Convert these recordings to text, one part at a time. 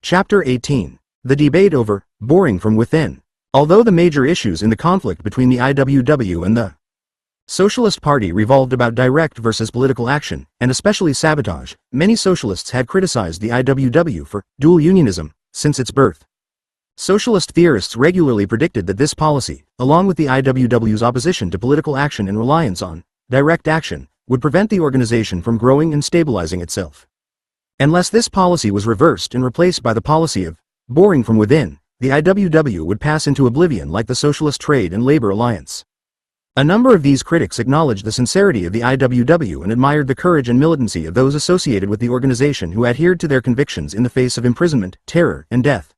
Chapter 18. The debate over boring from within. Although the major issues in the conflict between the IWW and the Socialist Party revolved about direct versus political action, and especially sabotage, many socialists had criticized the IWW for dual unionism since its birth. Socialist theorists regularly predicted that this policy, along with the IWW's opposition to political action and reliance on direct action, would prevent the organization from growing and stabilizing itself. Unless this policy was reversed and replaced by the policy of boring from within, the IWW would pass into oblivion like the Socialist Trade and Labor Alliance. A number of these critics acknowledged the sincerity of the IWW and admired the courage and militancy of those associated with the organization who adhered to their convictions in the face of imprisonment, terror, and death.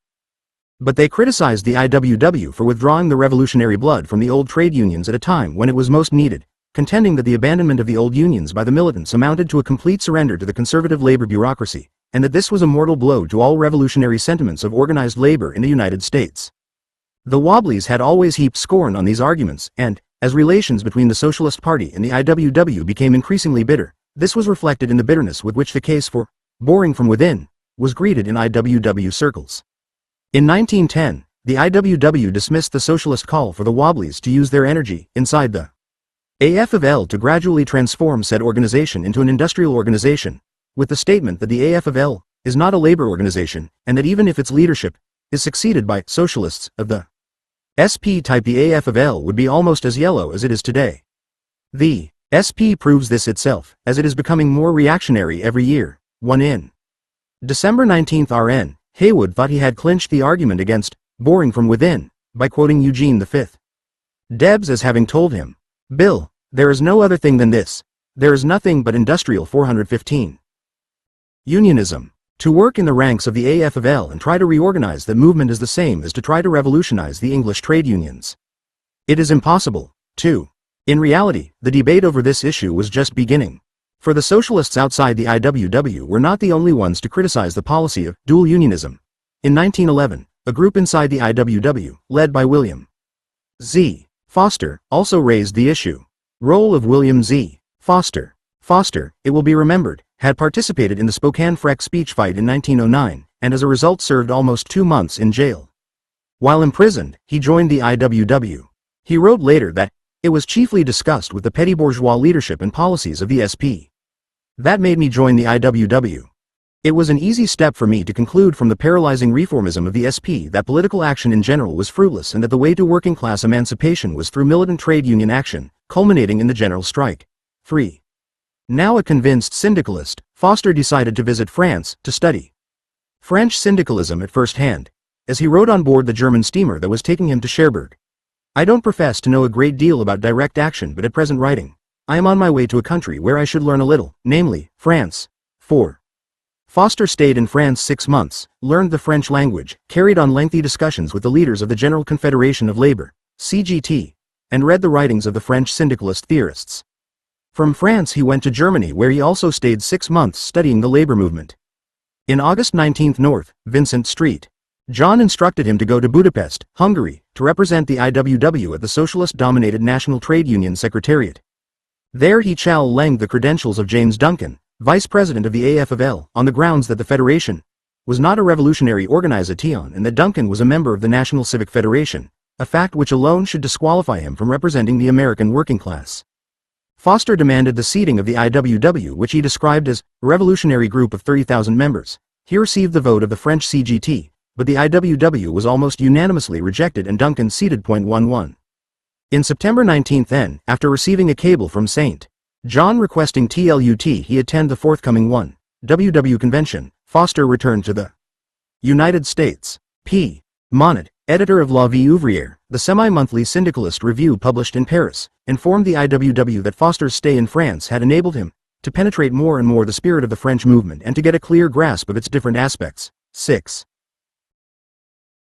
But they criticized the IWW for withdrawing the revolutionary blood from the old trade unions at a time when it was most needed, contending that the abandonment of the old unions by the militants amounted to a complete surrender to the conservative labor bureaucracy, and that this was a mortal blow to all revolutionary sentiments of organized labor in the United States. The Wobblies had always heaped scorn on these arguments, and, as relations between the Socialist Party and the IWW became increasingly bitter, this was reflected in the bitterness with which the case for boring from within was greeted in IWW circles. In 1910, the IWW dismissed the socialist call for the Wobblies to use their energy inside the AFL to gradually transform said organization into an industrial organization, with the statement that the AFL is not a labor organization, and that even if its leadership is succeeded by socialists of the SP type, the AFL would be almost as yellow as it is today. The SP proves this itself, as it is becoming more reactionary every year. 1 in December 19, RN Haywood thought he had clinched the argument against boring from within by quoting Eugene V. Debs as having told him, "Bill, there is no other thing than this. There is nothing but industrial 415. Unionism. To work in the ranks of the AFL and try to reorganize the movement is the same as to try to revolutionize the English trade unions. It is impossible, too." In reality, the debate over this issue was just beginning. For the socialists outside the IWW were not the only ones to criticize the policy of dual unionism. In 1911, a group inside the IWW, led by William Z. Foster, also raised the issue. Role of William Z. Foster. Foster, it will be remembered, had participated in the Spokane Freck speech fight in 1909, and as a result served almost 2 months in jail. While imprisoned, he joined the IWW. He wrote later that it was chiefly discussed with the petty bourgeois leadership and policies of the SP. That made me join the IWW. It was an easy step for me to conclude from the paralyzing reformism of the SP that political action in general was fruitless and that the way to working class emancipation was through militant trade union action, culminating in the general strike. 3. Now a convinced syndicalist, Foster decided to visit France to study French syndicalism at first hand, as he rode on board the German steamer that was taking him to Cherbourg. "I don't profess to know a great deal about direct action, but at present writing, I am on my way to a country where I should learn a little, namely, France." 4. Foster stayed in France 6 months, learned the French language, carried on lengthy discussions with the leaders of the General Confederation of Labor, CGT, and read the writings of the French syndicalist theorists. From France he went to Germany, where he also stayed 6 months studying the labor movement. In August 19 North, Vincent Street, John instructed him to go to Budapest, Hungary, to represent the IWW at the socialist-dominated National Trade Union Secretariat. There he challenged the credentials of James Duncan, vice president of the AFL, on the grounds that the Federation was not a revolutionary organization and that Duncan was a member of the National Civic Federation, a fact which alone should disqualify him from representing the American working class. Foster demanded the seating of the IWW, which he described as a revolutionary group of 30,000 members. He received the vote of the French CGT, but the IWW was almost unanimously rejected and Duncan seated. 11. In September 19 then, after receiving a cable from St. John requesting TLUT he attend the forthcoming 1 WW convention, Foster returned to the United States. P. Monnet, editor of La Vie Ouvrière, the semi-monthly syndicalist review published in Paris, informed the IWW that Foster's stay in France had enabled him to penetrate more and more the spirit of the French movement and to get a clear grasp of its different aspects. 6.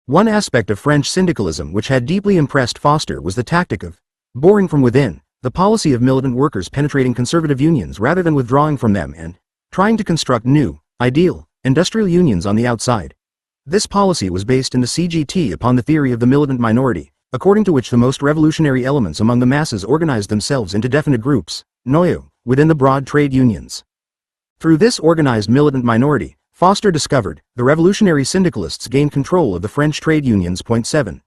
One aspect of French syndicalism which had deeply impressed Foster was the tactic of boring from within, the policy of militant workers penetrating conservative unions rather than withdrawing from them and trying to construct new, ideal, industrial unions on the outside. This policy was based in the CGT upon the theory of the militant minority, according to which the most revolutionary elements among the masses organized themselves into definite groups, noyaux, within the broad trade unions. Through this organized militant minority, Foster discovered, the revolutionary syndicalists gained control of the French trade unions. 7.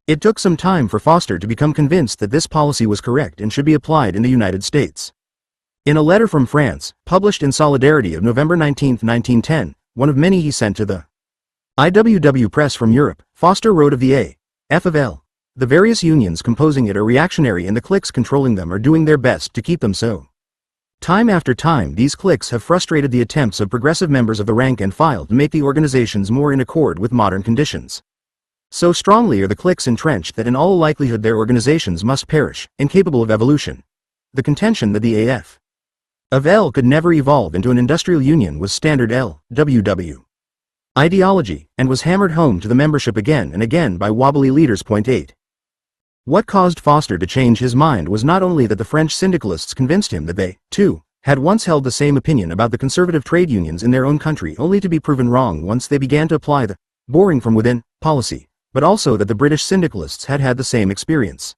It took some time for Foster to become convinced that this policy was correct and should be applied in the United States. In a letter from France, published in Solidarity of November 19, 1910, one of many he sent to the IWW press from Europe, Foster wrote of the A.F. of L. The various unions composing it are reactionary and the cliques controlling them are doing their best to keep them so. Time after time these cliques have frustrated the attempts of progressive members of the rank and file to make the organizations more in accord with modern conditions. So strongly are the cliques entrenched that in all likelihood their organizations must perish, incapable of evolution. The contention that the A.F. of L could never evolve into an industrial union was standard L.W.W. ideology, and was hammered home to the membership again and again by wobbly leaders. 8. What caused Foster to change his mind was not only that the French syndicalists convinced him that they, too, had once held the same opinion about the conservative trade unions in their own country only to be proven wrong once they began to apply the boring from within policy, but also that the British syndicalists had had the same experience.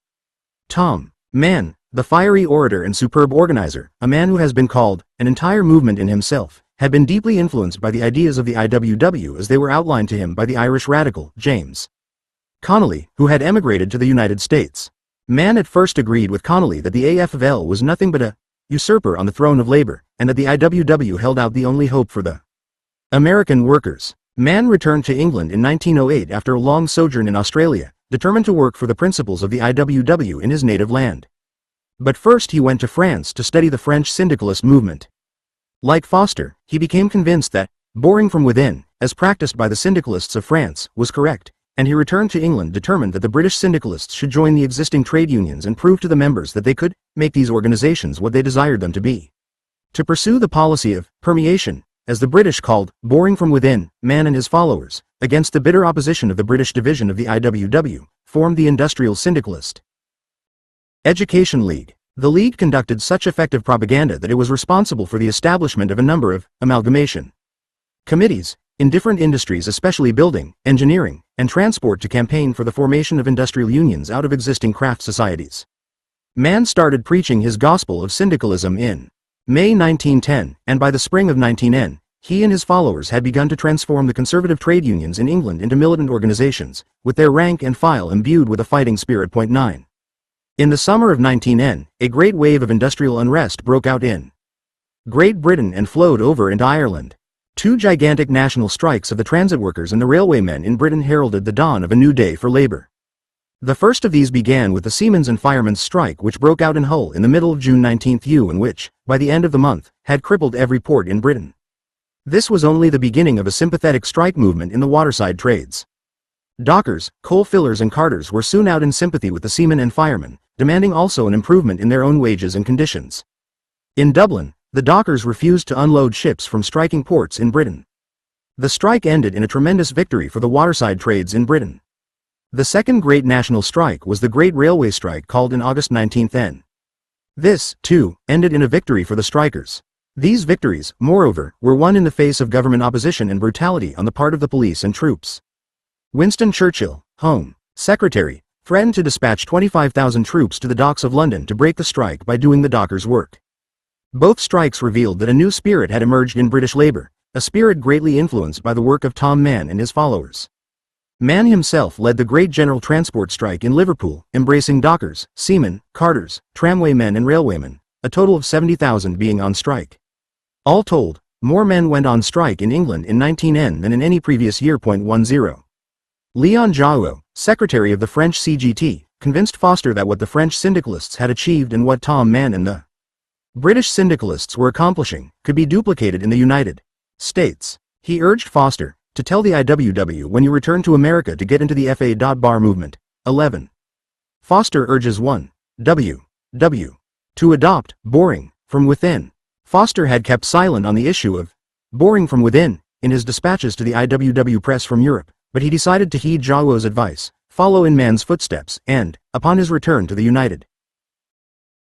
Tom Mann, the fiery orator and superb organizer, a man who has been called an entire movement in himself, had been deeply influenced by the ideas of the IWW as they were outlined to him by the Irish radical, James Connolly, who had emigrated to the United States. Mann at first agreed with Connolly that the AF of L was nothing but a usurper on the throne of labor, and that the IWW held out the only hope for the American workers. Mann returned to England in 1908 after a long sojourn in Australia, determined to work for the principles of the IWW in his native land. But first he went to France to study the French syndicalist movement. Like Foster, he became convinced that boring from within, as practiced by the syndicalists of France, was correct, and he returned to England determined that the British syndicalists should join the existing trade unions and prove to the members that they could make these organizations what they desired them to be. To pursue the policy of permeation, as the British called boring from within, Mann and his followers, against the bitter opposition of the British division of the IWW, formed the Industrial Syndicalist Education League. The League conducted such effective propaganda that it was responsible for the establishment of a number of amalgamation committees in different industries, especially building, engineering, and transport, to campaign for the formation of industrial unions out of existing craft societies. Mann started preaching his gospel of syndicalism in May 1910, and by the spring of 1910, he and his followers had begun to transform the conservative trade unions in England into militant organizations, with their rank and file imbued with a fighting spirit. 9. In the summer of 1910, a great wave of industrial unrest broke out in Great Britain and flowed over into Ireland. Two gigantic national strikes of the transit workers and the railwaymen in Britain heralded the dawn of a new day for labor. The first of these began with the seamen's and firemen's strike, which broke out in Hull in the middle of June 19, and which, by the end of the month, had crippled every port in Britain. This was only the beginning of a sympathetic strike movement in the waterside trades. Dockers, coal fillers and carters were soon out in sympathy with the seamen and firemen, demanding also an improvement in their own wages and conditions. In Dublin, the dockers refused to unload ships from striking ports in Britain. The strike ended in a tremendous victory for the waterside trades in Britain. The second great national strike was the Great Railway Strike, called in August 1910. This, too, ended in a victory for the strikers. These victories, moreover, were won in the face of government opposition and brutality on the part of the police and troops. Winston Churchill, Home Secretary, threatened to dispatch 25,000 troops to the docks of London to break the strike by doing the dockers' work. Both strikes revealed that a new spirit had emerged in British labor, a spirit greatly influenced by the work of Tom Mann and his followers. Mann himself led the great general transport strike in Liverpool, embracing dockers, seamen, carters, tramwaymen and railwaymen, a total of 70,000 being on strike. All told, more men went on strike in England in 1910 than in any previous year. 10. Leon Jouot, secretary of the French CGT, convinced Foster that what the French syndicalists had achieved and what Tom Mann and the British syndicalists were accomplishing could be duplicated in the United States. He urged Foster to tell the IWW when you return to America to get into the FA.bar movement. 11. Foster urges 1. W. To adopt boring from within. Foster had kept silent on the issue of boring from within in his dispatches to the IWW press from Europe, but he decided to heed Jouot's advice, follow in Mann's footsteps, and, upon his return to the United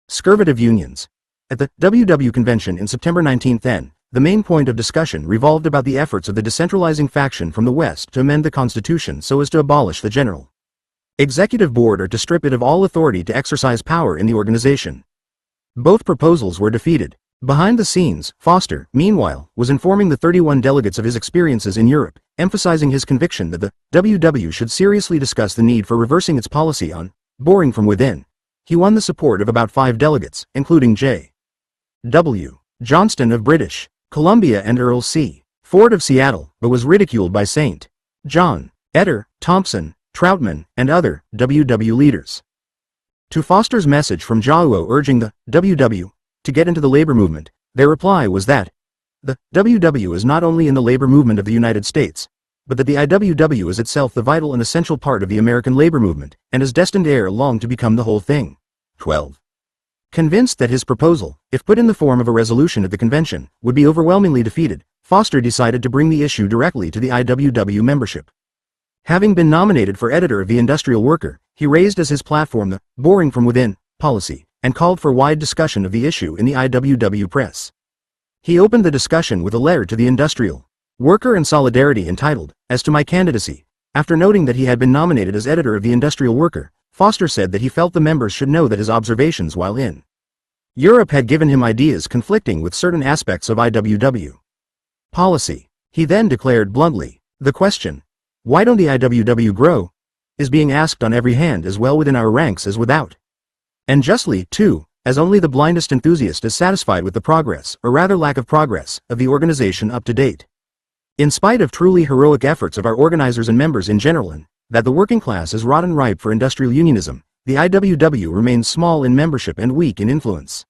States of unions, at the WW convention in September 1910, the main point of discussion revolved about the efforts of the decentralizing faction from the West to amend the Constitution so as to abolish the General Executive Board or to strip it of all authority to exercise power in the organization. Both proposals were defeated. Behind the scenes, Foster, meanwhile, was informing the 31 delegates of his experiences in Europe, emphasizing his conviction that the WW should seriously discuss the need for reversing its policy on boring from within. He won the support of about 5 delegates, including J. W. Johnston of British Columbia and Earl C. Ford of Seattle, but was ridiculed by St. John, Etter, Thompson, Troutman, and other WW leaders. To Foster's message from Jaouo urging the WW to get into the labor movement, their reply was that the WW is not only in the labor movement of the United States, but that the IWW is itself the vital and essential part of the American labor movement, and is destined ere long to become the whole thing. 12. Convinced that his proposal, if put in the form of a resolution at the convention, would be overwhelmingly defeated, Foster decided to bring the issue directly to the IWW membership. Having been nominated for editor of the Industrial Worker, he raised as his platform the boring from within policy, and called for wide discussion of the issue in the IWW press. He opened the discussion with a letter to the Industrial Worker in Solidarity entitled, "As to my candidacy." After noting that he had been nominated as editor of the Industrial Worker, Foster said that he felt the members should know that his observations while in Europe had given him ideas conflicting with certain aspects of IWW policy. He then declared bluntly, "The question, why don't the IWW grow, is being asked on every hand as well within our ranks as without. And justly, too, as only the blindest enthusiast is satisfied with the progress, or rather lack of progress, of the organization up to date. In spite of truly heroic efforts of our organizers and members in general, and that the working class is rotten ripe for industrial unionism, the IWW remains small in membership and weak in influence.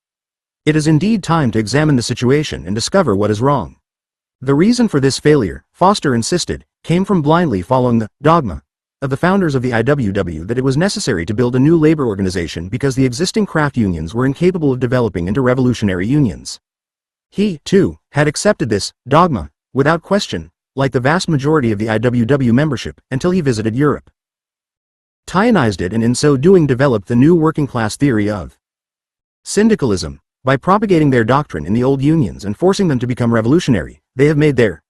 It is indeed time to examine the situation and discover what is wrong." The reason for this failure, Foster insisted, came from blindly following the dogma of the founders of the IWW that it was necessary to build a new labor organization because the existing craft unions were incapable of developing into revolutionary unions. He, too, had accepted this dogma, without question, like the vast majority of the IWW membership, until he visited Europe. Tyrannized it, and in so doing developed the new working class theory of syndicalism. By propagating their doctrine in the old unions and forcing them to become revolutionary, they have made their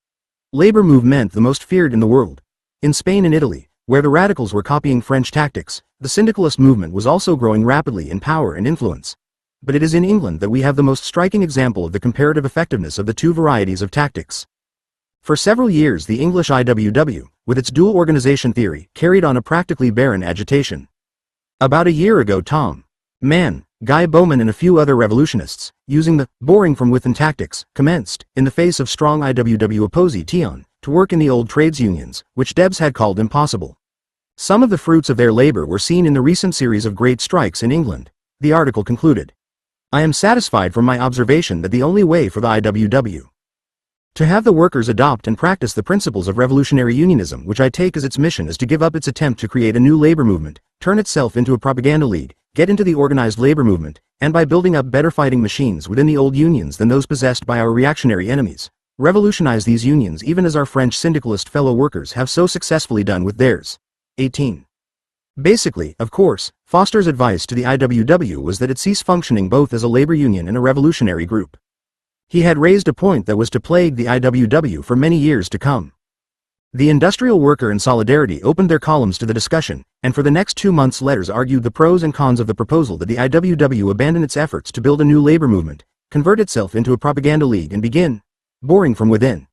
labor movement the most feared in the world. In Spain and Italy, where the radicals were copying French tactics, the syndicalist movement was also growing rapidly in power and influence. But it is in England that we have the most striking example of the comparative effectiveness of the two varieties of tactics. For several years the English IWW, with its dual organization theory, carried on a practically barren agitation. About a year ago Tom Mann, Guy Bowman and a few other revolutionists, using the boring from within tactics, commenced, in the face of strong IWW opposition, to work in the old trades unions, which Debs had called impossible. Some of the fruits of their labor were seen in the recent series of great strikes in England. The article concluded, "I am satisfied from my observation that the only way for the IWW to have the workers adopt and practice the principles of revolutionary unionism, which I take as its mission, is to give up its attempt to create a new labor movement, turn itself into a propaganda league, get into the organized labor movement, and by building up better fighting machines within the old unions than those possessed by our reactionary enemies, revolutionize these unions even as our French syndicalist fellow workers have so successfully done with theirs." 18. Basically, of course, Foster's advice to the IWW was that it cease functioning both as a labor union and a revolutionary group. He had raised a point that was to plague the IWW for many years to come. The Industrial Worker in Solidarity opened their columns to the discussion, and for the next 2 months letters argued the pros and cons of the proposal that the IWW abandon its efforts to build a new labor movement, convert itself into a propaganda league and begin boring from within.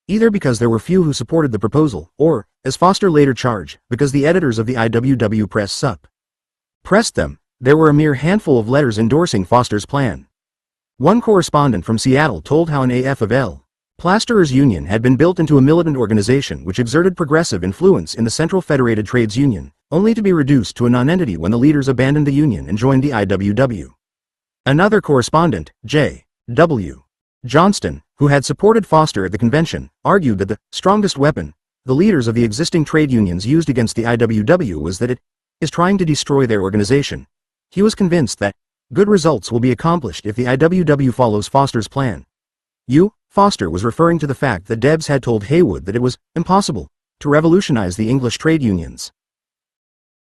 Either because there were few who supported the proposal, or, as Foster later charged, because the editors of the IWW press suppressed them, there were a mere handful of letters endorsing Foster's plan. One correspondent from Seattle told how an AF of L. Plasterers Union had been built into a militant organization which exerted progressive influence in the Central Federated Trades Union, only to be reduced to a nonentity when the leaders abandoned the union and joined the IWW. Another correspondent, J. W. Johnston, who had supported Foster at the convention, argued that the strongest weapon the leaders of the existing trade unions used against the IWW was that it is trying to destroy their organization. He was convinced that good results will be accomplished if the IWW follows Foster's plan. Foster was referring to the fact that Debs had told Haywood that it was impossible to revolutionize the English trade unions.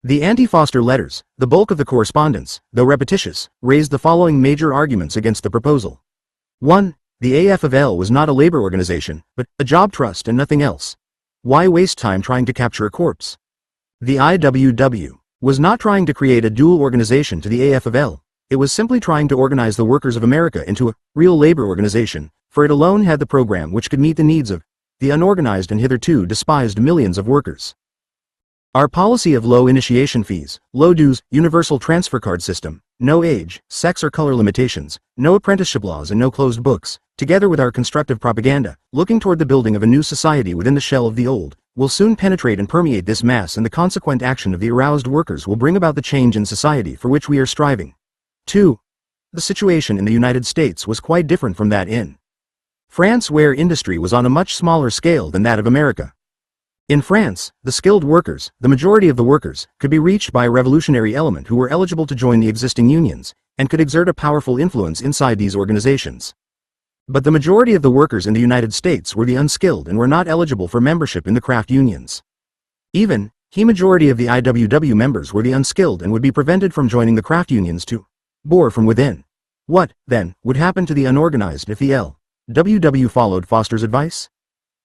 The anti-Foster letters, the bulk of the correspondence, though repetitious, raised the following major arguments against the proposal. 1. The AF of L was not a labor organization, but a job trust and nothing else. Why waste time trying to capture a corpse? The IWW was not trying to create a dual organization to the AF of L. It was simply trying to organize the workers of America into a real labor organization, for it alone had the program which could meet the needs of the unorganized and hitherto despised millions of workers. Our policy of low initiation fees, low dues, universal transfer card system, no age, sex or color limitations, no apprenticeship laws and no closed books, together with our constructive propaganda, looking toward the building of a new society within the shell of the old, will soon penetrate and permeate this mass, and the consequent action of the aroused workers will bring about the change in society for which we are striving. 2. The situation in the United States was quite different from that in France, where industry was on a much smaller scale than that of America. In France, the skilled workers, the majority of the workers, could be reached by a revolutionary element who were eligible to join the existing unions, and could exert a powerful influence inside these organizations. But the majority of the workers in the United States were the unskilled and were not eligible for membership in the craft unions. Even, the majority of the IWW members were the unskilled and would be prevented from joining the craft unions to bore from within. What, then, would happen to the unorganized if the LWW followed Foster's advice?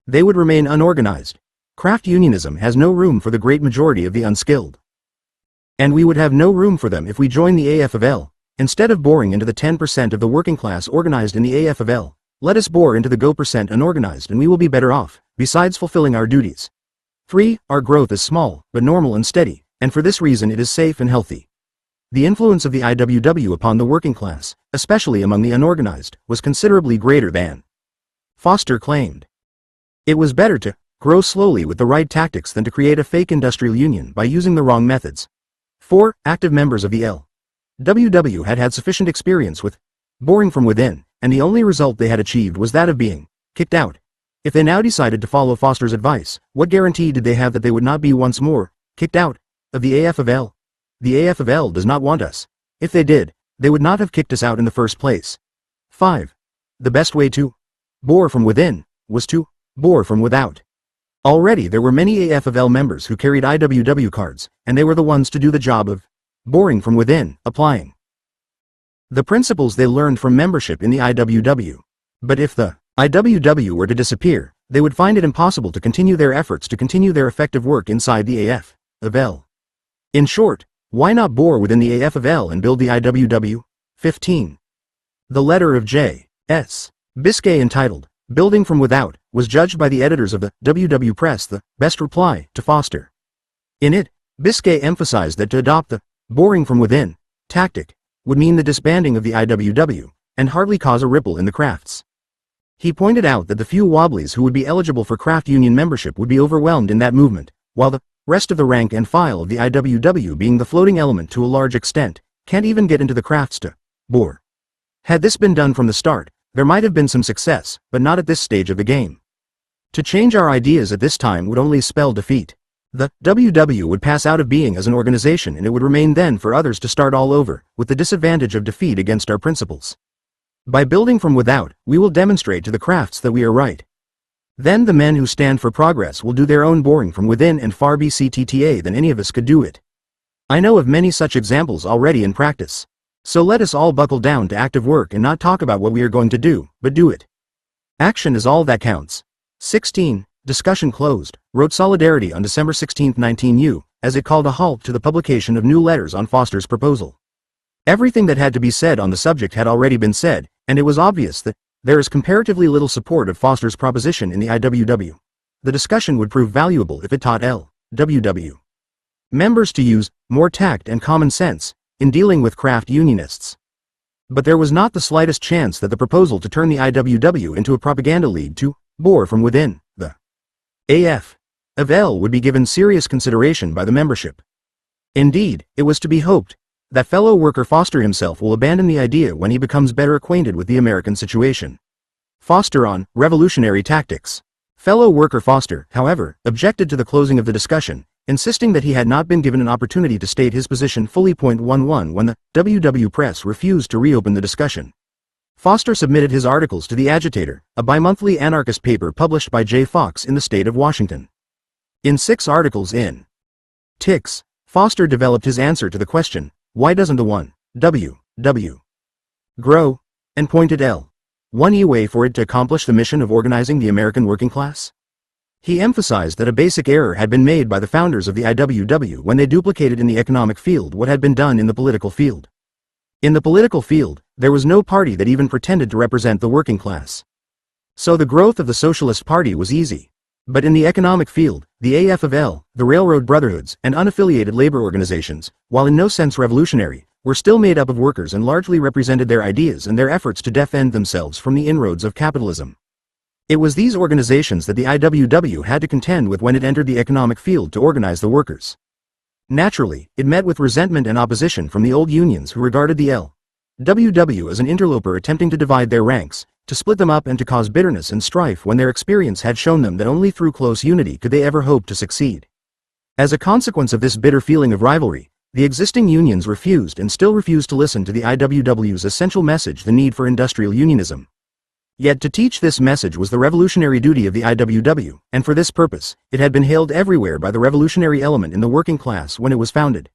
They would remain unorganized. Craft unionism has no room for the great majority of the unskilled. And we would have no room for them if we join the AF of L. Instead of boring into the 10% of the working class organized in the AF of L, let us bore into the Go percent unorganized, and we will be better off, besides fulfilling our duties. 3. Our growth is small, but normal and steady, and for this reason it is safe and healthy. The influence of the IWW upon the working class, especially among the unorganized, was considerably greater than Foster claimed. It was better to grow slowly with the right tactics than to create a fake industrial union by using the wrong methods. 4. Active members of the LWW had had sufficient experience with boring from within, and the only result they had achieved was that of being kicked out. If they now decided to follow Foster's advice, what guarantee did they have that they would not be once more kicked out of the AF of L? The AF of L does not want us. If they did, they would not have kicked us out in the first place. 5. The best way to bore from within was to bore from without. Already there were many AF of L members who carried IWW cards, and they were the ones to do the job of boring from within, applying the principles they learned from membership in the IWW. But if the IWW were to disappear, they would find it impossible to continue their efforts to continue their effective work inside the AF of L. In short, why not bore within the AF of L and build the IWW? 15. The letter of J.S. Biscay entitled Building from Without was judged by the editors of the WW Press the best reply to Foster. In it, Biscay emphasized that to adopt the boring from within tactic would mean the disbanding of the IWW, and hardly cause a ripple in the crafts. He pointed out that the few wobblies who would be eligible for craft union membership would be overwhelmed in that movement, while the rest of the rank and file of the IWW, being the floating element to a large extent, can't even get into the crafts to bore. Had this been done from the start, there might have been some success, but not at this stage of the game. To change our ideas at this time would only spell defeat. The WW would pass out of being as an organization, and it would remain then for others to start all over, with the disadvantage of defeat against our principles. By building from without, we will demonstrate to the crafts that we are right. Then the men who stand for progress will do their own boring from within and far better than any of us could do it. I know of many such examples already in practice. So let us all buckle down to active work and not talk about what we are going to do, but do it. Action is all that counts. 16. Discussion closed, wrote Solidarity on December 16, 19U, as it called a halt to the publication of new letters on Foster's proposal. Everything that had to be said on the subject had already been said, and it was obvious that there is comparatively little support of Foster's proposition in the IWW. The discussion would prove valuable if it taught LWW members to use more tact and common sense in dealing with craft unionists. But there was not the slightest chance that the proposal to turn the IWW into a propaganda league to bore from within the AF of L would be given serious consideration by the membership. Indeed, it was to be hoped that fellow worker Foster himself will abandon the idea when he becomes better acquainted with the American situation. Foster on revolutionary tactics. Fellow worker Foster, however, objected to the closing of the discussion, insisting that he had not been given an opportunity to state his position fully. 11 When the WW Press refused to reopen the discussion, Foster submitted his articles to the Agitator, a bimonthly anarchist paper published by J. Fox in the state of Washington. In 6 articles in Tix, Foster developed his answer to the question, why doesn't the WW grow, and pointed one way for it to accomplish the mission of organizing the American working class? He emphasized that a basic error had been made by the founders of the IWW when they duplicated in the economic field what had been done in the political field. In the political field, there was no party that even pretended to represent the working class. So the growth of the Socialist Party was easy. But in the economic field, the AFL, the railroad brotherhoods, and unaffiliated labor organizations, while in no sense revolutionary, were still made up of workers and largely represented their ideas and their efforts to defend themselves from the inroads of capitalism. It was these organizations that the IWW had to contend with when it entered the economic field to organize the workers. Naturally, it met with resentment and opposition from the old unions who regarded the LWW as an interloper attempting to divide their ranks, to split them up and to cause bitterness and strife when their experience had shown them that only through close unity could they ever hope to succeed. As a consequence of this bitter feeling of rivalry, the existing unions refused and still refuse to listen to the IWW's essential message, the need for industrial unionism. Yet to teach this message was the revolutionary duty of the IWW, and for this purpose, it had been hailed everywhere by the revolutionary element in the working class when it was founded.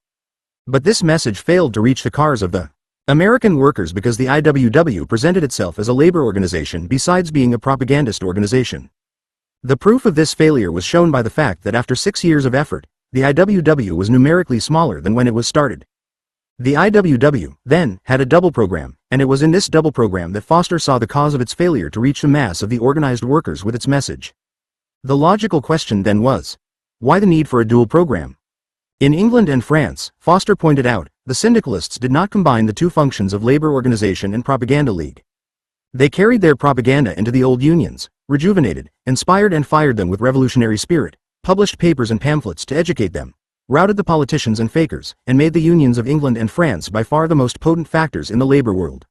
But this message failed to reach the cars of the American workers because the IWW presented itself as a labor organization besides being a propagandist organization. The proof of this failure was shown by the fact that after 6 years of effort, the IWW was numerically smaller than when it was started. The IWW, then, had a double program, and it was in this double program that Foster saw the cause of its failure to reach the mass of the organized workers with its message. The logical question then was, why the need for a dual program? In England and France, Foster pointed out, the syndicalists did not combine the two functions of labor organization and propaganda league. They carried their propaganda into the old unions, rejuvenated, inspired and fired them with revolutionary spirit, published papers and pamphlets to educate them, routed the politicians and fakers, and made the unions of England and France by far the most potent factors in the labor world.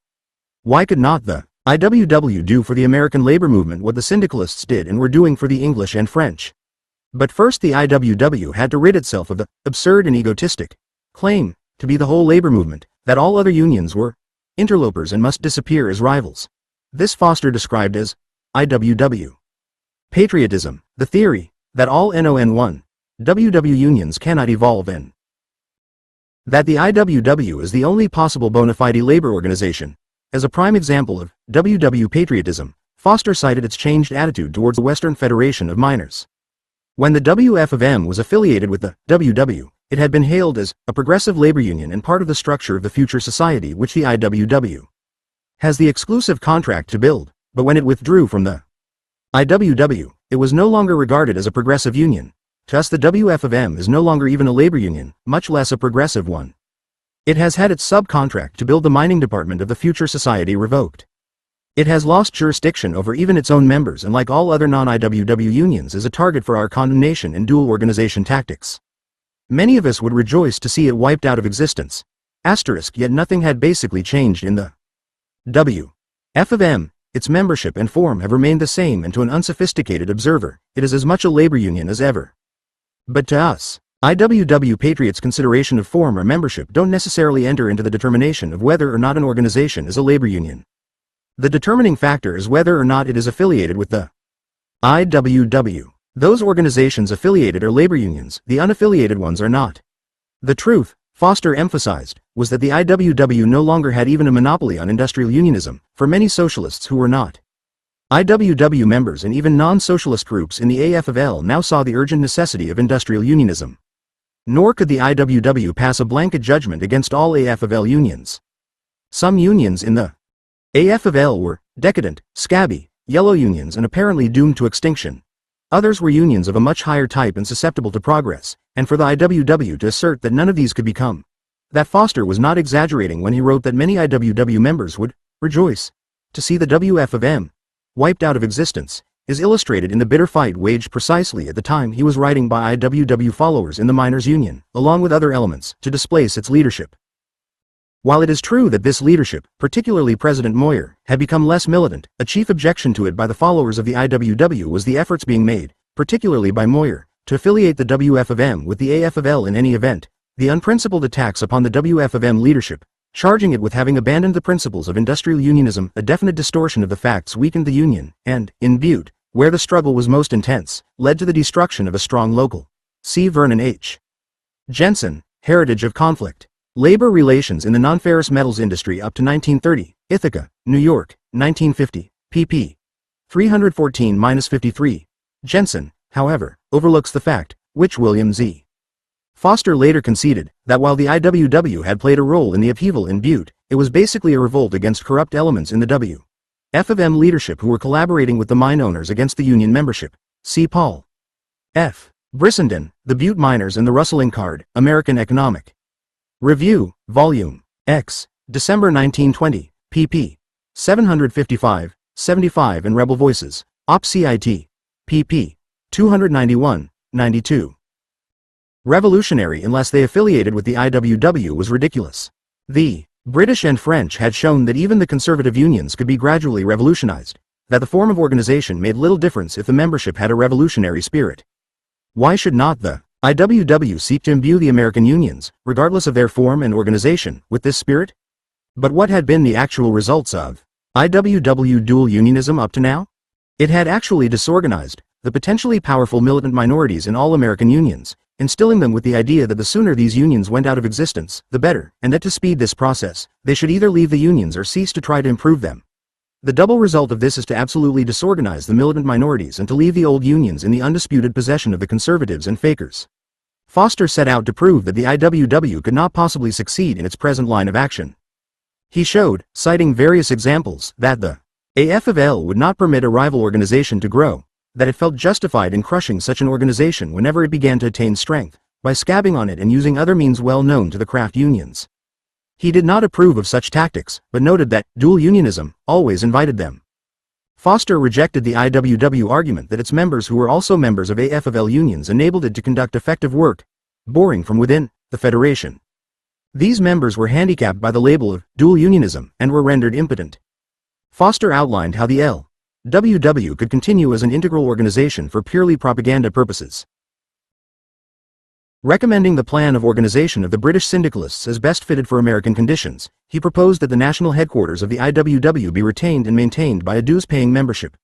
Why could not the IWW do for the American labor movement what the syndicalists did and were doing for the English and French? But first the IWW had to rid itself of the absurd and egotistic claim to be the whole labor movement, that all other unions were interlopers and must disappear as rivals. This Foster described as IWW patriotism, the theory that all NON1 WW unions cannot evolve and that the IWW is the only possible bona fide labor organization. As a prime example of WW patriotism, Foster cited its changed attitude towards the Western Federation of Miners. When the WFM was affiliated with the WW, it had been hailed as a progressive labor union and part of the structure of the future society which the IWW has the exclusive contract to build, but when it withdrew from the IWW, it was no longer regarded as a progressive union. Thus the WFM is no longer even a labor union, much less a progressive one. It has had its subcontract to build the mining department of the future society revoked. It has lost jurisdiction over even its own members and like all other non-IWW unions is a target for our condemnation and dual organization tactics. Many of us would rejoice to see it wiped out of existence. Yet nothing had basically changed in the WFM. Its membership and form have remained the same, and to an unsophisticated observer, it is as much a labor union as ever. But to us, IWW patriots, consideration of form or membership don't necessarily enter into the determination of whether or not an organization is a labor union. The determining factor is whether or not it is affiliated with the IWW. Those organizations affiliated are labor unions, the unaffiliated ones are not. The truth, Foster emphasized, was that the IWW no longer had even a monopoly on industrial unionism, for many socialists who were not IWW members and even non-socialist groups in the AFL now saw the urgent necessity of industrial unionism. Nor could the IWW pass a blanket judgment against all AFL unions. Some unions in the AFL were decadent, scabby, yellow unions and apparently doomed to extinction. Others were unions of a much higher type and susceptible to progress, and for the IWW to assert that none of these could become that, Foster was not exaggerating when he wrote that many IWW members would rejoice to see the WFM wiped out of existence, is illustrated in the bitter fight waged precisely at the time he was writing by IWW followers in the Miners' Union, along with other elements, to displace its leadership. While it is true that this leadership, particularly President Moyer, had become less militant, a chief objection to it by the followers of the IWW was the efforts being made, particularly by Moyer, to affiliate the WFM with the AFL in any event, the unprincipled attacks upon the WFM leadership, charging it with having abandoned the principles of industrial unionism, a definite distortion of the facts weakened the union, and, in Butte, where the struggle was most intense, led to the destruction of a strong local. See Vernon H. Jensen, Heritage of Conflict. Labor Relations in the Non-Ferrous Metals Industry up to 1930, Ithaca, New York, 1950, pp. 314-53. Jensen, however, overlooks the fact, which William Z. Foster later conceded that while the IWW had played a role in the upheaval in Butte, it was basically a revolt against corrupt elements in the W.F.M. leadership who were collaborating with the mine owners against the union membership. See Paul F. Brissenden, The Butte Miners and the Rustling Card, American Economic Review, Volume X, December 1920, pp. 755, 75 and Rebel Voices, Op.cit, pp. 291, 92. Revolutionary unless they affiliated with the IWW was ridiculous. The British and French had shown that even the conservative unions could be gradually revolutionized, that the form of organization made little difference if the membership had a revolutionary spirit. Why should not the IWW seek to imbue the American unions, regardless of their form and organization, with this spirit? But what had been the actual results of IWW dual unionism up to now? It had actually disorganized the potentially powerful militant minorities in all American unions, instilling them with the idea that the sooner these unions went out of existence, the better, and that to speed this process, they should either leave the unions or cease to try to improve them. The double result of this is to absolutely disorganize the militant minorities and to leave the old unions in the undisputed possession of the conservatives and fakers. Foster set out to prove that the IWW could not possibly succeed in its present line of action. He showed, citing various examples, that the AFL would not permit a rival organization to grow, that it felt justified in crushing such an organization whenever it began to attain strength, by scabbing on it and using other means well known to the craft unions. He did not approve of such tactics, but noted that dual unionism always invited them. Foster rejected the IWW argument that its members who were also members of AFL unions enabled it to conduct effective work, boring from within the Federation. These members were handicapped by the label of dual unionism and were rendered impotent. Foster outlined how the LWW could continue as an integral organization for purely propaganda purposes. Recommending the plan of organization of the British syndicalists as best fitted for American conditions, he proposed that the national headquarters of the IWW be retained and maintained by a dues-paying membership,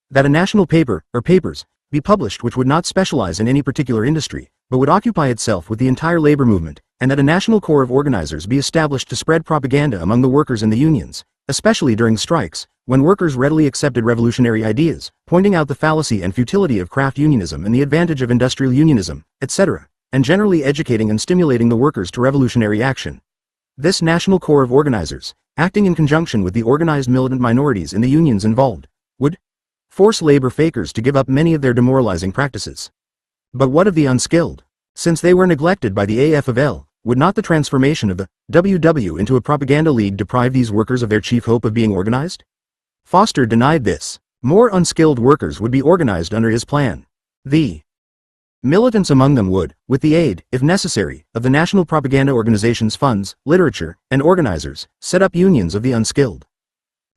that a national paper, or papers, be published which would not specialize in any particular industry, but would occupy itself with the entire labor movement, and that a national corps of organizers be established to spread propaganda among the workers in the unions, especially during strikes, when workers readily accepted revolutionary ideas, pointing out the fallacy and futility of craft unionism and the advantage of industrial unionism, etc., and generally educating and stimulating the workers to revolutionary action. This national corps of organizers, acting in conjunction with the organized militant minorities in the unions involved, would force labor fakers to give up many of their demoralizing practices. But what of the unskilled? Since they were neglected by the AFL, would not the transformation of the WW into a propaganda league deprive these workers of their chief hope of being organized? Foster denied this. More unskilled workers would be organized under his plan. The militants among them would, with the aid, if necessary, of the National Propaganda Organization's funds, literature, and organizers, set up unions of the unskilled.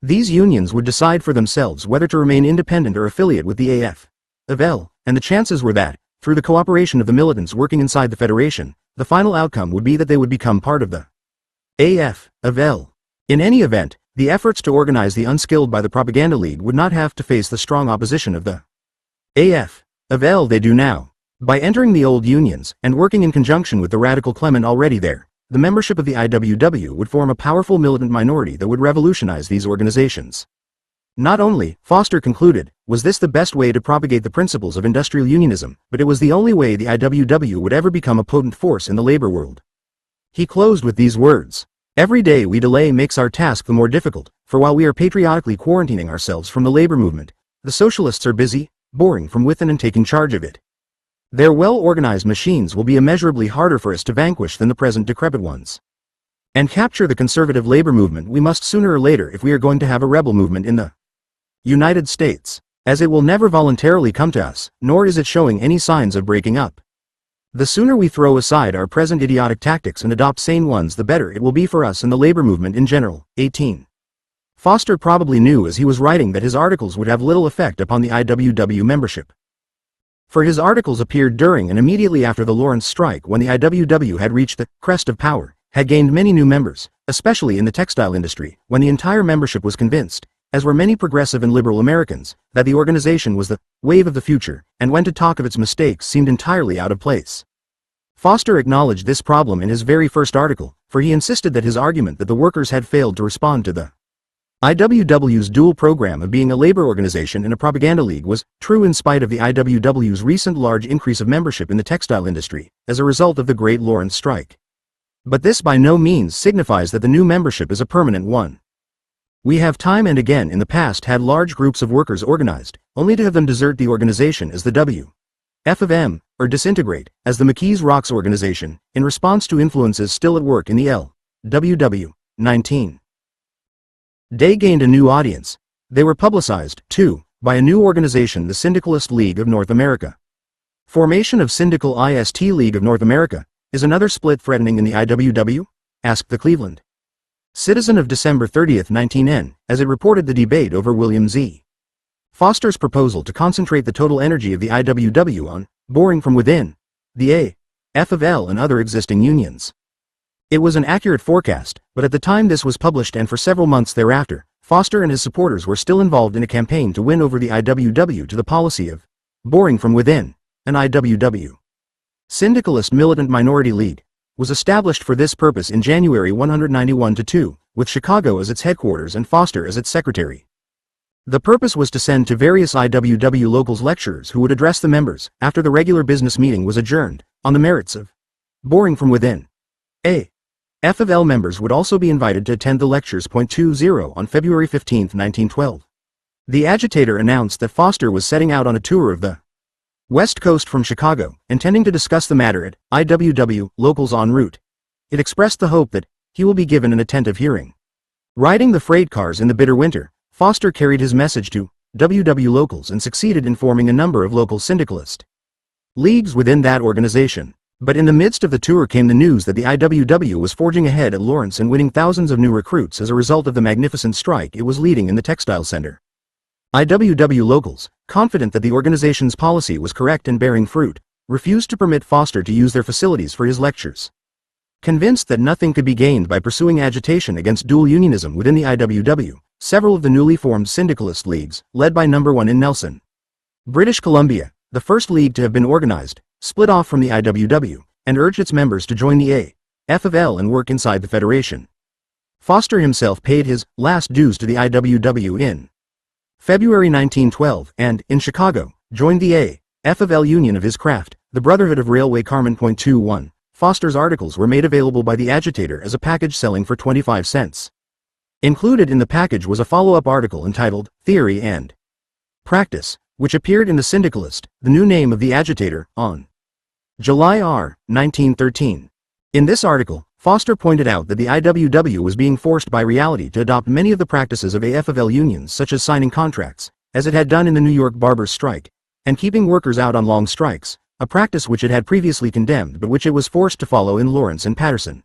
These unions would decide for themselves whether to remain independent or affiliate with the AFL, and the chances were that, through the cooperation of the militants working inside the Federation, the final outcome would be that they would become part of the AFL. In any event, the efforts to organize the unskilled by the Propaganda League would not have to face the strong opposition of the AFL they do now. By entering the old unions, and working in conjunction with the radical Clement already there, the membership of the IWW would form a powerful militant minority that would revolutionize these organizations. Not only, Foster concluded, was this the best way to propagate the principles of industrial unionism, but it was the only way the IWW would ever become a potent force in the labor world. He closed with these words: "Every day we delay makes our task the more difficult, for while we are patriotically quarantining ourselves from the labor movement, the socialists are busy, boring from within and taking charge of it. Their well-organized machines will be immeasurably harder for us to vanquish than the present decrepit ones. And capture the conservative labor movement we must sooner or later if we are going to have a rebel movement in the United States, as it will never voluntarily come to us, nor is it showing any signs of breaking up. The sooner we throw aside our present idiotic tactics and adopt sane ones, the better it will be for us and the labor movement in general." 18. Foster probably knew as he was writing that his articles would have little effect upon the IWW membership. For his articles appeared during and immediately after the Lawrence strike, when the IWW had reached the crest of power, had gained many new members, especially in the textile industry, when the entire membership was convinced, as were many progressive and liberal Americans, that the organization was the wave of the future, and when to talk of its mistakes seemed entirely out of place. Foster acknowledged this problem in his very first article, for he insisted that his argument that the workers had failed to respond to the IWW's dual program of being a labor organization and a propaganda league was true in spite of the IWW's recent large increase of membership in the textile industry, as a result of the Great Lawrence Strike. But this by no means signifies that the new membership is a permanent one. We have time and again in the past had large groups of workers organized, only to have them desert the organization as the W.F. of M., or disintegrate, as the McKees Rocks organization, in response to influences still at work in the L.W.W. 19. Day gained a new audience. They were publicized, too, by a new organization, the Syndicalist League of North America. Formation of Syndical IST League of North America. Is another split threatening in the IWW? Asked the Cleveland Citizen of December 30, 19N, as it reported the debate over William Z. Foster's proposal to concentrate the total energy of the IWW on boring from within the A.F. of L and other existing unions. It was an accurate forecast, but at the time this was published and for several months thereafter, Foster and his supporters were still involved in a campaign to win over the IWW to the policy of boring from within an IWW. Syndicalist Militant Minority League was established for this purpose in January 191-2, with Chicago as its headquarters and Foster as its secretary. The purpose was to send to various IWW locals lecturers who would address the members, after the regular business meeting was adjourned, on the merits of boring from within. A.F. of L members would also be invited to attend the lectures. 20 on February 15, 1912. The agitator announced that Foster was setting out on a tour of the West Coast from Chicago, intending to discuss the matter at IWW locals en route. It expressed the hope that he will be given an attentive hearing. Riding the freight cars in the bitter winter, Foster carried his message to WW locals and succeeded in forming a number of local syndicalist leagues within that organization. But in the midst of the tour came the news that the IWW was forging ahead at Lawrence and winning thousands of new recruits as a result of the magnificent strike it was leading in the textile center. IWW locals, confident that the organization's policy was correct and bearing fruit, refused to permit Foster to use their facilities for his lectures. Convinced that nothing could be gained by pursuing agitation against dual unionism within the IWW, several of the newly formed syndicalist leagues, led by No. 1 in Nelson, British Columbia, the first league to have been organized, split off from the IWW, and urged its members to join the A.F. of L and work inside the Federation. Foster himself paid his last dues to the IWW in February 1912 and, in Chicago, joined the A.F. of L union of his craft, the Brotherhood of Railway Carmen. 21. Foster's articles were made available by the agitator as a package selling for 25 cents. Included in the package was a follow-up article entitled Theory and Practice, which appeared in the Syndicalist, the new name of the agitator, on July 1913. In this article, Foster pointed out that the IWW was being forced by reality to adopt many of the practices of A.F. of L unions, such as signing contracts, as it had done in the New York barbers' strike, and keeping workers out on long strikes, a practice which it had previously condemned but which it was forced to follow in Lawrence and Patterson.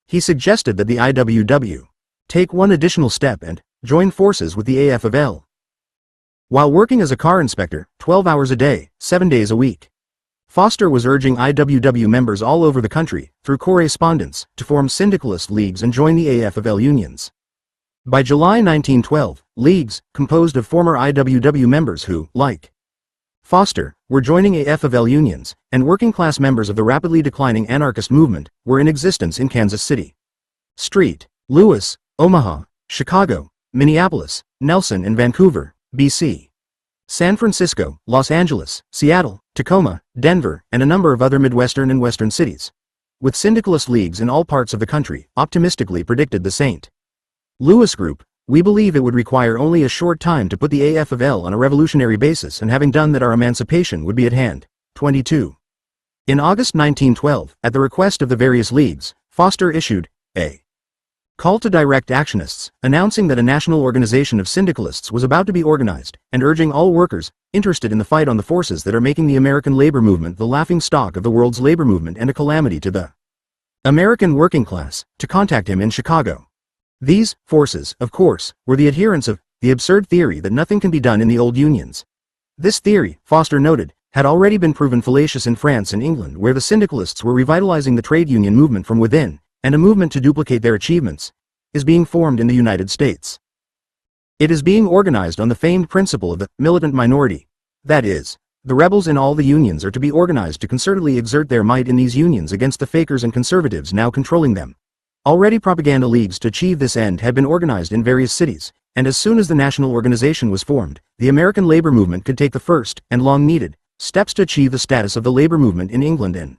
He suggested that the IWW take one additional step and join forces with the A.F. of L. While working as a car inspector, 12 hours a day, 7 days a week, Foster was urging IWW members all over the country, through correspondence, to form syndicalist leagues and join the A.F. of L unions. By July 1912, leagues, composed of former IWW members who, like Foster, were joining A.F. of L unions, and working-class members of the rapidly declining anarchist movement, were in existence in Kansas City, St. Louis, Omaha, Chicago, Minneapolis, Nelson and Vancouver, B.C., San Francisco, Los Angeles, Seattle, Tacoma, Denver, and a number of other Midwestern and Western cities. With syndicalist leagues in all parts of the country, optimistically predicted the St. Louis group, we believe it would require only a short time to put the A.F. of L on a revolutionary basis, and having done that our emancipation would be at hand. 22. In August 1912, at the request of the various leagues, Foster issued a call to direct actionists, announcing that a national organization of syndicalists was about to be organized, and urging all workers interested in the fight on the forces that are making the American labor movement the laughing-stock of the world's labor movement and a calamity to the American working class, to contact him in Chicago. These forces, of course, were the adherents of the absurd theory that nothing can be done in the old unions. This theory, Foster noted, had already been proven fallacious in France and England, where the syndicalists were revitalizing the trade union movement from within, and a movement to duplicate their achievements is being formed in the United States. It is being organized on the famed principle of the militant minority. That is, the rebels in all the unions are to be organized to concertedly exert their might in these unions against the fakers and conservatives now controlling them. Already propaganda leagues to achieve this end had been organized in various cities, and as soon as the national organization was formed, the American labor movement could take the first, and long-needed, steps to achieve the status of the labor movement in England and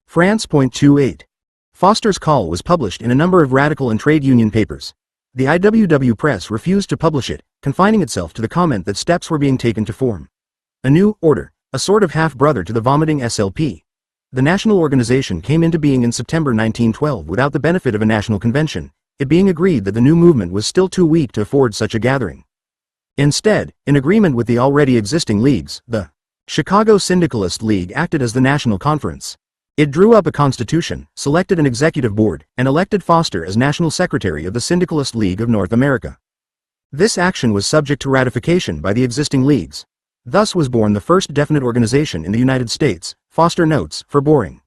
France. 28. Foster's call was published in a number of radical and trade union papers. The IWW press refused to publish it, confining itself to the comment that steps were being taken to form a new order, a sort of half-brother to the vomiting SLP. The national organization came into being in September 1912 without the benefit of a national convention, it being agreed that the new movement was still too weak to afford such a gathering. Instead, in agreement with the already existing leagues, the Chicago Syndicalist League acted as the national conference. It drew up a constitution, selected an executive board, and elected Foster as national secretary of the Syndicalist League of North America. This action was subject to ratification by the existing leagues. Thus was born the first definite organization in the United States, Foster notes, for boring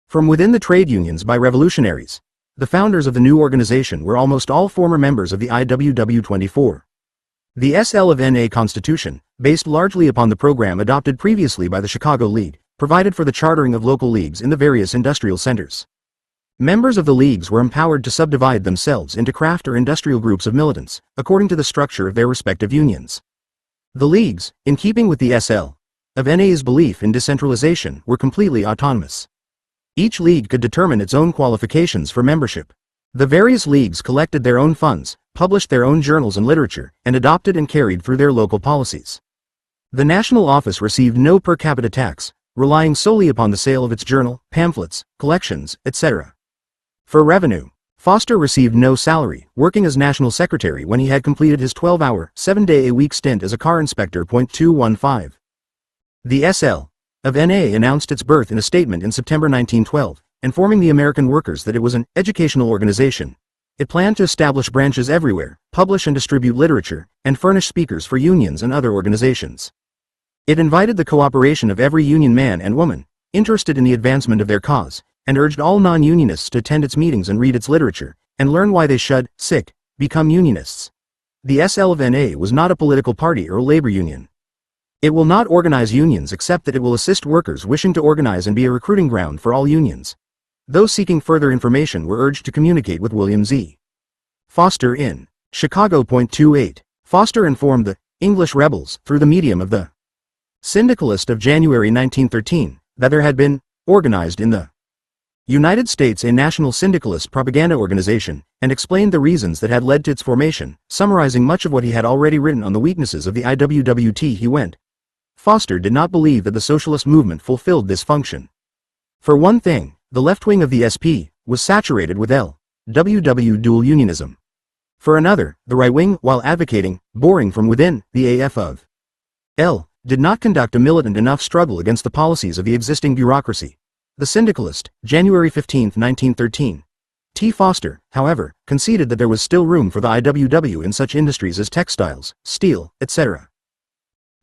from within the trade unions by revolutionaries. The founders of the new organization were almost all former members of the IWW-24. The SL of NA Constitution, based largely upon the program adopted previously by the Chicago League, provided for the chartering of local leagues in the various industrial centers. Members of the leagues were empowered to subdivide themselves into craft or industrial groups of militants, according to the structure of their respective unions. The leagues, in keeping with the SL of NA's belief in decentralization, were completely autonomous. Each league could determine its own qualifications for membership. The various leagues collected their own funds, published their own journals and literature, and adopted and carried through their local policies. The national office received no per capita tax, relying solely upon the sale of its journal, pamphlets, collections, etc. For revenue, Foster received no salary, working as national secretary when he had completed his 12-hour, 7-day-a-week stint as a car inspector. 215. The SL of NA announced its birth in a statement in September 1912, informing the American workers that it was an educational organization. It planned to establish branches everywhere, publish and distribute literature, and furnish speakers for unions and other organizations. It invited the cooperation of every union man and woman interested in the advancement of their cause, and urged all non-unionists to attend its meetings and read its literature, and learn why they should, become unionists. The SL of NA was not a political party or a labor union. It will not organize unions except that it will assist workers wishing to organize and be a recruiting ground for all unions. Those seeking further information were urged to communicate with William Z. Foster in Chicago. 28. Foster informed the English rebels, through the medium of the Syndicalist of January 1913, that there had been organized in the United States a national syndicalist propaganda organization, and explained the reasons that had led to its formation, summarizing much of what he had already written on the weaknesses of the IWWT. He went. Foster did not believe that the socialist movement fulfilled this function. For one thing, the left wing of the SP was saturated with LWW dual unionism. For another, the right wing, while advocating boring from within the AF of L, did not conduct a militant enough struggle against the policies of the existing bureaucracy. The Syndicalist, January 15, 1913. T. Foster, however, conceded that there was still room for the IWW in such industries as textiles, steel, etc.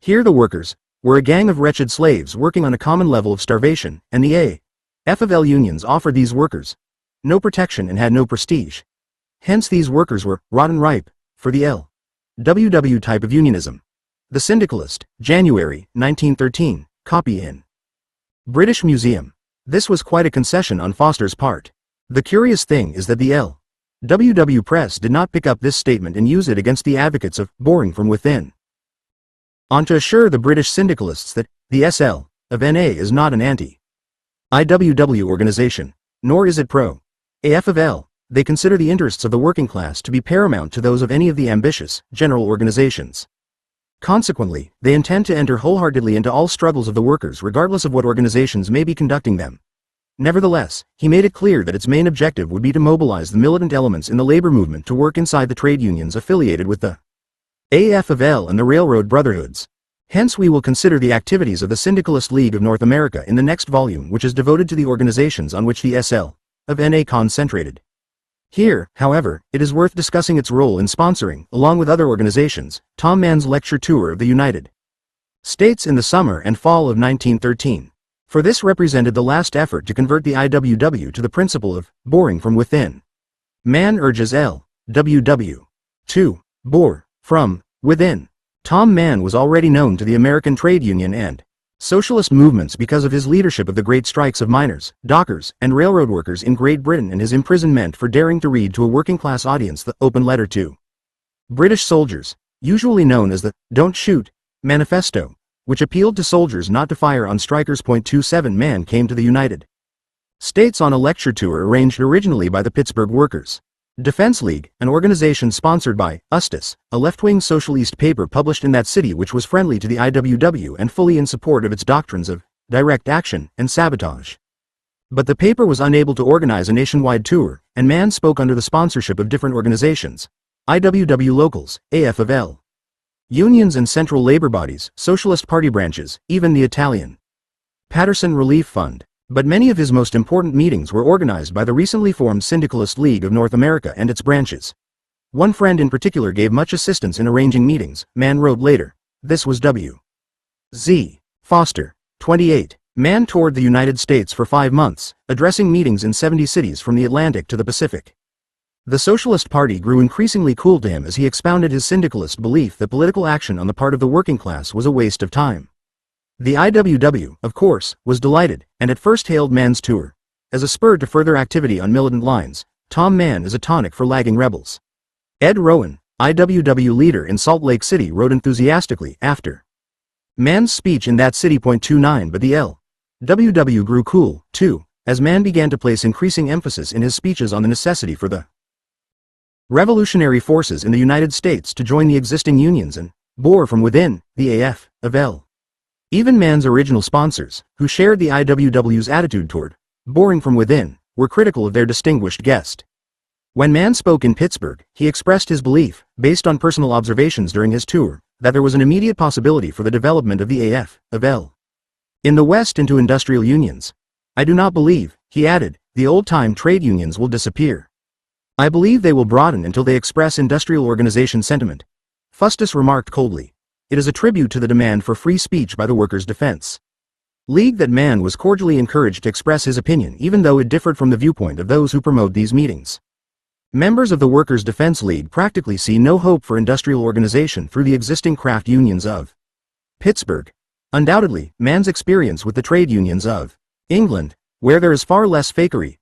Here the workers were a gang of wretched slaves working on a common level of starvation, and the A.F. of L unions offered these workers no protection and had no prestige. Hence these workers were rotten ripe for the L.W.W. type of unionism. The Syndicalist, January, 1913, copy in British Museum. This was quite a concession on Foster's part. The curious thing is that the L.W.W. press did not pick up this statement and use it against the advocates of boring from within. On to assure the British syndicalists that the SL of NA is not an anti-IWW organization, nor is it pro-AF of L. They consider the interests of the working class to be paramount to those of any of the ambitious, general organizations. Consequently, they intend to enter wholeheartedly into all struggles of the workers regardless of what organizations may be conducting them. Nevertheless, he made it clear that its main objective would be to mobilize the militant elements in the labor movement to work inside the trade unions affiliated with the AF of L and the railroad brotherhoods. Hence we will consider the activities of the Syndicalist League of North America in the next volume, which is devoted to the organizations on which the SL of NA concentrated. Here, however, it is worth discussing its role in sponsoring, along with other organizations, Tom Mann's lecture tour of the United States in the summer and fall of 1913. For this represented the last effort to convert the IWW to the principle of boring from within. Mann urges L.W.W. to bore from within. Tom Mann was already known to the American trade union and socialist movements because of his leadership of the great strikes of miners, dockers, and railroad workers in Great Britain and his imprisonment for daring to read to a working-class audience the open letter to British soldiers, usually known as the "Don't Shoot" Manifesto, which appealed to soldiers not to fire on strikers. 27 Man came to the United States on a lecture tour arranged originally by the Pittsburgh Workers' Defense League, an organization sponsored by Ustis, a left-wing socialist paper published in that city which was friendly to the IWW and fully in support of its doctrines of direct action and sabotage. But the paper was unable to organize a nationwide tour, and Mann spoke under the sponsorship of different organizations: IWW locals, AF of L. unions and central labor bodies, Socialist Party branches, even the Italian Patterson Relief Fund. But many of his most important meetings were organized by the recently formed Syndicalist League of North America and its branches. One friend in particular gave much assistance in arranging meetings, Mann wrote later. This was W. Z. Foster, 28. Mann toured the United States for 5 months, addressing meetings in 70 cities from the Atlantic to the Pacific. The Socialist Party grew increasingly cool to him as he expounded his syndicalist belief that political action on the part of the working class was a waste of time. The IWW, of course, was delighted, and at first hailed Mann's tour as a spur to further activity on militant lines. Tom Mann is a tonic for lagging rebels. Ed Rowan, IWW leader in Salt Lake City, wrote enthusiastically after Mann's speech in that city. 29 But the LWW grew cool, too, as Mann began to place increasing emphasis in his speeches on the necessity for the revolutionary forces in the United States to join the existing unions and bore from within the AF of L. Even Mann's original sponsors, who shared the IWW's attitude toward boring from within, were critical of their distinguished guest. When Mann spoke in Pittsburgh, he expressed his belief, based on personal observations during his tour, that there was an immediate possibility for the development of the AF of L. in the West into industrial unions. I do not believe, he added, the old-time trade unions will disappear. I believe they will broaden until they express industrial organization sentiment. Fustus remarked coldly. It is a tribute to the demand for free speech by the Workers' Defense League that Mann was cordially encouraged to express his opinion even though it differed from the viewpoint of those who promote these meetings. Members of the Workers' Defense League practically see no hope for industrial organization through the existing craft unions of Pittsburgh. Undoubtedly, Mann's experience with the trade unions of England, where there is far less fakery,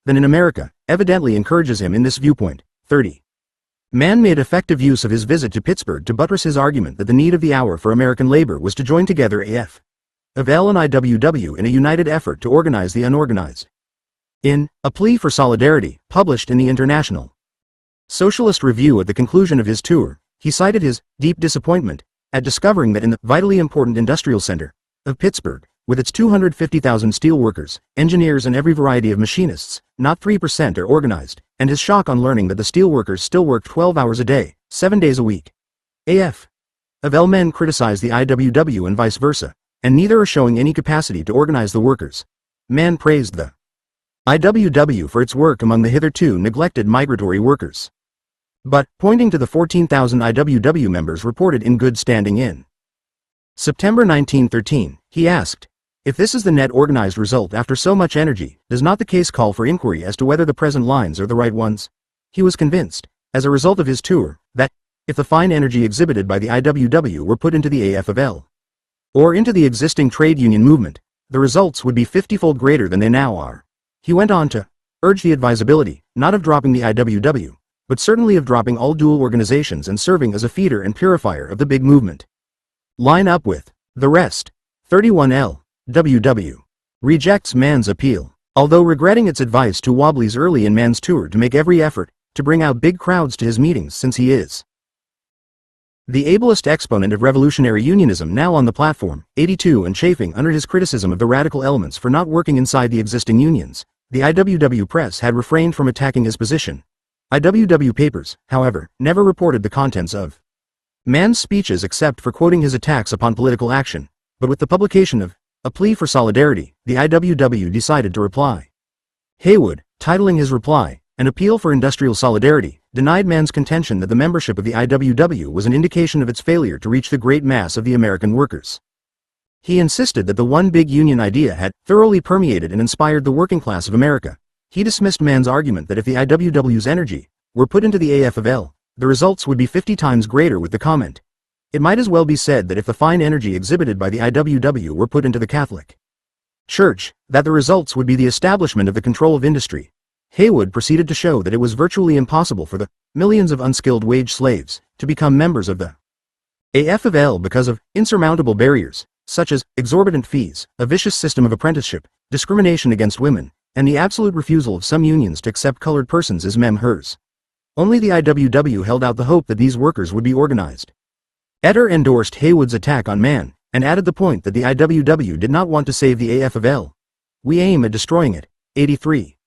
than in America, evidently encourages him in this viewpoint. 30. Mann made effective use of his visit to Pittsburgh to buttress his argument that the need of the hour for American labor was to join together AF of L and IWW in a united effort to organize the unorganized. In A Plea for Solidarity, published in the International Socialist Review at the conclusion of his tour, he cited his deep disappointment at discovering that in the vitally important industrial center of Pittsburgh, with its 250,000 steel workers, engineers and every variety of machinists, not 3% are organized, and his shock on learning that the steel workers still worked 12 hours a day, 7 days a week. AF of L men criticize the IWW and vice versa, and neither are showing any capacity to organize the workers. Mann praised the IWW for its work among the hitherto neglected migratory workers. But, pointing to the 14,000 IWW members reported in good standing in September 1913, he asked, if this is the net organized result after so much energy, does not the case call for inquiry as to whether the present lines are the right ones? He was convinced, as a result of his tour, that, if the fine energy exhibited by the IWW were put into the AF of L, or into the existing trade union movement, the results would be 50-fold greater than they now are. He went on to urge the advisability, not of dropping the IWW, but certainly of dropping all dual organizations and serving as a feeder and purifier of the big movement. Line up with the rest. 31 L. WW rejects Mann's appeal, although regretting its advice to Wobblies early in Mann's tour to make every effort to bring out big crowds to his meetings, since he is the ablest exponent of revolutionary unionism now on the platform. 82 and chafing under his criticism of the radical elements for not working inside the existing unions, the IWW press had refrained from attacking his position. IWW papers, however, never reported the contents of Mann's speeches except for quoting his attacks upon political action, but with the publication of A Plea for Solidarity, the IWW decided to reply. Haywood, titling his reply, An Appeal for Industrial Solidarity, denied Mann's contention that the membership of the IWW was an indication of its failure to reach the great mass of the American workers. He insisted that the one big union idea had thoroughly permeated and inspired the working class of America. He dismissed Mann's argument that if the IWW's energy were put into the AF of L, the results would be 50 times greater with the comment, it might as well be said that if the fine energy exhibited by the IWW were put into the Catholic Church, that the results would be the establishment of the control of industry. Haywood proceeded to show that it was virtually impossible for the millions of unskilled wage slaves, to become members of the AFL because of insurmountable barriers, such as exorbitant fees, a vicious system of apprenticeship, discrimination against women, and the absolute refusal of some unions to accept colored persons as members. Only the IWW held out the hope that these workers would be organized. Eder endorsed Haywood's attack on Mann, and added the point that the IWW did not want to save the AFL. We aim at destroying it. 83.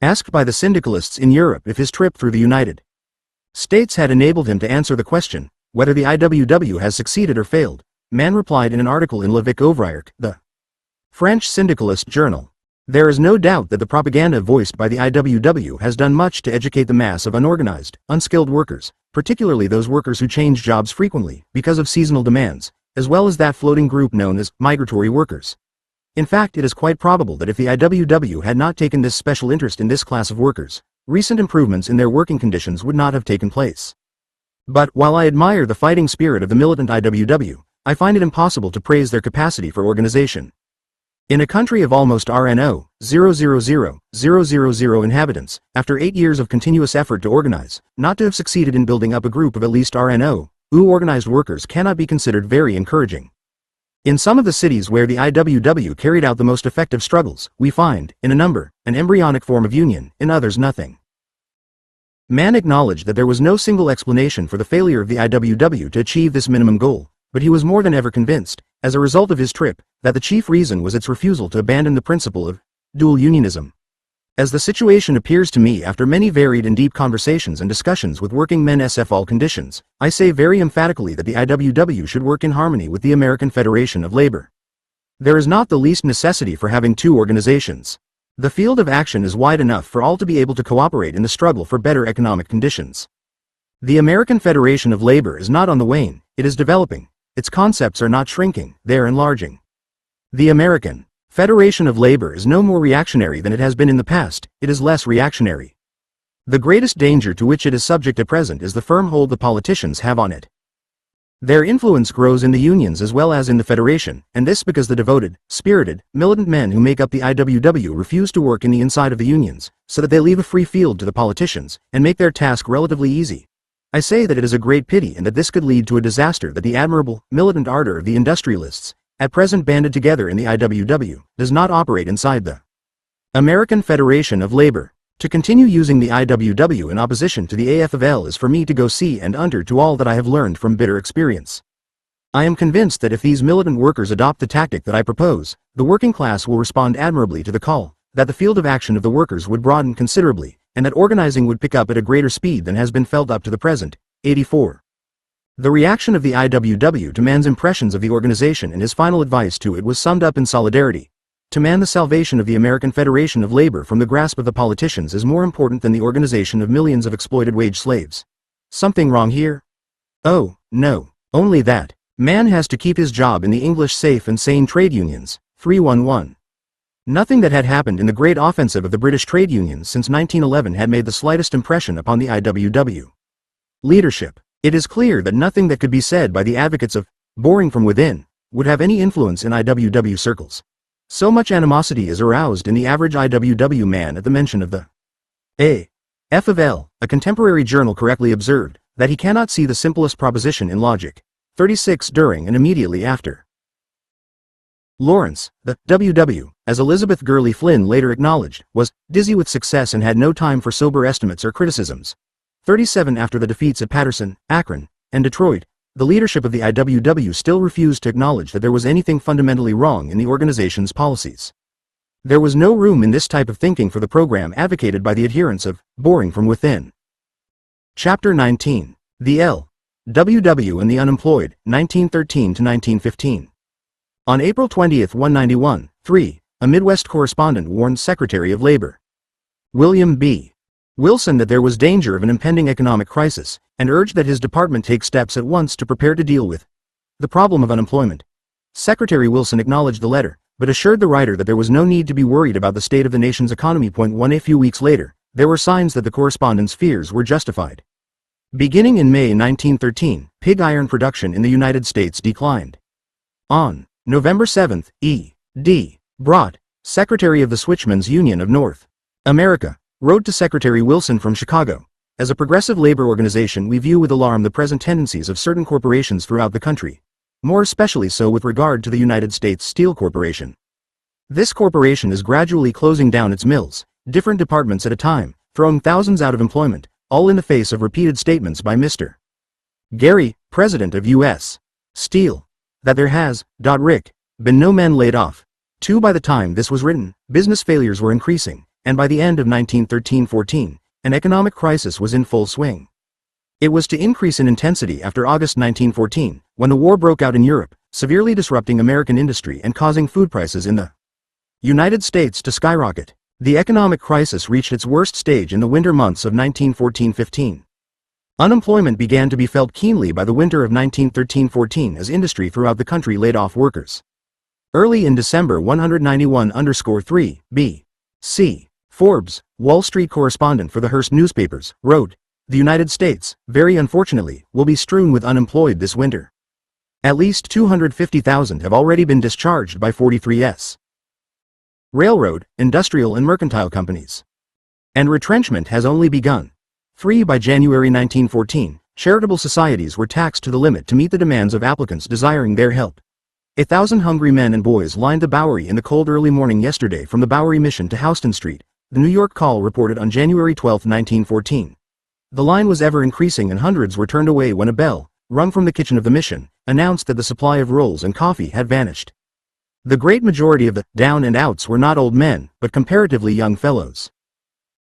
Asked by the syndicalists in Europe if his trip through the United States had enabled him to answer the question, whether the IWW has succeeded or failed, Mann replied in an article in Le Vic Ouvrier, the French syndicalist journal. There is no doubt that the propaganda voiced by the IWW has done much to educate the mass of unorganized, unskilled workers, particularly those workers who change jobs frequently because of seasonal demands, as well as that floating group known as migratory workers. In fact, it is quite probable that if the IWW had not taken this special interest in this class of workers, recent improvements in their working conditions would not have taken place. But, while I admire the fighting spirit of the militant IWW, I find it impossible to praise their capacity for organization. In a country of almost RNO, 0,000,000 inhabitants, after 8 years of continuous effort to organize, not to have succeeded in building up a group of at least RNO, organized workers cannot be considered very encouraging. In some of the cities where the IWW carried out the most effective struggles, we find, in a number, an embryonic form of union, in others nothing. Mann acknowledged that there was no single explanation for the failure of the IWW to achieve this minimum goal, but he was more than ever convinced, as a result of his trip, that the chief reason was its refusal to abandon the principle of dual unionism. As the situation appears to me after many varied and deep conversations and discussions with working men SF all conditions, I say very emphatically that the IWW should work in harmony with the American Federation of Labor. There is not the least necessity for having two organizations. The field of action is wide enough for all to be able to cooperate in the struggle for better economic conditions. The American Federation of Labor is not on the wane, it is developing. Its concepts are not shrinking, they are enlarging. The American Federation of Labor is no more reactionary than it has been in the past, it is less reactionary. The greatest danger to which it is subject at present is the firm hold the politicians have on it. Their influence grows in the unions as well as in the Federation, and this because the devoted, spirited, militant men who make up the IWW refuse to work in the inside of the unions, so that they leave a free field to the politicians, and make their task relatively easy. I say that it is a great pity and that this could lead to a disaster that the admirable, militant ardor of the industrialists, at present banded together in the IWW, does not operate inside the American Federation of Labor. To continue using the IWW in opposition to the AFL is for me to go see and under to all that I have learned from bitter experience. I am convinced that if these militant workers adopt the tactic that I propose, the working class will respond admirably to the call, that the field of action of the workers would broaden considerably, and that organizing would pick up at a greater speed than has been felt up to the present. 84. The reaction of the IWW to Mann's impressions of the organization and his final advice to it was summed up in solidarity. To man, the salvation of the American Federation of Labor from the grasp of the politicians is more important than the organization of millions of exploited wage slaves. Something wrong here? Oh, no. Only that. Mann has to keep his job in the English safe and sane trade unions. 311. Nothing that had happened in the great offensive of the British trade unions since 1911 had made the slightest impression upon the IWW leadership. It is clear that nothing that could be said by the advocates of boring from within would have any influence in IWW circles. So much animosity is aroused in the average IWW man at the mention of the AFL. A contemporary journal correctly observed that he cannot see the simplest proposition in logic. 36 During and immediately after Lawrence, the WW, as Elizabeth Gurley Flynn later acknowledged, was dizzy with success and had no time for sober estimates or criticisms. 37 After the defeats at Paterson, Akron, and Detroit, the leadership of the IWW still refused to acknowledge that there was anything fundamentally wrong in the organization's policies. There was no room in this type of thinking for the program advocated by the adherents of boring from within. Chapter 19. The LWW and the Unemployed, 1913 to 1915. On April 20, 191, 3, a Midwest correspondent warned Secretary of Labor William B. Wilson that there was danger of an impending economic crisis, and urged that his department take steps at once to prepare to deal with the problem of unemployment. Secretary Wilson acknowledged the letter, but assured the writer that there was no need to be worried about the state of the nation's economy. 1 A few weeks later, there were signs that the correspondent's fears were justified. Beginning in May 1913, pig iron production in the United States declined. On November 7, E.D. Brott, Secretary of the Switchmen's Union of North America, wrote to Secretary Wilson from Chicago, As a progressive labor organization, we view with alarm the present tendencies of certain corporations throughout the country, more especially so with regard to the United States Steel Corporation. This corporation is gradually closing down its mills, different departments at a time, throwing thousands out of employment, all in the face of repeated statements by Mr. Gary, president of U.S. Steel, that there has, Rick, been no men laid off. 2. By the time this was written, business failures were increasing, and by the end of 1913-14, an economic crisis was in full swing. It was to increase in intensity after August 1914, when the war broke out in Europe, severely disrupting American industry and causing food prices in the United States to skyrocket. The economic crisis reached its worst stage in the winter months of 1914-15. Unemployment began to be felt keenly by the winter of 1913-14 as industry throughout the country laid off workers. Early in December 191-3 B.C., Forbes, Wall Street correspondent for the Hearst newspapers, wrote, "The United States, very unfortunately, will be strewn with unemployed this winter. At least 250,000 have already been discharged by 43s. Railroad, industrial and mercantile companies. And retrenchment has only begun." 3. By January 1914, charitable societies were taxed to the limit to meet the demands of applicants desiring their help. 1,000 hungry men and boys lined the Bowery in the cold early morning yesterday from the Bowery Mission to Houston Street, the New York Call reported on January 12, 1914. The line was ever increasing and hundreds were turned away when a bell, rung from the kitchen of the Mission, announced that the supply of rolls and coffee had vanished. The great majority of the down and outs were not old men, but comparatively young fellows.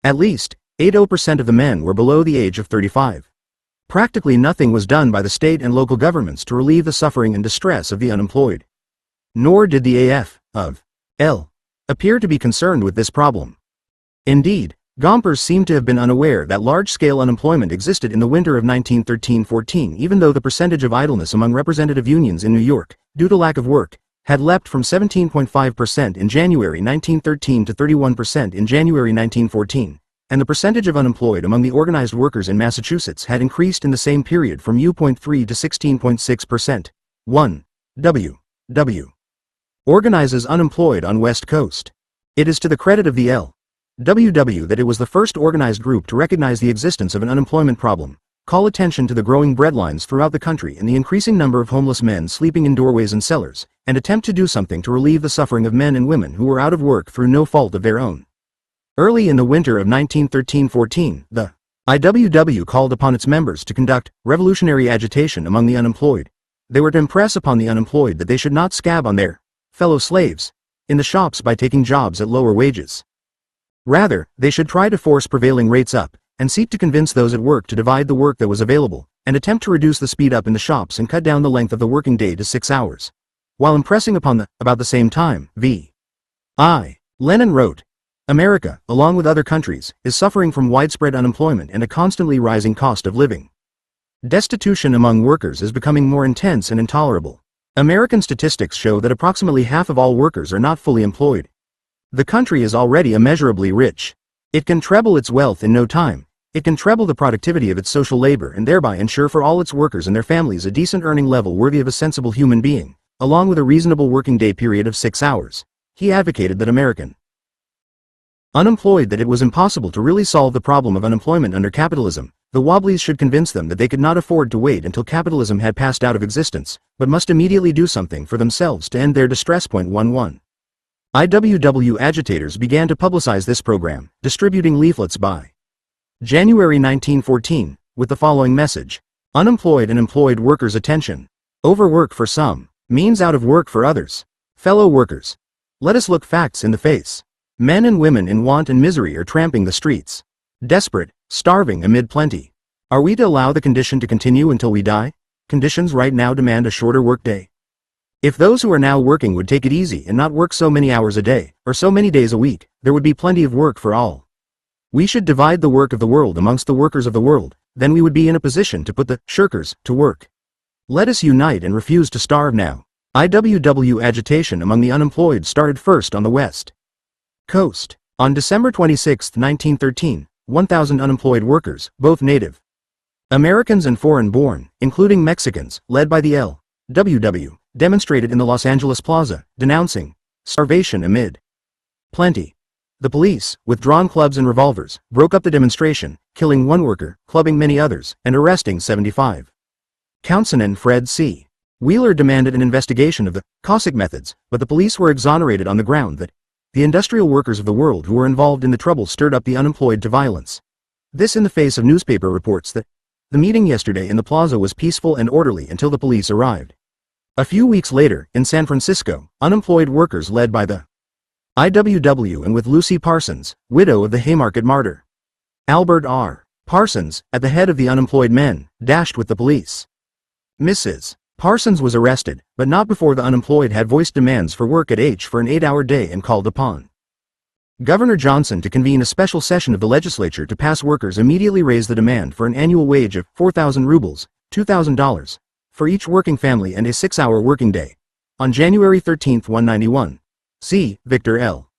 At least 80% of the men were below the age of 35. Practically nothing was done by the state and local governments to relieve the suffering and distress of the unemployed. Nor did the A.F.L. appear to be concerned with this problem. Indeed, Gompers seem to have been unaware that large-scale unemployment existed in the winter of 1913-14, even though the percentage of idleness among representative unions in New York, due to lack of work, had leapt from 17.5% in January 1913 to 31% in January 1914, and the percentage of unemployed among the organized workers in Massachusetts had increased in the same period from U.3 to 16.6%. 1. W. Organizes unemployed on West Coast. It is to the credit of the LWW that it was the first organized group to recognize the existence of an unemployment problem, call attention to the growing breadlines throughout the country and the increasing number of homeless men sleeping in doorways and cellars, and attempt to do something to relieve the suffering of men and women who were out of work through no fault of their own. Early in the winter of 1913-14, the IWW called upon its members to conduct revolutionary agitation among the unemployed. They were to impress upon the unemployed that they should not scab on their fellow slaves in the shops by taking jobs at lower wages. Rather, they should try to force prevailing rates up, and seek to convince those at work to divide the work that was available, and attempt to reduce the speed up in the shops and cut down the length of the working day to 6 hours. While impressing upon about the same time, Lenin wrote, "America, along with other countries, is suffering from widespread unemployment and a constantly rising cost of living. Destitution among workers is becoming more intense and intolerable. American statistics show that approximately half of all workers are not fully employed. The country is already immeasurably rich. It can treble its wealth in no time. It can treble the productivity of its social labor and thereby ensure for all its workers and their families a decent earning level worthy of a sensible human being, along with a reasonable working day period of 6 hours. He advocated that American unemployed that it was impossible to really solve the problem of unemployment under capitalism. The Wobblies should convince them that they could not afford to wait until capitalism had passed out of existence, but must immediately do something for themselves to end their distress. 11. IWW agitators began to publicize this program, distributing leaflets by January 1914, with the following message: unemployed and employed workers attention. Overwork for some means out of work for others. Fellow workers, let us look facts in the face. Men and women in want and misery are tramping the streets. Desperate, starving amid plenty. Are we to allow the condition to continue until we die? Conditions right now demand a shorter workday. If those who are now working would take it easy and not work so many hours a day, or so many days a week, there would be plenty of work for all. We should divide the work of the world amongst the workers of the world, then we would be in a position to put the shirkers to work. Let us unite and refuse to starve now. IWW agitation among the unemployed started first on the West Coast. On December 26, 1913, 1,000 unemployed workers, both native Americans and foreign-born, including Mexicans, led by the LWW, demonstrated in the Los Angeles Plaza, denouncing starvation amid plenty. The police, with drawn clubs and revolvers, broke up the demonstration, killing one worker, clubbing many others, and arresting 75. Councilman Fred C. Wheeler demanded an investigation of the Cossack methods, but the police were exonerated on the ground that the industrial workers of the world who were involved in the trouble stirred up the unemployed to violence. This in the face of newspaper reports that the meeting yesterday in the plaza was peaceful and orderly until the police arrived. A few weeks later, in San Francisco, unemployed workers led by the IWW and with Lucy Parsons, widow of the Haymarket martyr Albert R. Parsons, at the head of the unemployed men, dashed with the police. Mrs. Parsons was arrested, but not before the unemployed had voiced demands for work at H for an 8-hour day and called upon Governor Johnson to convene a special session of the legislature to pass. Workers immediately raised the demand for an annual wage of 4,000 rubles, $2,000, for each working family and a 6-hour working day. On January 13, 191, C. Victor L.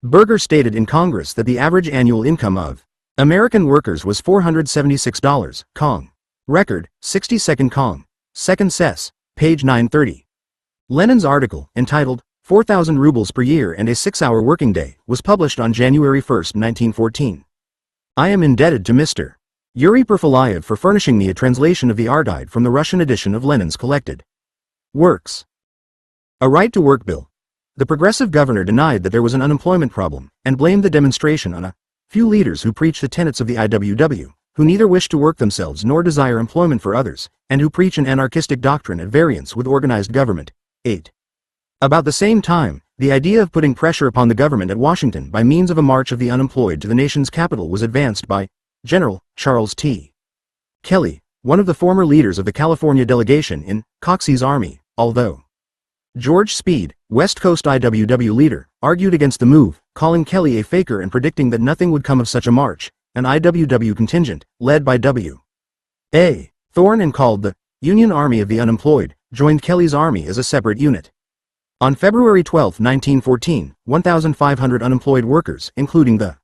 Berger stated in Congress that the average annual income of American workers was $476, Cong. Record, 62nd Cong. 2nd Sess, page 930. Lenin's article, entitled 4,000 rubles per year and a 6-hour working day, was published on January 1, 1914. I am indebted to Mr. Yuri Perfilayev for furnishing me a translation of the Ardide from the Russian edition of Lenin's collected works. A right-to-work bill. The progressive governor denied that there was an unemployment problem, and blamed the demonstration on a few leaders who preach the tenets of the IWW, who neither wish to work themselves nor desire employment for others, and who preach an anarchistic doctrine at variance with organized government. 8. About the same time, the idea of putting pressure upon the government at Washington by means of a march of the unemployed to the nation's capital was advanced by General Charles T. Kelly, one of the former leaders of the California delegation in Coxey's army, although George Speed, West Coast IWW leader, argued against the move, calling Kelly a faker and predicting that nothing would come of such a march. An IWW contingent, led by W. A. Thorne and called the Union Army of the Unemployed, joined Kelly's army as a separate unit. On February 12, 1914, 1,500 unemployed workers, including the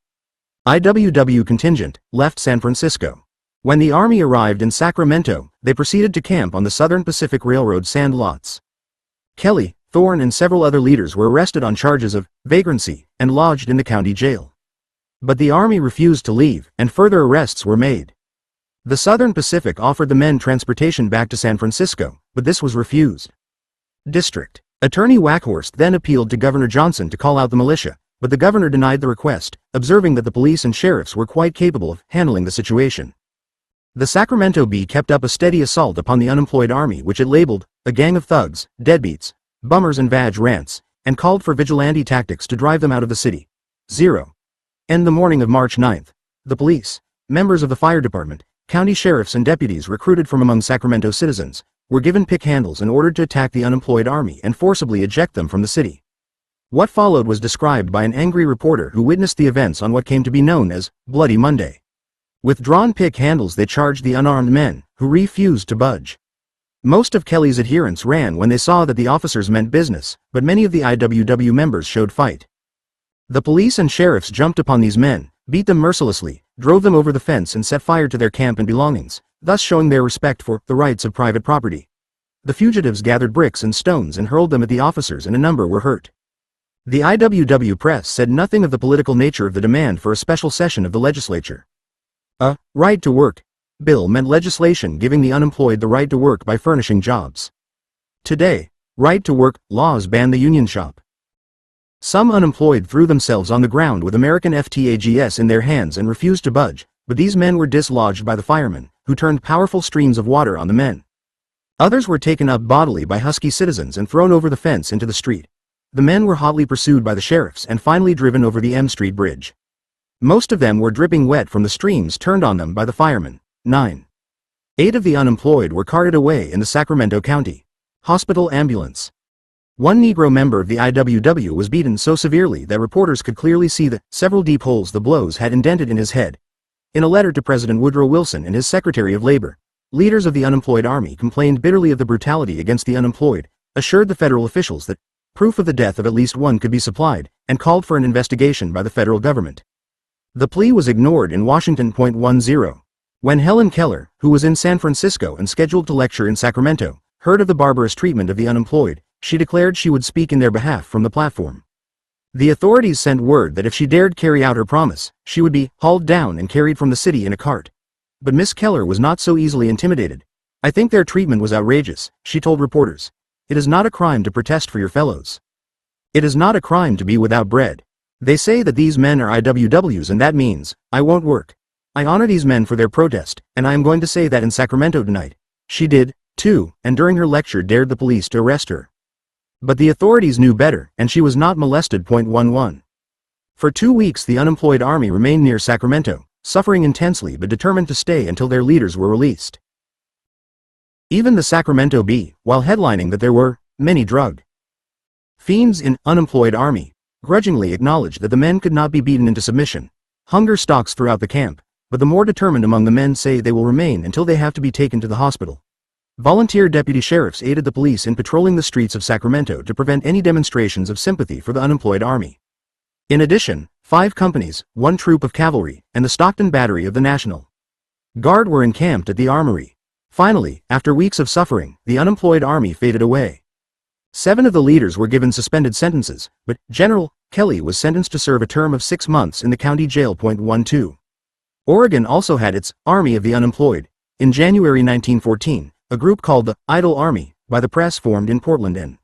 IWW contingent, left San Francisco. When the army arrived in Sacramento, they proceeded to camp on the Southern Pacific Railroad sand lots. Kelly, Thorne and several other leaders were arrested on charges of vagrancy and lodged in the county jail. But the army refused to leave, and further arrests were made. The Southern Pacific offered the men transportation back to San Francisco, but this was refused. District Attorney Wackhorst then appealed to Governor Johnson to call out the militia, but the governor denied the request, observing that the police and sheriffs were quite capable of handling the situation. The Sacramento Bee kept up a steady assault upon the unemployed army, which it labeled a gang of thugs, deadbeats, bummers and vag rants, and called for vigilante tactics to drive them out of the city. 0. In the morning of March 9, the police, members of the fire department, county sheriffs and deputies recruited from among Sacramento citizens, were given pick handles and ordered to attack the unemployed army and forcibly eject them from the city. What followed was described by an angry reporter who witnessed the events on what came to be known as Bloody Monday. With drawn pick handles they charged the unarmed men, who refused to budge. Most of Kelly's adherents ran when they saw that the officers meant business, but many of the IWW members showed fight. The police and sheriffs jumped upon these men, beat them mercilessly, drove them over the fence and set fire to their camp and belongings, thus showing their respect for the rights of private property. The fugitives gathered bricks and stones and hurled them at the officers, and a number were hurt. The IWW press said nothing of the political nature of the demand for a special session of the legislature. A right to work bill meant legislation giving the unemployed the right to work by furnishing jobs. Today, right to work laws ban the union shop. Some unemployed threw themselves on the ground with American FTAGs in their hands and refused to budge, but these men were dislodged by the firemen, who turned powerful streams of water on the men. Others were taken up bodily by husky citizens and thrown over the fence into the street. The men were hotly pursued by the sheriffs and finally driven over the M Street Bridge. Most of them were dripping wet from the streams turned on them by the firemen. 9. 8 of the unemployed were carted away in the Sacramento County Hospital ambulance. One Negro member of the IWW was beaten so severely that reporters could clearly see the several deep holes the blows had indented in his head. In a letter to President Woodrow Wilson and his Secretary of Labor, leaders of the unemployed army complained bitterly of the brutality against the unemployed, assured the federal officials that proof of the death of at least one could be supplied, and called for an investigation by the federal government. The plea was ignored in Washington. 10. When Helen Keller, who was in San Francisco and scheduled to lecture in Sacramento, heard of the barbarous treatment of the unemployed, she declared she would speak in their behalf from the platform. The authorities sent word that if she dared carry out her promise, she would be hauled down and carried from the city in a cart. But Miss Keller was not so easily intimidated. "I think their treatment was outrageous," she told reporters. "It is not a crime to protest for your fellows. It is not a crime to be without bread. They say that these men are IWWs, and that means, I won't work. I honor these men for their protest, and I am going to say that in Sacramento tonight." She did, too, and during her lecture dared the police to arrest her. But the authorities knew better, and she was not molested. 11. For 2 weeks the unemployed army remained near Sacramento, suffering intensely but determined to stay until their leaders were released. Even the Sacramento Bee, while headlining that there were many drug fiends in unemployed army, grudgingly acknowledged that the men could not be beaten into submission. Hunger stalks throughout the camp, but the more determined among the men say they will remain until they have to be taken to the hospital. Volunteer deputy sheriffs aided the police in patrolling the streets of Sacramento to prevent any demonstrations of sympathy for the unemployed army. In addition, 5 companies, 1 troop of cavalry, and the Stockton Battery of the National Guard were encamped at the armory. Finally, after weeks of suffering, the unemployed army faded away. 7 of the leaders were given suspended sentences, but General Kelly was sentenced to serve a term of 6 months in the county jail. 12. Oregon also had its Army of the Unemployed. In January 1914, a group called the Idle Army, by the press formed in Portland and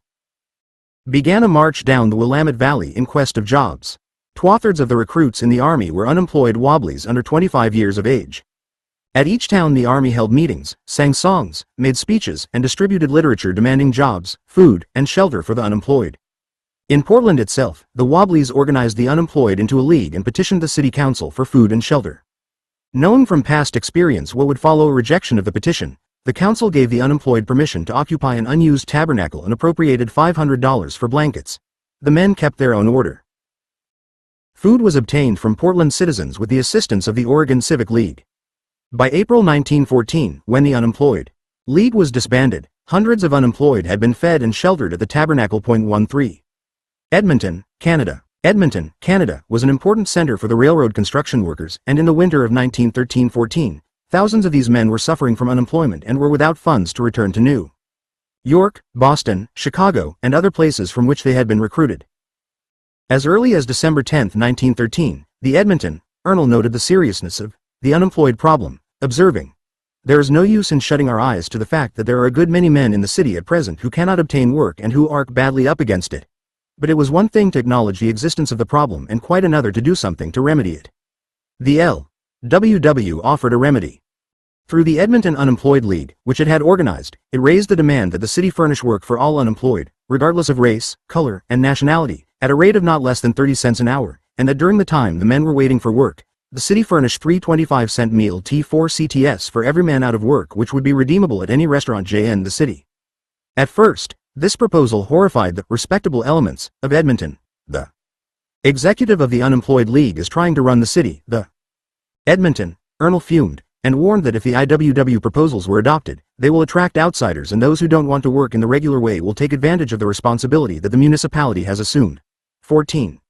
began a march down the Willamette Valley in quest of jobs. 2/3 of the recruits in the army were unemployed wobblies under 25 years of age. At each town the army held meetings, sang songs, made speeches, and distributed literature demanding jobs, food, and shelter for the unemployed. In Portland itself, the wobblies organized the unemployed into a league and petitioned the city council for food and shelter. Knowing from past experience what would follow a rejection of the petition, the council gave the unemployed permission to occupy an unused tabernacle and appropriated $500 for blankets. The men kept their own order. Food was obtained from Portland citizens with the assistance of the Oregon Civic League. By April 1914, when the unemployed league was disbanded, hundreds of unemployed had been fed and sheltered at the tabernacle. 13. Edmonton, Canada. Edmonton, Canada, was an important center for the railroad construction workers, and in the winter of 1913-14, thousands of these men were suffering from unemployment and were without funds to return to New York, Boston, Chicago, and other places from which they had been recruited. As early as December 10, 1913, the Edmonton Journal noted the seriousness of the unemployed problem, observing, "There is no use in shutting our eyes to the fact that there are a good many men in the city at present who cannot obtain work and who are badly up against it." But it was one thing to acknowledge the existence of the problem and quite another to do something to remedy it. The LWW offered a remedy. Through the Edmonton Unemployed League, which it had organized, it raised the demand that the city furnish work for all unemployed, regardless of race, color, and nationality, at a rate of not less than 30 cents an hour, and that during the time the men were waiting for work, the city furnished 3 25-cent meal T4 CTS for every man out of work, which would be redeemable at any restaurant in the city. At first, this proposal horrified the respectable elements of Edmonton. The executive of the Unemployed League is trying to run the city, the Edmonton Journal fumed, and warned that if the IWW proposals were adopted, they will attract outsiders, and those who don't want to work in the regular way will take advantage of the responsibility that the municipality has assumed. 14.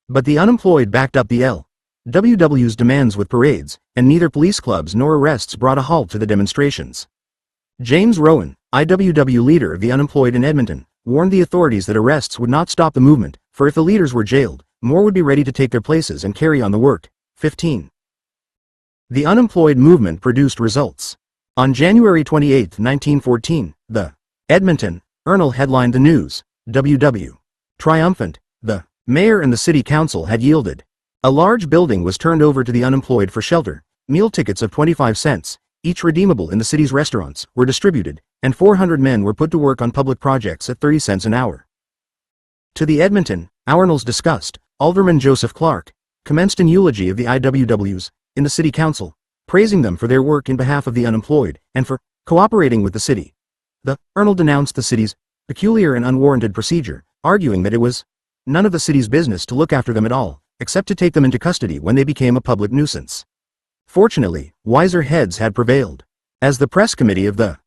But the unemployed backed up the LWW's demands with parades, and neither police clubs nor arrests brought a halt to the demonstrations. James Rowan, IWW leader of the unemployed in Edmonton, warned the authorities that arrests would not stop the movement, for if the leaders were jailed, more would be ready to take their places and carry on the work. 15. The unemployed movement produced results. On January 28, 1914, the Edmonton Journal headlined the news, WW. Triumphant, the mayor and the city council had yielded. A large building was turned over to the unemployed for shelter. Meal tickets of 25 cents, each redeemable in the city's restaurants, were distributed, and 400 men were put to work on public projects at 30 cents an hour. To the Edmonton Journal's disgust, Alderman Joseph Clark commenced an eulogy of the IWWs in the city council, praising them for their work in behalf of the unemployed, and for cooperating with the city. The Journal denounced the city's peculiar and unwarranted procedure, arguing that it was none of the city's business to look after them at all, except to take them into custody when they became a public nuisance. Fortunately, wiser heads had prevailed. As the press committee of the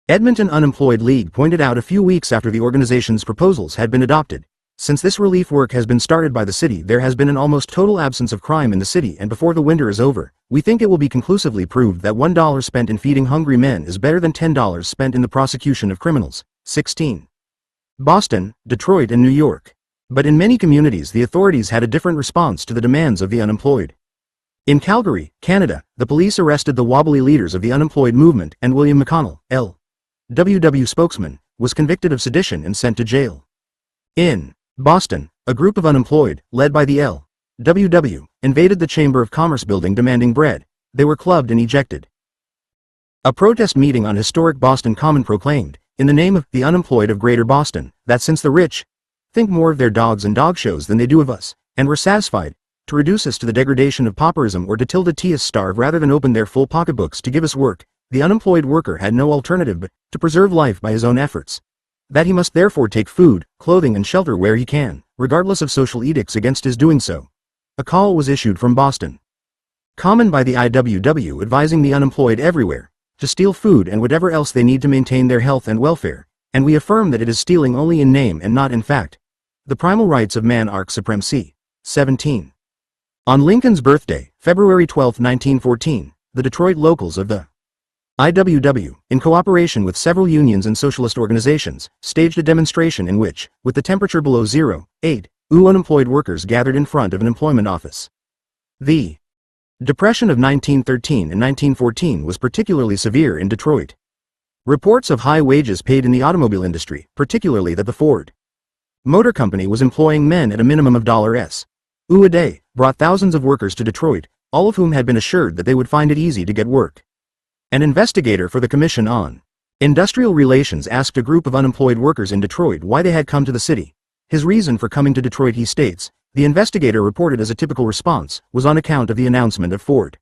Edmonton Unemployed League pointed out a few weeks after the organization's proposals had been adopted, since this relief work has been started by the city, there has been an almost total absence of crime in the city, and before the winter is over, we think it will be conclusively proved that $1 spent in feeding hungry men is better than $10 spent in the prosecution of criminals. 16. Boston, Detroit, and New York. But in many communities the authorities had a different response to the demands of the unemployed. In Calgary, Canada, the police arrested the wobbly leaders of the unemployed movement, and William McConnell, L.W.W. spokesman, was convicted of sedition and sent to jail. In Boston, a group of unemployed, led by the L.W.W., invaded the Chamber of Commerce building demanding bread. They were clubbed and ejected. A protest meeting on historic Boston Common proclaimed, in the name of the unemployed of Greater Boston, that since the rich think more of their dogs and dog shows than they do of us, and were satisfied to reduce us to the degradation of pauperism or to us starve rather than open their full pocketbooks to give us work, the unemployed worker had no alternative but to preserve life by his own efforts. That he must therefore take food, clothing and shelter where he can, regardless of social edicts against his doing so. A call was issued from Boston Common by the IWW advising the unemployed everywhere to steal food and whatever else they need to maintain their health and welfare, and we affirm that it is stealing only in name and not in fact. The primal rights of man arc supremacy. 17. On Lincoln's birthday, February 12, 1914, the Detroit locals of the IWW, in cooperation with several unions and socialist organizations, staged a demonstration in which, with the temperature below 0.8, unemployed workers gathered in front of an employment office. The Depression of 1913 and 1914 was particularly severe in Detroit. Reports of high wages paid in the automobile industry, particularly that the Ford Motor Company was employing men at a minimum of $s a day, brought thousands of workers to Detroit, all of whom had been assured that they would find it easy to get work. An investigator for the Commission on Industrial Relations asked a group of unemployed workers in Detroit why they had come to the city. His reason for coming to Detroit, he states, the investigator reported as a typical response, was on account of the announcement of Ford.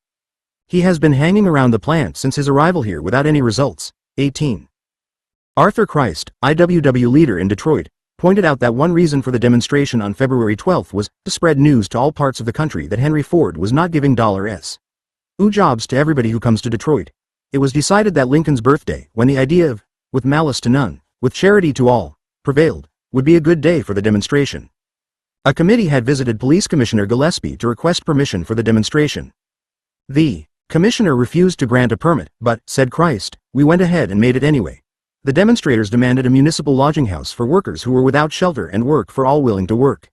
He has been hanging around the plant since his arrival here without any results. 18. Arthur Christ, IWW leader in Detroit, pointed out that one reason for the demonstration on February 12 was to spread news to all parts of the country that Henry Ford was not giving $s a jobs to everybody who comes to Detroit. It was decided that Lincoln's birthday, when the idea of, with malice to none, with charity to all, prevailed, would be a good day for the demonstration. A committee had visited Police Commissioner Gillespie to request permission for the demonstration. The commissioner refused to grant a permit, but, said Christ, we went ahead and made it anyway. The demonstrators demanded a municipal lodging house for workers who were without shelter and work for all willing to work.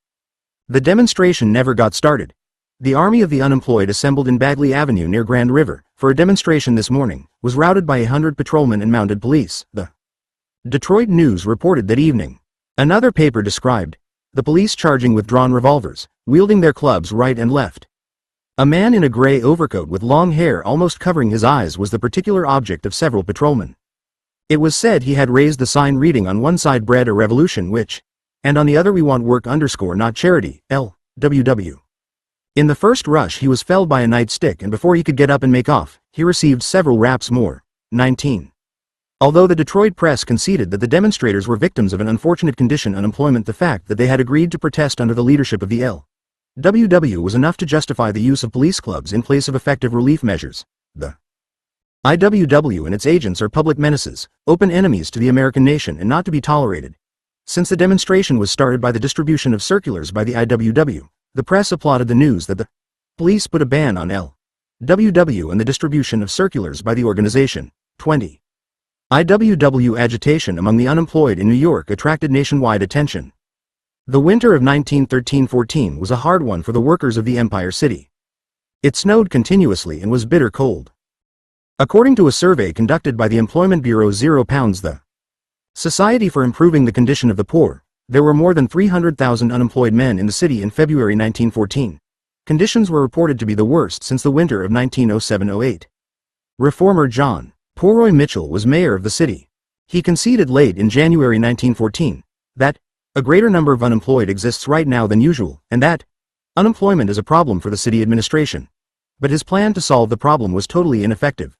The demonstration never got started. The Army of the Unemployed assembled in Bagley Avenue near Grand River for a demonstration this morning, was routed by 100 patrolmen and mounted police, the Detroit News reported that evening. Another paper described the police charging with drawn revolvers, wielding their clubs right and left. A man in a gray overcoat with long hair almost covering his eyes was the particular object of several patrolmen. It was said he had raised the sign reading on one side "Bread or Revolution," and on the other "We want work not charity, LWW." In the first rush he was felled by a nightstick, and before he could get up and make off, he received several raps more. 19. Although the Detroit press conceded that the demonstrators were victims of an unfortunate condition unemployment, the fact that they had agreed to protest under the leadership of the LWW was enough to justify the use of police clubs in place of effective relief measures. The IWW and its agents are public menaces, open enemies to the American nation and not to be tolerated. Since the demonstration was started by the distribution of circulars by the IWW, the press applauded the news that the police put a ban on LWW and the distribution of circulars by the organization. 20. IWW agitation among the unemployed in New York attracted nationwide attention. The winter of 1913-14 was a hard one for the workers of the Empire City. It snowed continuously and was bitter cold. According to a survey conducted by the Employment Bureau £0, the Society for Improving the Condition of the Poor, there were more than 300,000 unemployed men in the city in February 1914. Conditions were reported to be the worst since the winter of 1907-08. Reformer John Poroy Mitchell was mayor of the city. He conceded late in January 1914 that a greater number of unemployed exists right now than usual, and that unemployment is a problem for the city administration. But his plan to solve the problem was totally ineffective.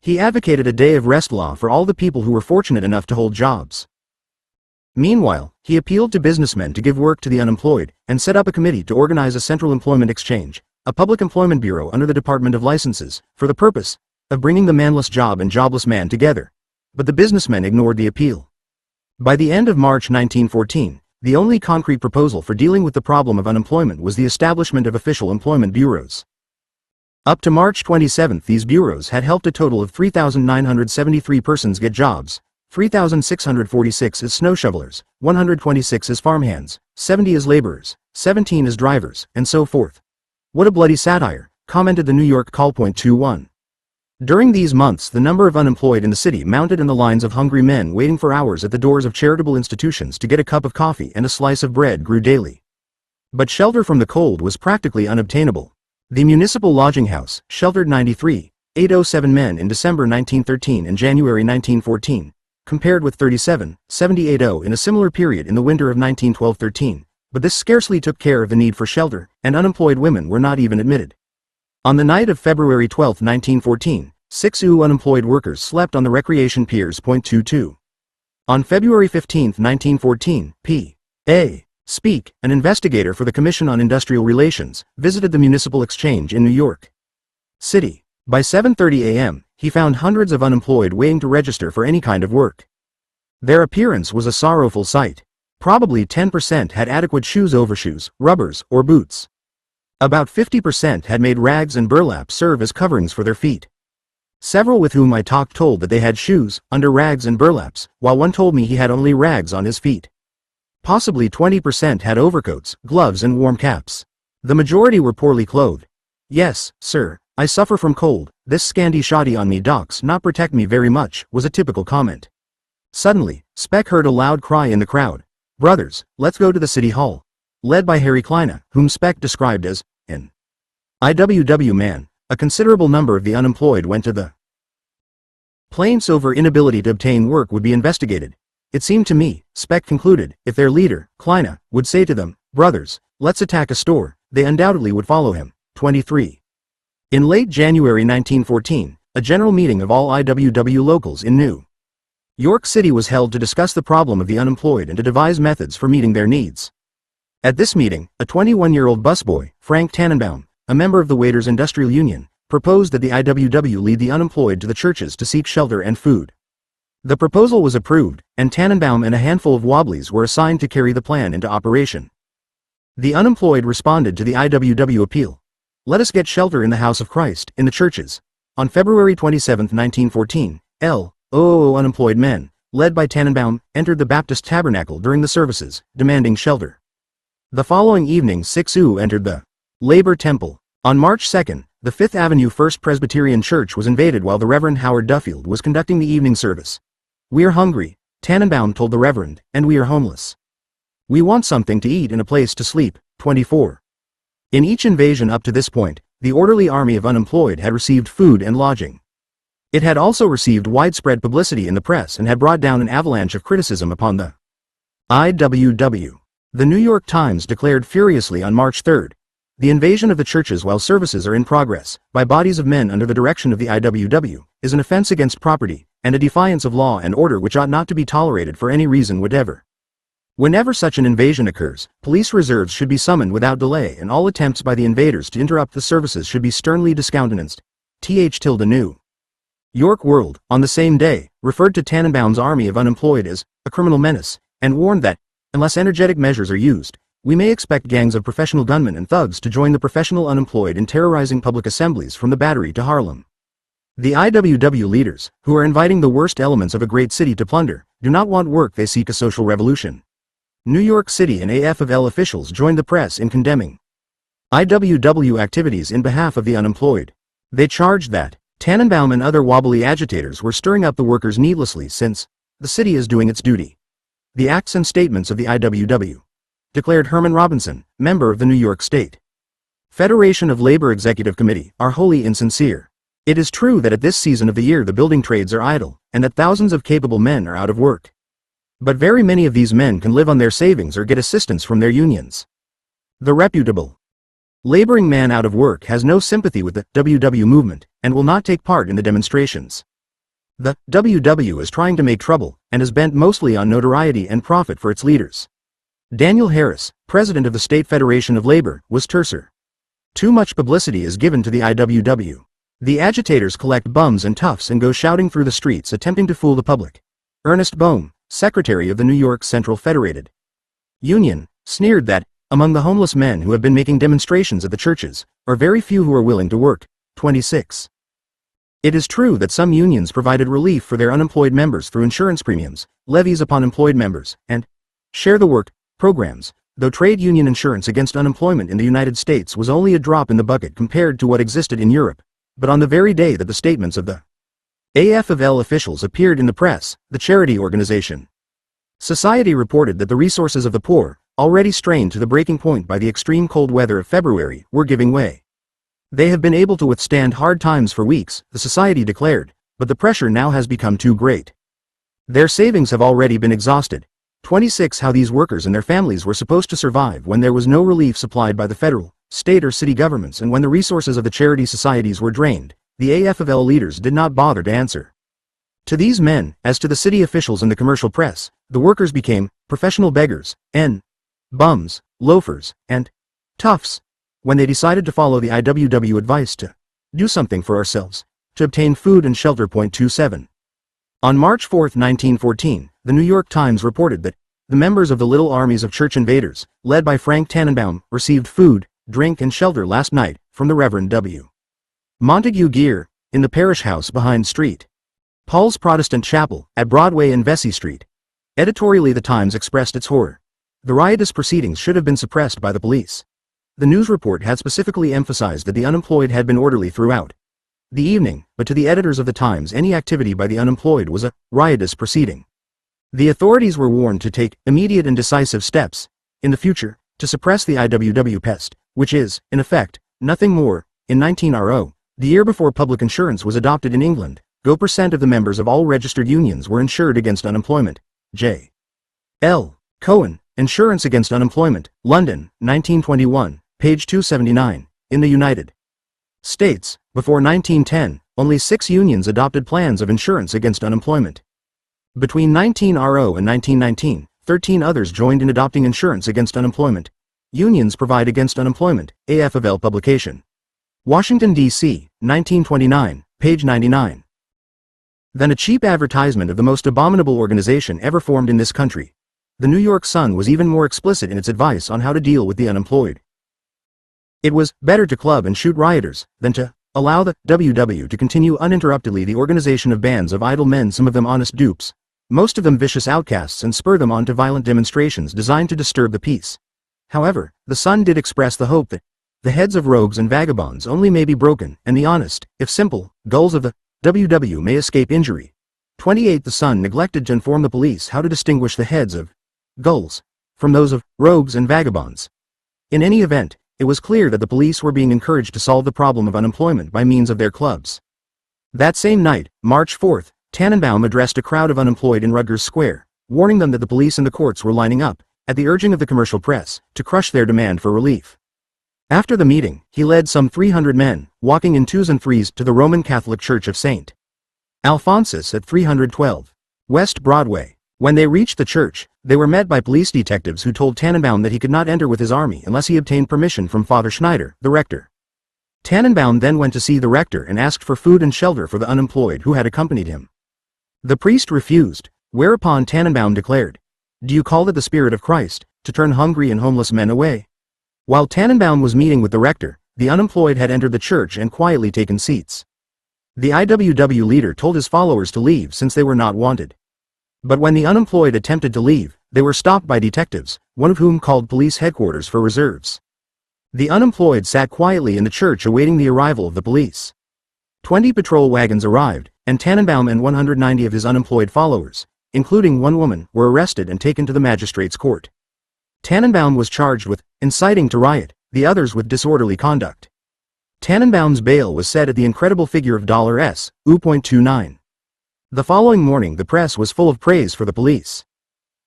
He advocated a day of rest law for all the people who were fortunate enough to hold jobs. Meanwhile, he appealed to businessmen to give work to the unemployed, and set up a committee to organize a central employment exchange, a public employment bureau under the Department of Licenses, for the purpose of bringing the manless job and jobless man together. But the businessmen ignored the appeal. By the end of March 1914, the only concrete proposal for dealing with the problem of unemployment was the establishment of official employment bureaus. Up to March 27, these bureaus had helped a total of 3,973 persons get jobs, 3,646 as snow shovelers, 126 as farmhands, 70 as laborers, 17 as drivers, and so forth. What a bloody satire, commented the New York Call.21. During these months the number of unemployed in the city mounted and the lines of hungry men waiting for hours at the doors of charitable institutions to get a cup of coffee and a slice of bread grew daily. But shelter from the cold was practically unobtainable. The municipal lodging house sheltered 93,807 men in December 1913 and January 1914, compared with 37,780 in a similar period in the winter of 1912-13, but this scarcely took care of the need for shelter, and unemployed women were not even admitted. On the night of February 12, 1914, 6 unemployed workers slept on the recreation piers. 22. On February 15, 1914, P.A. Speak, an investigator for the Commission on Industrial Relations, visited the Municipal Exchange in New York City. By 7:30 a.m., he found hundreds of unemployed waiting to register for any kind of work. Their appearance was a sorrowful sight. Probably 10% had adequate shoes, overshoes, rubbers, or boots. About 50% had made rags and burlap serve as coverings for their feet. Several with whom I talked told that they had shoes, under rags and burlaps, while one told me he had only rags on his feet. Possibly 20% had overcoats, gloves and warm caps. The majority were poorly clothed. Yes, sir, I suffer from cold, this scanty shoddy on me docs not protect me very much, was a typical comment. Suddenly, Speck heard a loud cry in the crowd. Brothers, let's go to the city hall. Led by Harry Kleine, whom Speck described as an IWW man, a considerable number of the unemployed went to the plaints over inability to obtain work would be investigated. It seemed to me, Speck concluded, if their leader, Kleine, would say to them, brothers, let's attack a store, they undoubtedly would follow him. 23. In late January 1914, a general meeting of all IWW locals in New York City was held to discuss the problem of the unemployed and to devise methods for meeting their needs. At this meeting, a 21-year-old busboy, Frank Tannenbaum, a member of the Waiters' Industrial Union, proposed that the IWW lead the unemployed to the churches to seek shelter and food. The proposal was approved, and Tannenbaum and a handful of wobblies were assigned to carry the plan into operation. The unemployed responded to the IWW appeal. Let us get shelter in the house of Christ, in the churches. On February 27, 1914, unemployed men, led by Tannenbaum, entered the Baptist Tabernacle during the services, demanding shelter. The following evening 6 entered the Labor Temple. On March 2, the Fifth Avenue First Presbyterian Church was invaded while the Reverend Howard Duffield was conducting the evening service. We are hungry, Tannenbaum told the Reverend, and we are homeless. We want something to eat and a place to sleep. 24. In each invasion up to this point, the orderly army of unemployed had received food and lodging. It had also received widespread publicity in the press and had brought down an avalanche of criticism upon the IWW. The New York Times declared furiously on March 3, the invasion of the churches while services are in progress, by bodies of men under the direction of the IWW, is an offense against property, and a defiance of law and order which ought not to be tolerated for any reason whatever. Whenever such an invasion occurs, police reserves should be summoned without delay and all attempts by the invaders to interrupt the services should be sternly discountenanced. New York World, on the same day, referred to Tannenbaum's army of unemployed as a criminal menace, and warned that, unless energetic measures are used, we may expect gangs of professional gunmen and thugs to join the professional unemployed in terrorizing public assemblies from the Battery to Harlem. The IWW leaders, who are inviting the worst elements of a great city to plunder, do not want work, they seek a social revolution. New York City and AFL officials joined the press in condemning IWW activities in behalf of the unemployed. They charged that Tannenbaum and other wobbly agitators were stirring up the workers needlessly since the city is doing its duty. The acts and statements of the IWW, declared Herman Robinson, member of the New York State Federation of Labor Executive Committee, are wholly insincere. It is true that at this season of the year the building trades are idle, and that thousands of capable men are out of work. But very many of these men can live on their savings or get assistance from their unions. The reputable laboring man out of work has no sympathy with the WW movement, and will not take part in the demonstrations. The WW is trying to make trouble, and is bent mostly on notoriety and profit for its leaders. Daniel Harris, president of the State Federation of Labor, was terser. Too much publicity is given to the IWW. The agitators collect bums and toughs and go shouting through the streets attempting to fool the public. Ernest Boehm, secretary of the New York Central Federated Union, sneered that, among the homeless men who have been making demonstrations at the churches, are very few who are willing to work. 26. It is true that some unions provided relief for their unemployed members through insurance premiums, levies upon employed members, and share the work programs, though trade union insurance against unemployment in the United States was only a drop in the bucket compared to what existed in Europe. But on the very day that the statements of the AFL officials appeared in the press, the charity organization Society reported that the resources of the poor, already strained to the breaking point by the extreme cold weather of February, were giving way. They have been able to withstand hard times for weeks, the society declared, but the pressure now has become too great. Their savings have already been exhausted. 26 How these workers and their families were supposed to survive when there was no relief supplied by the federal, state or city governments and when the resources of the charity societies were drained, the AFL leaders did not bother to answer. To these men, as to the city officials and the commercial press, the workers became professional beggars, bums, loafers, and toughs, when they decided to follow the IWW advice to do something for ourselves, to obtain food and shelter. 27. On March 4, 1914, the New York Times reported that the members of the little armies of church invaders, led by Frank Tannenbaum, received food, drink and shelter last night from the Reverend W. Montague Gear, in the parish house behind St. Paul's Protestant Chapel, at Broadway and Vesey Street. Editorially, the Times expressed its horror. The riotous proceedings should have been suppressed by the police. The news report had specifically emphasized that the unemployed had been orderly throughout the evening, but to the editors of the Times any activity by the unemployed was a riotous proceeding. The authorities were warned to take immediate and decisive steps, in the future, to suppress the IWW pest, which is, in effect, nothing more. In 1900, the year before public insurance was adopted in England, % of the members of all registered unions were insured against unemployment. J. L. Cohen, Insurance Against Unemployment, London, 1921, page 279. In the United States, before 1910, only 6 unions adopted plans of insurance against unemployment. Between 1900 and 1919, 13 others joined in adopting insurance against unemployment. Unions Provide Against Unemployment, AFL publication. Washington, D.C., 1929, page 99. Than a cheap advertisement of the most abominable organization ever formed in this country. The New York Sun was even more explicit in its advice on how to deal with the unemployed. It was better to club and shoot rioters than to allow the WW to continue uninterruptedly the organization of bands of idle men, some of them honest dupes, most of them vicious outcasts, and spur them on to violent demonstrations designed to disturb the peace. However, the Sun did express the hope that the heads of rogues and vagabonds only may be broken, and the honest, if simple, gulls of the WW may escape injury. 28 The Sun neglected to inform the police how to distinguish the heads of gulls from those of rogues and vagabonds. In any event, it was clear that the police were being encouraged to solve the problem of unemployment by means of their clubs. That same night, March 4, Tannenbaum addressed a crowd of unemployed in Rutgers Square, warning them that the police and the courts were lining up, at the urging of the commercial press, to crush their demand for relief. After the meeting, he led some 300 men, walking in 2s and 3s, to the Roman Catholic Church of St. Alphonsus at 312 West Broadway. When they reached the church, they were met by police detectives who told Tannenbaum that he could not enter with his army unless he obtained permission from Father Schneider, the rector. Tannenbaum then went to see the rector and asked for food and shelter for the unemployed who had accompanied him. The priest refused, whereupon Tannenbaum declared, "Do you call it the Spirit of Christ, to turn hungry and homeless men away?" While Tannenbaum was meeting with the rector, the unemployed had entered the church and quietly taken seats. The IWW leader told his followers to leave since they were not wanted. But when the unemployed attempted to leave, they were stopped by detectives, one of whom called police headquarters for reserves. The unemployed sat quietly in the church awaiting the arrival of the police. 20 patrol wagons arrived, and Tannenbaum and 190 of his unemployed followers, including one woman, were arrested and taken to the magistrate's court. Tannenbaum was charged with inciting to riot, the others with disorderly conduct. Tannenbaum's bail was set at the incredible figure of $2.29. The following morning the press was full of praise for the police.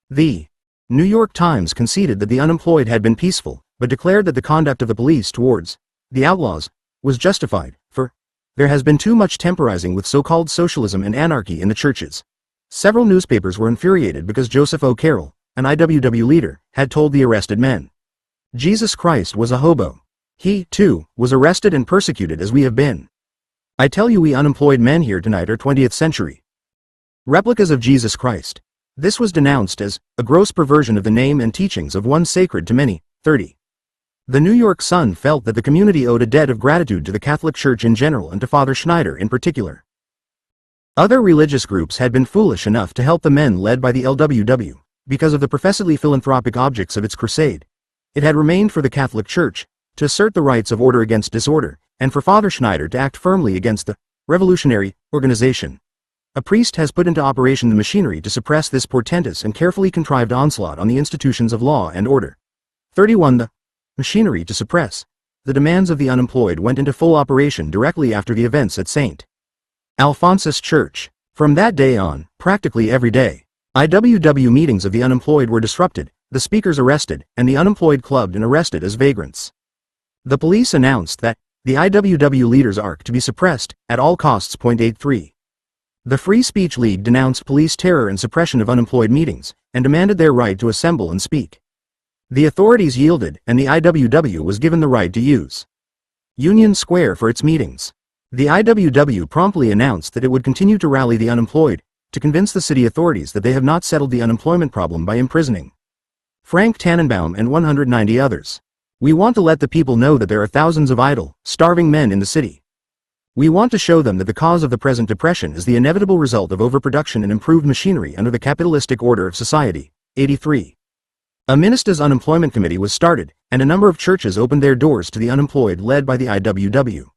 The New York Times conceded that the unemployed had been peaceful, but declared that the conduct of the police towards the outlaws was justified, for there has been too much temporizing with so-called socialism and anarchy in the churches. Several newspapers were infuriated because Joseph O. Carroll, an IWW leader, had told the arrested men, Jesus Christ was a hobo. He, too, was arrested and persecuted as we have been. I tell you, we unemployed men here tonight are 20th century replicas of Jesus Christ. This was denounced as a gross perversion of the name and teachings of one sacred to many. 30. The New York Sun felt that the community owed a debt of gratitude to the Catholic Church in general and to Father Schneider in particular. Other religious groups had been foolish enough to help the men led by the LWW, because of the professedly philanthropic objects of its crusade. It had remained for the Catholic Church to assert the rights of order against disorder, and for Father Schneider to act firmly against the revolutionary organization. A priest has put into operation the machinery to suppress this portentous and carefully contrived onslaught on the institutions of law and order. 31. The machinery to suppress the demands of the unemployed went into full operation directly after the events at St. Alphonsus Church. From that day on, practically every day, IWW meetings of the unemployed were disrupted, the speakers arrested, and the unemployed clubbed and arrested as vagrants. The police announced that the IWW leaders are to be suppressed at all costs. 83. The Free Speech League denounced police terror and suppression of unemployed meetings, and demanded their right to assemble and speak. The authorities yielded, and the IWW was given the right to use Union Square for its meetings. The IWW promptly announced that it would continue to rally the unemployed, to convince the city authorities that they have not settled the unemployment problem by imprisoning Frank Tannenbaum and 190 others. We want to let the people know that there are thousands of idle, starving men in the city. We want to show them that the cause of the present depression is the inevitable result of overproduction and improved machinery under the capitalistic order of society. 83. A Ministers' Unemployment Committee was started, and a number of churches opened their doors to the unemployed led by the IWW.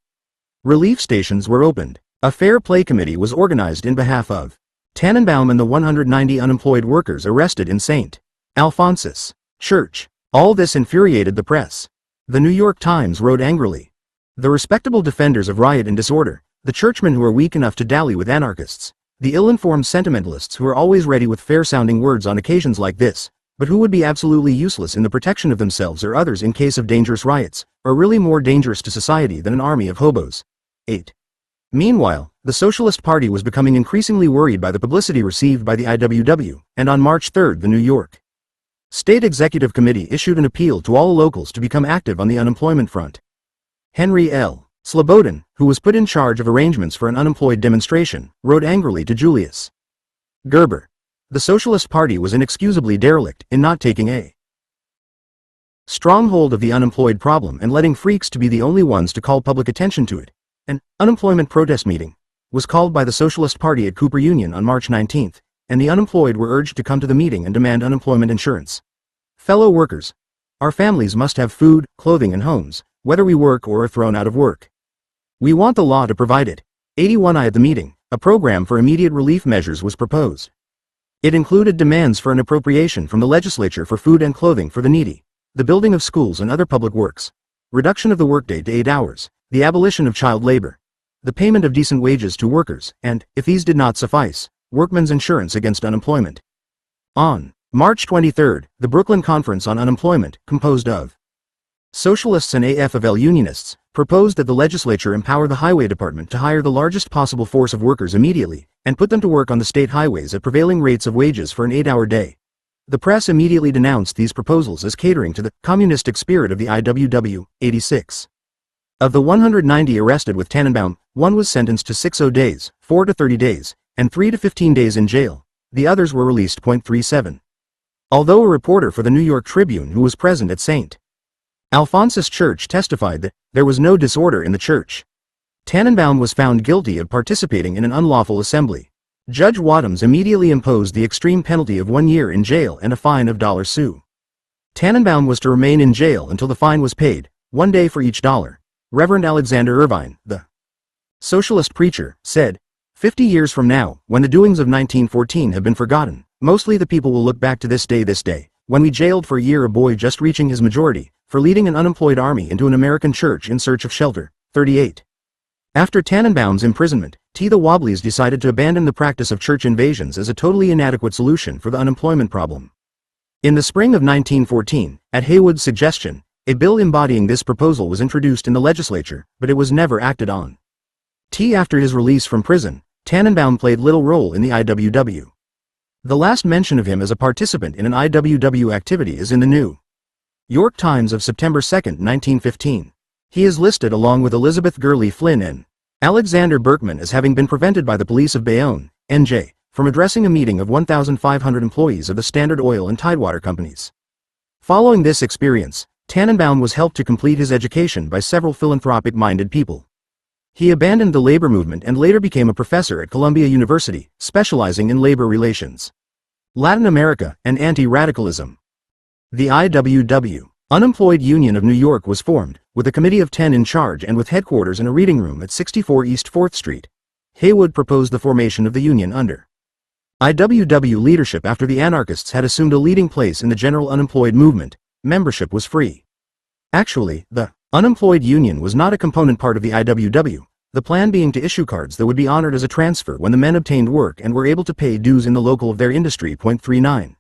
Relief stations were opened. A Fair Play Committee was organized in behalf of Tannenbaum and the 190 unemployed workers arrested in St. Alphonsus Church. All this infuriated the press. The New York Times wrote angrily, "The respectable defenders of riot and disorder, the churchmen who are weak enough to dally with anarchists, the ill-informed sentimentalists who are always ready with fair-sounding words on occasions like this, but who would be absolutely useless in the protection of themselves or others in case of dangerous riots, are really more dangerous to society than an army of hobos." 8. Meanwhile, the Socialist Party was becoming increasingly worried by the publicity received by the IWW, and on March 3 the New York State Executive Committee issued an appeal to all locals to become active on the unemployment front. Henry L. Slobodin, who was put in charge of arrangements for an unemployed demonstration, wrote angrily to Julius Gerber. The Socialist Party was inexcusably derelict in not taking a strong hold of the unemployed problem and letting freaks to be the only ones to call public attention to it. An unemployment protest meeting was called by the Socialist Party at Cooper Union on March 19, and the unemployed were urged to come to the meeting and demand unemployment insurance. Fellow workers, our families must have food, clothing and homes, whether we work or are thrown out of work. We want the law to provide it. 81. At the meeting, a program for immediate relief measures was proposed. It included demands for an appropriation from the legislature for food and clothing for the needy, the building of schools and other public works, reduction of the workday to 8 hours, the abolition of child labor, the payment of decent wages to workers, and, if these did not suffice, workmen's insurance against unemployment. On March 23, the Brooklyn Conference on Unemployment, composed of socialists and AFL unionists, proposed that the legislature empower the highway department to hire the largest possible force of workers immediately, and put them to work on the state highways at prevailing rates of wages for an 8-hour day. The press immediately denounced these proposals as catering to the communistic spirit of the IWW. 86. Of the 190 arrested with Tannenbaum, one was sentenced to 60 days, 4 to 30 days, and 3 to 15 days in jail. The others were released. 37. Although a reporter for the New York Tribune who was present at St. Alphonsus Church testified that there was no disorder in the church, Tannenbaum was found guilty of participating in an unlawful assembly. Judge Wadhams immediately imposed the extreme penalty of 1 year in jail and a fine of $2. Tannenbaum was to remain in jail until the fine was paid, 1 day for each dollar. Reverend Alexander Irvine, the socialist preacher, said, 50 years from now, when the doings of 1914 have been forgotten, mostly the people will look back to this day, when we jailed for a year a boy just reaching his majority, for leading an unemployed army into an American church in search of shelter. 38. After Tannenbaum's imprisonment, the Wobblies decided to abandon the practice of church invasions as a totally inadequate solution for the unemployment problem. In the spring of 1914, at Haywood's suggestion, a bill embodying this proposal was introduced in the legislature, but it was never acted on. After his release from prison, Tannenbaum played little role in the IWW. The last mention of him as a participant in an IWW activity is in the New York Times of September 2, 1915. He is listed along with Elizabeth Gurley Flynn and Alexander Berkman as having been prevented by the police of Bayonne, NJ, from addressing a meeting of 1,500 employees of the Standard Oil and Tidewater companies. Following this experience, Tannenbaum was helped to complete his education by several philanthropic-minded people. He abandoned the labor movement and later became a professor at Columbia University, specializing in labor relations, Latin America, and anti-radicalism. The IWW, Unemployed Union of New York, was formed, with a committee of 10 in charge and with headquarters in a reading room at 64 East 4th Street. Haywood proposed the formation of the union under IWW leadership after the anarchists had assumed a leading place in the general unemployed movement. Membership was free. Actually, the Unemployed Union was not a component part of the IWW, the plan being to issue cards that would be honored as a transfer when the men obtained work and were able to pay dues in the local of their industry. 39.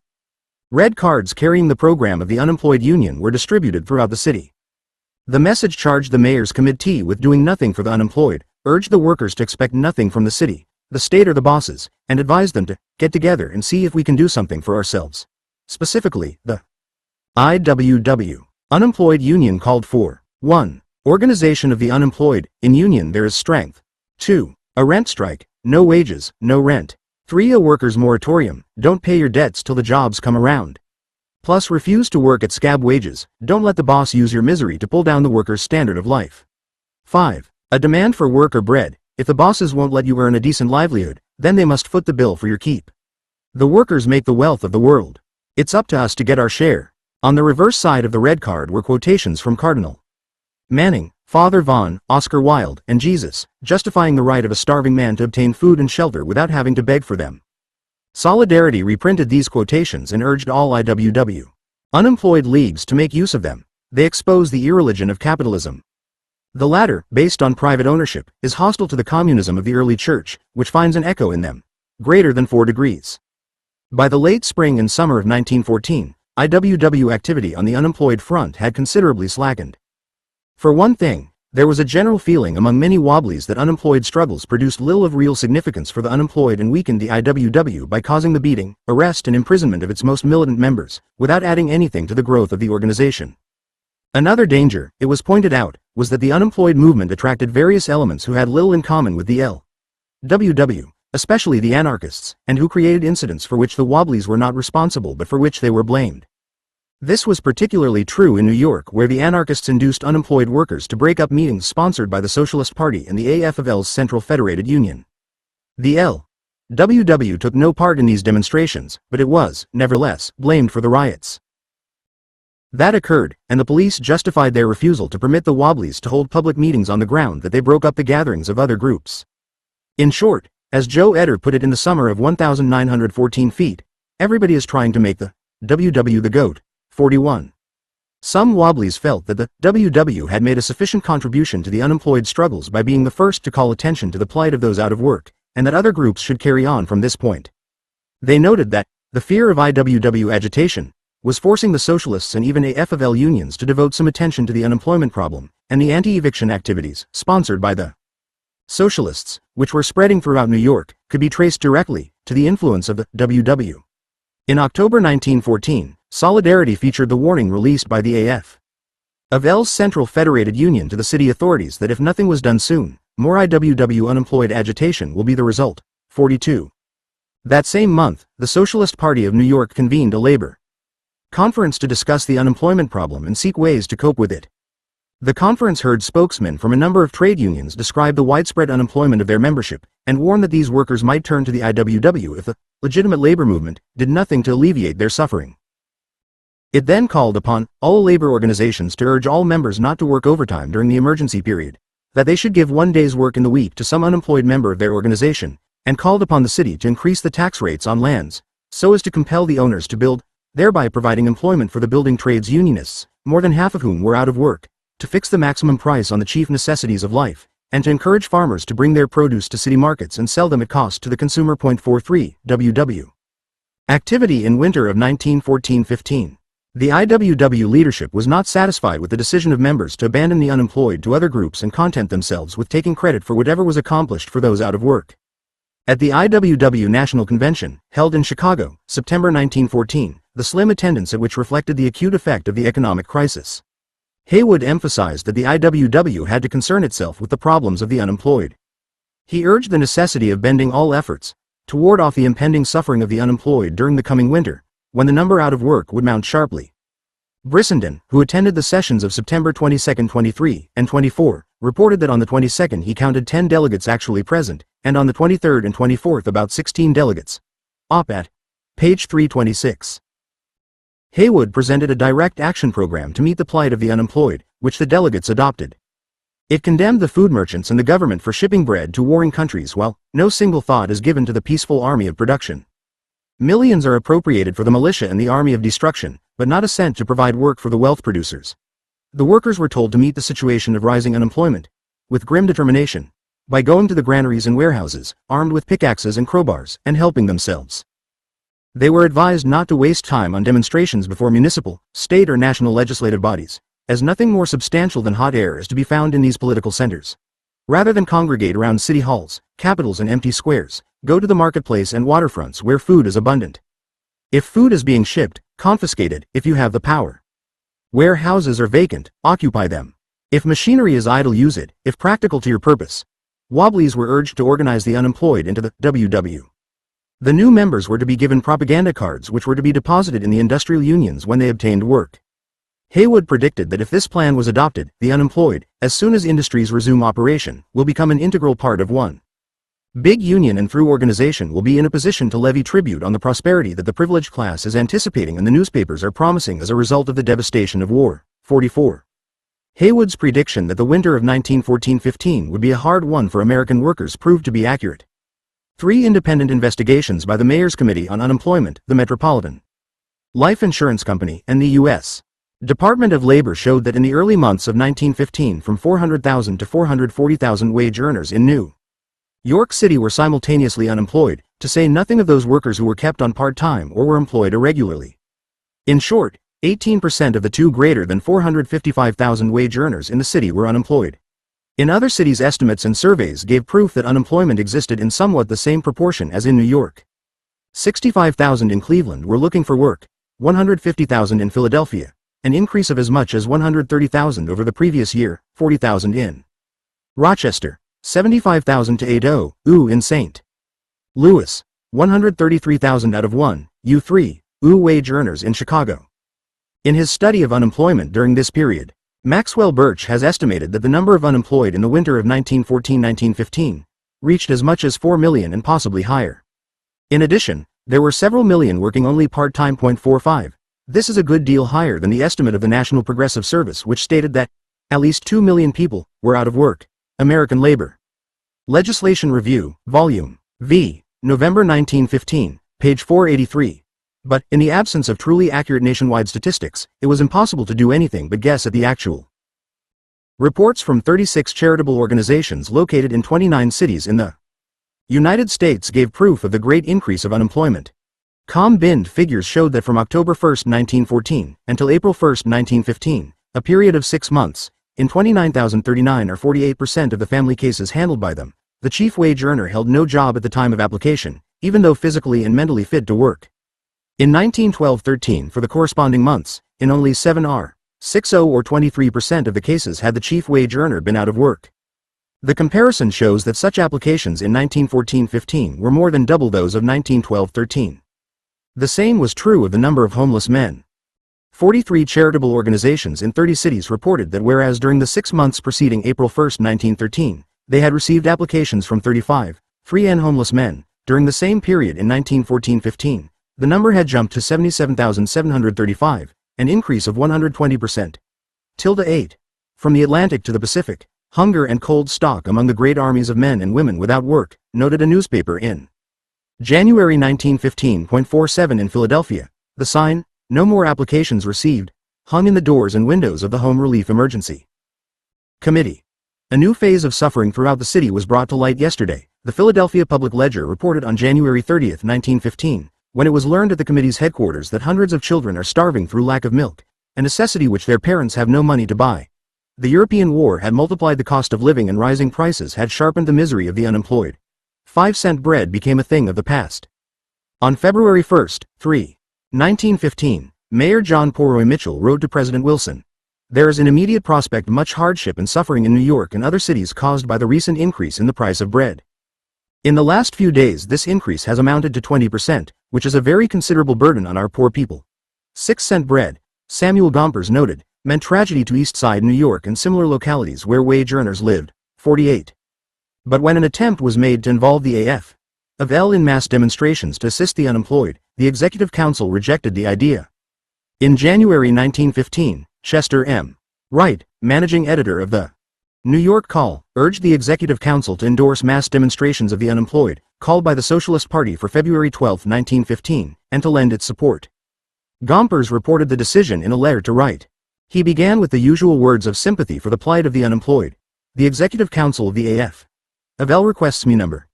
Red cards carrying the program of the Unemployed Union were distributed throughout the city. The message charged the mayor's committee with doing nothing for the unemployed, urged the workers to expect nothing from the city, the state or the bosses, and advised them to get together and see if we can do something for ourselves. Specifically, the IWW, Unemployed Union, called for 1. Organization of the unemployed. In union there is strength. 2. A rent strike, no wages, no rent. 3. A workers' moratorium, don't pay your debts till the jobs come around. Plus refuse to work at scab wages, don't let the boss use your misery to pull down the workers' standard of life. 5. A demand for work or bread. If the bosses won't let you earn a decent livelihood, then they must foot the bill for your keep. The workers make the wealth of the world. It's up to us to get our share. On the reverse side of the red card were quotations from Cardinal Manning, Father Vaughan, Oscar Wilde, and Jesus, justifying the right of a starving man to obtain food and shelter without having to beg for them. Solidarity reprinted these quotations and urged all IWW unemployed leagues to make use of them. They expose the irreligion of capitalism. The latter, based on private ownership, is hostile to the communism of the early church, which finds an echo in them, greater than 4 degrees. By the late spring and summer of 1914, IWW activity on the unemployed front had considerably slackened. For one thing, there was a general feeling among many wobblies that unemployed struggles produced little of real significance for the unemployed and weakened the IWW by causing the beating, arrest and imprisonment of its most militant members, without adding anything to the growth of the organization. Another danger, it was pointed out, was that the unemployed movement attracted various elements who had little in common with the LWW, especially the anarchists, and who created incidents for which the wobblies were not responsible but for which they were blamed. This was particularly true in New York, where the anarchists induced unemployed workers to break up meetings sponsored by the Socialist Party and the AFL's Central Federated Union. The LWW took no part in these demonstrations, but it was, nevertheless, blamed for the riots that occurred, and the police justified their refusal to permit the wobblies to hold public meetings on the ground that they broke up the gatherings of other groups. In short, as Joe Eder put it in the summer of 1914 feet, everybody is trying to make the WW the GOAT. 41. Some wobblies felt that the WW had made a sufficient contribution to the unemployed struggles by being the first to call attention to the plight of those out of work, and that other groups should carry on from this point. They noted that the fear of IWW agitation was forcing the socialists and even AFL unions to devote some attention to the unemployment problem, and the anti-eviction activities, sponsored by the socialists, which were spreading throughout New York, could be traced directly to the influence of the WW. In October 1914, Solidarity featured the warning released by the AFL's Central Federated Union to the city authorities that if nothing was done soon, more IWW unemployed agitation will be the result. 42. That same month, the Socialist Party of New York convened a labor conference to discuss the unemployment problem and seek ways to cope with it. The conference heard spokesmen from a number of trade unions describe the widespread unemployment of their membership, and warn that these workers might turn to the IWW if the legitimate labor movement did nothing to alleviate their suffering. It then called upon all labor organizations to urge all members not to work overtime during the emergency period, that they should give 1 day's work in the week to some unemployed member of their organization, and called upon the city to increase the tax rates on lands, so as to compel the owners to build, thereby providing employment for the building trades unionists, more than half of whom were out of work, to fix the maximum price on the chief necessities of life, and to encourage farmers to bring their produce to city markets and sell them at cost to the consumer. 43. WW. Activity in winter of 1914-15. The IWW leadership was not satisfied with the decision of members to abandon the unemployed to other groups and content themselves with taking credit for whatever was accomplished for those out of work. At the IWW National Convention, held in Chicago, September 1914, the slim attendance at which reflected the acute effect of the economic crisis, Haywood emphasized that the IWW had to concern itself with the problems of the unemployed. He urged the necessity of bending all efforts to ward off the impending suffering of the unemployed during the coming winter, when the number out of work would mount sharply. Brissenden, who attended the sessions of September 22, 23, and 24, reported that on the 22nd he counted 10 delegates actually present, and on the 23rd and 24th about 16 delegates. Op-ed. Page 326. Haywood presented a direct action program to meet the plight of the unemployed, which the delegates adopted. It condemned the food merchants and the government for shipping bread to warring countries while no single thought is given to the peaceful army of production. Millions are appropriated for the militia and the army of destruction, but not a cent to provide work for the wealth producers. The workers were told to meet the situation of rising unemployment with grim determination by going to the granaries and warehouses, armed with pickaxes and crowbars, and helping themselves. They were advised not to waste time on demonstrations before municipal, state or national legislative bodies, as nothing more substantial than hot air is to be found in these political centers. Rather than congregate around city halls, capitals and empty squares, go to the marketplace and waterfronts where food is abundant. If food is being shipped, confiscate it if you have the power. Where houses are vacant, occupy them. If machinery is idle, use it, if practical to your purpose. Wobblies were urged to organize the unemployed into the WW. The new members were to be given propaganda cards which were to be deposited in the industrial unions when they obtained work. Haywood predicted that if this plan was adopted, the unemployed, as soon as industries resume operation, will become an integral part of one big union and through organization will be in a position to levy tribute on the prosperity that the privileged class is anticipating and the newspapers are promising as a result of the devastation of war. 44. Haywood's prediction that the winter of 1914-15 would be a hard one for American workers proved to be accurate. 3 independent investigations by the Mayor's Committee on Unemployment, the Metropolitan Life Insurance Company, and the U.S. Department of Labor showed that in the early months of 1915 from 400,000 to 440,000 wage earners in New York City were simultaneously unemployed, to say nothing of those workers who were kept on part-time or were employed irregularly. In short, 18% of the two greater than 455,000 wage earners in the city were unemployed. In other cities, estimates and surveys gave proof that unemployment existed in somewhat the same proportion as in New York. 65,000 in Cleveland were looking for work, 150,000 in Philadelphia, an increase of as much as 130,000 over the previous year, 40,000 in Rochester, 75,000 to 80,000 in St. Louis, 133,000 out of 1,300 wage earners in Chicago. In his study of unemployment during this period, Maxwell Birch has estimated that the number of unemployed in the winter of 1914-1915 reached as much as 4 million and possibly higher. In addition, there were several million working only part-time. 45. This is a good deal higher than the estimate of the National Progressive Service, which stated that at least 2 million people were out of work. American Labor Legislation Review, Volume V, November 1915, page 483. But, in the absence of truly accurate nationwide statistics, it was impossible to do anything but guess at the actual. Reports from 36 charitable organizations located in 29 cities in the United States gave proof of the great increase of unemployment. Combined figures showed that from October 1, 1914, until April 1, 1915, a period of 6 months, in 29,039 or 48% of the family cases handled by them, the chief wage earner held no job at the time of application, even though physically and mentally fit to work. In 1912-13 for the corresponding months, in only 7,60 or 23% of the cases had the chief wage earner been out of work. The comparison shows that such applications in 1914-15 were more than double those of 1912-13. The same was true of the number of homeless men. 43 charitable organizations in 30 cities reported that whereas during the 6 months preceding April 1, 1913, they had received applications from 35 free and homeless men, during the same period in 1914-15, the number had jumped to 77,735, an increase of 120%. 8. From the Atlantic to the Pacific, hunger and cold stalk among the great armies of men and women without work, noted a newspaper in January 1915.47 in Philadelphia. The sign, "No more applications received," hung in the doors and windows of the Home Relief Emergency Committee. A new phase of suffering throughout the city was brought to light yesterday, the Philadelphia Public Ledger reported on January 30, 1915, when it was learned at the committee's headquarters that hundreds of children are starving through lack of milk, a necessity which their parents have no money to buy. The European war had multiplied the cost of living and rising prices had sharpened the misery of the unemployed. 5-cent bread became a thing of the past. On February 1, 1915, Mayor John Poroy Mitchell wrote to President Wilson, "There is in immediate prospect much hardship and suffering in New York and other cities caused by the recent increase in the price of bread. In the last few days this increase has amounted to 20%, which is a very considerable burden on our poor people. 6-cent bread, Samuel Gompers noted, meant tragedy to East Side New York and similar localities where wage earners lived. 48. But when an attempt was made to involve the AF-of-L in mass demonstrations to assist the unemployed, the Executive Council rejected the idea. In January 1915, Chester M. Wright, managing editor of the New York Call, urged the Executive Council to endorse mass demonstrations of the unemployed, called by the Socialist Party for February 12, 1915, and to lend its support. Gompers reported the decision in a letter to Wright. He began with the usual words of sympathy for the plight of the unemployed. The Executive Council of the AF-of-L requests me number.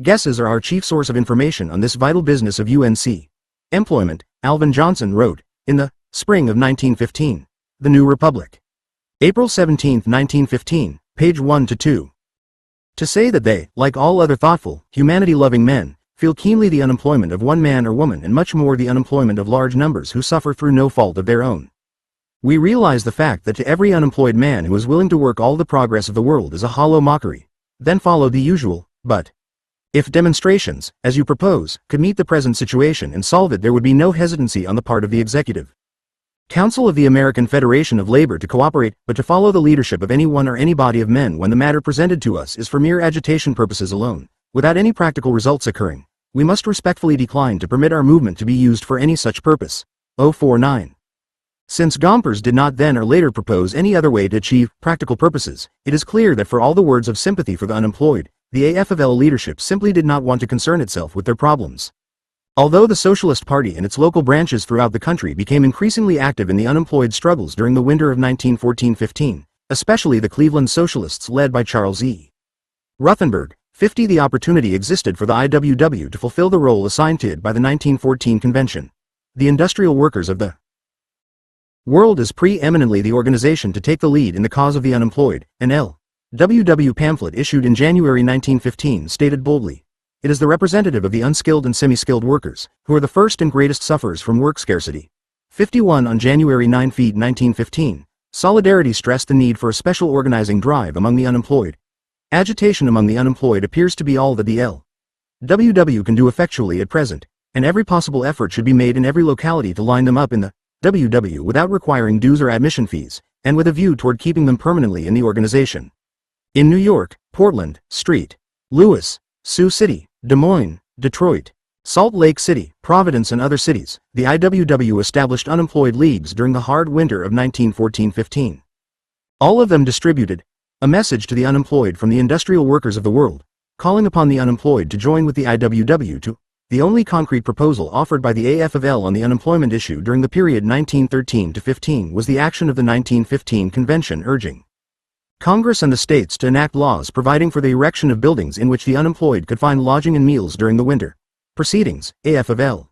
Guesses are our chief source of information on this vital business of UNC employment, Alvin Johnson wrote, in the spring of 1915. The New Republic. April 17, 1915, page 1-2. To say that they, like all other thoughtful, humanity-loving men, feel keenly the unemployment of one man or woman and much more the unemployment of large numbers who suffer through no fault of their own. We realize the fact that to every unemployed man who is willing to work all the progress of the world is a hollow mockery. Then followed the usual, but if demonstrations, as you propose, could meet the present situation and solve it, there would be no hesitancy on the part of the Executive Council of the American Federation of Labor to cooperate, but to follow the leadership of any one or any body of men when the matter presented to us is for mere agitation purposes alone, without any practical results occurring. We must respectfully decline to permit our movement to be used for any such purpose. 049. Since Gompers did not then or later propose any other way to achieve practical purposes, it is clear that for all the words of sympathy for the unemployed, the AF-of-L leadership simply did not want to concern itself with their problems. Although the Socialist Party and its local branches throughout the country became increasingly active in the unemployed struggles during the winter of 1914-15, especially the Cleveland Socialists led by Charles E. Ruthenberg, 50, the opportunity existed for the IWW to fulfill the role assigned to it by the 1914 convention. The industrial workers of the world is pre-eminently the organization to take the lead in the cause of the unemployed. An L.W.W. pamphlet issued in January 1915 stated boldly, it is the representative of the unskilled and semi-skilled workers, who are the first and greatest sufferers from work scarcity. 51 On January 9, 1915, Solidarity stressed the need for a special organizing drive among the unemployed. Agitation among the unemployed appears to be all that the L.W.W. can do effectually at present, and every possible effort should be made in every locality to line them up in the W.W. without requiring dues or admission fees, and with a view toward keeping them permanently in the organization. In New York, Portland, St. Louis, Sioux City, Des Moines, Detroit, Salt Lake City, Providence and other cities, the IWW established unemployed leagues during the hard winter of 1914-15. All of them distributed a message to the unemployed from the industrial workers of the world, calling upon the unemployed to join with the IWW to the only concrete proposal offered by the AF-of-L on the unemployment issue during the period 1913-15 was the action of the 1915 convention urging Congress and the states to enact laws providing for the erection of buildings in which the unemployed could find lodging and meals during the winter. Proceedings, AF-of-L.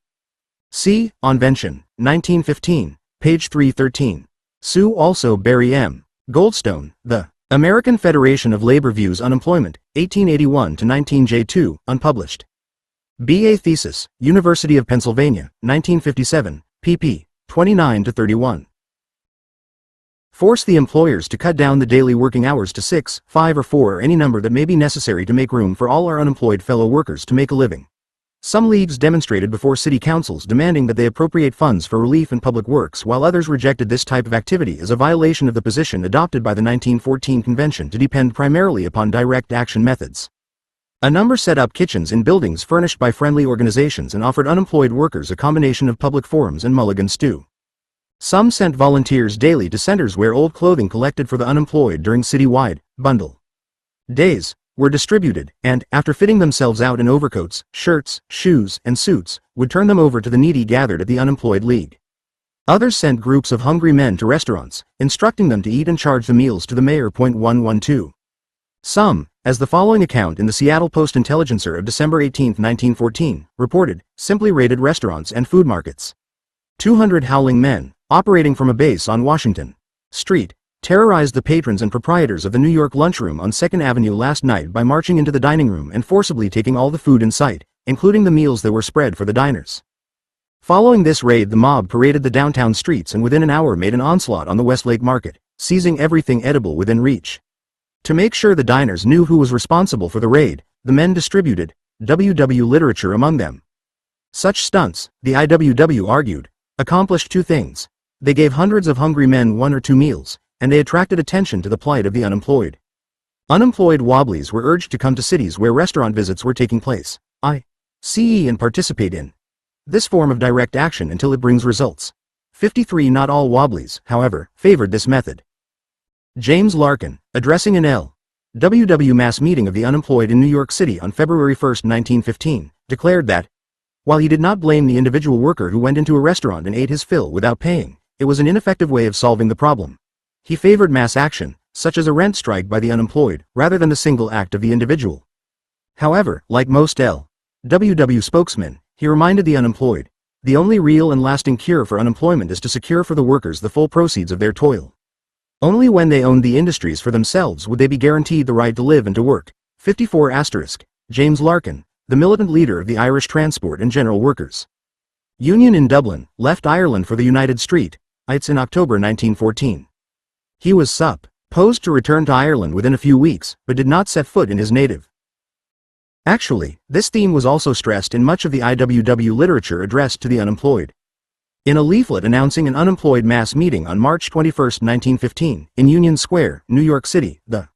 C. Onvention, 1915, page 313. Sue also Barry M. Goldstone, The American Federation of Labor Views Unemployment, 1881-19 J2, unpublished. B.A. Thesis, University of Pennsylvania, 1957, pp. 29-31. Force the employers to cut down the daily working hours to 6, 5 or 4 or any number that may be necessary to make room for all our unemployed fellow workers to make a living. Some leagues demonstrated before city councils demanding that they appropriate funds for relief in public works, while others rejected this type of activity as a violation of the position adopted by the 1914 convention to depend primarily upon direct action methods. A number set up kitchens in buildings furnished by friendly organizations and offered unemployed workers a combination of public forums and mulligan stew. Some sent volunteers daily to centers where old clothing collected for the unemployed during city-wide bundle days were distributed, and, after fitting themselves out in overcoats, shirts, shoes, and suits, would turn them over to the needy gathered at the unemployed league. Others sent groups of hungry men to restaurants, instructing them to eat and charge the meals to the mayor. 112. Some, as the following account in the Seattle Post-Intelligencer of December 18, 1914, reported, simply raided restaurants and food markets. 200 howling men, operating from a base on Washington Street, terrorized the patrons and proprietors of the New York lunchroom on 2nd Avenue last night by marching into the dining room and forcibly taking all the food in sight, including the meals that were spread for the diners. Following this raid, the mob paraded the downtown streets and within an hour made an onslaught on the Westlake Market, seizing everything edible within reach. To make sure the diners knew who was responsible for the raid, the men distributed WW literature among them. Such stunts, the IWW argued, accomplished two things. They gave hundreds of hungry men 1 or 2 meals, and they attracted attention to the plight of the unemployed. Unemployed Wobblies were urged to come to cities where restaurant visits were taking place, i.e. and participate in this form of direct action until it brings results. 53. Not all Wobblies, however, favored this method. James Larkin, addressing an L.W.W. mass meeting of the unemployed in New York City on February 1, 1915, declared that, while he did not blame the individual worker who went into a restaurant and ate his fill without paying, it was an ineffective way of solving the problem. He favored mass action, such as a rent strike by the unemployed, rather than the single act of the individual. However, like most L.W.W. spokesmen, he reminded the unemployed, the only real and lasting cure for unemployment is to secure for the workers the full proceeds of their toil. Only when they owned the industries for themselves would they be guaranteed the right to live and to work. 54 *. James Larkin, the militant leader of the Irish Transport and General Workers Union in Dublin, left Ireland for the United States in October 1914. He was supposed to return to Ireland within a few weeks, but did not set foot in his native. Actually, this theme was also stressed in much of the IWW literature addressed to the unemployed. In a leaflet announcing an unemployed mass meeting on March 21, 1915, in Union Square, New York City, the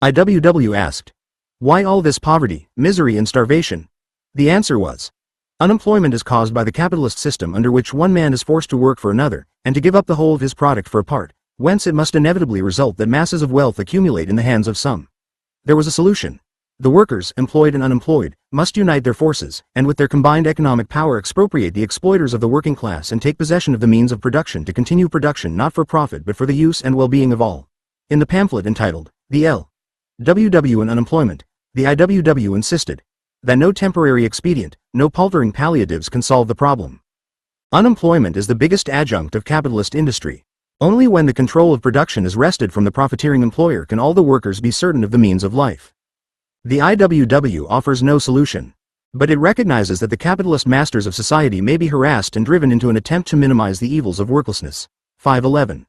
IWW asked, "Why all this poverty, misery and starvation?" The answer was, "Unemployment is caused by the capitalist system under which one man is forced to work for another, and to give up the whole of his product for a part, whence it must inevitably result that masses of wealth accumulate in the hands of some." There was a solution. The workers, employed and unemployed, must unite their forces, and with their combined economic power expropriate the exploiters of the working class and take possession of the means of production to continue production not for profit but for the use and well-being of all. In the pamphlet entitled, The L.W.W. and Unemployment, the IWW insisted that no temporary expedient, no paltering palliatives can solve the problem. Unemployment is the biggest adjunct of capitalist industry. Only when the control of production is wrested from the profiteering employer can all the workers be certain of the means of life. The IWW offers no solution, but it recognizes that the capitalist masters of society may be harassed and driven into an attempt to minimize the evils of worklessness. 511.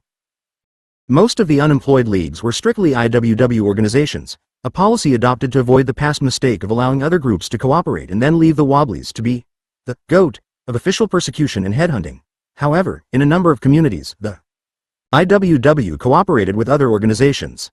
Most of the unemployed leagues were strictly IWW organizations, a policy adopted to avoid the past mistake of allowing other groups to cooperate and then leave the Wobblies to be the goat of official persecution and headhunting. However, in a number of communities, the IWW cooperated with other organizations.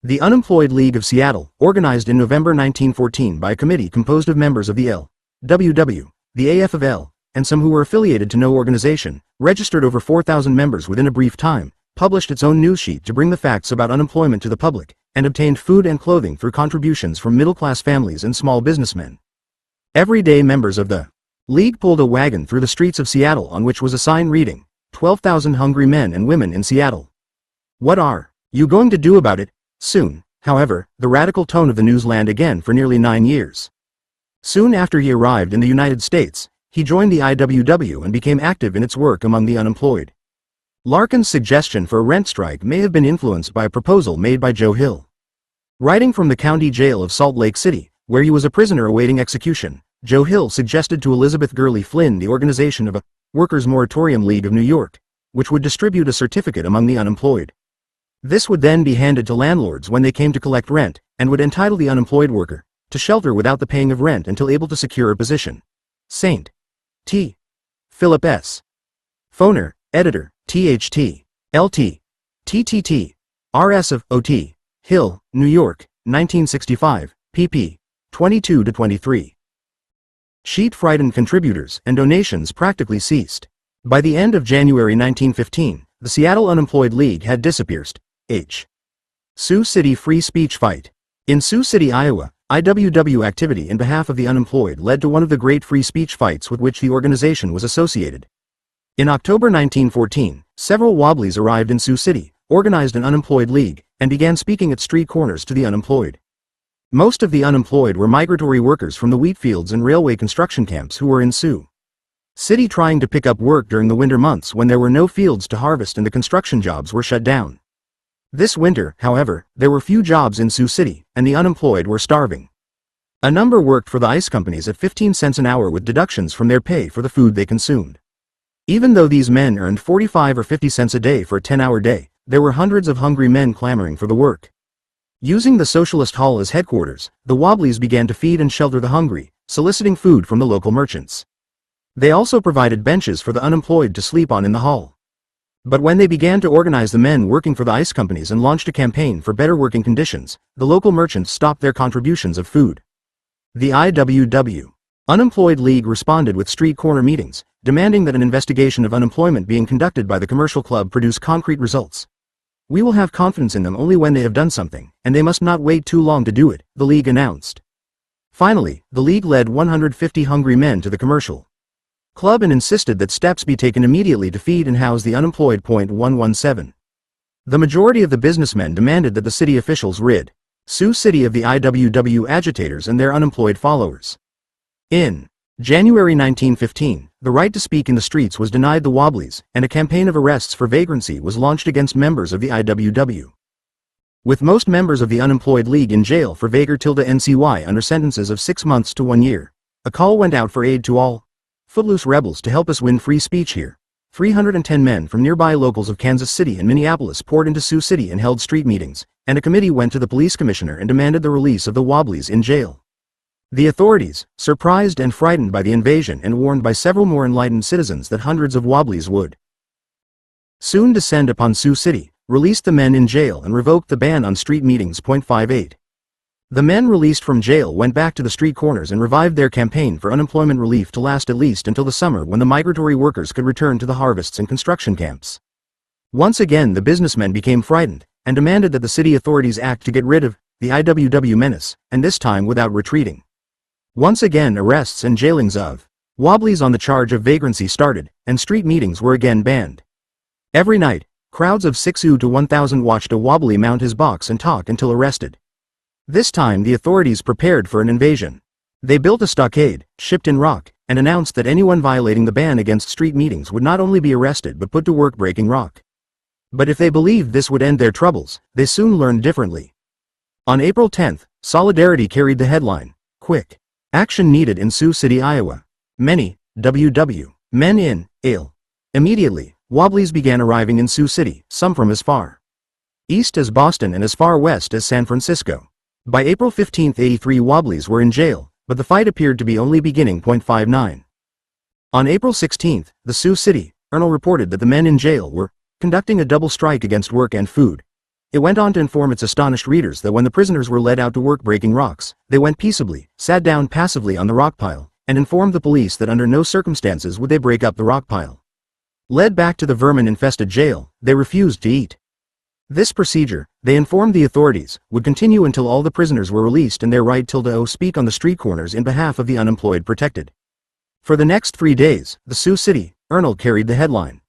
The Unemployed League of Seattle, organized in November 1914 by a committee composed of members of the L.W.W., the AF of L, and some who were affiliated to no organization, registered over 4,000 members within a brief time, published its own news sheet to bring the facts about unemployment to the public, and obtained food and clothing through contributions from middle-class families and small businessmen. Everyday members of the League pulled a wagon through the streets of Seattle on which was a sign reading, 12,000 hungry men and women in Seattle. What are you going to do about it? Soon, however, the radical tone of the news ran again for nearly 9 years. Soon after he arrived in the United States, he joined the IWW and became active in its work among the unemployed. Larkin's suggestion for a rent strike may have been influenced by a proposal made by Joe Hill. Writing from the county jail of Salt Lake City, where he was a prisoner awaiting execution, Joe Hill suggested to Elizabeth Gurley Flynn the organization of a Workers' Moratorium League of New York, which would distribute a certificate among the unemployed. This would then be handed to landlords when they came to collect rent, and would entitle the unemployed worker to shelter without the paying of rent until able to secure a position. St. T. Philip S. Foner, editor, THT, LT, TTT, RS of OT, Hill, New York, 1965, pp. 22-23. Sheet frightened contributors and donations practically ceased. By the end of January 1915, the Seattle Unemployed League had disappeared. Sioux City Free Speech Fight. In Sioux City, Iowa, IWW activity in behalf of the unemployed led to one of the great free speech fights with which the organization was associated. In October 1914, several Wobblies arrived in Sioux City, organized an unemployed league, and began speaking at street corners to the unemployed. Most of the unemployed were migratory workers from the wheat fields and railway construction camps who were in Sioux City trying to pick up work during the winter months when there were no fields to harvest and the construction jobs were shut down. This winter, however, there were few jobs in Sioux City, and the unemployed were starving. A number worked for the ice companies at 15 cents an hour with deductions from their pay for the food they consumed. Even though these men earned 45 or 50 cents a day for a 10-hour day, there were hundreds of hungry men clamoring for the work. Using the Socialist Hall as headquarters, the Wobblies began to feed and shelter the hungry, soliciting food from the local merchants. They also provided benches for the unemployed to sleep on in the hall. But when they began to organize the men working for the ice companies and launched a campaign for better working conditions, the local merchants stopped their contributions of food. The IWW Unemployed League responded with street corner meetings, demanding that an investigation of unemployment being conducted by the commercial club produce concrete results. "We will have confidence in them only when they have done something, and they must not wait too long to do it," the League announced. Finally, the League led 150 hungry men to the commercial club and insisted that steps be taken immediately to feed and house the unemployed. 117. The majority of the businessmen demanded that the city officials rid Sioux City of the IWW agitators and their unemployed followers. In January 1915, the right to speak in the streets was denied the Wobblies, and a campaign of arrests for vagrancy was launched against members of the IWW. With most members of the Unemployed League in jail for vagar-NCY under sentences of 6 months to 1 year, a call went out for aid to all footloose rebels to help us win free speech here. 310 men from nearby locals of Kansas City and Minneapolis poured into Sioux City and held street meetings, and a committee went to the police commissioner and demanded the release of the Wobblies in jail. The authorities, surprised and frightened by the invasion and warned by several more enlightened citizens that hundreds of Wobblies would soon descend upon Sioux City, released the men in jail and revoked the ban on street meetings. 58. The men released from jail went back to the street corners and revived their campaign for unemployment relief to last at least until the summer, when the migratory workers could return to the harvests and construction camps. Once again the businessmen became frightened, and demanded that the city authorities act to get rid of the IWW menace, and this time without retreating. Once again arrests and jailings of Wobblies on the charge of vagrancy started, and street meetings were again banned. Every night, crowds of 600 to 1,000 watched a Wobbly mount his box and talk until arrested. This time the authorities prepared for an invasion. They built a stockade, shipped in rock, and announced that anyone violating the ban against street meetings would not only be arrested but put to work breaking rock. But if they believed this would end their troubles, they soon learned differently. On April 10, Solidarity carried the headline, "Quick Action Needed in Sioux City, Iowa. Many men in ale." Immediately, Wobblies began arriving in Sioux City, some from as far east as Boston and as far west as San Francisco. By April 15, 83 Wobblies were in jail, but the fight appeared to be only beginning. 59. On April 16, the Sioux City Journal reported that the men in jail were conducting a double strike against work and food. It went on to inform its astonished readers that when the prisoners were led out to work breaking rocks, they went peaceably, sat down passively on the rock pile, and informed the police that under no circumstances would they break up the rock pile. Led back to the vermin-infested jail, they refused to eat. This procedure, they informed the authorities, would continue until all the prisoners were released and their right to speak on the street corners in behalf of the unemployed protected. For the next 3 days, the Sioux City Journal carried the headline,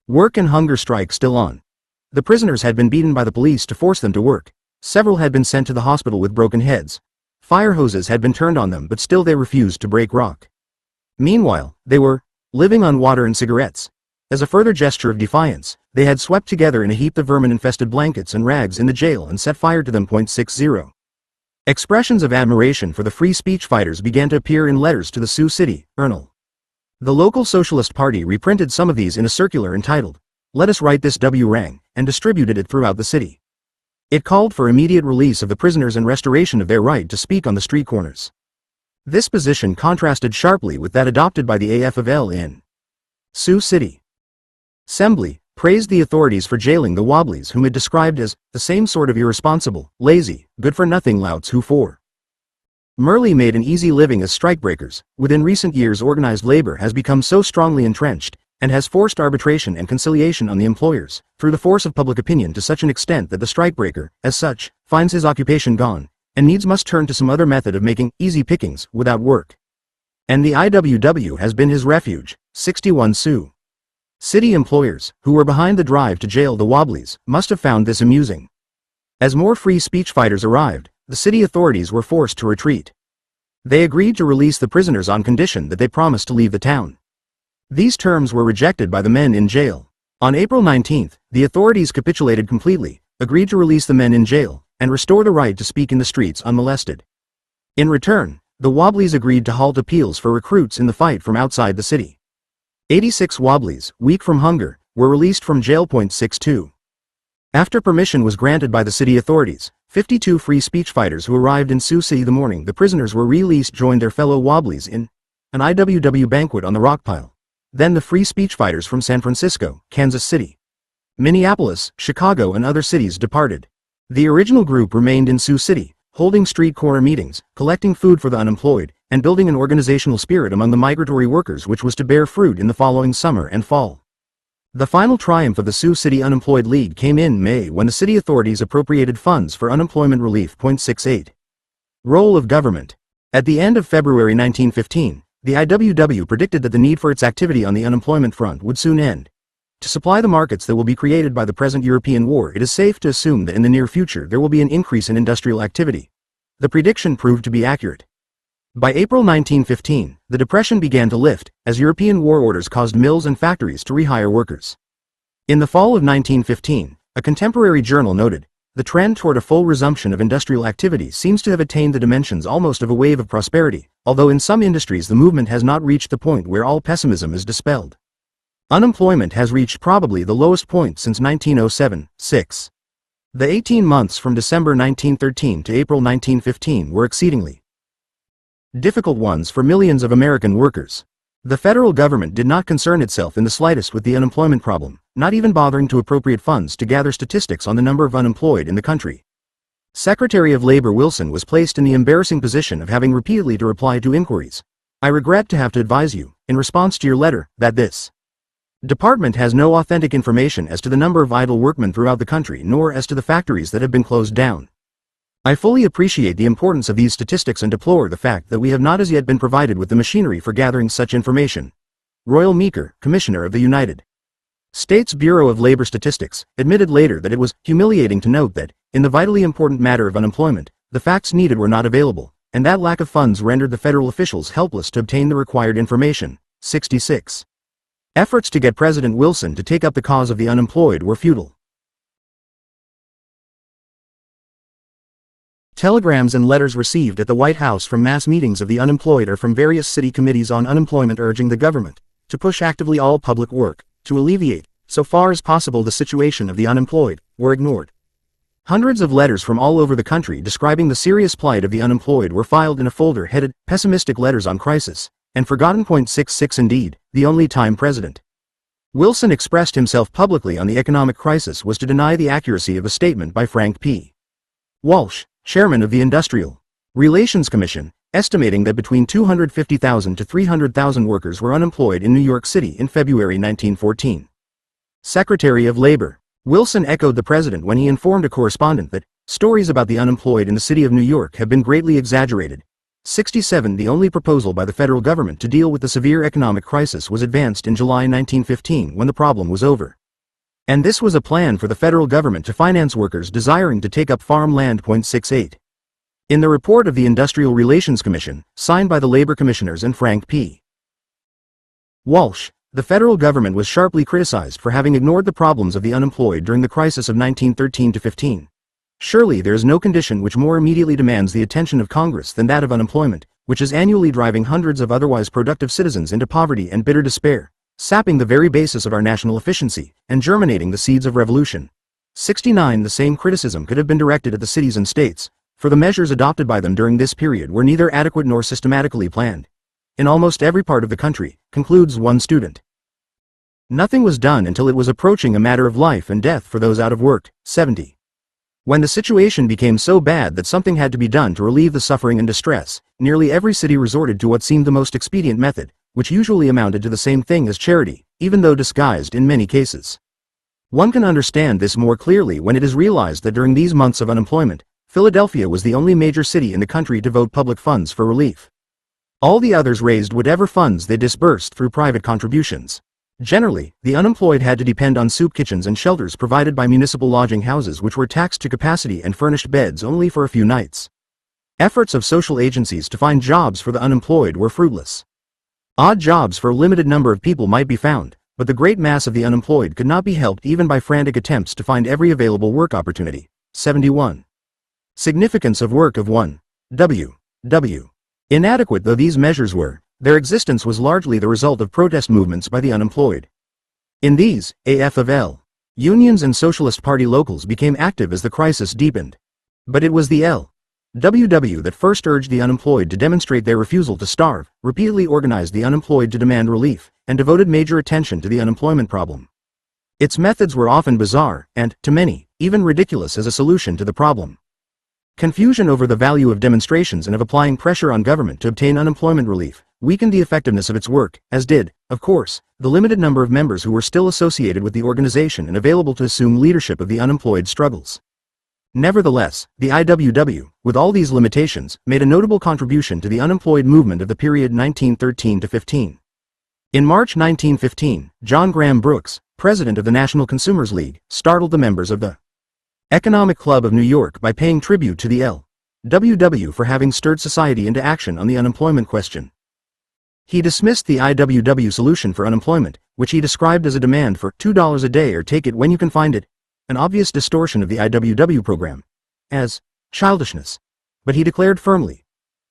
"Work and Hunger Strike Still On." The prisoners had been beaten by the police to force them to work. Several had been sent to the hospital with broken heads. Fire hoses had been turned on them, but still they refused to break rock. Meanwhile, they were living on water and cigarettes. As a further gesture of defiance, they had swept together in a heap the vermin-infested blankets and rags in the jail and set fire to them. 60. Expressions of admiration for the free speech fighters began to appear in letters to the Sioux City Journal. The local Socialist Party reprinted some of these in a circular entitled, "Let Us Write This W-Rang," and distributed it throughout the city. It called for immediate release of the prisoners and restoration of their right to speak on the street corners. This position contrasted sharply with that adopted by the AFL in Sioux City. Assembly praised the authorities for jailing the Wobblies, whom it described as the same sort of irresponsible, lazy, good-for-nothing louts who merely made an easy living as strikebreakers. Within recent years, organized labor has become so strongly entrenched and has forced arbitration and conciliation on the employers, through the force of public opinion, to such an extent that the strikebreaker, as such, finds his occupation gone, and needs must turn to some other method of making easy pickings without work. And the IWW has been his refuge. 61 Sioux City employers, who were behind the drive to jail the Wobblies, must have found this amusing. As more free speech fighters arrived, the city authorities were forced to retreat. They agreed to release the prisoners on condition that they promised to leave the town. These terms were rejected by the men in jail. On April 19, the authorities capitulated completely, agreed to release the men in jail, and restore the right to speak in the streets unmolested. In return, the Wobblies agreed to halt appeals for recruits in the fight from outside the city. 86 Wobblies, weak from hunger, were released from jail. 62. After permission was granted by the city authorities, 52 free speech fighters who arrived in Sioux City the morning the prisoners were released joined their fellow Wobblies in an IWW banquet on the rock pile. Then the free speech fighters from San Francisco, Kansas City, Minneapolis, Chicago and other cities departed. The original group remained in Sioux City, holding street corner meetings, collecting food for the unemployed, and building an organizational spirit among the migratory workers which was to bear fruit in the following summer and fall. The final triumph of the Sioux City Unemployed League came in May when the city authorities appropriated funds for unemployment relief. 68. Role of government. At the end of February 1915, the IWW predicted that the need for its activity on the unemployment front would soon end. To supply the markets that will be created by the present European war, it is safe to assume that in the near future there will be an increase in industrial activity. The prediction proved to be accurate. By April 1915, the Depression began to lift, as European war orders caused mills and factories to rehire workers. In the fall of 1915, a contemporary journal noted, "The trend toward a full resumption of industrial activity seems to have attained the dimensions almost of a wave of prosperity, although in some industries the movement has not reached the point where all pessimism is dispelled. Unemployment has reached probably the lowest point since 1907-6. The 18 months from December 1913 to April 1915 were exceedingly difficult ones for millions of American workers. The federal government did not concern itself in the slightest with the unemployment problem, not even bothering to appropriate funds to gather statistics on the number of unemployed in the country. Secretary of Labor Wilson was placed in the embarrassing position of having repeatedly to reply to inquiries. "I regret to have to advise you, in response to your letter, that this department has no authentic information as to the number of idle workmen throughout the country nor as to the factories that have been closed down. I fully appreciate the importance of these statistics and deplore the fact that we have not as yet been provided with the machinery for gathering such information." Royal Meeker, Commissioner of the United States Bureau of Labor Statistics, admitted later that it was humiliating to note that, in the vitally important matter of unemployment, the facts needed were not available, and that lack of funds rendered the federal officials helpless to obtain the required information. 66. Efforts to get President Wilson to take up the cause of the unemployed were futile. Telegrams and letters received at the White House from mass meetings of the unemployed or from various city committees on unemployment urging the government to push actively all public work to alleviate, so far as possible, the situation of the unemployed, were ignored. Hundreds of letters from all over the country describing the serious plight of the unemployed were filed in a folder headed "Pessimistic Letters on Crisis," and forgotten. 66. Indeed, the only time President Wilson expressed himself publicly on the economic crisis was to deny the accuracy of a statement by Frank P. Walsh, chairman of the Industrial Relations Commission, estimating that between 250,000 to 300,000 workers were unemployed in New York City in February 1914. Secretary of Labor Wilson echoed the president when he informed a correspondent that stories about the unemployed in the city of New York have been greatly exaggerated. 67. The only proposal by the federal government to deal with the severe economic crisis was advanced in July 1915 when the problem was over. And this was a plan for the federal government to finance workers desiring to take up farm land. 68. In the report of the Industrial Relations Commission, signed by the labor commissioners and Frank P. Walsh, the federal government was sharply criticized for having ignored the problems of the unemployed during the crisis of 1913-15. Surely there is no condition which more immediately demands the attention of Congress than that of unemployment, which is annually driving hundreds of otherwise productive citizens into poverty and bitter despair, sapping the very basis of our national efficiency, and germinating the seeds of revolution. 69. The same criticism could have been directed at the cities and states, for the measures adopted by them during this period were neither adequate nor systematically planned. In almost every part of the country, concludes one student, nothing was done until it was approaching a matter of life and death for those out of work. 70. When the situation became so bad that something had to be done to relieve the suffering and distress, nearly every city resorted to what seemed the most expedient method, which usually amounted to the same thing as charity, even though disguised in many cases. One can understand this more clearly when it is realized that during these months of unemployment, Philadelphia was the only major city in the country to vote public funds for relief. All the others raised whatever funds they disbursed through private contributions. Generally, the unemployed had to depend on soup kitchens and shelters provided by municipal lodging houses which were taxed to capacity and furnished beds only for a few nights. Efforts of social agencies to find jobs for the unemployed were fruitless. Odd jobs for a limited number of people might be found, but the great mass of the unemployed could not be helped even by frantic attempts to find every available work opportunity. 71. Significance of work of 1. W. Inadequate though these measures were, their existence was largely the result of protest movements by the unemployed. In these, AFL, unions and Socialist Party locals became active as the crisis deepened. But it was the LWW that first urged the unemployed to demonstrate their refusal to starve, repeatedly organized the unemployed to demand relief, and devoted major attention to the unemployment problem. Its methods were often bizarre and, to many, even ridiculous as a solution to the problem. Confusion over the value of demonstrations and of applying pressure on government to obtain unemployment relief weakened the effectiveness of its work, as did, of course, the limited number of members who were still associated with the organization and available to assume leadership of the unemployed struggles. Nevertheless, the IWW, with all these limitations, made a notable contribution to the unemployed movement of the period 1913 to 15. In March 1915, John Graham Brooks, president of the National Consumers League, startled the members of the Economic Club of New York by paying tribute to the LWW for having stirred society into action on the unemployment question. He dismissed the IWW solution for unemployment, which he described as a demand for $2 a day or take it when you can find it, an obvious distortion of the IWW program, as childishness. But he declared firmly,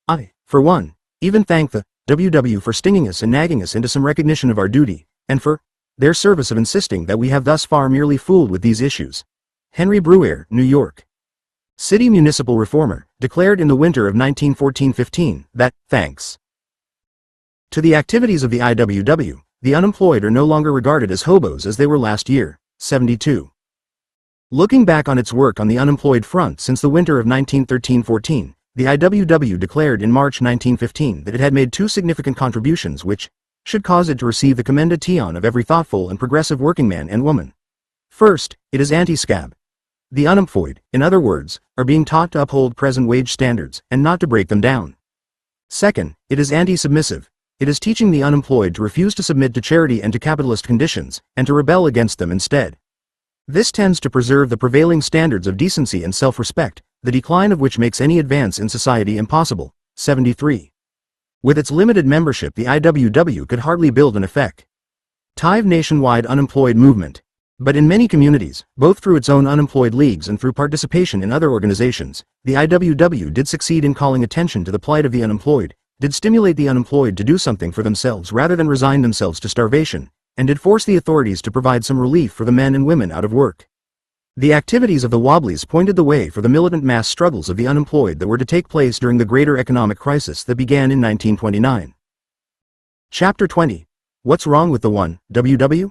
"I, for one, even thank the WW for stinging us and nagging us into some recognition of our duty, and for their service of insisting that we have thus far merely fooled with these issues." Henry Brewer, New York City municipal reformer, declared in the winter of 1914-15 that, thanks to the activities of the IWW, the unemployed are no longer regarded as hobos as they were last year, 72. Looking back on its work on the unemployed front since the winter of 1913-14, the IWW declared in March 1915 that it had made two significant contributions which should cause it to receive the commendation of every thoughtful and progressive working man and woman. First, it is anti-scab. The unemployed, in other words, are being taught to uphold present wage standards and not to break them down. Second, it is anti-submissive. It is teaching the unemployed to refuse to submit to charity and to capitalist conditions, and to rebel against them instead. This tends to preserve the prevailing standards of decency and self-respect, the decline of which makes any advance in society impossible. 73. With its limited membership, the IWW could hardly build an effective nationwide unemployed movement. But in many communities, both through its own unemployed leagues and through participation in other organizations, the IWW did succeed in calling attention to the plight of the unemployed, did stimulate the unemployed to do something for themselves rather than resign themselves to starvation, and did force the authorities to provide some relief for the men and women out of work. The activities of the Wobblies pointed the way for the militant mass struggles of the unemployed that were to take place during the greater economic crisis that began in 1929. Chapter 20. What's Wrong with the WW?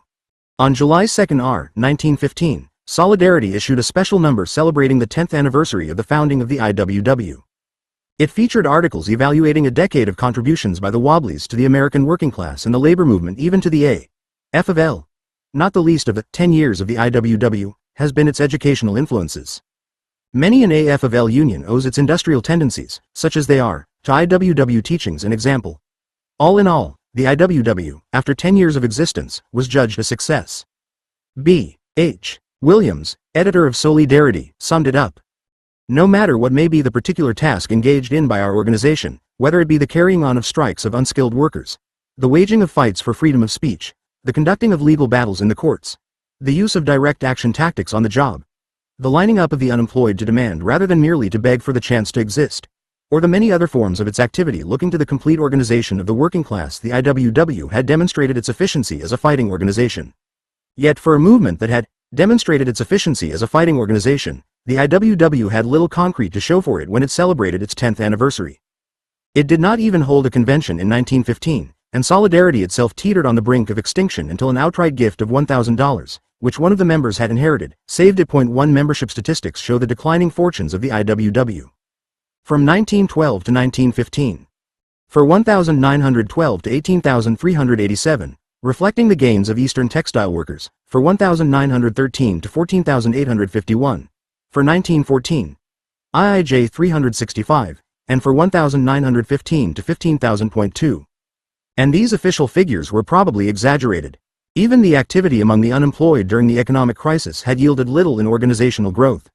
On July 2, 1915, Solidarity issued a special number celebrating the 10th anniversary of the founding of the IWW. It featured articles evaluating a decade of contributions by the Wobblies to the American working class and the labor movement, even to the A.F.L. Not the least of the 10 years of the IWW has been its educational influences. Many an A.F.L. union owes its industrial tendencies, such as they are, to IWW teachings and example. All in all, the IWW, after 10 years of existence, was judged a success. B. H. Williams, editor of Solidarity, summed it up. No matter what may be the particular task engaged in by our organization, whether it be the carrying on of strikes of unskilled workers, the waging of fights for freedom of speech, the conducting of legal battles in the courts, the use of direct action tactics on the job, the lining up of the unemployed to demand rather than merely to beg for the chance to exist, or the many other forms of its activity looking to the complete organization of the working class, the IWW had demonstrated its efficiency as a fighting organization. Yet for a movement that had demonstrated its efficiency as a fighting organization, the IWW had little concrete to show for it when it celebrated its 10th anniversary. It did not even hold a convention in 1915, and Solidarity itself teetered on the brink of extinction until an outright gift of $1,000, which one of the members had inherited, saved it. 1 Membership statistics show the declining fortunes of the IWW. From 1912 to 1915. For 1,912 to 18,387, reflecting the gains of Eastern textile workers, for 1,913 to 14,851, for 1914, IIJ 365, and for 1,915 to 15,000.2. And these official figures were probably exaggerated. Even the activity among the unemployed during the economic crisis had yielded little in organizational growth.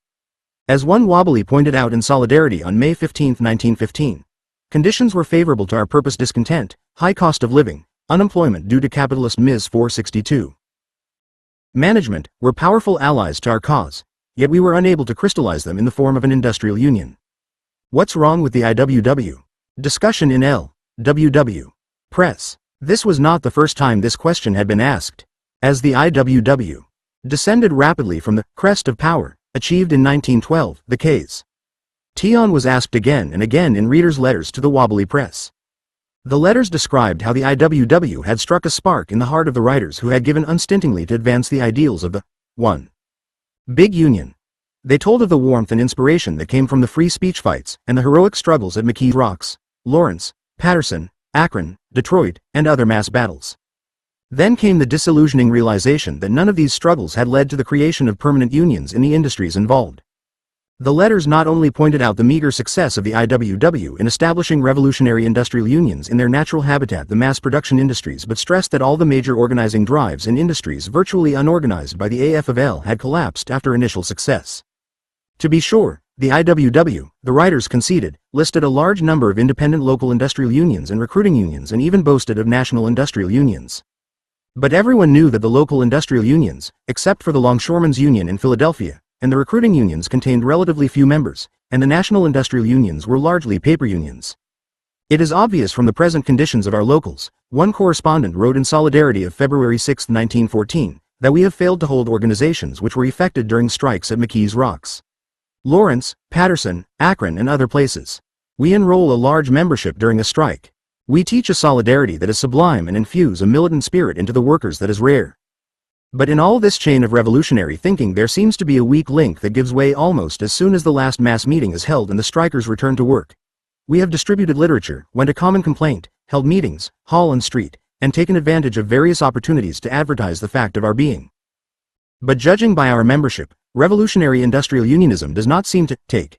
As one Wobbly pointed out in Solidarity on May 15, 1915, conditions were favorable to our purpose: discontent, high cost of living, unemployment due to capitalist Ms. 462. Management were powerful allies to our cause, yet we were unable to crystallize them in the form of an industrial union. What's wrong with the IWW? Discussion in L.W.W. Press. This was not the first time this question had been asked. As the IWW descended rapidly from the crest of power, achieved in 1912, the case was asked again and again in readers' letters to the Wobbly Press. The letters described how the IWW had struck a spark in the heart of the writers who had given unstintingly to advance the ideals of the 1. Big Union. They told of the warmth and inspiration that came from the free speech fights and the heroic struggles at McKees Rocks, Lawrence, Patterson, Akron, Detroit, and other mass battles. Then came the disillusioning realization that none of these struggles had led to the creation of permanent unions in the industries involved. The letters not only pointed out the meager success of the IWW in establishing revolutionary industrial unions in their natural habitat, the mass production industries, but stressed that all the major organizing drives in industries virtually unorganized by the AF-L had collapsed after initial success. To be sure, the IWW, the writers conceded, listed a large number of independent local industrial unions and recruiting unions and even boasted of national industrial unions. But everyone knew that the local industrial unions, except for the Longshoremen's Union in Philadelphia, and the recruiting unions contained relatively few members, and the national industrial unions were largely paper unions. It is obvious from the present conditions of our locals, one correspondent wrote in Solidarity of February 6, 1914, that we have failed to hold organizations which were effected during strikes at McKees Rocks, Lawrence, Patterson, Akron, and other places. We enroll a large membership during a strike. We teach a solidarity that is sublime and infuse a militant spirit into the workers that is rare. But in all this chain of revolutionary thinking there seems to be a weak link that gives way almost as soon as the last mass meeting is held and the strikers return to work. We have distributed literature, went to common complaint, held meetings, hall and street, and taken advantage of various opportunities to advertise the fact of our being. But judging by our membership, revolutionary industrial unionism does not seem to take.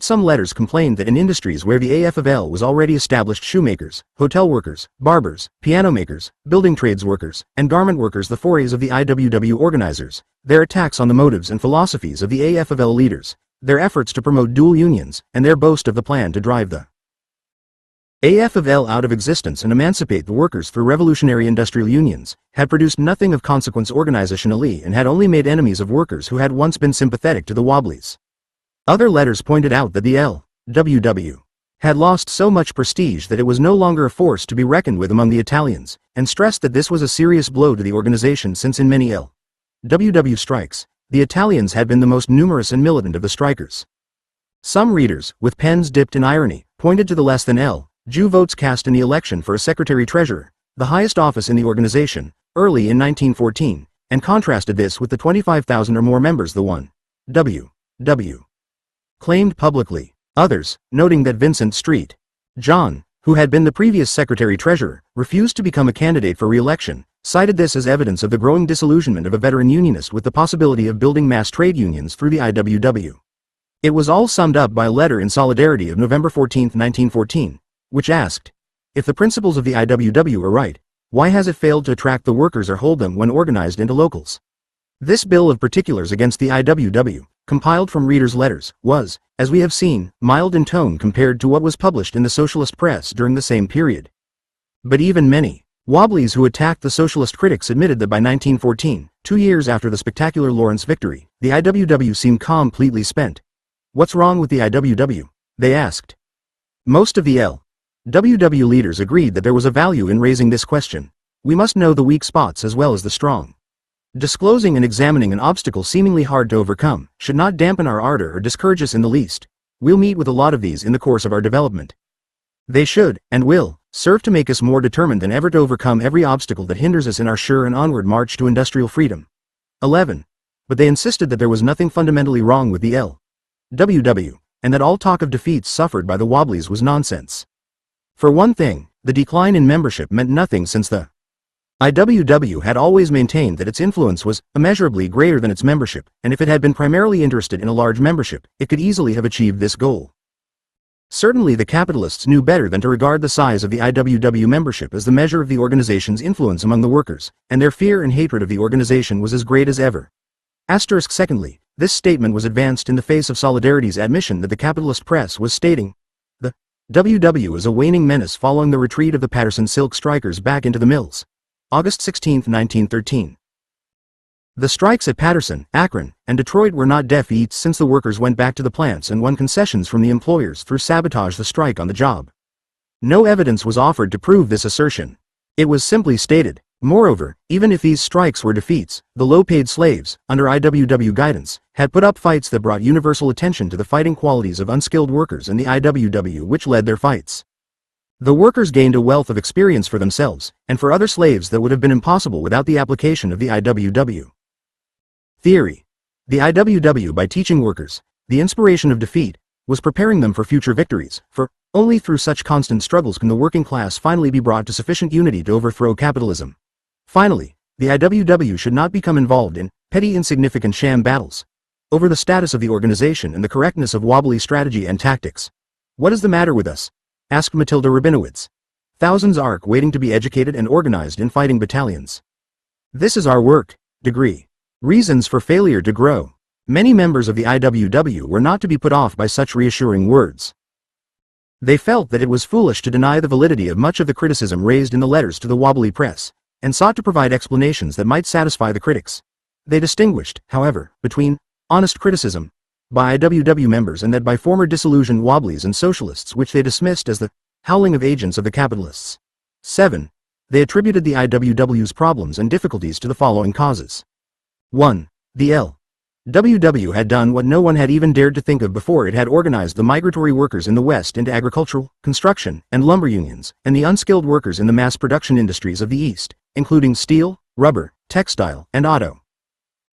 Some letters complained that in industries where the AF-L was already established, shoemakers, hotel workers, barbers, piano makers, building trades workers, and garment workers, the forays of the IWW organizers, their attacks on the motives and philosophies of the AF-L leaders, their efforts to promote dual unions, and their boast of the plan to drive the AF-L out of existence and emancipate the workers through revolutionary industrial unions, had produced nothing of consequence organizationally and had only made enemies of workers who had once been sympathetic to the Wobblies. Other letters pointed out that the LWW had lost so much prestige that it was no longer a force to be reckoned with among the Italians, and stressed that this was a serious blow to the organization since in many LWW strikes, the Italians had been the most numerous and militant of the strikers. Some readers, with pens dipped in irony, pointed to the less than Jew votes cast in the election for a secretary-treasurer, the highest office in the organization, early in 1914, and contrasted this with the 25,000 or more members the 1WW claimed publicly. Others, noting that Vincent Street John, who had been the previous secretary-treasurer, refused to become a candidate for re-election, cited this as evidence of the growing disillusionment of a veteran unionist with the possibility of building mass trade unions through the IWW. It was all summed up by a letter in Solidarity of November 14, 1914, which asked, if the principles of the IWW are right, why has it failed to attract the workers or hold them when organized into locals? This bill of particulars against the IWW, compiled from readers' letters, was, as we have seen, mild in tone compared to what was published in the socialist press during the same period. But even many Wobblies who attacked the socialist critics admitted that by 1914, 2 years after the spectacular Lawrence victory, the IWW seemed completely spent. What's wrong with the IWW? They asked. Most of the LWW leaders agreed that there was a value in raising this question. We must know the weak spots as well as the strong. Disclosing and examining an obstacle seemingly hard to overcome should not dampen our ardor or discourage us in the least. We'll meet with a lot of these in the course of our development. They should, and will, serve to make us more determined than ever to overcome every obstacle that hinders us in our sure and onward march to industrial freedom. 11. But they insisted that there was nothing fundamentally wrong with the LWW, and that all talk of defeats suffered by the Wobblies was nonsense. For one thing, the decline in membership meant nothing, since the IWW had always maintained that its influence was immeasurably greater than its membership, and if it had been primarily interested in a large membership, it could easily have achieved this goal. Certainly the capitalists knew better than to regard the size of the IWW membership as the measure of the organization's influence among the workers, and their fear and hatred of the organization was as great as ever. Secondly, this statement was advanced in the face of Solidarity's admission that the capitalist press was stating, the WW is a waning menace following the retreat of the Patterson silk strikers back into the mills. August 16, 1913. The strikes at Patterson, Akron, and Detroit were not defeats, since the workers went back to the plants and won concessions from the employers through sabotage the strike on the job. No evidence was offered to prove this assertion. It was simply stated. Moreover, even if these strikes were defeats, the low-paid slaves, under IWW guidance, had put up fights that brought universal attention to the fighting qualities of unskilled workers and the IWW which led their fights. The workers gained a wealth of experience for themselves and for other slaves that would have been impossible without the application of the IWW. Theory. The IWW, by teaching workers the inspiration of defeat, was preparing them for future victories, for only through such constant struggles can the working class finally be brought to sufficient unity to overthrow capitalism. Finally, the IWW should not become involved in petty insignificant sham battles over the status of the organization and the correctness of wobbly strategy and tactics. What is the matter with us? Asked Matilda Rabinowitz. Thousands are waiting to be educated and organized in fighting battalions. This is our work, degree. Reasons for failure to grow. Many members of the IWW were not to be put off by such reassuring words. They felt that it was foolish to deny the validity of much of the criticism raised in the letters to the wobbly press, and sought to provide explanations that might satisfy the critics. They distinguished, however, between honest criticism by IWW members and that by former disillusioned wobblies and socialists, which they dismissed as the howling of agents of the capitalists. 7. They attributed the IWW's problems and difficulties to the following causes. 1. The LWW had done what no one had even dared to think of before. It had organized the migratory workers in the West into agricultural, construction, and lumber unions, and the unskilled workers in the mass production industries of the East, including steel, rubber, textile, and auto.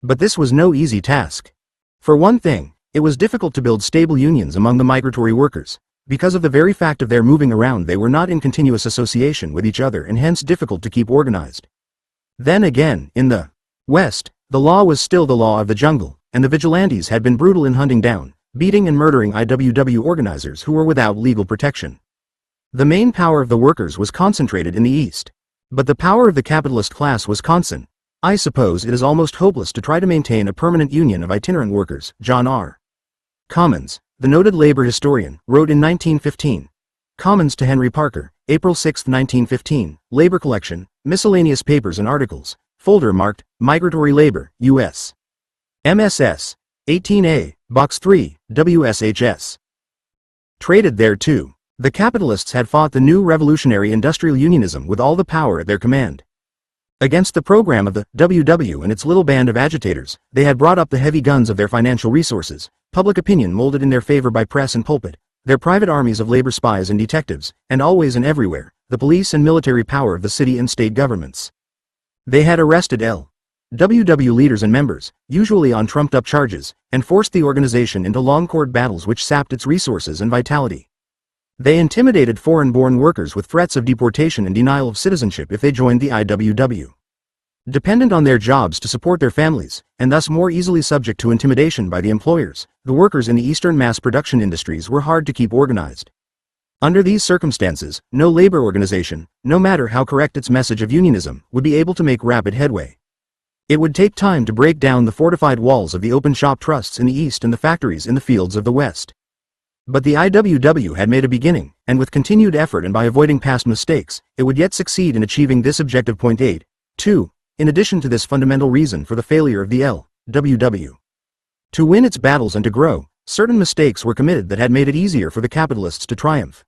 But this was no easy task. For one thing, it was difficult to build stable unions among the migratory workers. Because of the very fact of their moving around, they were not in continuous association with each other and hence difficult to keep organized. Then again, in the West, the law was still the law of the jungle, and the vigilantes had been brutal in hunting down, beating and murdering IWW organizers who were without legal protection. The main power of the workers was concentrated in the East. But the power of the capitalist class was constant. I suppose it is almost hopeless to try to maintain a permanent union of itinerant workers. John R. Commons, the noted labor historian, wrote in 1915. Commons to Henry Parker, April 6, 1915, Labor Collection, Miscellaneous Papers and Articles, folder marked, Migratory Labor, U.S. MSS, 18A, Box 3, WSHS. Traded there too. The capitalists had fought the new revolutionary industrial unionism with all the power at their command. Against the program of the WW and its little band of agitators, they had brought up the heavy guns of their financial resources, public opinion molded in their favor by press and pulpit, their private armies of labor spies and detectives, and always and everywhere, the police and military power of the city and state governments. They had arrested LWW leaders and members, usually on trumped-up charges, and forced the organization into long court battles which sapped its resources and vitality. They intimidated foreign-born workers with threats of deportation and denial of citizenship if they joined the IWW. Dependent on their jobs to support their families, and thus more easily subject to intimidation by the employers, the workers in the eastern mass production industries were hard to keep organized. Under these circumstances, no labor organization, no matter how correct its message of unionism, would be able to make rapid headway. It would take time to break down the fortified walls of the open shop trusts in the East and the factories in the fields of the West. But the IWW had made a beginning, and with continued effort and by avoiding past mistakes, it would yet succeed in achieving this objective. 8. 2. In addition to this fundamental reason for the failure of the LWW to win its battles and to grow, certain mistakes were committed that had made it easier for the capitalists to triumph.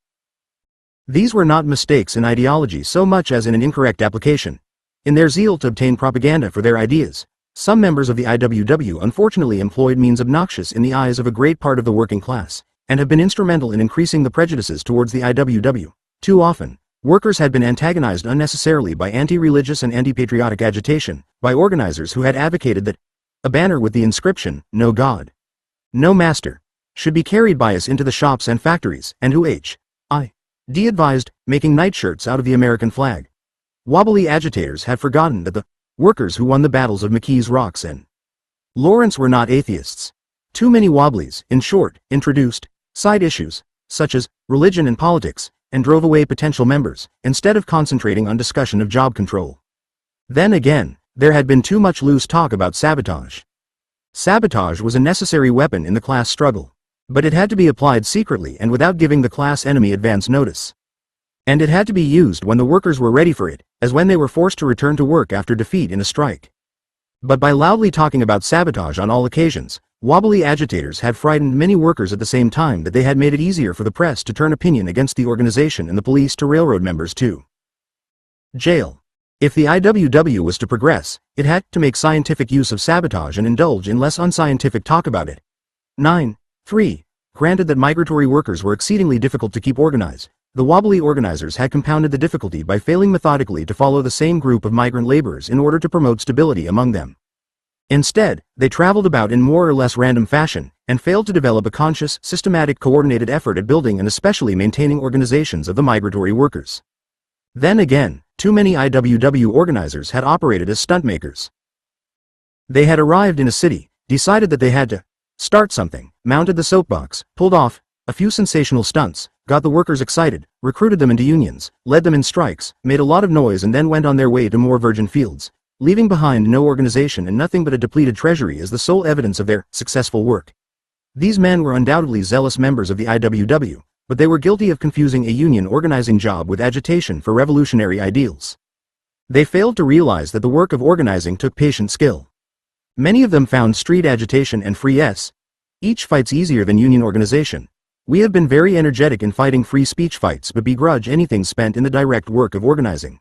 These were not mistakes in ideology so much as in an incorrect application. In their zeal to obtain propaganda for their ideas, some members of the IWW unfortunately employed means obnoxious in the eyes of a great part of the working class, and have been instrumental in increasing the prejudices towards the IWW. Too often, workers had been antagonized unnecessarily by anti-religious and anti-patriotic agitation, by organizers who had advocated that a banner with the inscription, "No God, no Master," should be carried by us into the shops and factories, and who advised making nightshirts out of the American flag. Wobbly agitators had forgotten that the workers who won the battles of McKees Rocks and Lawrence were not atheists. Too many wobblies, in short, introduced side issues, such as religion and politics, and drove away potential members, instead of concentrating on discussion of job control. Then again, there had been too much loose talk about sabotage. Sabotage was a necessary weapon in the class struggle. But it had to be applied secretly and without giving the class enemy advance notice. And it had to be used when the workers were ready for it, as when they were forced to return to work after defeat in a strike. But by loudly talking about sabotage on all occasions, wobbly agitators had frightened many workers at the same time that they had made it easier for the press to turn opinion against the organization and the police to railroad members to jail. If the IWW was to progress, it had to make scientific use of sabotage and indulge in less unscientific talk about it. 9. 3. Granted that migratory workers were exceedingly difficult to keep organized, The wobbly organizers had compounded the difficulty by failing methodically to follow the same group of migrant laborers in order to promote stability among them. Instead, they traveled about in more or less random fashion, and failed to develop a conscious, systematic, coordinated effort at building and especially maintaining organizations of the migratory workers. Then again, too many IWW organizers had operated as stuntmakers. They had arrived in a city, decided that they had to start something, mounted the soapbox, pulled off a few sensational stunts, got the workers excited, recruited them into unions, led them in strikes, made a lot of noise and then went on their way to more virgin fields, leaving behind no organization and nothing but a depleted treasury as the sole evidence of their successful work. These men were undoubtedly zealous members of the IWW, but they were guilty of confusing a union organizing job with agitation for revolutionary ideals. They failed to realize that the work of organizing took patient skill. Many of them found street agitation and free speech fights easier than union organization. We have been very energetic in fighting free speech fights but begrudge anything spent in the direct work of organizing.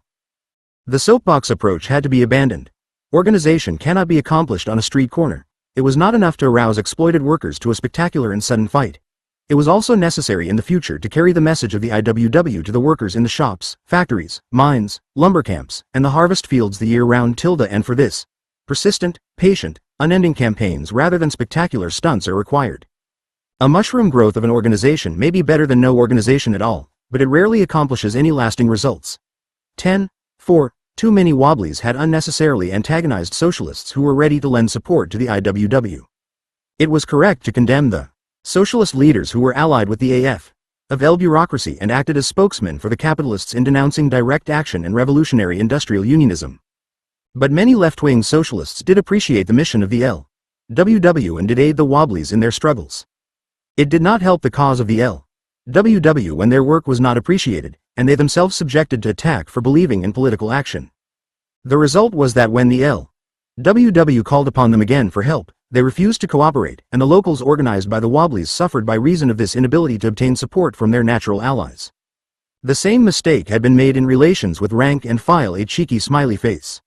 The soapbox approach had to be abandoned. Organization cannot be accomplished on a street corner. It was not enough to arouse exploited workers to a spectacular and sudden fight. It was also necessary in the future to carry the message of the IWW to the workers in the shops, factories, mines, lumber camps, and the harvest fields the year round. And for this, persistent, patient, unending campaigns rather than spectacular stunts are required. A mushroom growth of an organization may be better than no organization at all, but it rarely accomplishes any lasting results. 4. Too many wobblies had unnecessarily antagonized socialists who were ready to lend support to the IWW. It was correct to condemn the socialist leaders who were allied with the AF bureaucracy and acted as spokesmen for the capitalists in denouncing direct action and revolutionary industrial unionism. But many left-wing socialists did appreciate the mission of the LWW and did aid the wobblies in their struggles. It did not help the cause of the LWW when their work was not appreciated, and they themselves subjected to attack for believing in political action. The result was that when the LWW called upon them again for help, they refused to cooperate, and the locals organized by the wobblies suffered by reason of this inability to obtain support from their natural allies. The same mistake had been made in relations with rank and file, a cheeky smiley face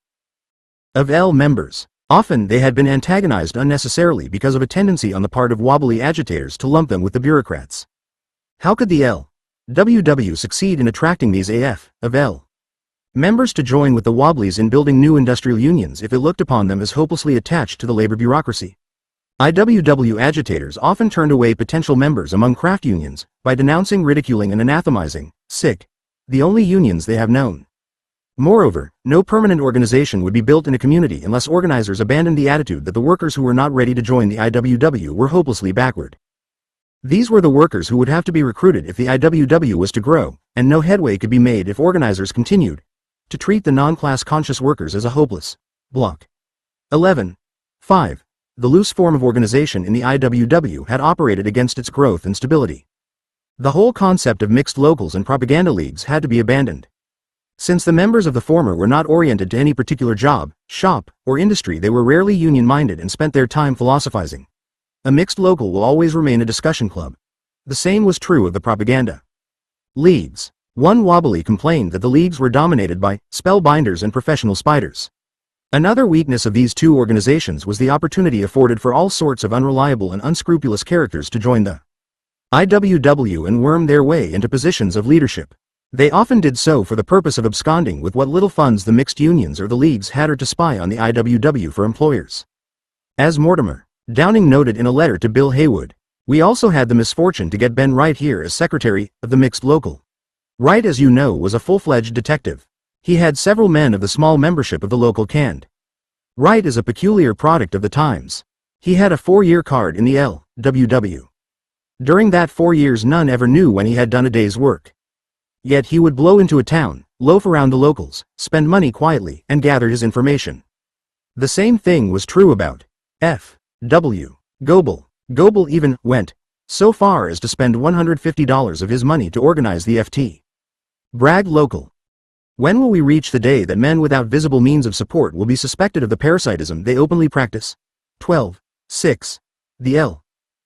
of L members. Often they had been antagonized unnecessarily because of a tendency on the part of wobbly agitators to lump them with the bureaucrats. How could the LWW succeed in attracting these L members to join with the wobblies in building new industrial unions if it looked upon them as hopelessly attached to the labor bureaucracy? IWW agitators often turned away potential members among craft unions by denouncing, ridiculing and anathemizing the only unions they have known. Moreover, no permanent organization would be built in a community unless organizers abandoned the attitude that the workers who were not ready to join the IWW were hopelessly backward. These were the workers who would have to be recruited if the IWW was to grow, and no headway could be made if organizers continued to treat the non-class conscious workers as a hopeless block. 11. 5. The loose form of organization in the IWW had operated against its growth and stability. The whole concept of mixed locals and propaganda leagues had to be abandoned. Since the members of the former were not oriented to any particular job, shop, or industry, they were rarely union-minded and spent their time philosophizing. A mixed local will always remain a discussion club. The same was true of the propaganda leagues. One wobbly complained that the leagues were dominated by spellbinders and professional spiders. Another weakness of these two organizations was the opportunity afforded for all sorts of unreliable and unscrupulous characters to join the IWW and worm their way into positions of leadership. They often did so for the purpose of absconding with what little funds the mixed unions or the leagues had or to spy on the IWW for employers. As Mortimer Downing noted in a letter to Bill Haywood, "We also had the misfortune to get Ben Wright here as secretary of the mixed local. Wright, as you know, was a full-fledged detective. He had several men of the small membership of the local canned. Wright is a peculiar product of the times. He had a 4-year card in the LWW. During that 4 years none ever knew when he had done a day's work. Yet he would blow into a town, loaf around the locals, spend money quietly, and gather his information." The same thing was true about F.W. Goebel. Goebel even went so far as to spend $150 of his money to organize the F.T. Bragg local. When will we reach the day that men without visible means of support will be suspected of the parasitism they openly practice? 12. 6. The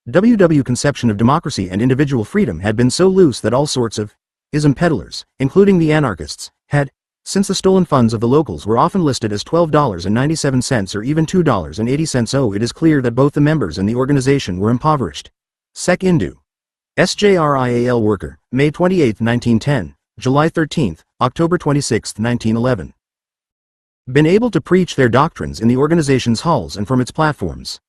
LWW conception of democracy and individual freedom had been so loose that all sorts of ism peddlers, including the anarchists, had, since the stolen funds of the locals were often listed as $12.97 or even $2.80. It is clear that both the members and the organization were impoverished. Sec Indu. SJRIAL worker, May 28, 1910, July 13, October 26, 1911. Been able to preach their doctrines in the organization's halls and from its platforms.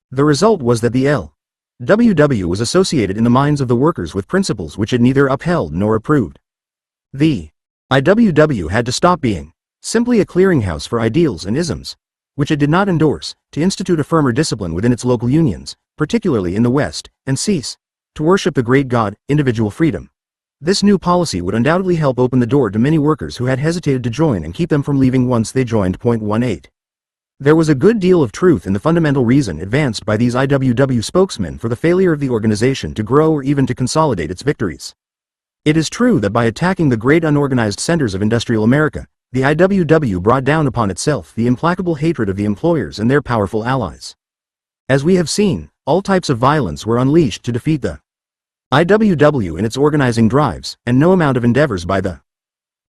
The result was that the LWW was associated in the minds of the workers with principles which it neither upheld nor approved. The IWW had to stop being simply a clearinghouse for ideals and isms, which it did not endorse, to institute a firmer discipline within its local unions, particularly in the West, and cease to worship the great God, individual freedom. This new policy would undoubtedly help open the door to many workers who had hesitated to join and keep them from leaving once they joined. 18. There was a good deal of truth in the fundamental reason advanced by these IWW spokesmen for the failure of the organization to grow or even to consolidate its victories. It is true that by attacking the great unorganized centers of industrial America, the IWW brought down upon itself the implacable hatred of the employers and their powerful allies. As we have seen, all types of violence were unleashed to defeat the IWW in its organizing drives, and no amount of endeavors by the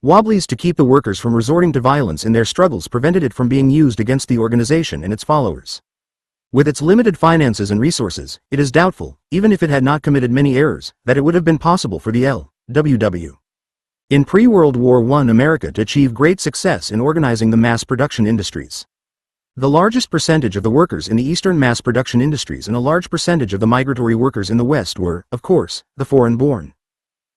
Wobblies to keep the workers from resorting to violence in their struggles prevented it from being used against the organization and its followers. With its limited finances and resources, it is doubtful, even if it had not committed many errors, that it would have been possible for the LWW in pre-World War I America to achieve great success in organizing the mass production industries. The largest percentage of the workers in the eastern mass production industries and a large percentage of the migratory workers in the West were, of course, the foreign-born.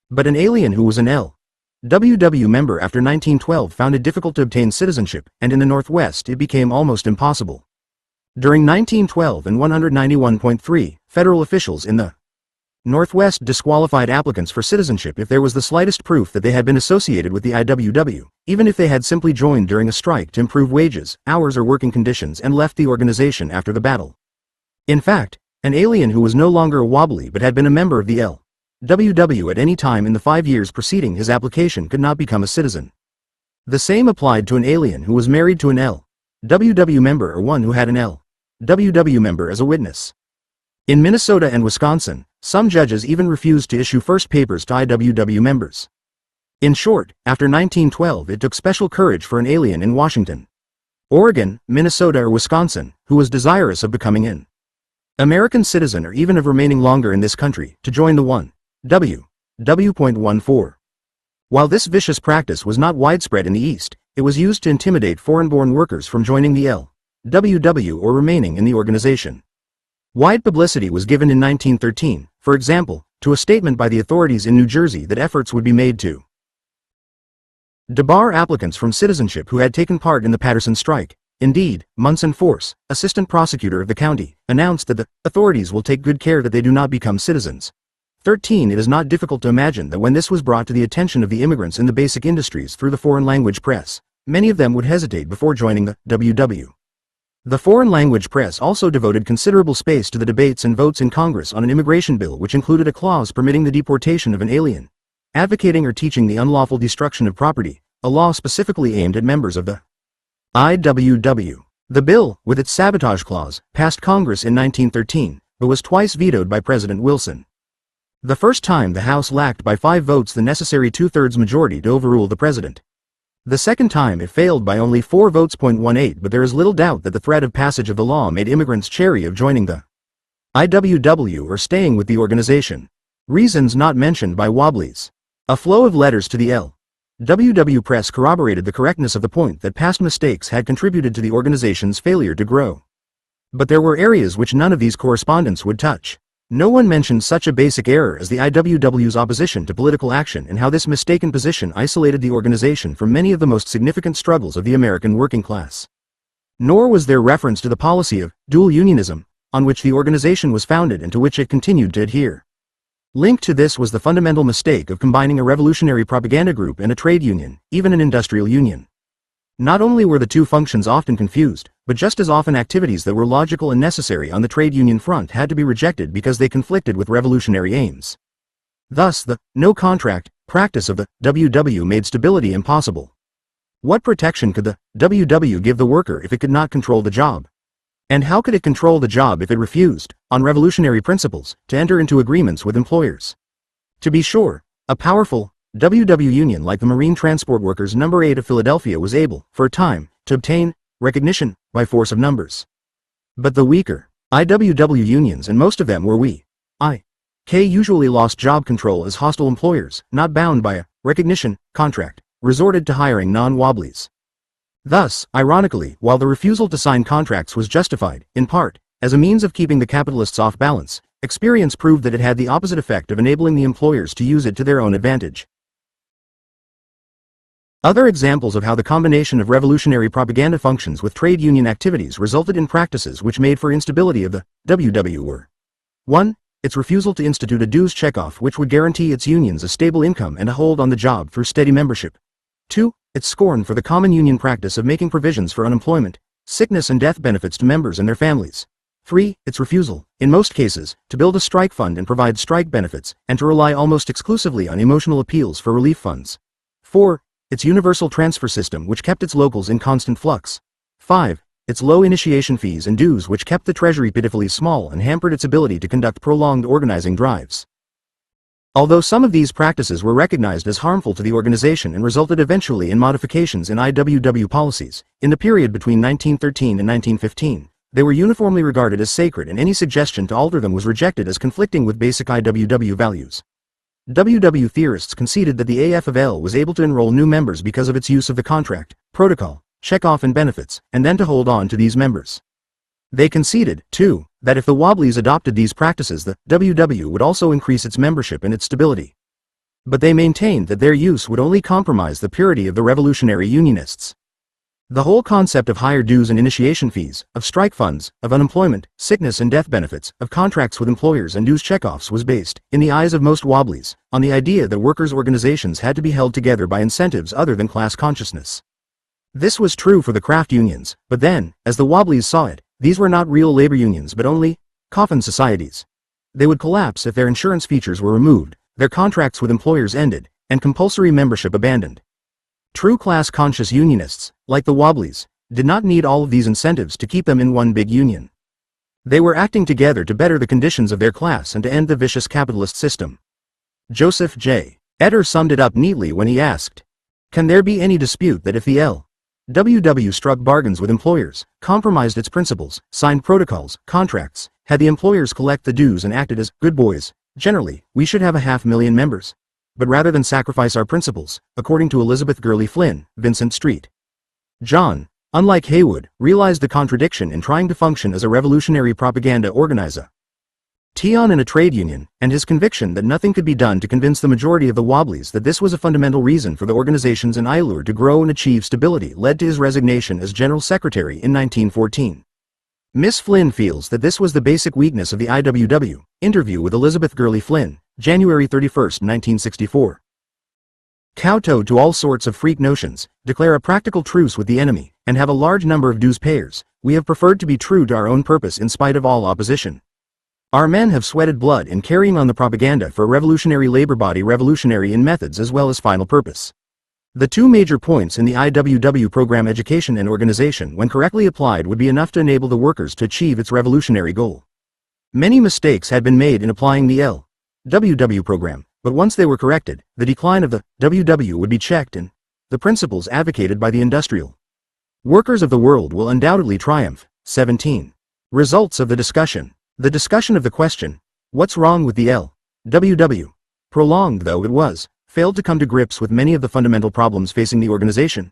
But an alien who was an LWW member after 1912 found it difficult to obtain citizenship, and in the Northwest it became almost impossible. During 1912 and 191.3, federal officials in the Northwest disqualified applicants for citizenship if there was the slightest proof that they had been associated with the IWW, even if they had simply joined during a strike to improve wages, hours or working conditions and left the organization after the battle. In fact, an alien who was no longer a wobbly but had been a member of the LWW at any time in the 5 years preceding his application could not become a citizen. The same applied to an alien who was married to an LWW member or one who had an LWW member as a witness. In Minnesota and Wisconsin, some judges even refused to issue first papers to IWW members. In short, after 1912 it took special courage for an alien in Washington, Oregon, Minnesota or Wisconsin, who was desirous of becoming an American citizen or even of remaining longer in this country, to join the W.14. While this vicious practice was not widespread in the East, it was used to intimidate foreign-born workers from joining the LWW or remaining in the organization. Wide publicity was given in 1913, for example, to a statement by the authorities in New Jersey that efforts would be made to debar applicants from citizenship who had taken part in the Patterson strike. Indeed, Munson Force, assistant prosecutor of the county, announced that the authorities will take good care that they do not become citizens. 13. It is not difficult to imagine that when this was brought to the attention of the immigrants in the basic industries through the foreign language press, many of them would hesitate before joining the WW. The foreign language press also devoted considerable space to the debates and votes in Congress on an immigration bill which included a clause permitting the deportation of an alien advocating or teaching the unlawful destruction of property, a law specifically aimed at members of the IWW. The bill, with its sabotage clause, passed Congress in 1913, but was twice vetoed by President Wilson. The first time the House lacked by 5 votes the necessary 2/3 majority to overrule the president. The second time it failed by only 4 votes. 18, but there is little doubt that the threat of passage of the law made immigrants chary of joining the IWW or staying with the organization. Reasons not mentioned by Wobblies. A flow of letters to the LWW press corroborated the correctness of the point that past mistakes had contributed to the organization's failure to grow. But there were areas which none of these correspondents would touch. No one mentioned such a basic error as the IWW's opposition to political action and how this mistaken position isolated the organization from many of the most significant struggles of the American working class. Nor was there reference to the policy of dual unionism, on which the organization was founded and to which it continued to adhere. Linked to this was the fundamental mistake of combining a revolutionary propaganda group and a trade union, even an industrial union. Not only were the two functions often confused, but just as often activities that were logical and necessary on the trade union front had to be rejected because they conflicted with revolutionary aims. Thus, the no-contract practice of the WW made stability impossible. What protection could the WW give the worker if it could not control the job? And how could it control the job if it refused, on revolutionary principles, to enter into agreements with employers? To be sure, a powerful WW union like the Marine Transport Workers No. 8 of Philadelphia was able, for a time, to obtain recognition by force of numbers. But the weaker IWW unions, and most of them were K usually lost job control as hostile employers, not bound by a recognition contract, resorted to hiring non-wobblies. Thus, ironically, while the refusal to sign contracts was justified, in part, as a means of keeping the capitalists off balance, experience proved that it had the opposite effect of enabling the employers to use it to their own advantage. Other examples of how the combination of revolutionary propaganda functions with trade union activities resulted in practices which made for instability of the WW were 1. Its refusal to institute a dues checkoff which would guarantee its unions a stable income and a hold on the job through steady membership. 2. Its scorn for the common union practice of making provisions for unemployment, sickness and death benefits to members and their families. 3. Its refusal, in most cases, to build a strike fund and provide strike benefits, and to rely almost exclusively on emotional appeals for relief funds. 4. Its universal transfer system which kept its locals in constant flux. 5. Its low initiation fees and dues which kept the treasury pitifully small and hampered its ability to conduct prolonged organizing drives. Although some of these practices were recognized as harmful to the organization and resulted eventually in modifications in IWW policies, in the period between 1913 and 1915, they were uniformly regarded as sacred and any suggestion to alter them was rejected as conflicting with basic IWW values. WW theorists conceded that the AF of L was able to enroll new members because of its use of the contract, protocol, checkoff and benefits, and then to hold on to these members. They conceded, too, that if the Wobblies adopted these practices the WW would also increase its membership and its stability. But they maintained that their use would only compromise the purity of the revolutionary unionists. The whole concept of higher dues and initiation fees, of strike funds, of unemployment, sickness and death benefits, of contracts with employers and dues checkoffs was based, in the eyes of most Wobblies, on the idea that workers' organizations had to be held together by incentives other than class consciousness. This was true for the craft unions, but then, as the Wobblies saw it, these were not real labor unions but only coffin societies. They would collapse if their insurance features were removed, their contracts with employers ended, and compulsory membership abandoned. True class-conscious unionists, like the Wobblies, did not need all of these incentives to keep them in one big union. They were acting together to better the conditions of their class and to end the vicious capitalist system. Joseph J. Etter summed it up neatly when he asked, "Can there be any dispute that if the LWW struck bargains with employers, compromised its principles, signed protocols, contracts, had the employers collect the dues and acted as good boys, generally, we should have 500,000 members? But rather than sacrifice our principles, according to Elizabeth Gurley Flynn, Vincent Street. John, unlike Haywood, realized the contradiction in trying to function as a revolutionary propaganda organizer. Tion in a trade union, and his conviction that nothing could be done to convince the majority of the Wobblies that this was a fundamental reason for the organizations in Ilur to grow and achieve stability led to his resignation as General Secretary in 1914. Miss Flynn feels that this was the basic weakness of the IWW. Interview with Elizabeth Gurley Flynn, January 31, 1964. Kowtow to all sorts of freak notions, declare a practical truce with the enemy, and have a large number of dues payers, we have preferred to be true to our own purpose in spite of all opposition. Our men have sweated blood in carrying on the propaganda for a revolutionary labor body, revolutionary in methods as well as final purpose. The two major points in the IWW program, education and organization, when correctly applied, would be enough to enable the workers to achieve its revolutionary goal. Many mistakes had been made in applying the LWW program, but once they were corrected, the decline of the WW would be checked and the principles advocated by the industrial workers of the world will undoubtedly triumph. 17. Results of the discussion. The discussion of the question, what's wrong with the LWW? Prolonged though it was, failed to come to grips with many of the fundamental problems facing the organization.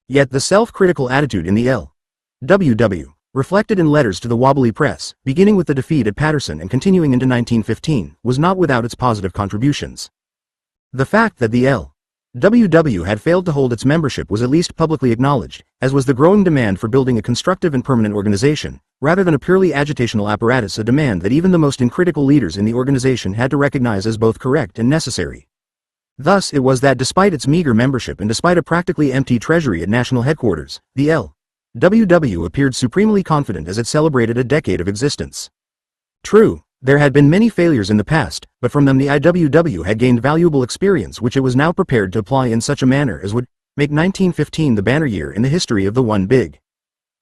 Yet the self-critical attitude in the LWW, reflected in letters to the Wobbly Press, beginning with the defeat at Paterson and continuing into 1915, was not without its positive contributions. The fact that the LWW had failed to hold its membership was at least publicly acknowledged, as was the growing demand for building a constructive and permanent organization, rather than a purely agitational apparatus, a demand that even the most uncritical leaders in the organization had to recognize as both correct and necessary. Thus it was that despite its meager membership and despite a practically empty treasury at national headquarters, the LWW appeared supremely confident as it celebrated a decade of existence. True, there had been many failures in the past, but from them the IWW had gained valuable experience which it was now prepared to apply in such a manner as would make 1915 the banner year in the history of the one big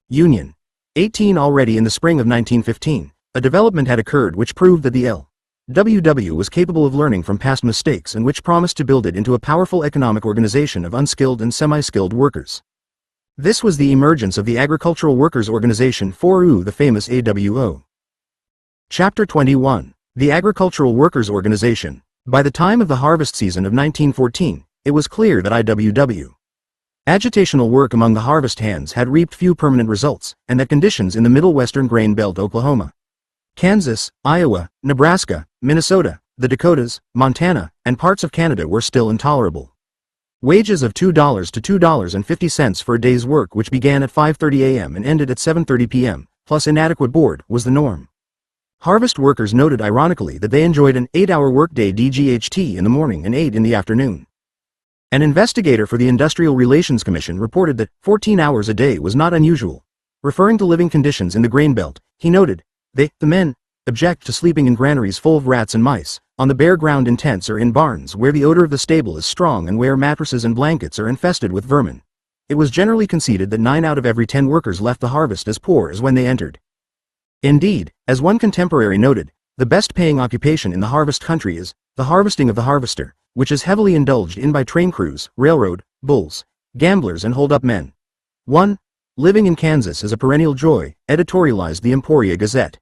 union. 18 Already in the spring of 1915, a development had occurred which proved that the LWW was capable of learning from past mistakes and which promised to build it into a powerful economic organization of unskilled and semi-skilled workers. This was the emergence of the Agricultural Workers' Organization 4U, the famous AWO. Chapter 21. the Agricultural Workers' Organization. By the time of the harvest season of 1914, it was clear that IWW agitational work among the harvest hands had reaped few permanent results, and that conditions in the Middle Western Grain Belt, Oklahoma, Kansas, Iowa, Nebraska, Minnesota, the Dakotas, Montana, and parts of Canada were still intolerable. Wages of $2 to $2.50 for a day's work, which began at 5:30 a.m. and ended at 7:30 p.m., plus inadequate board, was the norm. Harvest workers noted ironically that they enjoyed an 8-hour workday DGHT in the morning and 8 in the afternoon. An investigator for the Industrial Relations Commission reported that 14 hours a day was not unusual. Referring to living conditions in the grain belt, he noted, the men, object to sleeping in granaries full of rats and mice, on the bare ground in tents or in barns where the odor of the stable is strong and where mattresses and blankets are infested with vermin. It was generally conceded that 9 out of every 10 workers left the harvest as poor as when they entered. Indeed, as one contemporary noted, the best-paying occupation in the harvest country is the harvesting of the harvester, which is heavily indulged in by train crews, railroad, bulls, gamblers and hold-up men. 1. Living in Kansas is a perennial joy, editorialized the Emporia Gazette.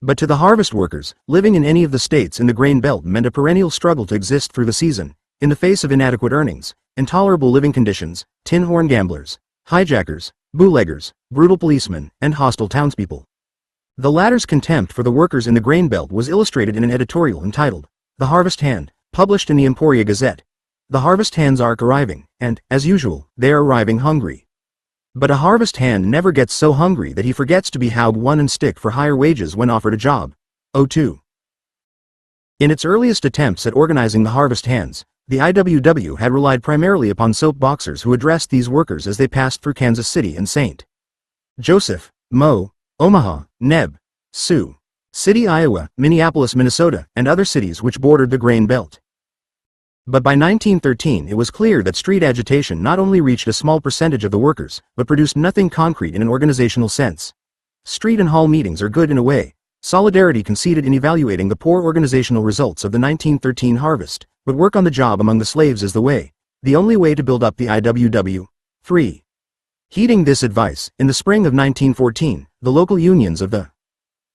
But to the harvest workers, living in any of the states in the grain belt meant a perennial struggle to exist through the season, in the face of inadequate earnings, intolerable living conditions, tin horn gamblers, hijackers, bootleggers, brutal policemen, and hostile townspeople. The latter's contempt for the workers in the grain belt was illustrated in an editorial entitled, The Harvest Hand, published in the Emporia Gazette. The harvest hands are arriving, and, as usual, they are arriving hungry. But a harvest hand never gets so hungry that he forgets to be howled one and stick for higher wages when offered a job. 02. In its earliest attempts at organizing the harvest hands, the IWW had relied primarily upon soapboxers who addressed these workers as they passed through Kansas City and St. Joseph, Mo, Omaha, Neb, Sioux City, Iowa, Minneapolis, Minnesota, and other cities which bordered the grain belt. But by 1913 it was clear that street agitation not only reached a small percentage of the workers, but produced nothing concrete in an organizational sense. Street and hall meetings are good in a way. Solidarity conceded in evaluating the poor organizational results of the 1913 harvest, but work on the job among the slaves is the only way to build up the IWW. 3. Heeding this advice, in the spring of 1914, the local unions of the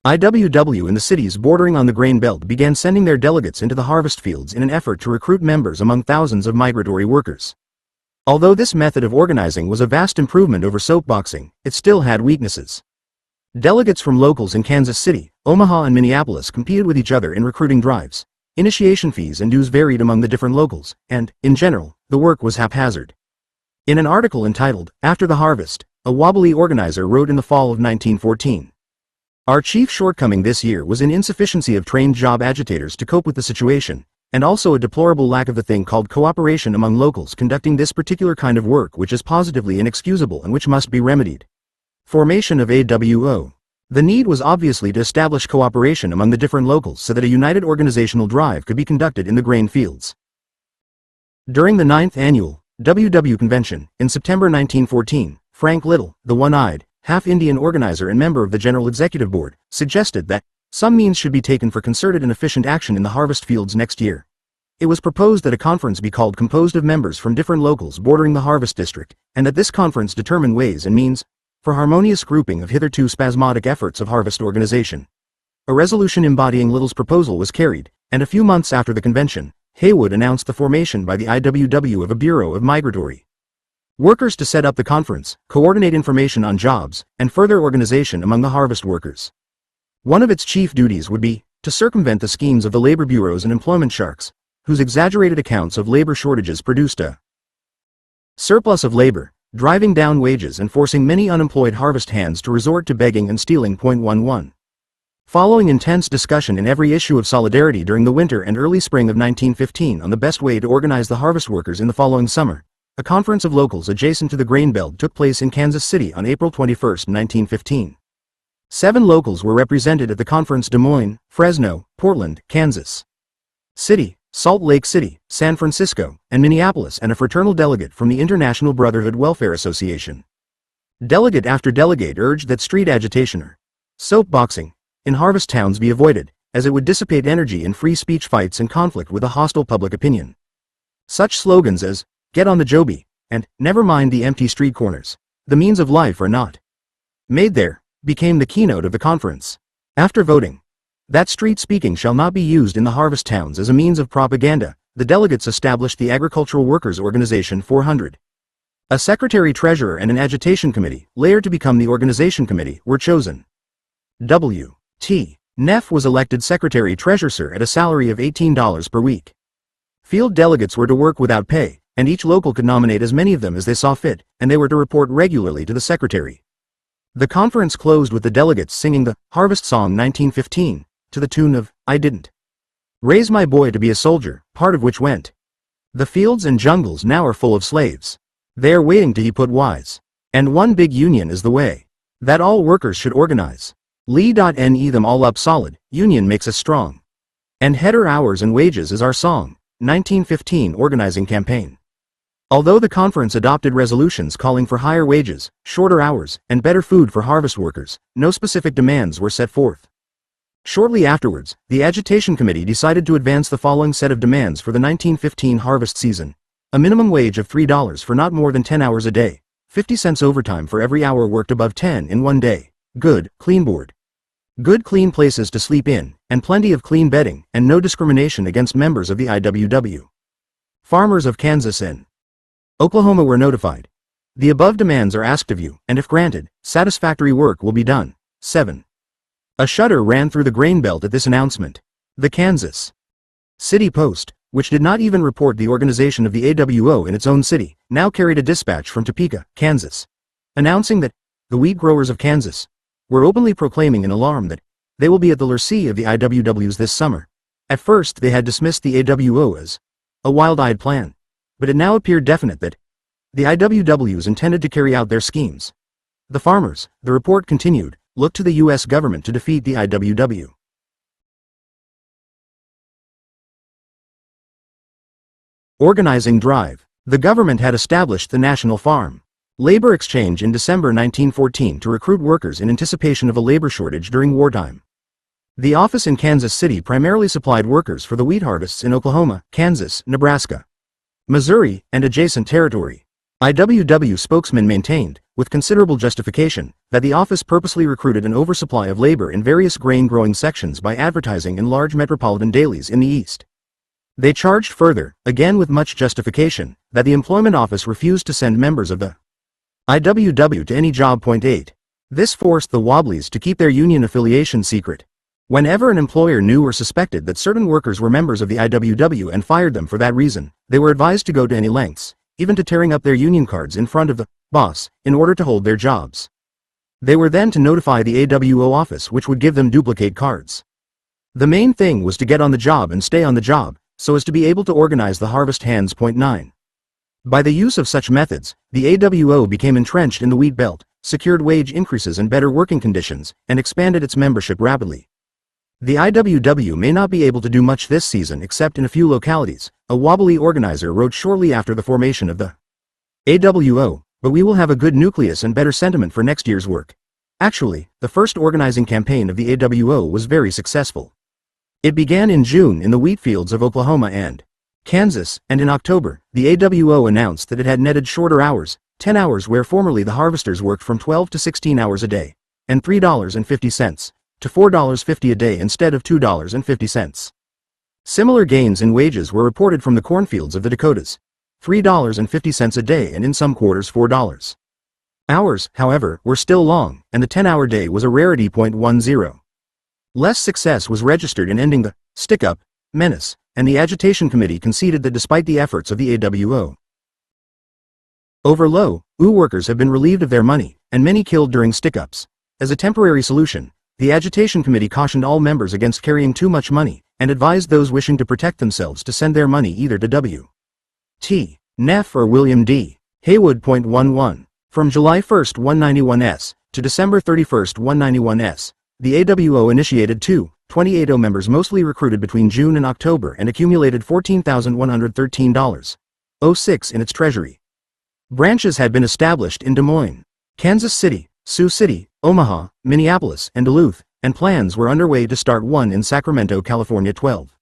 IWW in the cities bordering on the grain belt began sending their delegates into the harvest fields in an effort to recruit members among thousands of migratory workers. Although this method of organizing was a vast improvement over soapboxing, it still had weaknesses. Delegates from locals in Kansas City, Omaha and Minneapolis competed with each other in recruiting drives. Initiation fees and dues varied among the different locals, and, in general, the work was haphazard. In an article entitled, After the Harvest, a wobbly organizer wrote in the fall of 1914, "Our chief shortcoming this year was in insufficiency of trained job agitators to cope with the situation, and also a deplorable lack of the thing called cooperation among locals conducting this particular kind of work, which is positively inexcusable and which must be remedied." Formation of AWO. The need was obviously to establish cooperation among the different locals so that a united organizational drive could be conducted in the grain fields. During the 9th Annual WW Convention, in September 1914, Frank Little, the one-eyed, half-Indian organizer and member of the General Executive Board, suggested that some means should be taken for concerted and efficient action in the harvest fields next year. It was proposed that a conference be called composed of members from different locals bordering the harvest district, and that this conference determine ways and means for harmonious grouping of hitherto spasmodic efforts of harvest organization. A resolution embodying Little's proposal was carried, and a few months after the convention, Haywood announced the formation by the IWW of a Bureau of Migratory Workers to set up the conference, coordinate information on jobs, and further organization among the harvest workers. One of its chief duties would be to circumvent the schemes of the labor bureaus and employment sharks, whose exaggerated accounts of labor shortages produced a surplus of labor, driving down wages and forcing many unemployed harvest hands to resort to begging and stealing. 11. Following intense discussion in every issue of Solidarity during the winter and early spring of 1915 on the best way to organize the harvest workers in the following summer, a conference of locals adjacent to the grain belt took place in Kansas City on April 21, 1915. 7 locals were represented at the conference: Des Moines, Fresno, Portland, Kansas City, Salt Lake City, San Francisco, and Minneapolis, and a fraternal delegate from the International Brotherhood Welfare Association. Delegate after delegate urged that street agitation or soapboxing in harvest towns be avoided, as it would dissipate energy in free speech fights and conflict with a hostile public opinion. Such slogans as "Get on the Joby," and "Never mind the empty street corners, the means of life are not made there," became the keynote of the conference. After voting, That street speaking shall not be used in the harvest towns as a means of propaganda. The delegates established the Agricultural Workers Organization 400. A secretary-treasurer and an agitation committee, later to become the organization committee, were chosen. W. T. Neff was elected secretary-treasurer at a salary of $18 per week. Field delegates were to work without pay, and each local could nominate as many of them as they saw fit, and they were to report regularly to the secretary. The conference closed with the delegates singing the Harvest Song 1915, to the tune of I Didn't Raise My Boy to Be a Soldier, part of which went. The fields and jungles now are full of slaves. They are waiting to be put wise. And one big union is the way. That all workers should organize. Lee.ne them all up solid, union makes us strong. And header hours and wages is our song. 1915 organizing campaign. Although the conference adopted resolutions calling for higher wages, shorter hours, and better food for harvest workers, no specific demands were set forth. Shortly afterwards, the Agitation Committee decided to advance the following set of demands for the 1915 harvest season. A minimum wage of $3 for not more than 10 hours a day, 50 cents overtime for every hour worked above 10 in one day, good, clean board. Good clean places to sleep in, and plenty of clean bedding, and no discrimination against members of the IWW. Farmers of Kansas and Oklahoma were notified. The above demands are asked of you, and if granted, satisfactory work will be done. 7. A shudder ran through the grain belt at this announcement. The Kansas City Post, which did not even report the organization of the AWO in its own city, now carried a dispatch from Topeka, Kansas, announcing that the wheat growers of Kansas were openly proclaiming in alarm that they will be at the mercy of the IWWs this summer. At first they had dismissed the AWO as a wild-eyed plan, but it now appeared definite that the IWWs intended to carry out their schemes. The farmers, the report continued, looked to the U.S. government to defeat the IWW. Organizing drive. The government had established the National Farm Labor Exchange in December 1914 to recruit workers in anticipation of a labor shortage during wartime. The office in Kansas City primarily supplied workers for the wheat harvests in Oklahoma, Kansas, Nebraska, Missouri, and adjacent territory. IWW spokesman maintained, with considerable justification, that the office purposely recruited an oversupply of labor in various grain-growing sections by advertising in large metropolitan dailies in the East. They charged further, again with much justification, that the employment office refused to send members of the IWW to any job. 8. This forced the Wobblies to keep their union affiliation secret. Whenever an employer knew or suspected that certain workers were members of the IWW and fired them for that reason, they were advised to go to any lengths, even to tearing up their union cards in front of the boss, in order to hold their jobs. They were then to notify the AWO office, which would give them duplicate cards. The main thing was to get on the job and stay on the job, so as to be able to organize the harvest hands. 9. By the use of such methods, the AWO became entrenched in the wheat belt, secured wage increases and better working conditions, and expanded its membership rapidly. The IWW may not be able to do much this season except in a few localities, a wobbly organizer wrote shortly after the formation of the AWO, but we will have a good nucleus and better sentiment for next year's work. Actually, the first organizing campaign of the AWO was very successful. It began in June in the wheat fields of Oklahoma and Kansas, and in October, the AWO announced that it had netted shorter hours, 10 hours where formerly the harvesters worked from 12 to 16 hours a day, and $3.50 to $4.50 a day instead of $2.50. Similar gains in wages were reported from the cornfields of the Dakotas, $3.50 a day and in some quarters $4. Hours, however, were still long, and the 10-hour day was a rarity. 10. Less success was registered in ending the stick-up menace, and the Agitation Committee conceded that despite the efforts of the AWO over low, workers have been relieved of their money, and many killed during stick-ups. As a temporary solution, the Agitation Committee cautioned all members against carrying too much money, and advised those wishing to protect themselves to send their money either to W. T. Neff or William D. Haywood. 11. From July 1, 191s, to December 31, 191s, the AWO initiated 28 members mostly recruited between June and October and accumulated $14,113.06 in its treasury. Branches had been established in Des Moines, Kansas City, Sioux City, Omaha, Minneapolis, and Duluth, and plans were underway to start one in Sacramento, California. 12.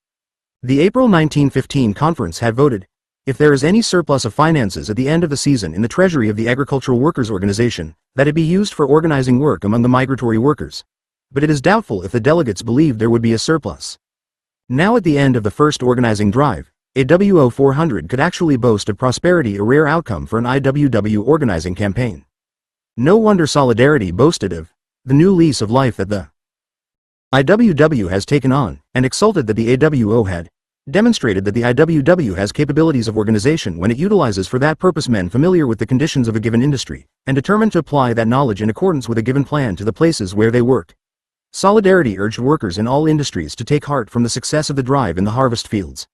The April 1915 conference had voted, if there is any surplus of finances at the end of the season in the treasury of the Agricultural Workers Organization, that it be used for organizing work among the migratory workers. but it is doubtful if the delegates believed there would be a surplus. Now at the end of the first organizing drive, AWO 400 could actually boast of prosperity, a rare outcome for an IWW organizing campaign. No wonder Solidarity boasted of the new lease of life that the IWW has taken on, and exulted that the AWO had demonstrated that the IWW has capabilities of organization when it utilizes for that purpose men familiar with the conditions of a given industry, and determined to apply that knowledge in accordance with a given plan to the places where they work. Solidarity urged workers in all industries to take heart from the success of the drive in the harvest fields.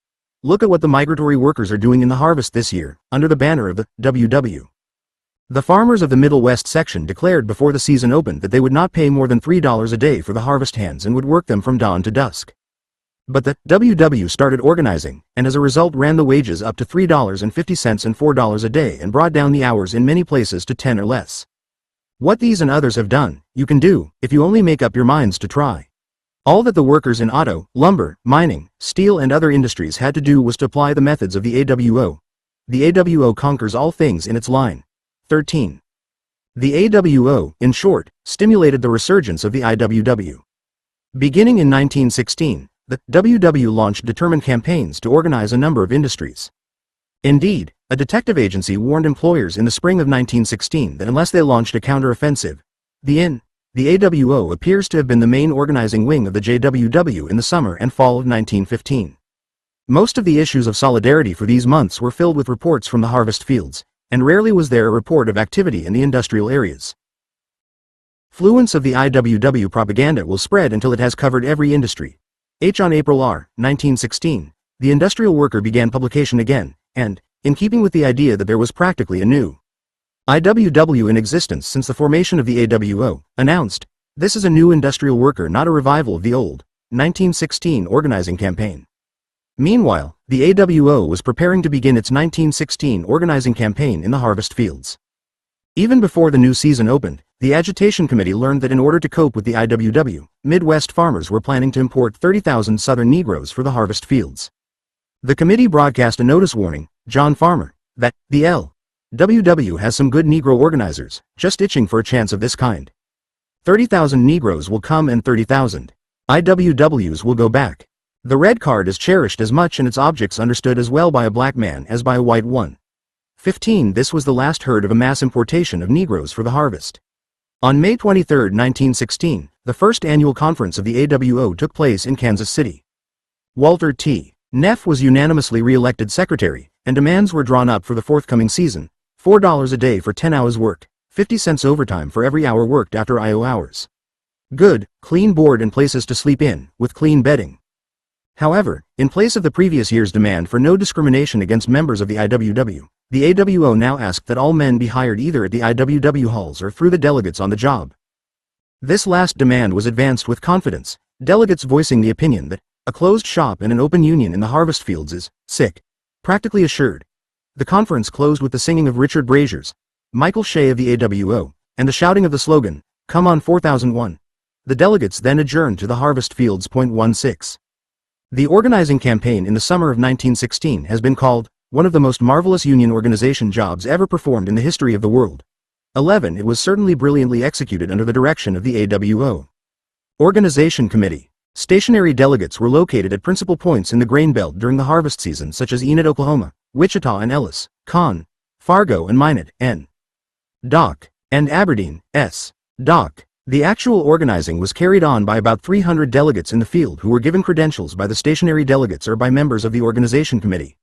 Look at what the migratory workers are doing in the harvest this year, under the banner of the WW. The farmers of the Middle West section declared before the season opened that they would not pay more than $3 a day for the harvest hands and would work them from dawn to dusk. But the WW started organizing, and as a result ran the wages up to $3.50 and $4 a day and brought down the hours in many places to 10 or less. What these and others have done, you can do, if you only make up your minds to try. All that the workers in auto, lumber, mining, steel and other industries had to do was to apply the methods of the AWO. The AWO conquers all things in its line. 13. The AWO, in short, stimulated the resurgence of the IWW. Beginning in 1916, the WW launched determined campaigns to organize a number of industries. Indeed, a detective agency warned employers in the spring of 1916 that unless they launched a counter-offensive, the AWO appears to have been the main organizing wing of the JWW in the summer and fall of 1915. Most of the issues of solidarity for these months were filled with reports from the harvest fields, and rarely was there a report of activity in the industrial areas. Fluence of the IWW propaganda will spread until it has covered every industry. On April 1916, the Industrial Worker began publication again, and, in keeping with the idea that there was practically a new IWW in existence since the formation of the AWO, announced, "This is a new Industrial Worker, not a revival of the old 1916 organizing campaign." Meanwhile, the AWO was preparing to begin its 1916 organizing campaign in the harvest fields. Even before the new season opened, the Agitation Committee learned that in order to cope with the IWW, Midwest farmers were planning to import 30,000 Southern Negroes for the harvest fields. The committee broadcast a notice warning, John Farmer, that the LWW has some good Negro organizers, just itching for a chance of this kind. 30,000 Negroes will come and 30,000 IWWs will go back. The red card is cherished as much and its objects understood as well by a black man as by a white one. 15. This was the last heard of a mass importation of Negroes for the harvest. On May 23, 1916, the first annual conference of the AWO took place in Kansas City. Walter T. Neff was unanimously re-elected secretary, and demands were drawn up for the forthcoming season: $4 a day for 10 hours worked, 50 cents overtime for every hour worked after IO hours. Good, clean board and places to sleep in, with clean bedding. However, in place of the previous year's demand for no discrimination against members of the IWW, the AWO now asked that all men be hired either at the IWW halls or through the delegates on the job. This last demand was advanced with confidence, delegates voicing the opinion that a closed shop and an open union in the harvest fields is practically assured. The conference closed with the singing of Richard Brazier's Michael Shea of the AWO, and the shouting of the slogan, "Come on 4001. The delegates then adjourned to the harvest fields. 16. The organizing campaign in the summer of 1916 has been called one of the most marvelous union organization jobs ever performed in the history of the world. 11. It was certainly brilliantly executed under the direction of the AWO Organization Committee. Stationary delegates were located at principal points in the grain belt during the harvest season, such as Enid, Oklahoma, Wichita and Ellis, Con, Fargo and Minot, N. Dock, and Aberdeen, S. Dock. The actual organizing was carried on by about 300 delegates in the field who were given credentials by the stationary delegates or by members of the organization committee.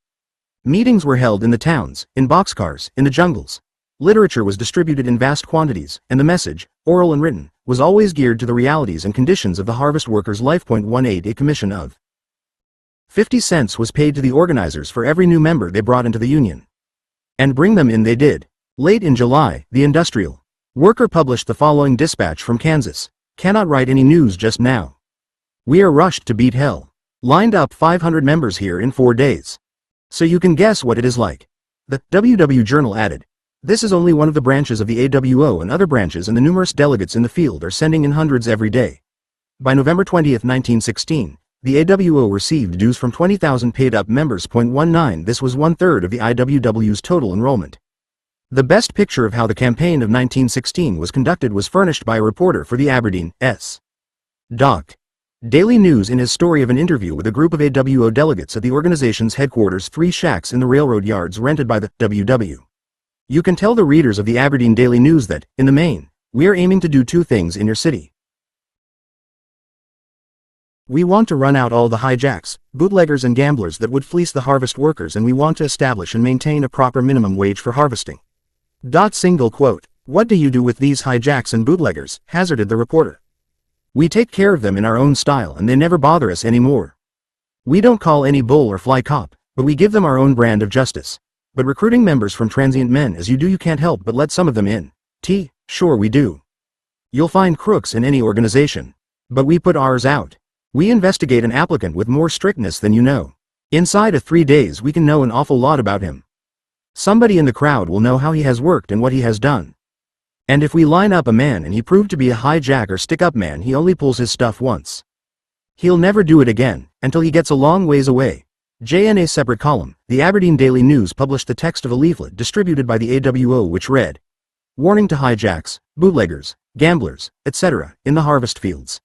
Meetings were held in the towns, in boxcars, in the jungles. Literature was distributed in vast quantities, and the message, oral and written, was always geared to the realities and conditions of the harvest workers' life. 18. A commission of 50 cents was paid to the organizers for every new member they brought into the union. And bring them in they did. Late in July, the Industrial Worker published the following dispatch from Kansas: "Cannot write any news just now. We are rushed to beat hell. Lined up 500 members here in 4 days. So you can guess what it is like." The WW Journal added, "This is only one of the branches of the AWO, and other branches and the numerous delegates in the field are sending in hundreds every day." By November 20, 1916, the AWO received dues from 20,000 paid-up members. 19. This was 1/3 of the IWW's total enrollment. The best picture of how the campaign of 1916 was conducted was furnished by a reporter for the Aberdeen, S. Doc. Daily News in his story of an interview with a group of AWO delegates at the organization's headquarters, 3 shacks in the railroad yards rented by the WW. You can tell the readers of the Aberdeen Daily News that, in the main, we are aiming to do 2 things in your city. We want to run out all the hijacks, bootleggers and gamblers that would fleece the harvest workers, and we want to establish and maintain a proper minimum wage for harvesting. Single quote. What do you do with these hijacks and bootleggers? Hazarded the reporter. We take care of them in our own style and they never bother us anymore. We don't call any bull or fly cop, but we give them our own brand of justice. But recruiting members from transient men as you do, you can't help but let some of them in. Sure we do. You'll find crooks in any organization. But we put ours out. We investigate an applicant with more strictness than you know. Inside of 3 days we can know an awful lot about him. Somebody in the crowd will know how he has worked and what he has done. And if we line up a man and he proved to be a hijack or stick-up man, he only pulls his stuff once. He'll never do it again, until he gets a long ways away. In a separate column, the Aberdeen Daily News published the text of a leaflet distributed by the AWO which read, "Warning to hijacks, bootleggers, gamblers, etc., in the harvest fields.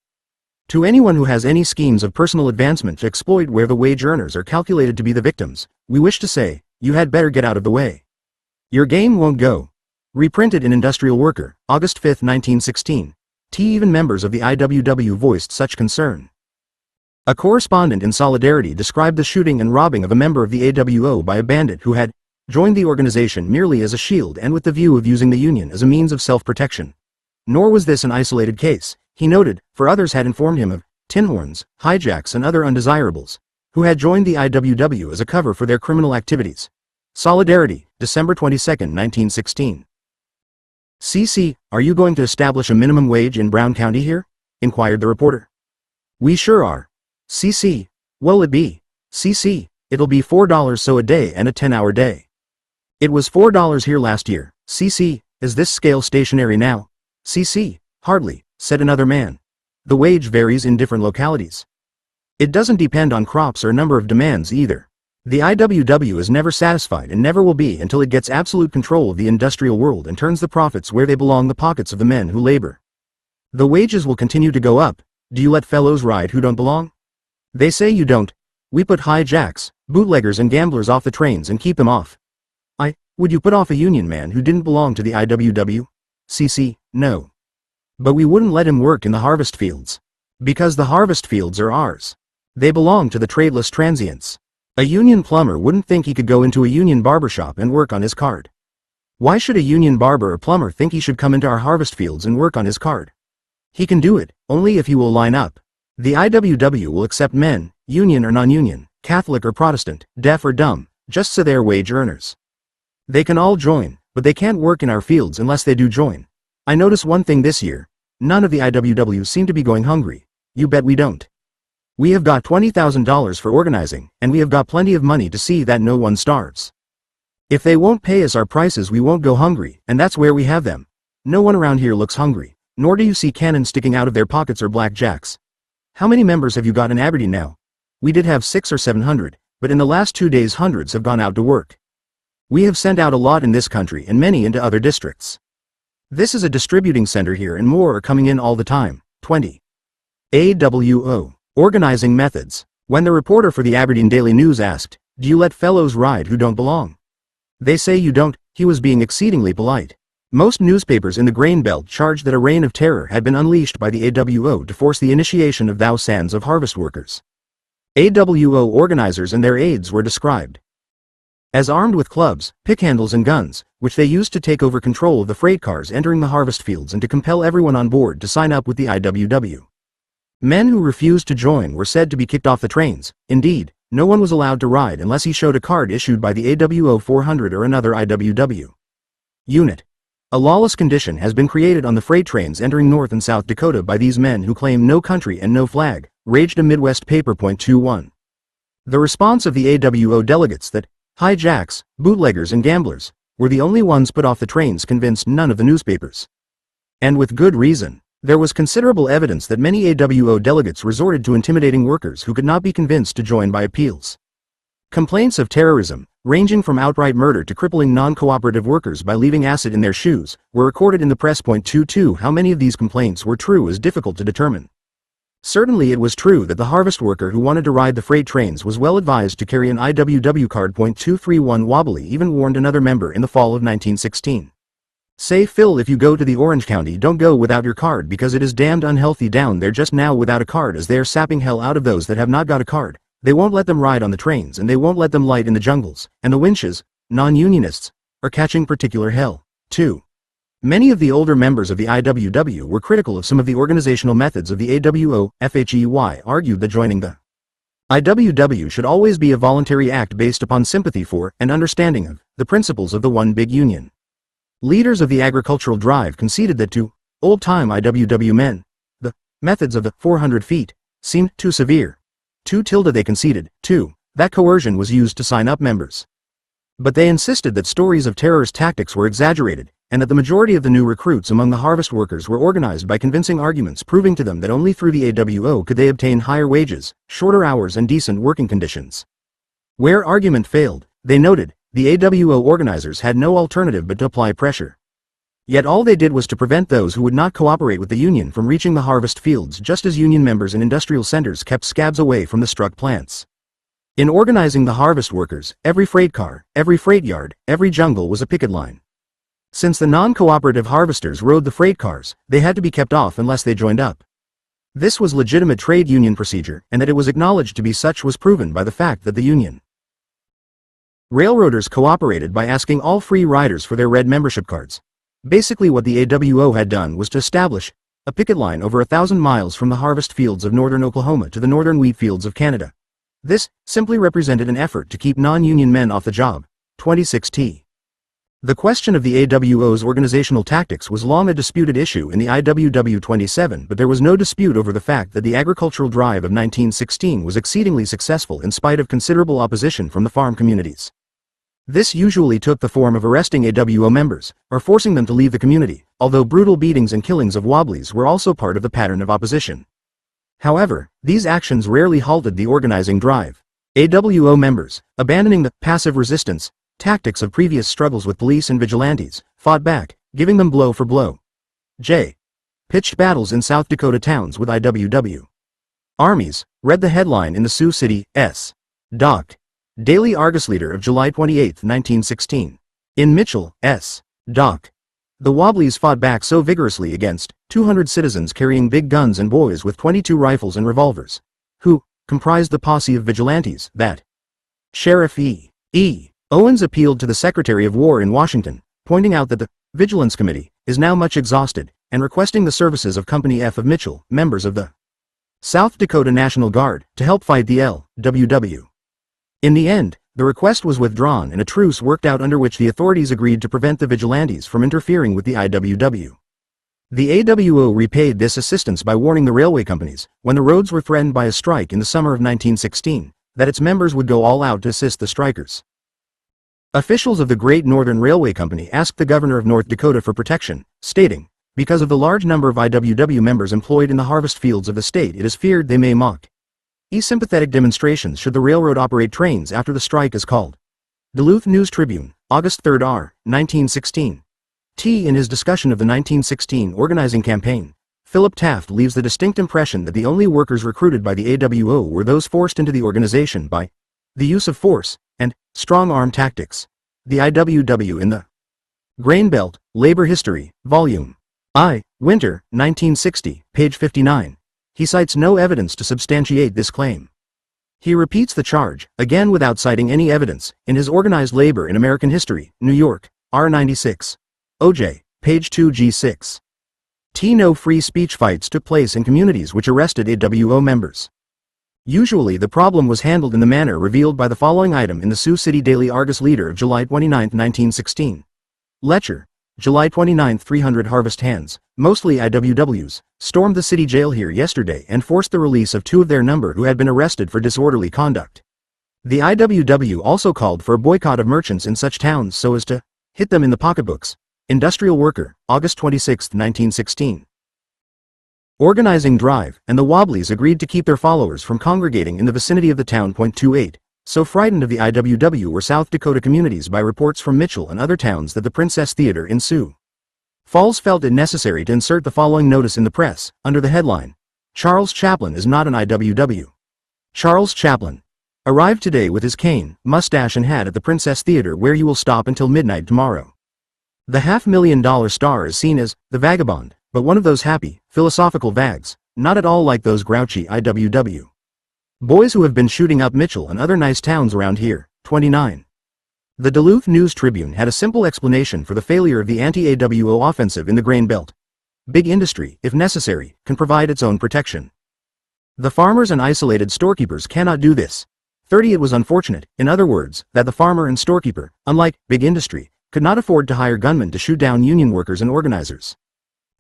To anyone who has any schemes of personal advancement to exploit where the wage earners are calculated to be the victims, we wish to say, you had better get out of the way. Your game won't go." Reprinted in Industrial Worker, August 5, 1916. Even members of the IWW voiced such concern. A correspondent in Solidarity described the shooting and robbing of a member of the AWO by a bandit who had joined the organization merely as a shield and with the view of using the union as a means of self-protection. Nor was this an isolated case, he noted, for others had informed him of tin horns, hijacks and other undesirables, who had joined the IWW as a cover for their criminal activities. Solidarity, December 22, 1916. Are you going to establish a minimum wage in Brown County here? Inquired the reporter. We sure are. What'll it be? It'll be $4 so a day and a 10-hour day. It was $4 here last year. Is this scale stationary now? Hardly, said another man. The wage varies in different localities. It doesn't depend on crops or number of demands either. The IWW is never satisfied and never will be until it gets absolute control of the industrial world and turns the profits where they belong, the pockets of the men who labor. The wages will continue to go up. Do you let fellows ride who don't belong? They say you don't. We put hijacks, bootleggers and gamblers off the trains and keep them off. Would you put off a union man who didn't belong to the IWW? No. But we wouldn't let him work in the harvest fields. Because the harvest fields are ours. They belong to the tradeless transients. A union plumber wouldn't think he could go into a union barbershop and work on his card. Why should a union barber or plumber think he should come into our harvest fields and work on his card? He can do it, only if he will line up. The IWW will accept men, union or non-union, Catholic or Protestant, deaf or dumb, just so they're wage earners. They can all join, but they can't work in our fields unless they do join. I notice one thing this year. None of the IWW seem to be going hungry. You bet we don't. We have got $20,000 for organizing, and we have got plenty of money to see that no one starves. If they won't pay us our prices, we won't go hungry, and that's where we have them. No one around here looks hungry, nor do you see cannons sticking out of their pockets or blackjacks. How many members have you got in Aberdeen now? We did have 600 or 700, but in the last 2 days hundreds have gone out to work. We have sent out a lot in this country and many into other districts. This is a distributing center here and more are coming in all the time. 20. AWO. Organizing methods. When the reporter for the Aberdeen Daily News asked, "Do you let fellows ride who don't belong?" They say you don't, he was being exceedingly polite. Most newspapers in the grain belt charged that a reign of terror had been unleashed by the AWO to force the initiation of thousands of harvest workers. AWO organizers and their aides were described as armed with clubs, pick handles and guns, which they used to take over control of the freight cars entering the harvest fields and to compel everyone on board to sign up with the IWW. Men who refused to join were said to be kicked off the trains. Indeed, no one was allowed to ride unless he showed a card issued by the AWO 400 or another IWW unit. A lawless condition has been created on the freight trains entering North and South Dakota by these men who claim no country and no flag, raged a Midwest paper. 21. The response of the AWO delegates that hijacks, bootleggers and gamblers were the only ones put off the trains convinced none of the newspapers. And with good reason. There was considerable evidence that many AWO delegates resorted to intimidating workers who could not be convinced to join by appeals. Complaints of terrorism, ranging from outright murder to crippling non-cooperative workers by leaving acid in their shoes, were recorded in the press. 22. How many of these complaints were true is difficult to determine. Certainly it was true that the harvest worker who wanted to ride the freight trains was well advised to carry an IWW card. .231 Wobbly even warned another member in the fall of 1916. Say Phil, if you go to the Orange County, don't go without your card because it is damned unhealthy down there just now without a card, as they are sapping hell out of those that have not got a card. They won't let them ride on the trains and they won't let them light in the jungles, and the winches, non-unionists, are catching particular hell, too. Many of the older members of the IWW were critical of some of the organizational methods of the AWO. FHEY argued that joining the IWW should always be a voluntary act based upon sympathy for and understanding of the principles of the one big union. Leaders of the agricultural drive conceded that to old-time IWW men, the methods of the 400 feet seemed too severe. They conceded, too, that coercion was used to sign up members. But they insisted that stories of terrorist tactics were exaggerated, and that the majority of the new recruits among the harvest workers were organized by convincing arguments proving to them that only through the AWO could they obtain higher wages, shorter hours and decent working conditions. Where argument failed, they noted, the AWO organizers had no alternative but to apply pressure. Yet all they did was to prevent those who would not cooperate with the union from reaching the harvest fields, just as union members in industrial centers kept scabs away from the struck plants. In organizing the harvest workers, every freight car, every freight yard, every jungle was a picket line. Since the non-cooperative harvesters rode the freight cars, they had to be kept off unless they joined up. This was legitimate trade union procedure, and that it was acknowledged to be such was proven by the fact that the union railroaders cooperated by asking all free riders for their red membership cards. Basically what the AWO had done was to establish a picket line over 1,000 miles from the harvest fields of northern Oklahoma to the northern wheat fields of Canada. This simply represented an effort to keep non-union men off the job. 26T. The question of the AWO's organizational tactics was long a disputed issue in the IWW-27, but there was no dispute over the fact that the agricultural drive of 1916 was exceedingly successful in spite of considerable opposition from the farm communities. This usually took the form of arresting AWO members, or forcing them to leave the community, although brutal beatings and killings of wobblies were also part of the pattern of opposition. However, these actions rarely halted the organizing drive. AWO members, abandoning the passive resistance tactics of previous struggles with police and vigilantes, fought back, giving them blow for blow. Pitched battles in South Dakota towns with IWW armies, read the headline in the Sioux City, S. Doc. Daily Argus Leader of July 28, 1916. In Mitchell, S. Doc. The Wobblies fought back so vigorously against 200 citizens carrying big guns and boys with 22 rifles and revolvers, who comprised the posse of vigilantes, that Sheriff E. Owens appealed to the Secretary of War in Washington, pointing out that the Vigilance Committee is now much exhausted, and requesting the services of Company F of Mitchell, members of the South Dakota National Guard, to help fight the LWW. In the end, the request was withdrawn and a truce worked out under which the authorities agreed to prevent the vigilantes from interfering with the IWW. The AWO repaid this assistance by warning the railway companies, when the roads were threatened by a strike in the summer of 1916, that its members would go all out to assist the strikers. Officials of the Great Northern Railway Company asked the governor of North Dakota for protection, stating, because of the large number of IWW members employed in the harvest fields of the state, it is feared they may mock sympathetic demonstrations should the railroad operate trains after the strike is called. Duluth News Tribune, August 3, 1916. In his discussion of the 1916 organizing campaign, Philip Taft leaves the distinct impression that the only workers recruited by the AWO were those forced into the organization by the use of force and strong-arm tactics. The IWW in the Grain Belt, Labor History, Volume I, Winter, 1960, page 59. He cites no evidence to substantiate this claim. He repeats the charge, again without citing any evidence, in his Organized Labor in American History, New York, R96. OJ, page 2 G6. No free speech fights took place in communities which arrested AWO members. Usually the problem was handled in the manner revealed by the following item in the Sioux City Daily Argus Leader of July 29, 1916. Lecture, July 29, 300 harvest hands, mostly IWWs, stormed the city jail here yesterday and forced the release of 2 of their number who had been arrested for disorderly conduct. The IWW also called for a boycott of merchants in such towns so as to hit them in the pocketbooks. Industrial Worker, August 26, 1916. Organizing Drive, and the Wobblies agreed to keep their followers from congregating in the vicinity of the town. 28. So frightened of the IWW were South Dakota communities by reports from Mitchell and other towns that the Princess Theater in Sioux Falls felt it necessary to insert the following notice in the press, under the headline, Charles Chaplin is not an IWW. Charles Chaplin arrived today with his cane, mustache and hat at the Princess Theater, where you will stop until midnight tomorrow. The $500,000 star is seen as the vagabond, but one of those happy, philosophical vags, not at all like those grouchy IWW boys who have been shooting up Mitchell and other nice towns around here. 29. The Duluth News-Tribune had a simple explanation for the failure of the anti-AWO offensive in the grain belt. Big industry, if necessary, can provide its own protection. The farmers and isolated storekeepers cannot do this. 30. It was unfortunate, in other words, that the farmer and storekeeper, unlike big industry, could not afford to hire gunmen to shoot down union workers and organizers.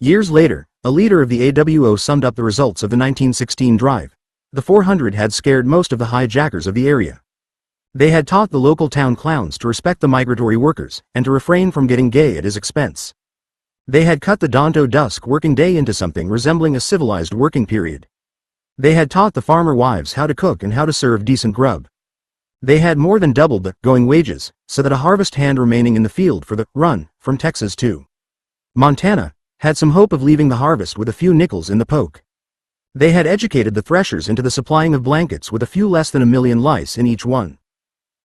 Years later, a leader of the AWO summed up the results of the 1916 drive. The 400 had scared most of the hijackers of the area. They had taught the local town clowns to respect the migratory workers and to refrain from getting gay at his expense. They had cut the dawn to dusk working day into something resembling a civilized working period. They had taught the farmer wives how to cook and how to serve decent grub. They had more than doubled the going wages, so that a harvest hand remaining in the field for the run from Texas to Montana had some hope of leaving the harvest with a few nickels in the poke. They had educated the threshers into the supplying of blankets with a few less than 1,000,000 lice in each one.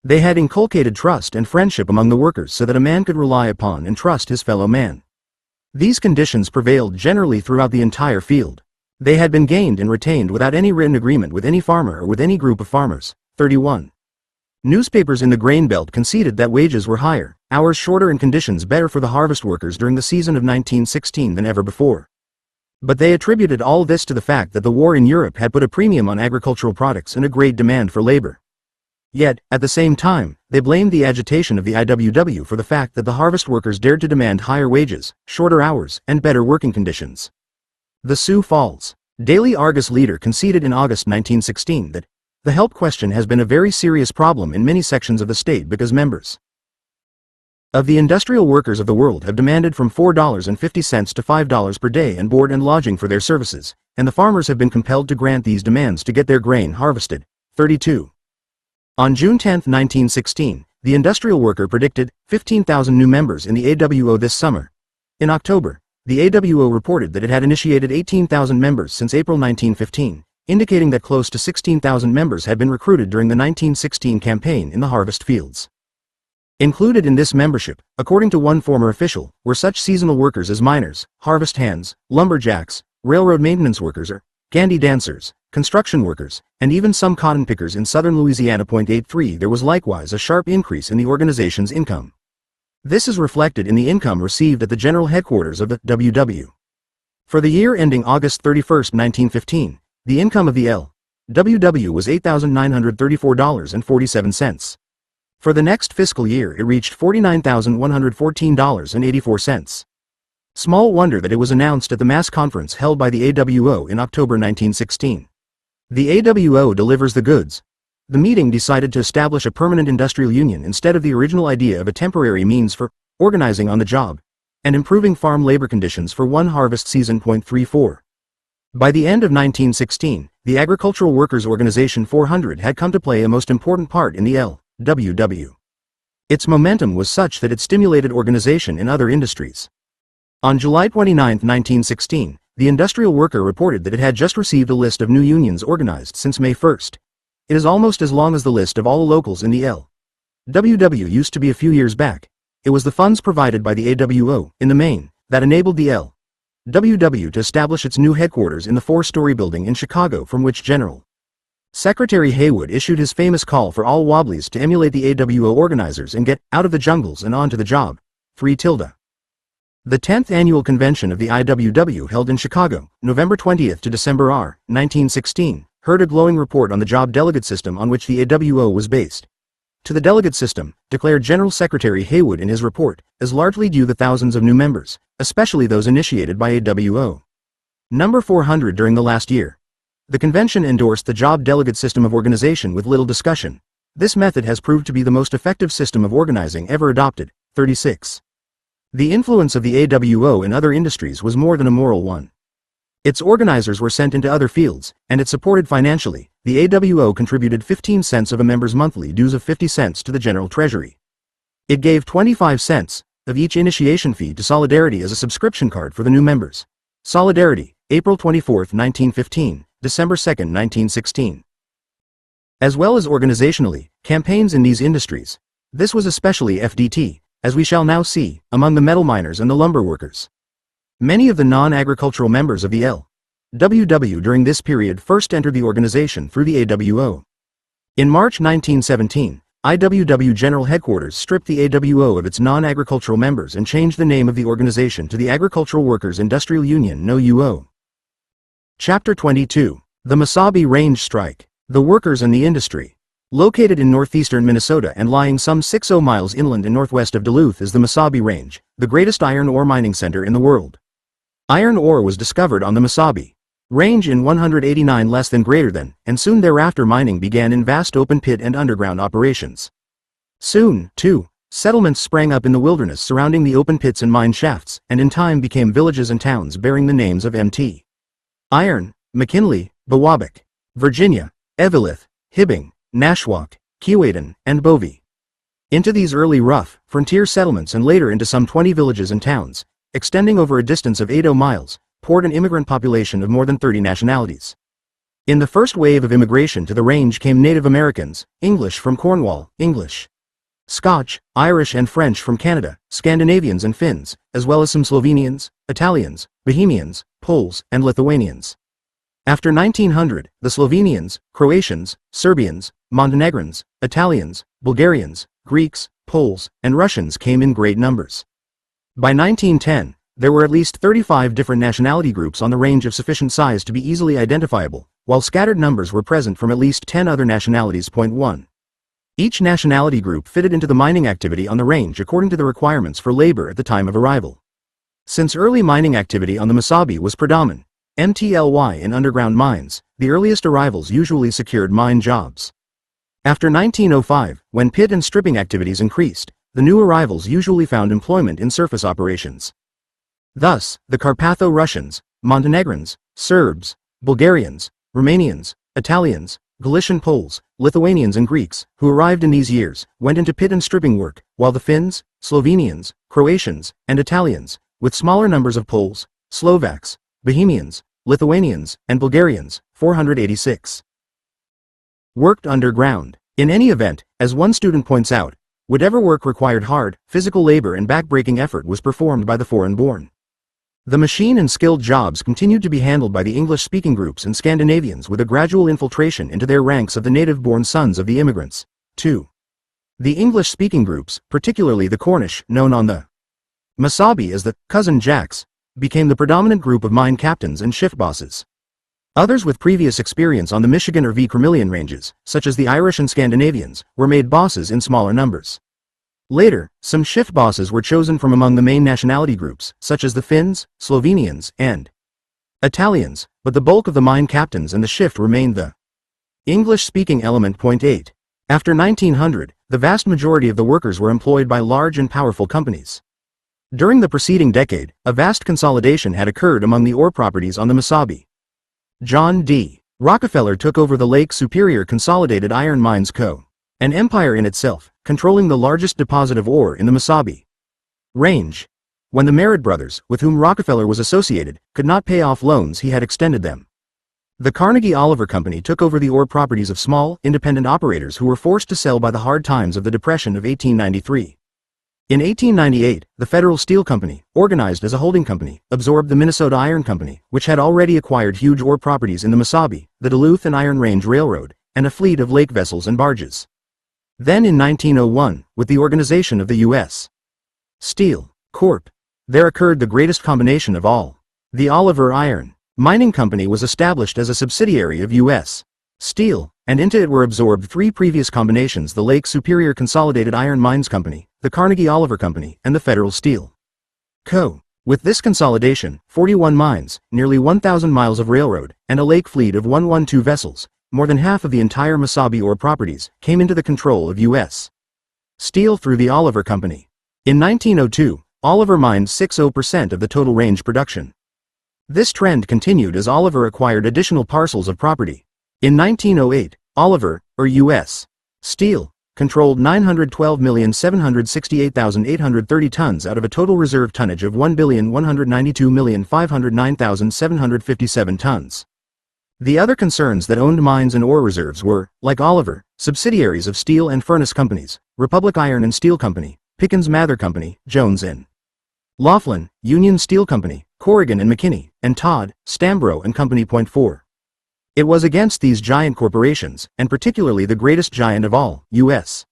They had inculcated trust and friendship among the workers so that a man could rely upon and trust his fellow man. These conditions prevailed generally throughout the entire field. They had been gained and retained without any written agreement with any farmer or with any group of farmers. 31. Newspapers in the grain belt conceded that wages were higher, hours shorter and conditions better for the harvest workers during the season of 1916 than ever before. But they attributed all this to the fact that the war in Europe had put a premium on agricultural products and a great demand for labor. Yet, at the same time, they blamed the agitation of the IWW for the fact that the harvest workers dared to demand higher wages, shorter hours, and better working conditions. The Sioux Falls Daily Argus leader conceded in August 1916 that the help question has been a very serious problem in many sections of the state because members of the industrial workers of the world have demanded from $4.50 to $5 per day and board and lodging for their services, and the farmers have been compelled to grant these demands to get their grain harvested. 32. On June 10, 1916, the industrial worker predicted 15,000 new members in the AWO this summer. In October, the AWO reported that it had initiated 18,000 members since April 1915, indicating that close to 16,000 members had been recruited during the 1916 campaign in the harvest fields. Included in this membership, according to one former official, were such seasonal workers as miners, harvest hands, lumberjacks, railroad maintenance workers or candy dancers, construction workers, and even some cotton pickers in southern Louisiana. 83. There was likewise a sharp increase in the organization's income. This is reflected in the income received at the general headquarters of the WW. For the year ending August 31, 1915, the income of the LWW was $8,934.47. For the next fiscal year it reached $49,114.84. Small wonder that it was announced at the mass conference held by the AWO in October 1916. The AWO delivers the goods. The meeting decided to establish a permanent industrial union instead of the original idea of a temporary means for organizing on the job and improving farm labor conditions for one harvest season. 34. By the end of 1916, the Agricultural Workers' Organization 400 had come to play a most important part in the LWW. Its momentum was such that it stimulated organization in other industries. On July 29, 1916, the industrial worker reported that it had just received a list of new unions organized since May 1. It is almost as long as the list of all the locals in the LWW used to be a few years back. It was the funds provided by the AWO, in the main, that enabled the LWW to establish its new headquarters in the 4-story building in Chicago, from which General Secretary Haywood issued his famous call for all Wobblies to emulate the AWO organizers and get out of the jungles and on to the job. 3. The 10th annual convention of the IWW held in Chicago, November 20 to December 1916, heard a glowing report on the job delegate system on which the AWO was based. To the delegate system, declared General Secretary Haywood in his report, is largely due the thousands of new members, especially those initiated by AWO. Number 400 during the last year. The convention endorsed the job delegate system of organization with little discussion. This method has proved to be the most effective system of organizing ever adopted. 36. The influence of the AWO in other industries was more than a moral one. Its organizers were sent into other fields, and it supported financially. The AWO contributed 15 cents of a member's monthly dues of 50 cents to the general treasury. It gave 25 cents of each initiation fee to Solidarity as a subscription card for the new members. Solidarity, April 24, 1915, December 2, 1916. As well as organizationally, campaigns in these industries. This was especially FDT, as we shall now see, among the metal miners and the lumber workers. Many of the non-agricultural members of the LWW during this period first entered the organization through the AWO. In March 1917, IWW General Headquarters stripped the AWO of its non-agricultural members and changed the name of the organization to the Agricultural Workers Industrial Union No UO. Chapter 22. The Mesabi Range Strike. The Workers and the Industry. Located in northeastern Minnesota and lying some 60 miles inland and northwest of Duluth is the Mesabi Range, the greatest iron ore mining center in the world. Iron ore was discovered on the Mesabi Range in 189 less than greater than, and soon thereafter mining began in vast open pit and underground operations. Soon, too, settlements sprang up in the wilderness surrounding the open pits and mine shafts, and in time became villages and towns bearing the names of Mt. Iron, McKinley, Biwabik, Virginia, Eveleth, Hibbing, Nashwauk, Keewaydin, and Bovey. Into these early rough, frontier settlements and later into some 20 villages and towns, extending over a distance of 80 miles, poured an immigrant population of more than 30 nationalities. In the first wave of immigration to the range came Native Americans, English from Cornwall, English, Scotch, Irish and French from Canada, Scandinavians and Finns, as well as some Slovenians, Italians, Bohemians, Poles, and Lithuanians. After 1900, the Slovenians, Croatians, Serbians, Montenegrins, Italians, Bulgarians, Greeks, Poles, and Russians came in great numbers. By 1910, there were at least 35 different nationality groups on the range of sufficient size to be easily identifiable, while scattered numbers were present from at least 10 other nationalities. 1. Each nationality group fitted into the mining activity on the range according to the requirements for labor at the time of arrival. Since early mining activity on the Mesabi was predominant, MTLY in underground mines, the earliest arrivals usually secured mine jobs. After 1905, when pit and stripping activities increased, the new arrivals usually found employment in surface operations. Thus, the Carpatho-Russians, Montenegrins, Serbs, Bulgarians, Romanians, Italians, Galician Poles, Lithuanians and Greeks, who arrived in these years, went into pit and stripping work, while the Finns, Slovenians, Croatians, and Italians, with smaller numbers of Poles, Slovaks, Bohemians, Lithuanians, and Bulgarians, 486. Worked underground. In any event, as one student points out, whatever work required hard, physical labor and back-breaking effort was performed by the foreign-born. The machine and skilled jobs continued to be handled by the English-speaking groups and Scandinavians with a gradual infiltration into their ranks of the native-born sons of the immigrants. 2. The English-speaking groups, particularly the Cornish, known on the Mesabi as the cousin Jacks, became the predominant group of mine captains and shift bosses. Others with previous experience on the Michigan or Vermilion ranges, such as the Irish and Scandinavians, were made bosses in smaller numbers. Later, some shift bosses were chosen from among the main nationality groups, such as the Finns, Slovenians, and Italians, but the bulk of the mine captains and the shift remained the English-speaking element. 8. After 1900, the vast majority of the workers were employed by large and powerful companies. During the preceding decade, a vast consolidation had occurred among the ore properties on the Mesabi. John D. Rockefeller took over the Lake Superior Consolidated Iron Mines Co., an empire in itself, controlling the largest deposit of ore in the Mesabi Range. When the Merritt brothers, with whom Rockefeller was associated, could not pay off loans, he had extended them. The Carnegie Oliver Company took over the ore properties of small, independent operators who were forced to sell by the hard times of the Depression of 1893. In 1898, the Federal Steel Company, organized as a holding company, absorbed the Minnesota Iron Company, which had already acquired huge ore properties in the Mesabi, the Duluth and Iron Range Railroad, and a fleet of lake vessels and barges. Then in 1901, with the organization of the U.S. Steel Corp., there occurred the greatest combination of all. The Oliver Iron Mining Company was established as a subsidiary of U.S. Steel, and into it were absorbed three previous combinations: the Lake Superior Consolidated Iron Mines Company, the Carnegie Oliver Company, and the Federal Steel Co. With this consolidation, 41 mines, nearly 1,000 miles of railroad, and a lake fleet of 112 vessels, more than half of the entire Mesabi ore properties, came into the control of U.S. Steel through the Oliver Company. In 1902, Oliver mined 60% of the total range production. This trend continued as Oliver acquired additional parcels of property. In 1908, Oliver, or U.S. Steel, controlled 912,768,830 tons out of a total reserve tonnage of 1,192,509,757 tons. The other concerns that owned mines and ore reserves were, like Oliver, subsidiaries of steel and furnace companies, Republic Iron and Steel Company, Pickens Mather Company, Jones and Laughlin, Union Steel Company, Corrigan and McKinney, and Todd, Stambro and Company. Point 4. It was against these giant corporations, and particularly the greatest giant of all, U.S.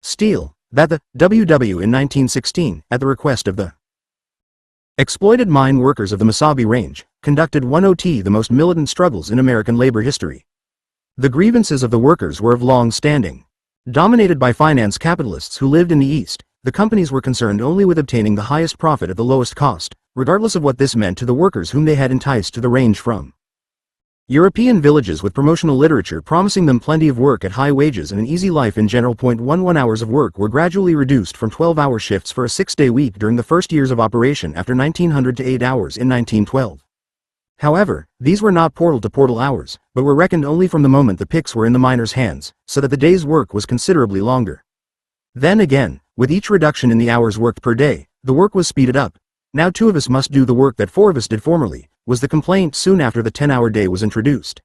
Steel, that the WW in 1916, at the request of the exploited mine workers of the Mesabi Range, conducted one of the most militant struggles in American labor history. The grievances of the workers were of long standing. Dominated by finance capitalists who lived in the East, the companies were concerned only with obtaining the highest profit at the lowest cost, regardless of what this meant to the workers whom they had enticed to the range from European villages, with promotional literature promising them plenty of work at high wages and an easy life in general. 11 hours of work were gradually reduced from 12-hour shifts for a 6-day week during the first years of operation after 1900 to 8 hours in 1912. However, these were not portal-to-portal hours, but were reckoned only from the moment the picks were in the miners' hands, so that the day's work was considerably longer. Then again, with each reduction in the hours worked per day, the work was speeded up. Now 2 of us must do the work that 4 of us did formerly, was the complaint soon after the 10-hour day was introduced.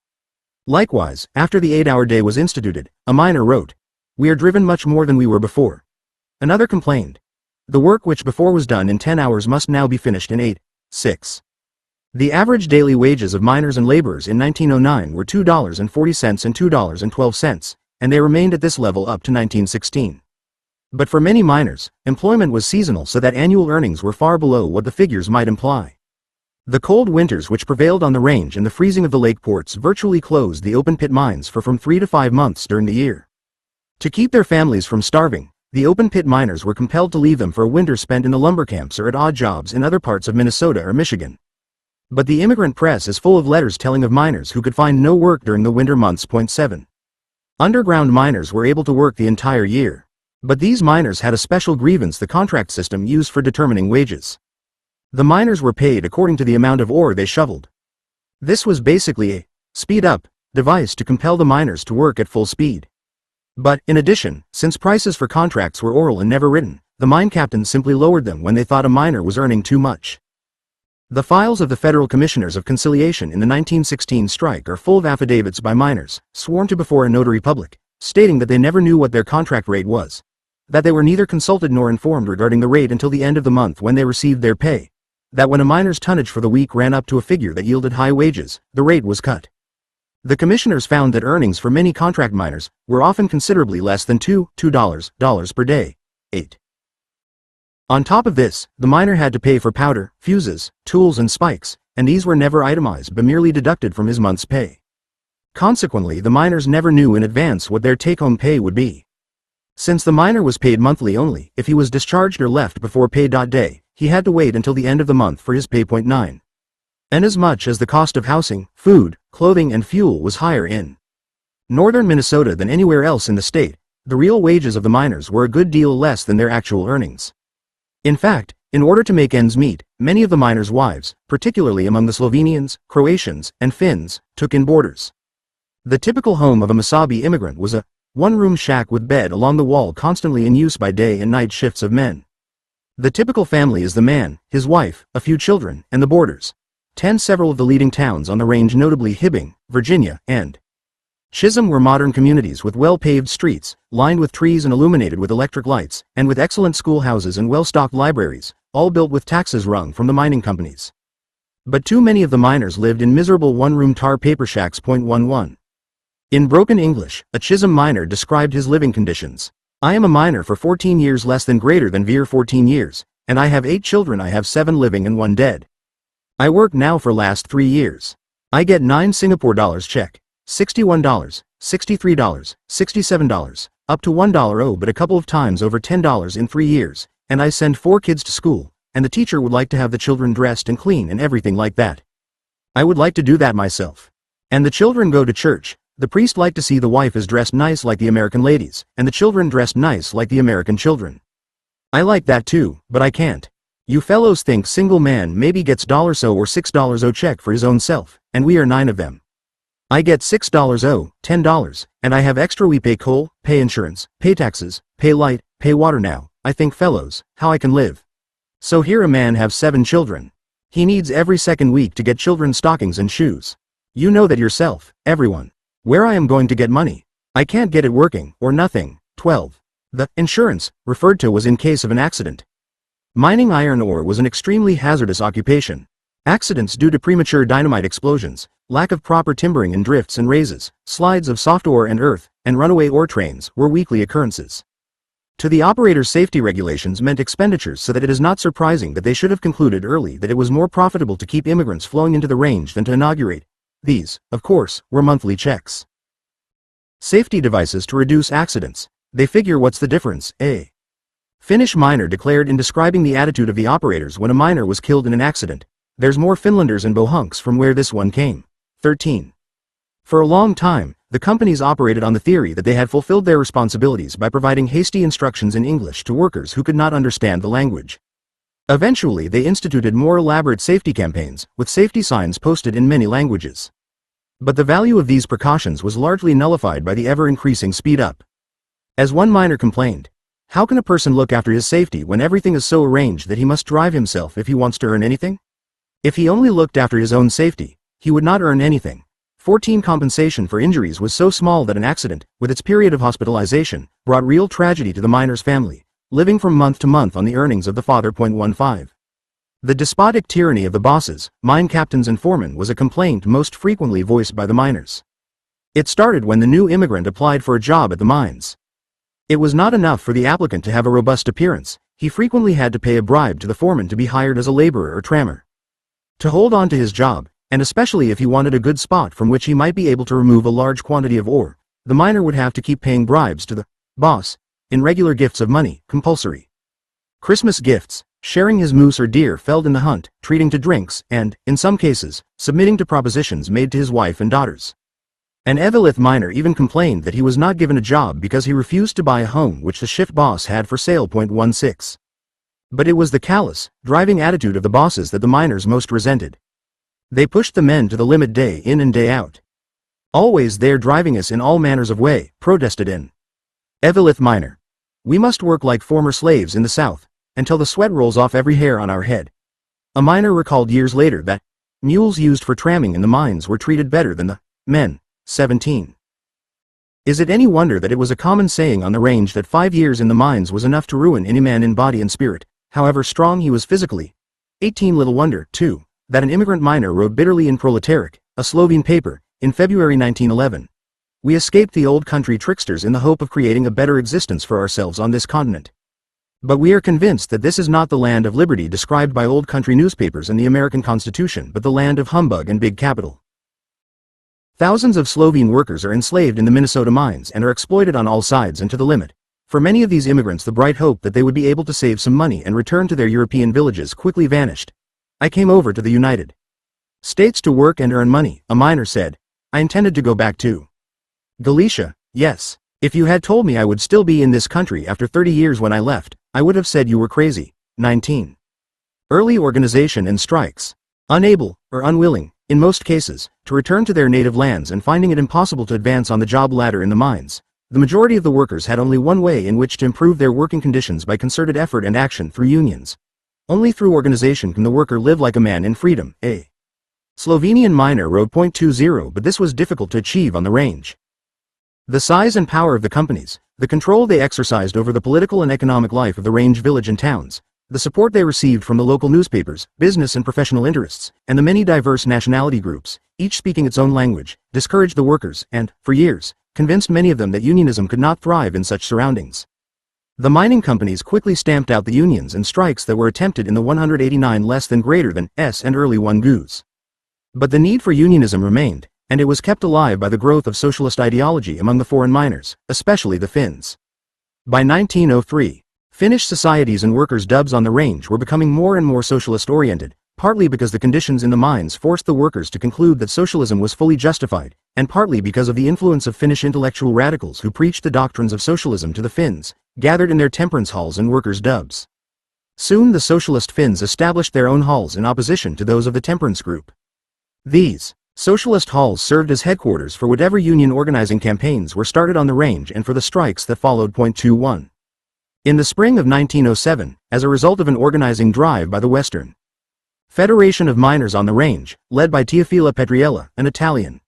Likewise, after the 8-hour day was instituted, a miner wrote, "We are driven much more than we were before." Another complained, "The work which before was done in 10 hours must now be finished in 8, 6. The average daily wages of miners and laborers in 1909 were $2.40 and $2.12, and they remained at this level up to 1916. But for many miners, employment was seasonal, so that annual earnings were far below what the figures might imply. The cold winters which prevailed on the range and the freezing of the lake ports virtually closed the open-pit mines for from 3 to 5 months during the year. To keep their families from starving, the open-pit miners were compelled to leave them for a winter spent in the lumber camps or at odd jobs in other parts of Minnesota or Michigan. But the immigrant press is full of letters telling of miners who could find no work during the winter months. 7. Underground miners were able to work the entire year. But these miners had a special grievance: the contract system used for determining wages. The miners were paid according to the amount of ore they shoveled. This was basically a speed-up device to compel the miners to work at full speed. But, in addition, since prices for contracts were oral and never written, the mine captains simply lowered them when they thought a miner was earning too much. The files of the Federal Commissioners of Conciliation in the 1916 strike are full of affidavits by miners, sworn to before a notary public, stating that they never knew what their contract rate was, that they were neither consulted nor informed regarding the rate until the end of the month when they received their pay, that when a miner's tonnage for the week ran up to a figure that yielded high wages, the rate was cut. The commissioners found that earnings for many contract miners were often considerably less than $2 per day. 8. On top of this, the miner had to pay for powder, fuses, tools and spikes, and these were never itemized but merely deducted from his month's pay. Consequently, the miners never knew in advance what their take-home pay would be. Since the miner was paid monthly only, if he was discharged or left before pay.day, he had to wait until the end of the month for his pay. 9. Inasmuch as the cost of housing, food, clothing and fuel was higher in northern Minnesota than anywhere else in the state, the real wages of the miners were a good deal less than their actual earnings. In fact, in order to make ends meet, many of the miners' wives, particularly among the Slovenians, Croatians, and Finns, took in boarders. The typical home of a Mesabi immigrant was a one-room shack with bed along the wall, constantly in use by day and night shifts of men. The typical family is the man, his wife, a few children, and the boarders. Several of the leading towns on the range, notably Hibbing, Virginia, and Chisholm, were modern communities with well-paved streets, lined with trees and illuminated with electric lights, and with excellent schoolhouses and well-stocked libraries, all built with taxes wrung from the mining companies. But too many of the miners lived in miserable one-room tar paper shacks. 11. In broken English, a Chisholm miner described his living conditions. "I am a miner for 14 years, less than greater than Veer 14 years, and I have 8 children. I have 7 living and 1 dead. I work now for last 3 years. I get 9 Singapore dollars check, $61, $63, $67, up to $1 but a couple of times over $10 in 3 years, and I send 4 kids to school, and the teacher would like to have the children dressed and clean and everything like that. I would like to do that myself. And the children go to church. The priest like to see the wife is dressed nice like the American ladies, and the children dressed nice like the American children. I like that too, but I can't. You fellows think single man maybe gets $so or $6 check for his own self, and we are 9 of them. I get $6, $10, and I have extra. We pay coal, pay insurance, pay taxes, pay light, pay water now. I think fellows, how I can live. So here a man have 7 children. He needs every second week to get children stockings and shoes. You know that yourself, everyone. Where I am going to get money? I can't get it working, or nothing. 12. The insurance referred to was in case of an accident. Mining iron ore was an extremely hazardous occupation. Accidents due to premature dynamite explosions, lack of proper timbering in drifts and raises, slides of soft ore and earth, and runaway ore trains were weekly occurrences. To the operators, safety regulations meant expenditures, so that it is not surprising that they should have concluded early that it was more profitable to keep immigrants flowing into the range than to inaugurate. These, of course, were monthly checks. Safety devices to reduce accidents. They figure what's the difference, eh? Finnish miner declared in describing the attitude of the operators when a miner was killed in an accident. There's more Finlanders and bohunks from where this one came. 13. For a long time, the companies operated on the theory that they had fulfilled their responsibilities by providing hasty instructions in English to workers who could not understand the language. Eventually, they instituted more elaborate safety campaigns, with safety signs posted in many languages. But the value of these precautions was largely nullified by the ever-increasing speed up. As one miner complained, how can a person look after his safety when everything is so arranged that he must drive himself if he wants to earn anything? If he only looked after his own safety, he would not earn anything. 14. Compensation for injuries was so small that an accident, with its period of hospitalization, brought real tragedy to the miner's family, living from month to month on the earnings of the father. 15. The despotic tyranny of the bosses, mine captains and foremen was a complaint most frequently voiced by the miners. It started when the new immigrant applied for a job at the mines. It was not enough for the applicant to have a robust appearance, he frequently had to pay a bribe to the foreman to be hired as a laborer or trammer. To hold on to his job, and especially if he wanted a good spot from which he might be able to remove a large quantity of ore, the miner would have to keep paying bribes to the boss, in regular gifts of money, compulsory. Christmas gifts, sharing his moose or deer felled in the hunt, treating to drinks, and, in some cases, submitting to propositions made to his wife and daughters. An Evelith miner even complained that he was not given a job because he refused to buy a home which the shift boss had for sale. 16. But it was the callous, driving attitude of the bosses that the miners most resented. They pushed the men to the limit day in and day out. Always they're driving us in all manners of way, protested in Evelith miner. We must work like former slaves in the South, until the sweat rolls off every hair on our head. A miner recalled years later that mules used for tramming in the mines were treated better than the men. 17. Is it any wonder that it was a common saying on the range that 5 years in the mines was enough to ruin any man in body and spirit, however strong he was physically? 18. Little wonder, too, that an immigrant miner wrote bitterly in Proletaric, a Slovene paper, in February 1911. We escaped the old country tricksters in the hope of creating a better existence for ourselves on this continent. But we are convinced that this is not the land of liberty described by old country newspapers and the American Constitution, but the land of humbug and big capital. Thousands of Slovene workers are enslaved in the Minnesota mines and are exploited on all sides and to the limit. For many of these immigrants, the bright hope that they would be able to save some money and return to their European villages quickly vanished. I came over to the United States to work and earn money, a miner said. I intended to go back to Galicia, yes. If you had told me I would still be in this country after 30 years when I left, I would have said you were crazy. 19. Early organization and strikes. Unable, or unwilling, in most cases, to return to their native lands and finding it impossible to advance on the job ladder in the mines, the majority of the workers had only one way in which to improve their working conditions: by concerted effort and action through unions. Only through organization can the worker live like a man in freedom. A Slovenian miner wrote. 20, but this was difficult to achieve on the range. The size and power of the companies, the control they exercised over the political and economic life of the range village and towns, the support they received from the local newspapers, business and professional interests, and the many diverse nationality groups, each speaking its own language, discouraged the workers and, for years, convinced many of them that unionism could not thrive in such surroundings. The mining companies quickly stamped out the unions and strikes that were attempted in the 189 less than greater than s and early 1 goos. But the need for unionism remained, and it was kept alive by the growth of socialist ideology among the foreign miners, especially the Finns. By 1903, Finnish societies and workers' dubs on the range were becoming more and more socialist-oriented, partly because the conditions in the mines forced the workers to conclude that socialism was fully justified, and partly because of the influence of Finnish intellectual radicals who preached the doctrines of socialism to the Finns, gathered in their temperance halls and workers' dubs. Soon the socialist Finns established their own halls in opposition to those of the temperance group. These Socialist halls served as headquarters for whatever union organizing campaigns were started on the range and for the strikes that followed. 21. In the spring of 1907, as a result of an organizing drive by the Western Federation of Miners on the range, led by Teofilo Petriella, an Italian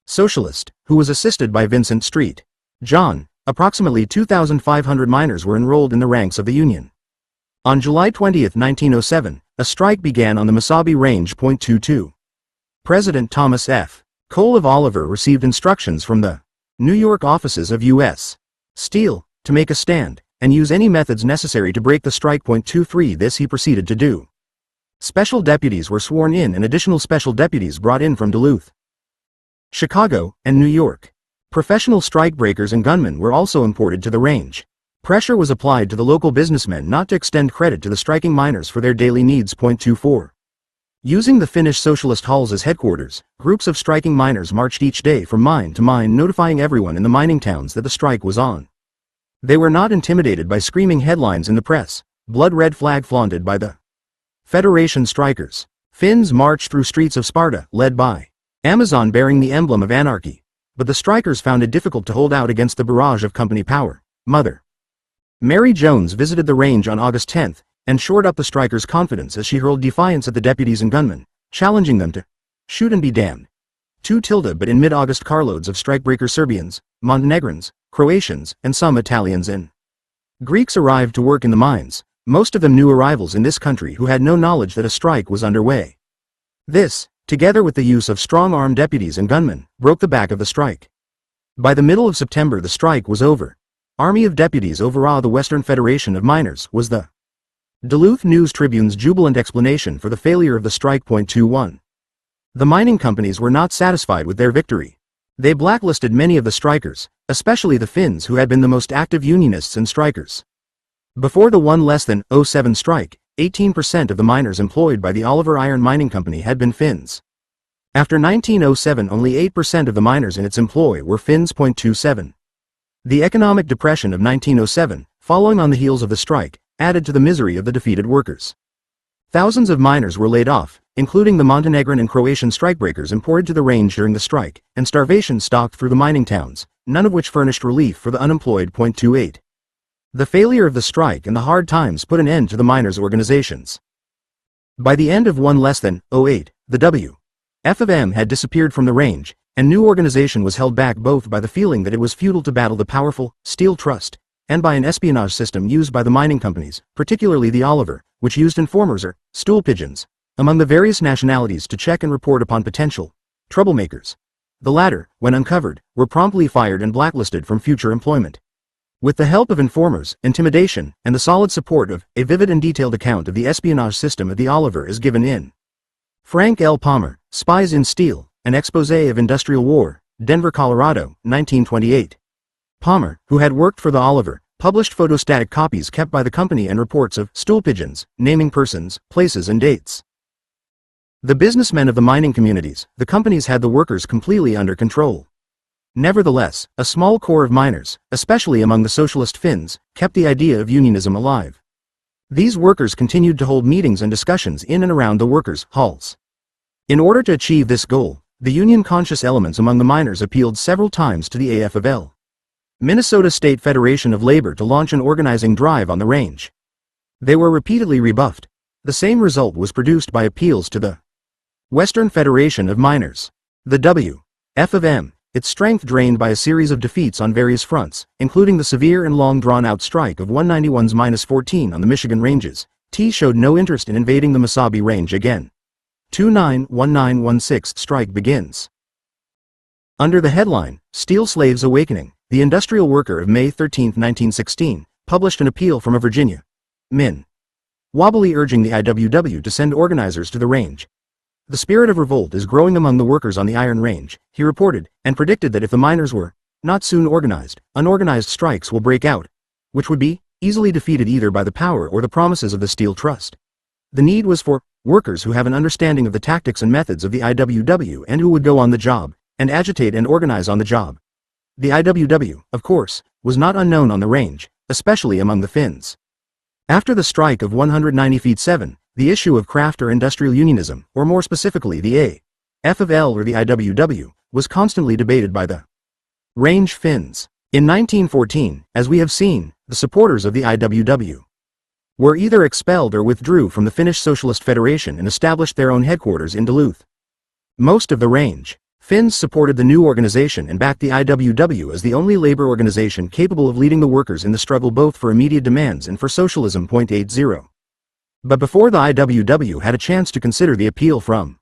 socialist, who was assisted by Vincent Street John, approximately 2,500 miners were enrolled in the ranks of the Union. On July 20, 1907, a strike began on the Mesabi Range. 22. President Thomas F. Cole of Oliver received instructions from the New York offices of U.S. Steel to make a stand and use any methods necessary to break the strike. 23. This he proceeded to do. Special deputies were sworn in and additional special deputies brought in from Duluth, Chicago, and New York. Professional strikebreakers and gunmen were also imported to the range. Pressure was applied to the local businessmen not to extend credit to the striking miners for their daily needs. 24. Using the Finnish socialist halls as headquarters, groups of striking miners marched each day from mine to mine, notifying everyone in the mining towns that the strike was on. They were not intimidated by screaming headlines in the press, blood-red flag flaunted by the Federation strikers. Finns marched through streets of Sparta, led by Amazon bearing the emblem of anarchy. But the strikers found it difficult to hold out against the barrage of company power. Mother Mary Jones visited the range on August 10 and shored up the strikers' confidence as she hurled defiance at the deputies and gunmen, challenging them to shoot and be damned. But in mid-August carloads of strikebreaker Serbians, Montenegrins, Croatians, and some Italians and Greeks arrived to work in the mines, most of them new arrivals in this country who had no knowledge that a strike was underway. This, together with the use of strong-armed deputies and gunmen, broke the back of the strike. By the middle of September the strike was over. Army of deputies overawed the Western Federation of Miners was the Duluth News-Tribune's jubilant explanation for the failure of the strike. 21. The mining companies were not satisfied with their victory. They blacklisted many of the strikers, especially the Finns who had been the most active unionists and strikers. Before the 1-07 strike, 18% of the miners employed by the Oliver Iron Mining Company had been Finns. After 1907 only 8% of the miners in its employ were Finns. 27. The economic depression of 1907, following on the heels of the strike, added to the misery of the defeated workers. Thousands of miners were laid off, including the Montenegrin and Croatian strikebreakers imported to the range during the strike, and starvation stalked through the mining towns, none of which furnished relief for the unemployed. 28. The failure of the strike and the hard times put an end to the miners' organizations. By the end of 1-08, the W.F.M. had disappeared from the range, and new organization was held back both by the feeling that it was futile to battle the powerful Steel Trust, and by an espionage system used by the mining companies, particularly the Oliver, which used informers or stool pigeons among the various nationalities to check and report upon potential troublemakers. The latter, when uncovered, were promptly fired and blacklisted from future employment. With the help of informers, intimidation, and the solid support of a vivid and detailed account of the espionage system of the Oliver is given in Frank L. Palmer, Spies in Steel, an Exposé of Industrial War, Denver, Colorado, 1928. Palmer, who had worked for the Oliver, published photostatic copies kept by the company and reports of stool pigeons, naming persons, places and dates. The businessmen of the mining communities, the companies had the workers completely under control. Nevertheless, a small core of miners, especially among the socialist Finns, kept the idea of unionism alive. These workers continued to hold meetings and discussions in and around the workers' halls. In order to achieve this goal, the union-conscious elements among the miners appealed several times to the AFL, Minnesota State Federation of Labor, to launch an organizing drive on the range. They were repeatedly rebuffed. The same result was produced by appeals to the Western Federation of Miners, the W.F.M., its strength drained by a series of defeats on various fronts, including the severe and long drawn-out strike of 191-14 on the Michigan ranges. T showed no interest in invading the Mesabi Range again. 29-1916 strike begins. Under the headline, Steel Slaves Awakening, the Industrial Worker of May 13, 1916, published an appeal from a Virginia Min. Wobbly urging the IWW to send organizers to the range. The spirit of revolt is growing among the workers on the Iron Range, he reported, and predicted that if the miners were not soon organized, unorganized strikes will break out, which would be easily defeated either by the power or the promises of the Steel Trust. The need was for workers who have an understanding of the tactics and methods of the IWW and who would go on the job, and agitate and organize on the job. The IWW, of course, was not unknown on the range, especially among the Finns. After the strike of 190 feet 7, the issue of craft or industrial unionism, or more specifically the F of L or the IWW, was constantly debated by the Range Finns. In 1914, as we have seen, the supporters of the IWW were either expelled or withdrew from the Finnish Socialist Federation and established their own headquarters in Duluth. Most of the Range Finns supported the new organization and backed the IWW as the only labor organization capable of leading the workers in the struggle both for immediate demands and for socialism. 80. But before the IWW had a chance to consider the appeal from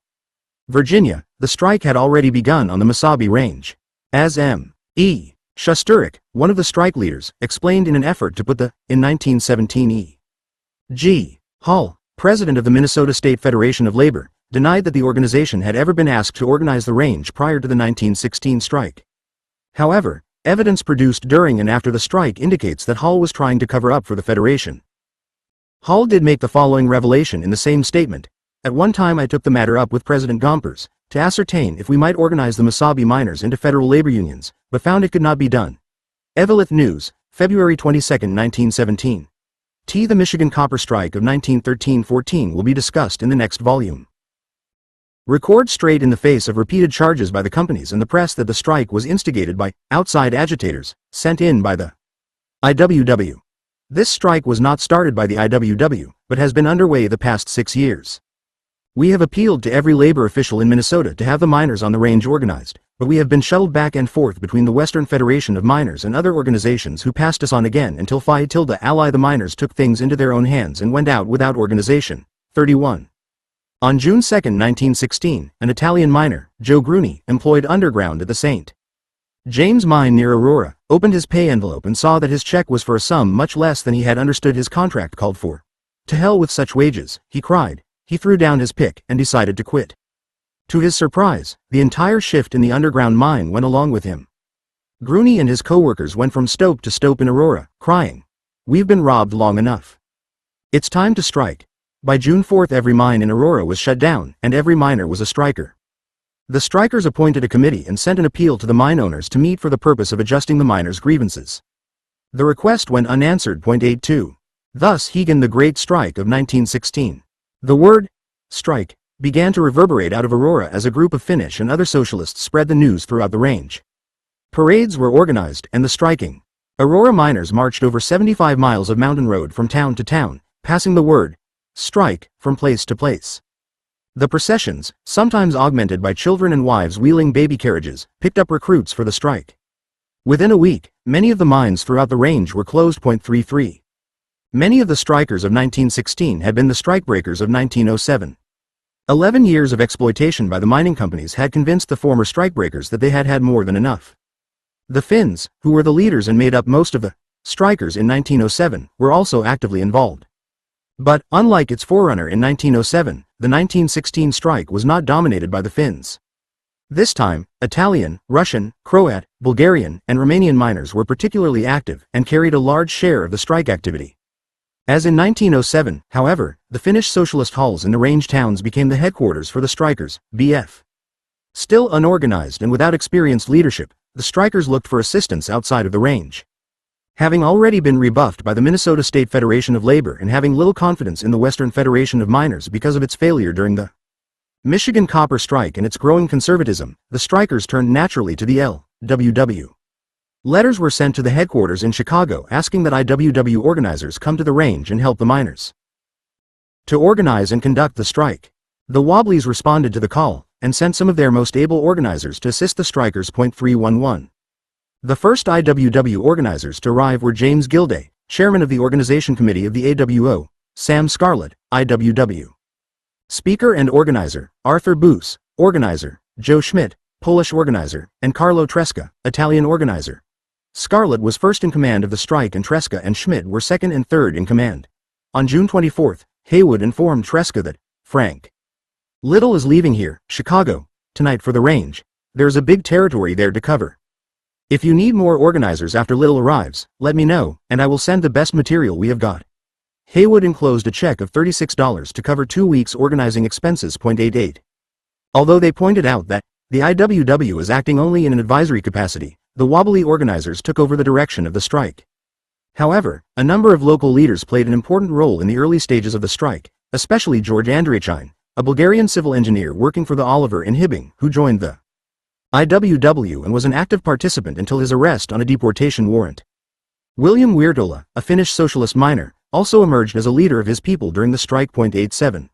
Virginia, the strike had already begun on the Mesabi Range. As M.E. Shusterich, one of the strike leaders, explained in an effort to put the, in 1917 E.G. Hall, president of the Minnesota State Federation of Labor, denied that the organization had ever been asked to organize the range prior to the 1916 strike. However, evidence produced during and after the strike indicates that Hall was trying to cover up for the Federation. Hall did make the following revelation in the same statement: "At one time I took the matter up with President Gompers, to ascertain if we might organize the Mesabi miners into federal labor unions, but found it could not be done." Eveleth News, February 22, 1917. The Michigan Copper Strike of 1913-14 will be discussed in the next volume. Record straight in the face of repeated charges by the companies and the press that the strike was instigated by outside agitators, sent in by the IWW. This strike was not started by the IWW, but has been underway the past 6 years. We have appealed to every labor official in Minnesota to have the miners on the range organized, but we have been shuttled back and forth between the Western Federation of Miners and other organizations who passed us on again until Phi Tilde Ally the miners took things into their own hands and went out without organization. 31. On June 2, 1916, an Italian miner, Joe Gruni, employed underground at the St. James mine near Aurora, opened his pay envelope and saw that his check was for a sum much less than he had understood his contract called for. "To hell with such wages," he cried. He threw down his pick and decided to quit. To his surprise, the entire shift in the underground mine went along with him. Gruni and his co-workers went from stope to stope in Aurora, crying, "We've been robbed long enough. It's time to strike." By June 4 every mine in Aurora was shut down, and every miner was a striker. The strikers appointed a committee and sent an appeal to the mine owners to meet for the purpose of adjusting the miners' grievances. The request went unanswered. 82. Thus began the Great Strike of 1916. The word strike began to reverberate out of Aurora as a group of Finnish and other socialists spread the news throughout the range. Parades were organized and the striking Aurora miners marched over 75 miles of mountain road from town to town, passing the word strike from place to place. The processions, sometimes augmented by children and wives wheeling baby carriages, picked up recruits for the strike. Within a week, many of the mines throughout the range were closed. 33. Many of the strikers of 1916 had been the strikebreakers of 1907. 11 years of exploitation by the mining companies had convinced the former strikebreakers that they had had more than enough. The Finns, who were the leaders and made up most of the strikers in 1907, were also actively involved. But, unlike its forerunner in 1907, the 1916 strike was not dominated by the Finns. This time, Italian, Russian, Croat, Bulgarian, and Romanian miners were particularly active and carried a large share of the strike activity. As in 1907, however, the Finnish socialist halls in the range towns became the headquarters for the strikers, BF. Still unorganized and without experienced leadership, the strikers looked for assistance outside of the range. Having already been rebuffed by the Minnesota State Federation of Labor and having little confidence in the Western Federation of Miners because of its failure during the Michigan Copper Strike and its growing conservatism, the strikers turned naturally to the LWW. Letters were sent to the headquarters in Chicago asking that IWW organizers come to the range and help the miners to organize and conduct the strike. The Wobblies responded to the call and sent some of their most able organizers to assist the strikers. 311. The first IWW organizers to arrive were James Gilday, chairman of the organization committee of the AWO, Sam Scarlett, IWW speaker and organizer, Arthur Boos, organizer, Joe Schmidt, Polish organizer, and Carlo Tresca, Italian organizer. Scarlett was first in command of the strike and Tresca and Schmidt were second and third in command. On June 24, Haywood informed Tresca that Frank Little is leaving here, Chicago, tonight for the range. There's a big territory there to cover. If you need more organizers after Little arrives, let me know, and I will send the best material we have got. Haywood enclosed a check of $36 to cover 2 weeks' organizing expenses. 88. Although they pointed out that the IWW is acting only in an advisory capacity, the wobbly organizers took over the direction of the strike. However, a number of local leaders played an important role in the early stages of the strike, especially George Andreychine, a Bulgarian civil engineer working for the Oliver in Hibbing, who joined the IWW and was an active participant until his arrest on a deportation warrant. William Weirtola, a Finnish socialist miner, also emerged as a leader of his people during the strike. 87.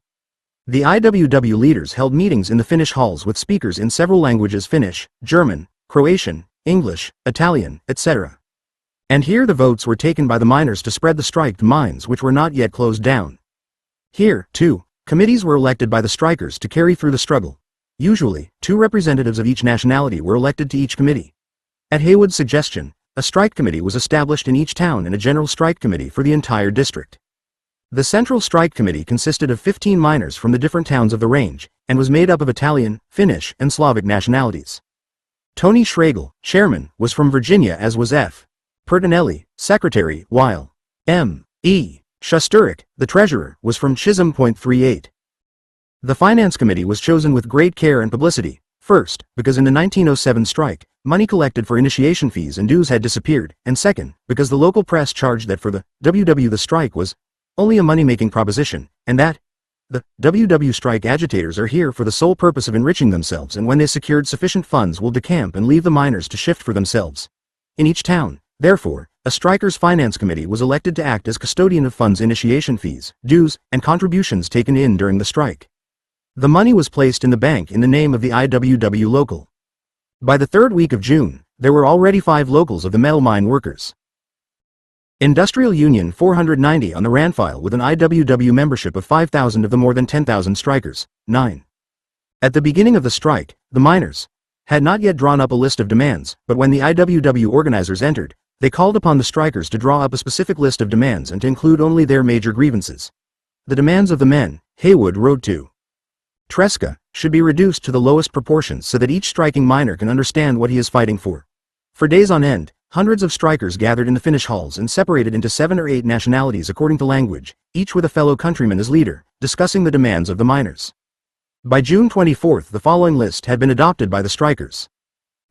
The IWW leaders held meetings in the Finnish halls with speakers in several languages: Finnish, German, Croatian, English, Italian, etc. And here the votes were taken by the miners to spread the strike to mines which were not yet closed down. Here, too, committees were elected by the strikers to carry through the struggle. Usually, 2 representatives of each nationality were elected to each committee. At Haywood's suggestion, a strike committee was established in each town and a general strike committee for the entire district. The Central Strike Committee consisted of 15 miners from the different towns of the range, and was made up of Italian, Finnish, and Slavic nationalities. Tony Schragle, chairman, was from Virginia, as was F. Pertinelli, secretary, while M. E. Shusterich, the treasurer, was from Chisholm. 38. The Finance Committee was chosen with great care and publicity, first, because in the 1907 strike, money collected for initiation fees and dues had disappeared, and second, because the local press charged that for the WW the strike was only a money-making proposition, and that the WW strike agitators are here for the sole purpose of enriching themselves, and when they secured sufficient funds will decamp and leave the miners to shift for themselves. In each town, therefore, a strikers' finance committee was elected to act as custodian of funds, initiation fees, dues, and contributions taken in during the strike. The money was placed in the bank in the name of the IWW local. By the 3rd week of June, there were already 5 locals of the metal mine workers. Industrial Union 490 on the Ranfile with an IWW membership of 5,000 of the more than 10,000 strikers. 9. At the beginning of the strike, the miners had not yet drawn up a list of demands, but when the IWW organizers entered, they called upon the strikers to draw up a specific list of demands and to include only their major grievances. The demands of the men, Haywood wrote to Tresca, should be reduced to the lowest proportions so that each striking miner can understand what he is fighting for. For days on end, hundreds of strikers gathered in the Finnish halls and separated into 7 or 8 nationalities according to language, each with a fellow countryman as leader, discussing the demands of the miners. By June 24 the following list had been adopted by the strikers.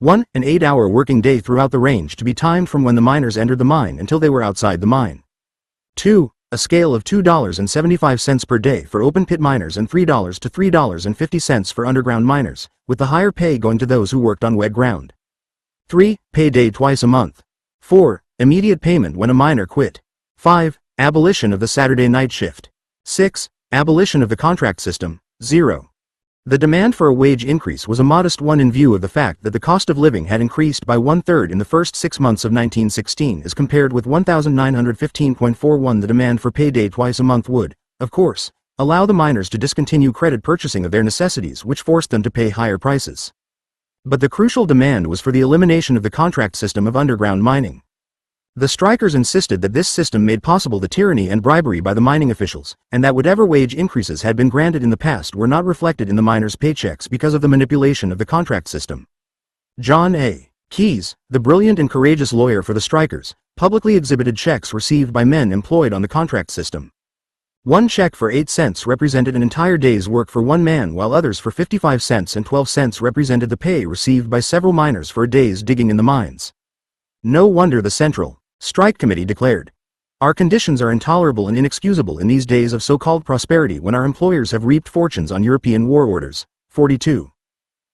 1. An 8-hour working day throughout the range to be timed from when the miners entered the mine until they were outside the mine. 2. A scale of $2.75 per day for open pit miners and $3 to $3.50 for underground miners, with the higher pay going to those who worked on wet ground. 3. Pay day twice a month. 4. Immediate payment when a miner quit. 5. Abolition of the Saturday night shift. 6. Abolition of the contract system. 0. The demand for a wage increase was a modest one in view of the fact that the cost of living had increased by 1/3 in the first 6 months of 1916 as compared with 1,915.41. The demand for payday twice a month would, of course, allow the miners to discontinue credit purchasing of their necessities, which forced them to pay higher prices. But the crucial demand was for the elimination of the contract system of underground mining. The strikers insisted that this system made possible the tyranny and bribery by the mining officials, and that whatever wage increases had been granted in the past were not reflected in the miners' paychecks because of the manipulation of the contract system. John A. Keyes, the brilliant and courageous lawyer for the strikers, publicly exhibited checks received by men employed on the contract system. One check for 8 cents represented an entire day's work for one man, while others for 55 cents and 12 cents represented the pay received by several miners for a day's digging in the mines. No wonder the Central Strike Committee declared, "Our conditions are intolerable and inexcusable in these days of so-called prosperity when our employers have reaped fortunes on European war orders." 42.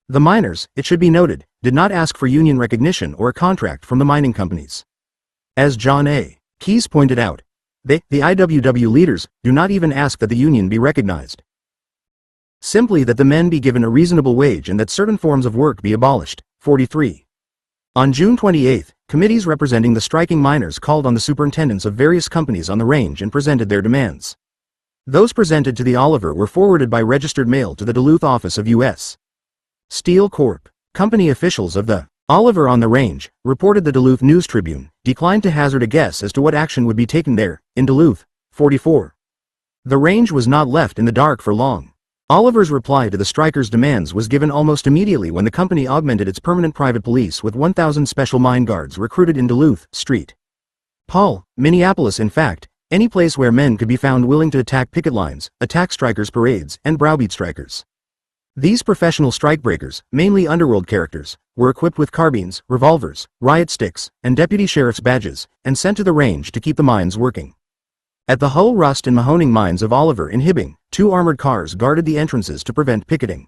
The miners, it should be noted, did not ask for union recognition or a contract from the mining companies. As John A. Keyes pointed out, the IWW leaders, do not even ask that the union be recognized. Simply that the men be given a reasonable wage and that certain forms of work be abolished. 43. On June 28, committees representing the striking miners called on the superintendents of various companies on the range and presented their demands. Those presented to the Oliver were forwarded by registered mail to the Duluth office of U.S. Steel Corp. Company officials of the Oliver on the range, reported the Duluth News Tribune, declined to hazard a guess as to what action would be taken there, in Duluth. 44. The range was not left in the dark for long. Oliver's reply to the strikers' demands was given almost immediately when the company augmented its permanent private police with 1,000 special mine guards recruited in Duluth, St. Paul, Minneapolis. In fact, any place where men could be found willing to attack picket lines, attack strikers' parades, and browbeat strikers. These professional strikebreakers, mainly underworld characters, were equipped with carbines, revolvers, riot sticks, and deputy sheriff's badges, and sent to the range to keep the mines working. At the Hull, Rust and Mahoning mines of Oliver in Hibbing, 2 armored cars guarded the entrances to prevent picketing.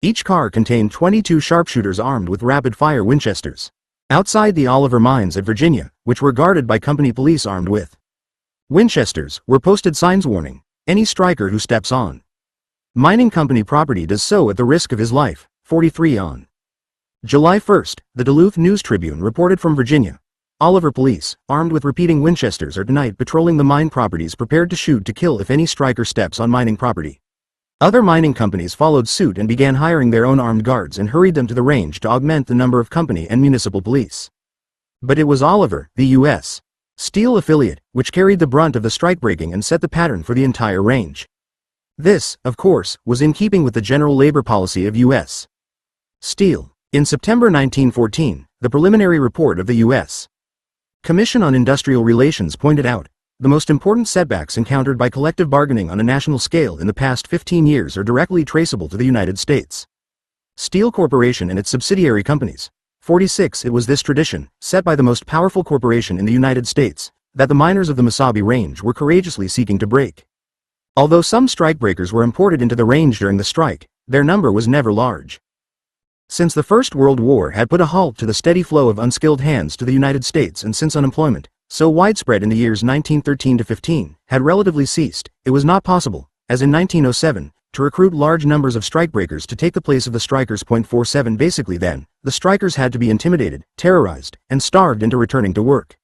Each car contained 22 sharpshooters armed with rapid-fire Winchesters. Outside the Oliver mines at Virginia, which were guarded by company police armed with Winchesters, were posted signs warning, "Any striker who steps on mining company property does so at the risk of his life." 43 on July 1st, the Duluth News-Tribune reported from Virginia. Oliver police, armed with repeating Winchesters, are tonight patrolling the mine properties, prepared to shoot to kill if any striker steps on mining property. Other mining companies followed suit and began hiring their own armed guards and hurried them to the range to augment the number of company and municipal police. But it was Oliver, the U.S. Steel affiliate, which carried the brunt of the strikebreaking and set the pattern for the entire range. This, of course, was in keeping with the general labor policy of U.S. Steel. In September 1914, the preliminary report of the U.S. Commission on Industrial Relations pointed out, the most important setbacks encountered by collective bargaining on a national scale in the past 15 years are directly traceable to the United States Steel Corporation and its subsidiary companies. 46. It was this tradition, set by the most powerful corporation in the United States, that the miners of the Mesabi Range were courageously seeking to break. Although some strikebreakers were imported into the range during the strike, their number was never large. Since the First World War had put a halt to the steady flow of unskilled hands to the United States, and since unemployment, so widespread in the years 1913 to 15, had relatively ceased, it was not possible, as in 1907, to recruit large numbers of strikebreakers to take the place of the strikers. 47 Basically then, the strikers had to be intimidated, terrorized, and starved into returning to work.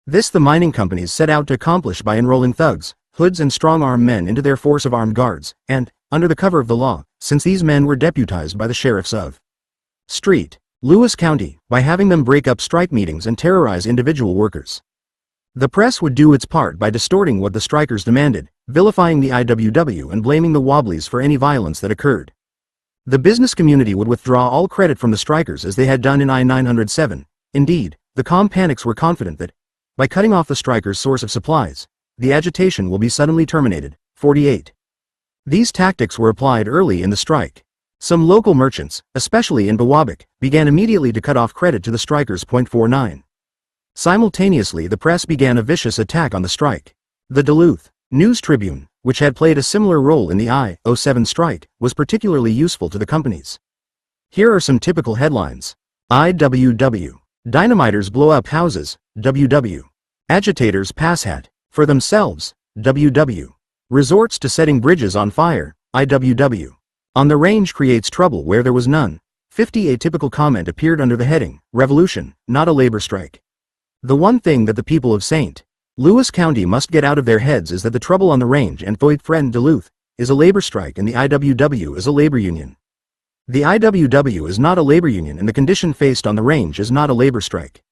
This the mining companies set out to accomplish by enrolling thugs, hoods and strong-arm men into their force of armed guards, and, under the cover of the law, since these men were deputized by the sheriffs of Lewis County, by having them break up strike meetings and terrorize individual workers. The press would do its part by distorting what the strikers demanded, vilifying the IWW and blaming the Wobblies for any violence that occurred. The business community would withdraw all credit from the strikers as they had done in I-907. Indeed, the Companics were confident that, by cutting off the strikers' source of supplies, the agitation will be suddenly terminated. 48. These tactics were applied early in the strike. Some local merchants, especially in Biwabik, began immediately to cut off credit to the strikers. 49. Simultaneously, the press began a vicious attack on the strike. The Duluth News-Tribune, which had played a similar role in the I-07 strike, was particularly useful to the companies. Here are some typical headlines. IWW. Dynamiters blow up houses. WW. Agitators pass hat for themselves. WW. Resorts to setting bridges on fire. IWW. On the range creates trouble where there was none. 50. A typical comment appeared under the heading, "Revolution, not a labor strike." The one thing that the people of St. Louis County must get out of their heads is that the trouble on the range and threatened Duluth is a labor strike, and the IWW is a labor union. The IWW is not a labor union, and the condition faced on the range is not a labor strike.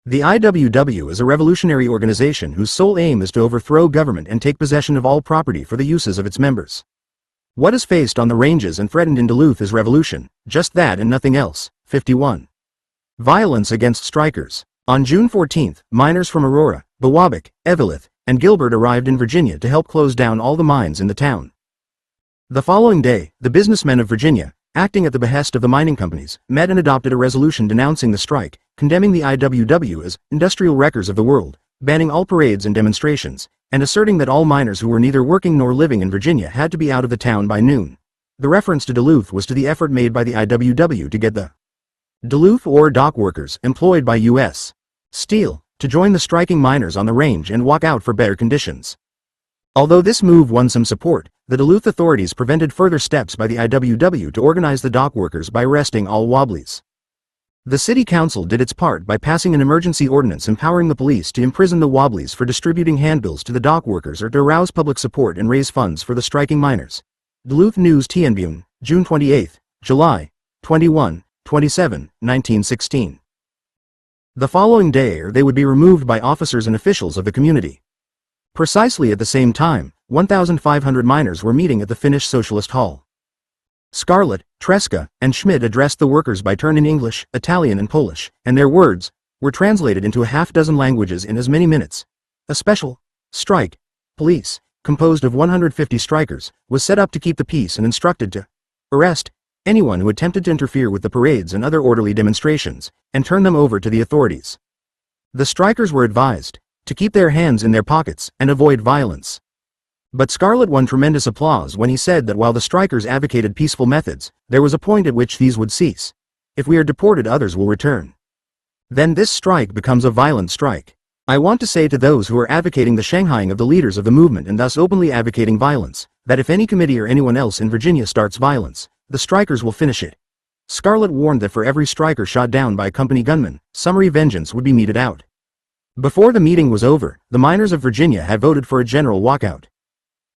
The IWW is a revolutionary organization whose sole aim is to overthrow government and take possession of all property for the uses of its members. What is faced on the ranges and threatened in Duluth is revolution, just that and nothing else. 51. Violence against strikers. On June 14, miners from Aurora, Biwabik, Eveleth, and Gilbert arrived in Virginia to help close down all the mines in the town. The following day, the businessmen of Virginia, acting at the behest of the mining companies, met and adopted a resolution denouncing the strike, condemning the IWW as industrial wreckers of the world, banning all parades and demonstrations, and asserting that all miners who were neither working nor living in Virginia had to be out of the town by noon. The reference to Duluth was to the effort made by the IWW to get the Duluth ore dock workers employed by U.S. Steel to join the striking miners on the range and walk out for better conditions. Although this move won some support, the Duluth authorities prevented further steps by the IWW to organize the dock workers by arresting all Wobblies. The city council did its part by passing an emergency ordinance empowering the police to imprison the Wobblies for distributing handbills to the dock workers or to arouse public support and raise funds for the striking miners. Duluth News-Tribune, June 28, July 21, 27, 1916. The following day they would be removed by officers and officials of the community. Precisely at the same time, 1,500 miners were meeting at the Finnish Socialist Hall. Scarlett, Tresca, and Schmidt addressed the workers by turn in English, Italian and Polish, and their words were translated into a half-dozen languages in as many minutes. A special strike police, composed of 150 strikers, was set up to keep the peace and instructed to arrest anyone who attempted to interfere with the parades and other orderly demonstrations, and turn them over to the authorities. The strikers were advised to keep their hands in their pockets and avoid violence. But Scarlett won tremendous applause when he said that while the strikers advocated peaceful methods, there was a point at which these would cease. If we are deported, others will return. Then this strike becomes a violent strike. I want to say to those who are advocating the shanghaiing of the leaders of the movement and thus openly advocating violence, that if any committee or anyone else in Virginia starts violence, the strikers will finish it. Scarlett warned that for every striker shot down by a company gunman, summary vengeance would be meted out. Before the meeting was over, the miners of Virginia had voted for a general walkout.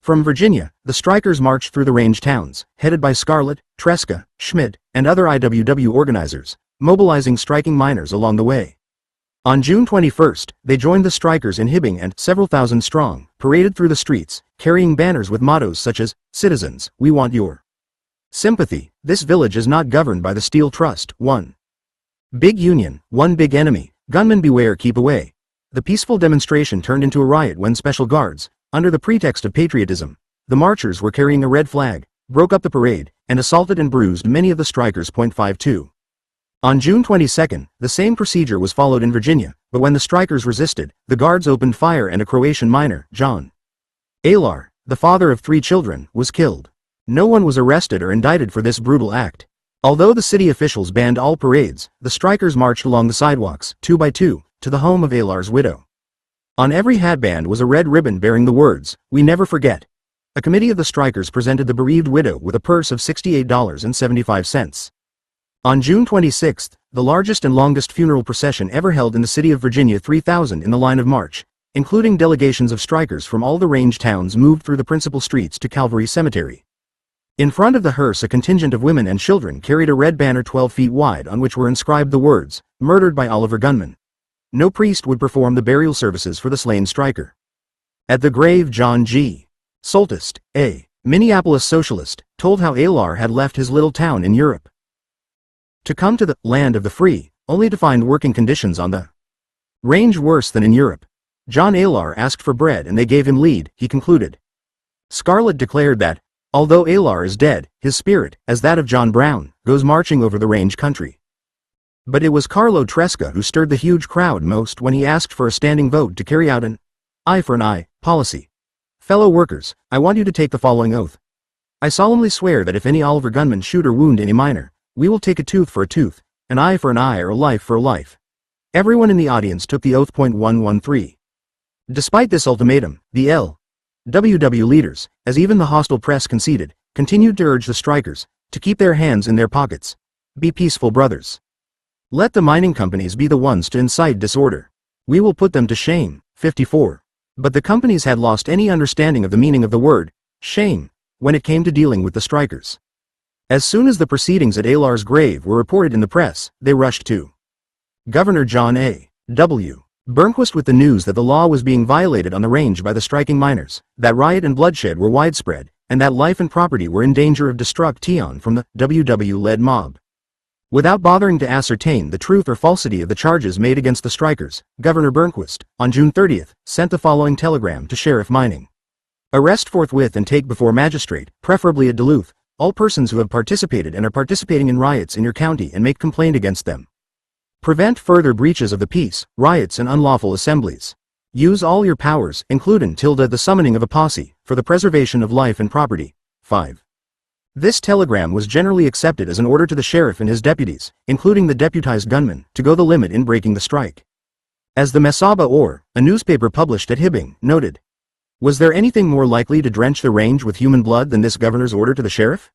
From Virginia, the strikers marched through the range towns, headed by Scarlett, Tresca, Schmidt, and other IWW organizers, mobilizing striking miners along the way. On June 21st, they joined the strikers in Hibbing and, several thousand strong, paraded through the streets, carrying banners with mottos such as, "Citizens, we want your sympathy. This village is not governed by the Steel Trust. One big union, one big enemy. Gunmen beware, keep away." The peaceful demonstration turned into a riot when special guards, under the pretext of patriotism, the marchers were carrying a red flag, broke up the parade, and assaulted and bruised many of the strikers. 52. On June 22, the same procedure was followed in Virginia, but when the strikers resisted, the guards opened fire and a Croatian miner, John Alar, the father of 3 children, was killed. No one was arrested or indicted for this brutal act. Although the city officials banned all parades, the strikers marched along the sidewalks, 2 by 2, to the home of Alar's widow. On every hatband was a red ribbon bearing the words, "We never forget." A committee of the strikers presented the bereaved widow with a purse of $68.75. On June 26, the largest and longest funeral procession ever held in the city of Virginia, 3,000 in the line of march, including delegations of strikers from all the range towns, moved through the principal streets to Calvary Cemetery. In front of the hearse, a contingent of women and children carried a red banner 12 feet wide on which were inscribed the words, "Murdered by Oliver Gunman." No priest would perform the burial services for the slain striker. At the grave, John G. Soltist, a Minneapolis socialist, told how Alar had left his little town in Europe to come to the land of the free, only to find working conditions on the range worse than in Europe. John Alar asked for bread and they gave him lead, he concluded. Scarlett declared that, although Alar is dead, his spirit, as that of John Brown, goes marching over the range country. But it was Carlo Tresca who stirred the huge crowd most when he asked for a standing vote to carry out an eye for an eye policy. "Fellow workers, I want you to take the following oath. I solemnly swear that if any Oliver Gunman shoot or wound any miner, we will take a tooth for a tooth, an eye for an eye, or a life for a life." Everyone in the audience took the oath. 113. Despite this ultimatum, the LWW leaders, as even the hostile press conceded, continued to urge the strikers to keep their hands in their pockets. Be peaceful, brothers. Let the mining companies be the ones to incite disorder. We will put them to shame. 54. But the companies had lost any understanding of the meaning of the word shame when it came to dealing with the strikers. As soon as the proceedings at Alar's grave were reported in the press, they rushed to Governor John A. W. Burnquist with the news that the law was being violated on the range by the striking miners, that riot and bloodshed were widespread, and that life and property were in danger of destruction from the WW-led mob. Without bothering to ascertain the truth or falsity of the charges made against the strikers, Governor Burnquist, on June 30, sent the following telegram to Sheriff Mining. Arrest forthwith and take before magistrate, preferably at Duluth, all persons who have participated and are participating in riots in your county and make complaint against them. Prevent further breaches of the peace, riots and unlawful assemblies. Use all your powers, including the summoning of a posse, for the preservation of life and property. 5. This telegram was generally accepted as an order to the sheriff and his deputies, including the deputized gunmen, to go the limit in breaking the strike. As the Mesaba Or, a newspaper published at Hibbing, noted, was there anything more likely to drench the range with human blood than this governor's order to the sheriff?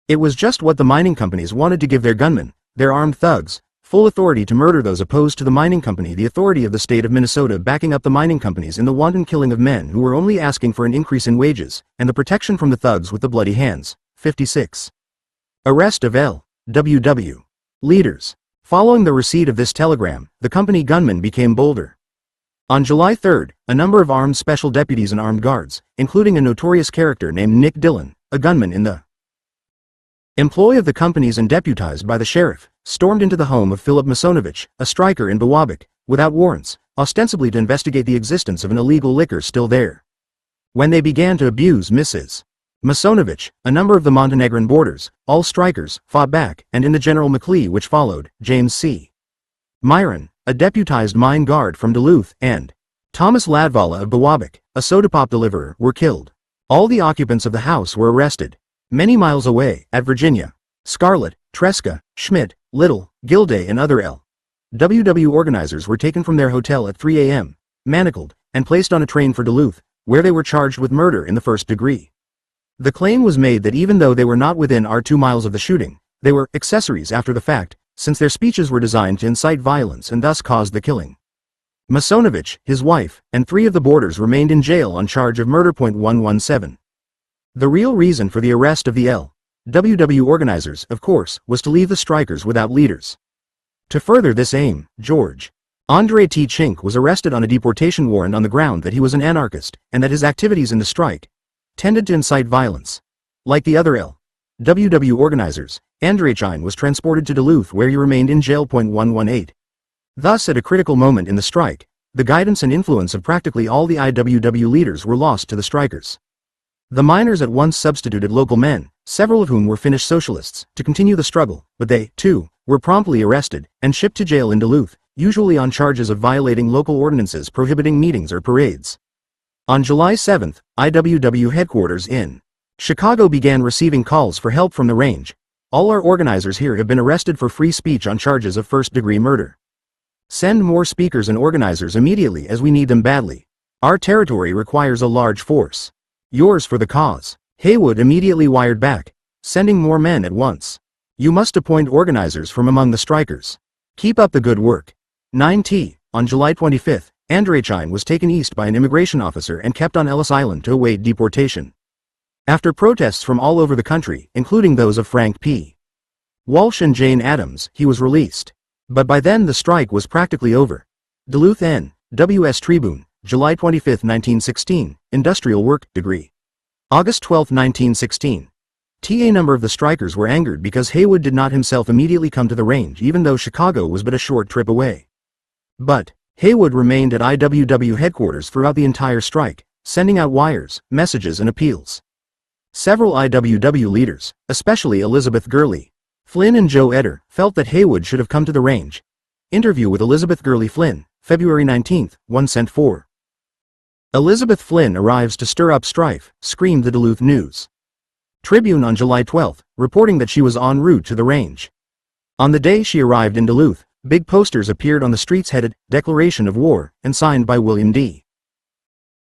It was just what the mining companies wanted to give their gunmen, their armed thugs, full authority to murder those opposed to the mining company, the authority of the state of Minnesota backing up the mining companies in the wanton killing of men who were only asking for an increase in wages, and the protection from the thugs with the bloody hands. 56. Arrest of LWW leaders. Following the receipt of this telegram, the company gunmen became bolder. On July 3, a number of armed special deputies and armed guards, including a notorious character named Nick Dillon, a gunman in the employ of the companies and deputized by the sheriff, stormed into the home of Philip Masonovich, a striker in Biwabik, without warrants, ostensibly to investigate the existence of an illegal liquor still there. When they began to abuse Mrs. Masonovich, a number of the Montenegrin boarders, all strikers, fought back, and in the General McLee which followed, James C. Myron, a deputized mine guard from Duluth, and Thomas Ladvala of Biwabik, a soda pop deliverer, were killed. All the occupants of the house were arrested. Many miles away, at Virginia, Scarlett, Tresca, Schmidt, Little, Gilday and other L.W.W. organizers were taken from their hotel at 3 a.m., manacled, and placed on a train for Duluth, where they were charged with murder in the first degree. The claim was made that even though they were not within 2 miles of the shooting, they were accessories after the fact, since their speeches were designed to incite violence and thus caused the killing. Masonovich, his wife, and 3 of the boarders remained in jail on charge of murder. 117. The real reason for the arrest of the L.W.W. organizers, of course, was to leave the strikers without leaders. To further this aim, George Andre T. Chink was arrested on a deportation warrant on the ground that he was an anarchist and that his activities in the strike tended to incite violence. Like the other L.W.W. organizers, Andreychine was transported to Duluth where he remained in jail. 118. Thus, at a critical moment in the strike, the guidance and influence of practically all the IWW leaders were lost to the strikers. The miners at once substituted local men, several of whom were Finnish socialists, to continue the struggle, but they, too, were promptly arrested and shipped to jail in Duluth, usually on charges of violating local ordinances prohibiting meetings or parades. On July 7, IWW headquarters in Chicago began receiving calls for help from the range. All our organizers here have been arrested for free speech on charges of first-degree murder. Send more speakers and organizers immediately as we need them badly. Our territory requires a large force. Yours for the cause. Haywood immediately wired back, sending more men at once. You must appoint organizers from among the strikers. Keep up the good work. 9T. On July 25, Andreychine was taken east by an immigration officer and kept on Ellis Island to await deportation. After protests from all over the country, including those of Frank P. Walsh and Jane Addams, he was released. But by then the strike was practically over. Duluth N. W.S. Tribune, July 25, 1916, Industrial Work, Degree. August 12, 1916. A number of the strikers were angered because Haywood did not himself immediately come to the range even though Chicago was but a short trip away. But Haywood remained at IWW headquarters throughout the entire strike, sending out wires, messages and appeals. Several IWW leaders, especially Elizabeth Gurley Flynn and Joe Eder, felt that Haywood should have come to the range. Interview with Elizabeth Gurley Flynn, February 19, 1 sent 4. Elizabeth Flynn arrives to stir up strife, screamed the Duluth News Tribune on July 12, reporting that she was en route to the range. On the day she arrived in Duluth, big posters appeared on the streets headed, Declaration of War, and signed by William D.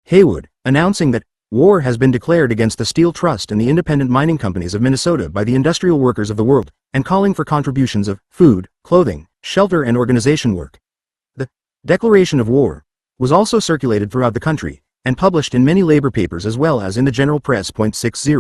Haywood, announcing that war has been declared against the Steel Trust and the independent mining companies of Minnesota by the industrial workers of the world, and calling for contributions of food, clothing, shelter and organization work. The Declaration of War was also circulated throughout the country, and published in many labor papers as well as in the general press. 60.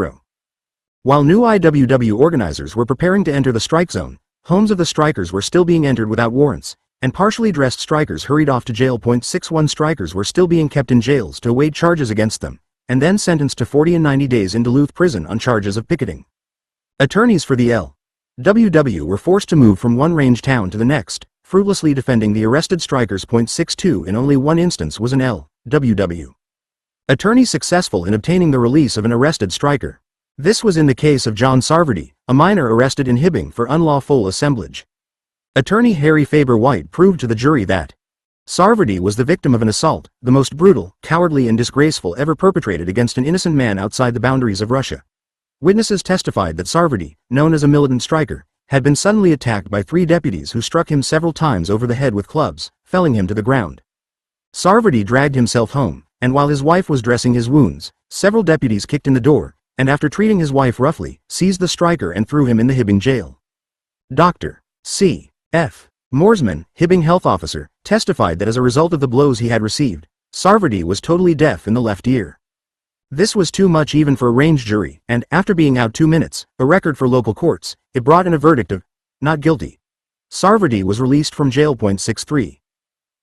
While new IWW organizers were preparing to enter the strike zone, homes of the strikers were still being entered without warrants, and partially dressed strikers hurried off to jail. 61 strikers were still being kept in jails to await charges against them, and then sentenced to 40 and 90 days in Duluth prison on charges of picketing. Attorneys for the L.W.W. were forced to move from one range town to the next, fruitlessly defending the arrested strikers. 62 In only one instance was an L.W.W. attorney successful in obtaining the release of an arrested striker. This was in the case of John Sarvady, a miner arrested in Hibbing for unlawful assemblage. Attorney Harry Faber White proved to the jury that Sarvady was the victim of an assault, the most brutal, cowardly and disgraceful ever perpetrated against an innocent man outside the boundaries of Russia. Witnesses testified that Sarvady, known as a militant striker, had been suddenly attacked by 3 deputies who struck him several times over the head with clubs, felling him to the ground. Sarvady dragged himself home, and while his wife was dressing his wounds, several deputies kicked in the door, and after treating his wife roughly, seized the striker and threw him in the Hibbing jail. Dr. C. F. Moorsman, Hibbing health officer, testified that as a result of the blows he had received, Sarvady was totally deaf in the left ear. This was too much even for a range jury, and, after being out 2 minutes, a record for local courts, it brought in a verdict of not guilty. Sarvady was released from jail. 63.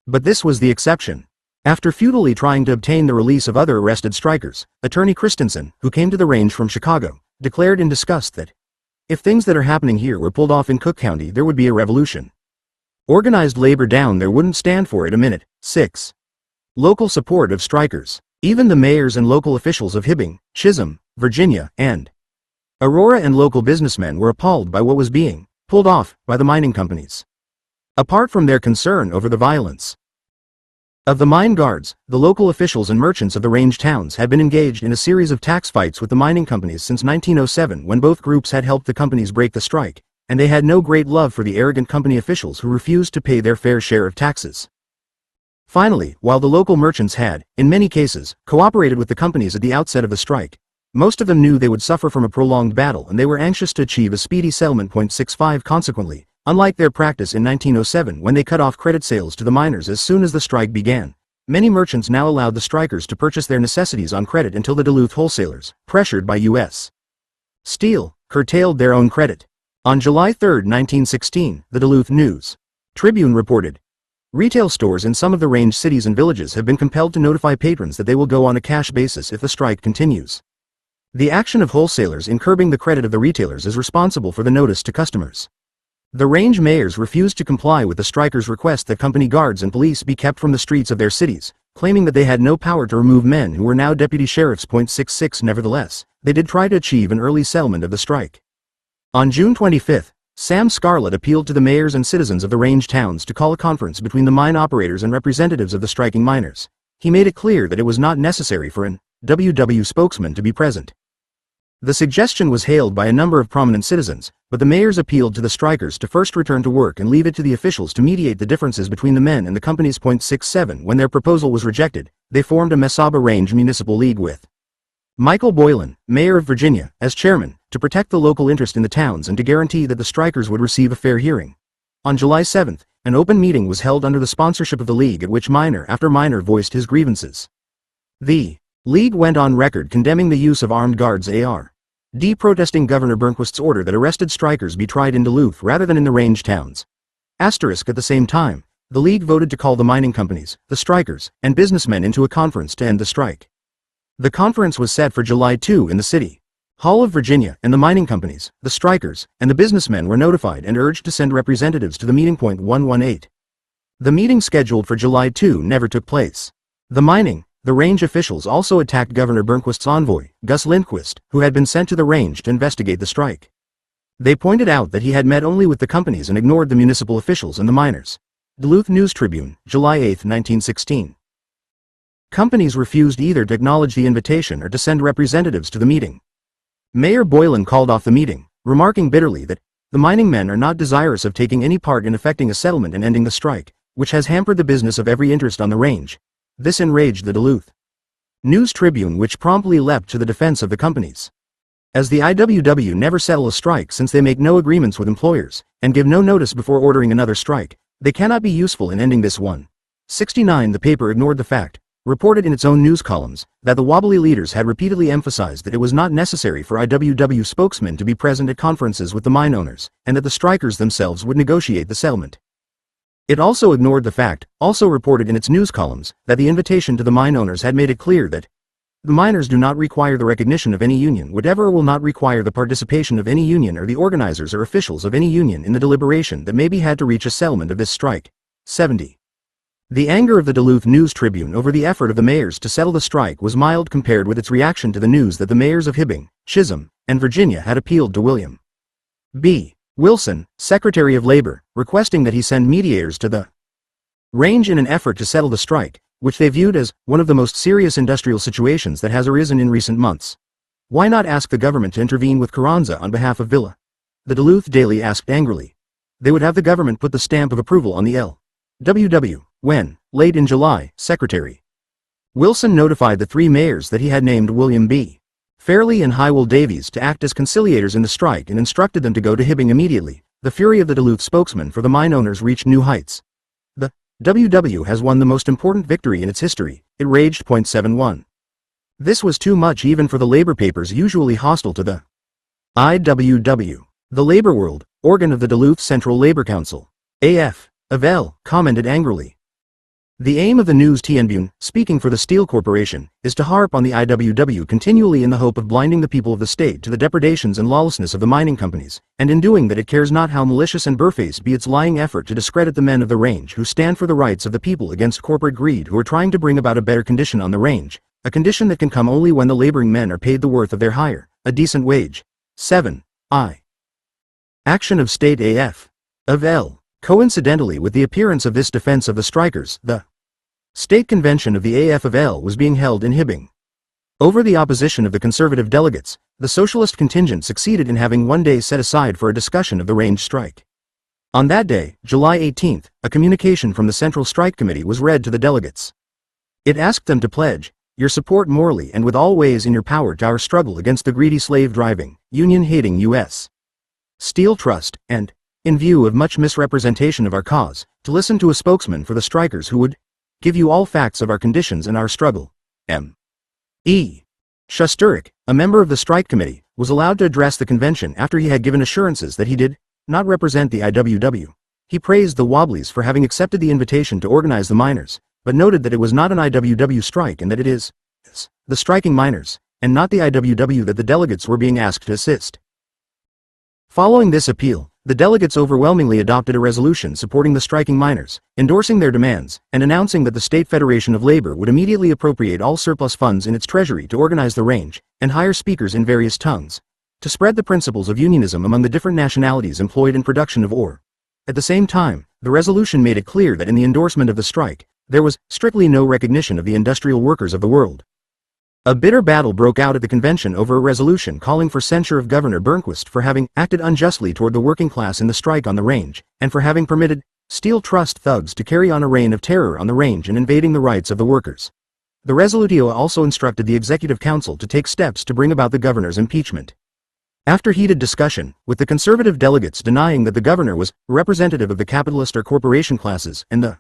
But this was the exception. After futilely trying to obtain the release of other arrested strikers, Attorney Christensen, who came to the range from Chicago, declared in disgust that if things that are happening here were pulled off in Cook County, there would be a revolution. Organized labor down there wouldn't stand for it a minute. 6. Local support of strikers. Even the mayors and local officials of Hibbing, Chisholm, Virginia, and Aurora and local businessmen were appalled by what was being pulled off by the mining companies. Apart from their concern over the violence Of the mine guards, the local officials and merchants of the range towns had been engaged in a series of tax fights with the mining companies since 1907, when both groups had helped the companies break the strike, and they had no great love for the arrogant company officials who refused to pay their fair share of taxes. Finally, while the local merchants had, in many cases, cooperated with the companies at the outset of the strike, most of them knew they would suffer from a prolonged battle, and they were anxious to achieve a speedy settlement. 65 Consequently, unlike their practice in 1907 when they cut off credit sales to the miners as soon as the strike began, many merchants now allowed the strikers to purchase their necessities on credit until the Duluth wholesalers, pressured by U.S. Steel, curtailed their own credit. On July 3, 1916, the Duluth News Tribune reported, "Retail stores in some of the range cities and villages have been compelled to notify patrons that they will go on a cash basis if the strike continues. The action of wholesalers in curbing the credit of the retailers is responsible for the notice to customers. The range mayors refused to comply with the strikers' request that company guards and police be kept from the streets of their cities, claiming that they had no power to remove men who were now deputy sheriffs. 66 Nevertheless, they did try to achieve an early settlement of the strike. On June 25, Sam Scarlett appealed to the mayors and citizens of the range towns to call a conference between the mine operators and representatives of the striking miners. He made it clear that it was not necessary for an WW spokesman to be present. The suggestion was hailed by a number of prominent citizens, but the mayors appealed to the strikers to first return to work and leave it to the officials to mediate the differences between the men and the companies. 67 When their proposal was rejected, they formed a Mesaba Range Municipal League with Michael Boylan, mayor of Virginia, as chairman, to protect the local interest in the towns and to guarantee that the strikers would receive a fair hearing. On July 7, an open meeting was held under the sponsorship of the League, at which miner after miner voiced his grievances. The League went on record condemning the use of armed guards protesting Governor Burnquist's order that arrested strikers be tried in Duluth rather than in the range towns. At the same time, the League voted to call the mining companies, the strikers, and businessmen into a conference to end the strike. The conference was set for July 2 in the City Hall of Virginia, and the mining companies, the strikers, and the businessmen were notified and urged to send representatives to the meeting. 118. The meeting scheduled for July 2 never took place. The range officials also attacked Governor Burnquist's envoy, Gus Lindquist, who had been sent to the range to investigate the strike. They pointed out that he had met only with the companies and ignored the municipal officials and the miners. Duluth News Tribune, July 8, 1916. Companies refused either to acknowledge the invitation or to send representatives to the meeting. Mayor Boylan called off the meeting, remarking bitterly that the mining men are not desirous of taking any part in effecting a settlement and ending the strike, which has hampered the business of every interest on the range. This enraged the Duluth News Tribune, which promptly leapt to the defense of the companies. As the IWW never settle a strike since they make no agreements with employers, and give no notice before ordering another strike, they cannot be useful in ending this one. 69 The paper ignored the fact, reported in its own news columns, that the wobbly leaders had repeatedly emphasized that it was not necessary for IWW spokesmen to be present at conferences with the mine owners, and that the strikers themselves would negotiate the settlement. It also ignored the fact, also reported in its news columns, that the invitation to the mine owners had made it clear that the miners do not require the recognition of any union whatever, or will not require the participation of any union or the organizers or officials of any union in the deliberation that may be had to reach a settlement of this strike. 70. The anger of the Duluth News Tribune over the effort of the mayors to settle the strike was mild compared with its reaction to the news that the mayors of Hibbing, Chisholm, and Virginia had appealed to William B. Wilson, Secretary of Labor, requesting that he send mediators to the range in an effort to settle the strike, which they viewed as one of the most serious industrial situations that has arisen in recent months. Why not ask the government to intervene with Carranza on behalf of Villa? The Duluth Daily asked angrily. They would have the government put the stamp of approval on the LWW, when, late in July, Secretary Wilson notified the three mayors that he had named William B. Fairley and Hywell Davies to act as conciliators in the strike and instructed them to go to Hibbing immediately. The fury of the Duluth spokesman for the mine owners reached new heights. The WW has won the most important victory in its history, it raged. 71. This was too much even for the labor papers usually hostile to the IWW. The Labor World, organ of the Duluth Central Labor Council, AF, of L, commented angrily. The aim of the News Tribune, speaking for the Steel Corporation, is to harp on the IWW continually in the hope of blinding the people of the state to the depredations and lawlessness of the mining companies, and in doing that it cares not how malicious and barefaced be its lying effort to discredit the men of the range who stand for the rights of the people against corporate greed, who are trying to bring about a better condition on the range, a condition that can come only when the laboring men are paid the worth of their hire, a decent wage. 7. Action of State AF. Of L. Coincidentally with the appearance of this defense of the strikers, the state convention of the AFL was being held in Hibbing. Over the opposition of the conservative delegates, the socialist contingent succeeded in having one day set aside for a discussion of the range strike. On that day, July 18th, a communication from the Central Strike Committee was read to the delegates. It asked them to pledge your support morally and with all ways in your power to our struggle against the greedy slave-driving, union-hating U.S. Steel Trust, and, in view of much misrepresentation of our cause, to listen to a spokesman for the strikers who would give you all facts of our conditions and our struggle. M. E. Shusterich, a member of the strike committee, was allowed to address the convention after he had given assurances that he did not represent the IWW. He praised the Wobblies for having accepted the invitation to organize the miners, but noted that it was not an IWW strike and that it is the striking miners, and not the IWW that the delegates were being asked to assist. Following this appeal, the delegates overwhelmingly adopted a resolution supporting the striking miners, endorsing their demands, and announcing that the State Federation of Labor would immediately appropriate all surplus funds in its treasury to organize the range, and hire speakers in various tongues, to spread the principles of unionism among the different nationalities employed in production of ore. At the same time, the resolution made it clear that in the endorsement of the strike, there was strictly no recognition of the industrial workers of the world. A bitter battle broke out at the convention over a resolution calling for censure of Governor Bernquist for having acted unjustly toward the working class in the strike on the range, and for having permitted Steel Trust thugs to carry on a reign of terror on the range and invading the rights of the workers. The resolutio also instructed the Executive Council to take steps to bring about the governor's impeachment. After heated discussion, with the conservative delegates denying that the governor was representative of the capitalist or corporation classes, and the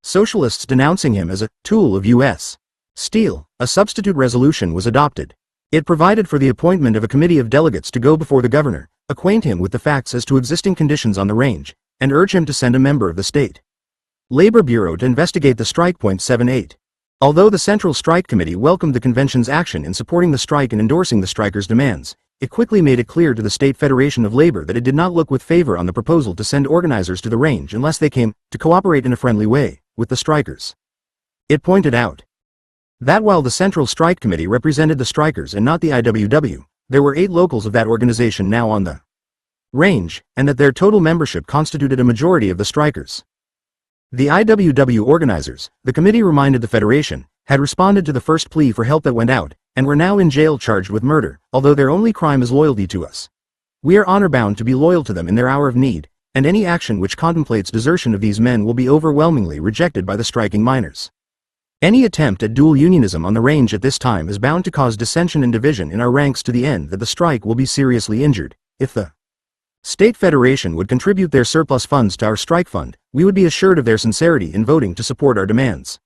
socialists denouncing him as a tool of U.S. Steel, a substitute resolution was adopted. It provided for the appointment of a committee of delegates to go before the governor, acquaint him with the facts as to existing conditions on the range, and urge him to send a member of the State Labor Bureau to investigate the strike. 78. Although the Central Strike Committee welcomed the convention's action in supporting the strike and endorsing the strikers' demands, it quickly made it clear to the State Federation of Labor that it did not look with favor on the proposal to send organizers to the range unless they came to cooperate in a friendly way with the strikers. It pointed out that while the Central Strike Committee represented the strikers and not the IWW, there were 8 locals of that organization now on the range, and that their total membership constituted a majority of the strikers. The IWW organizers, the committee reminded the Federation, had responded to the first plea for help that went out, and were now in jail charged with murder, although their only crime is loyalty to us. We are honor-bound to be loyal to them in their hour of need, and any action which contemplates desertion of these men will be overwhelmingly rejected by the striking miners. Any attempt at dual unionism on the range at this time is bound to cause dissension and division in our ranks to the end that the strike will be seriously injured. If the State Federation would contribute their surplus funds to our strike fund, we would be assured of their sincerity in voting to support our demands.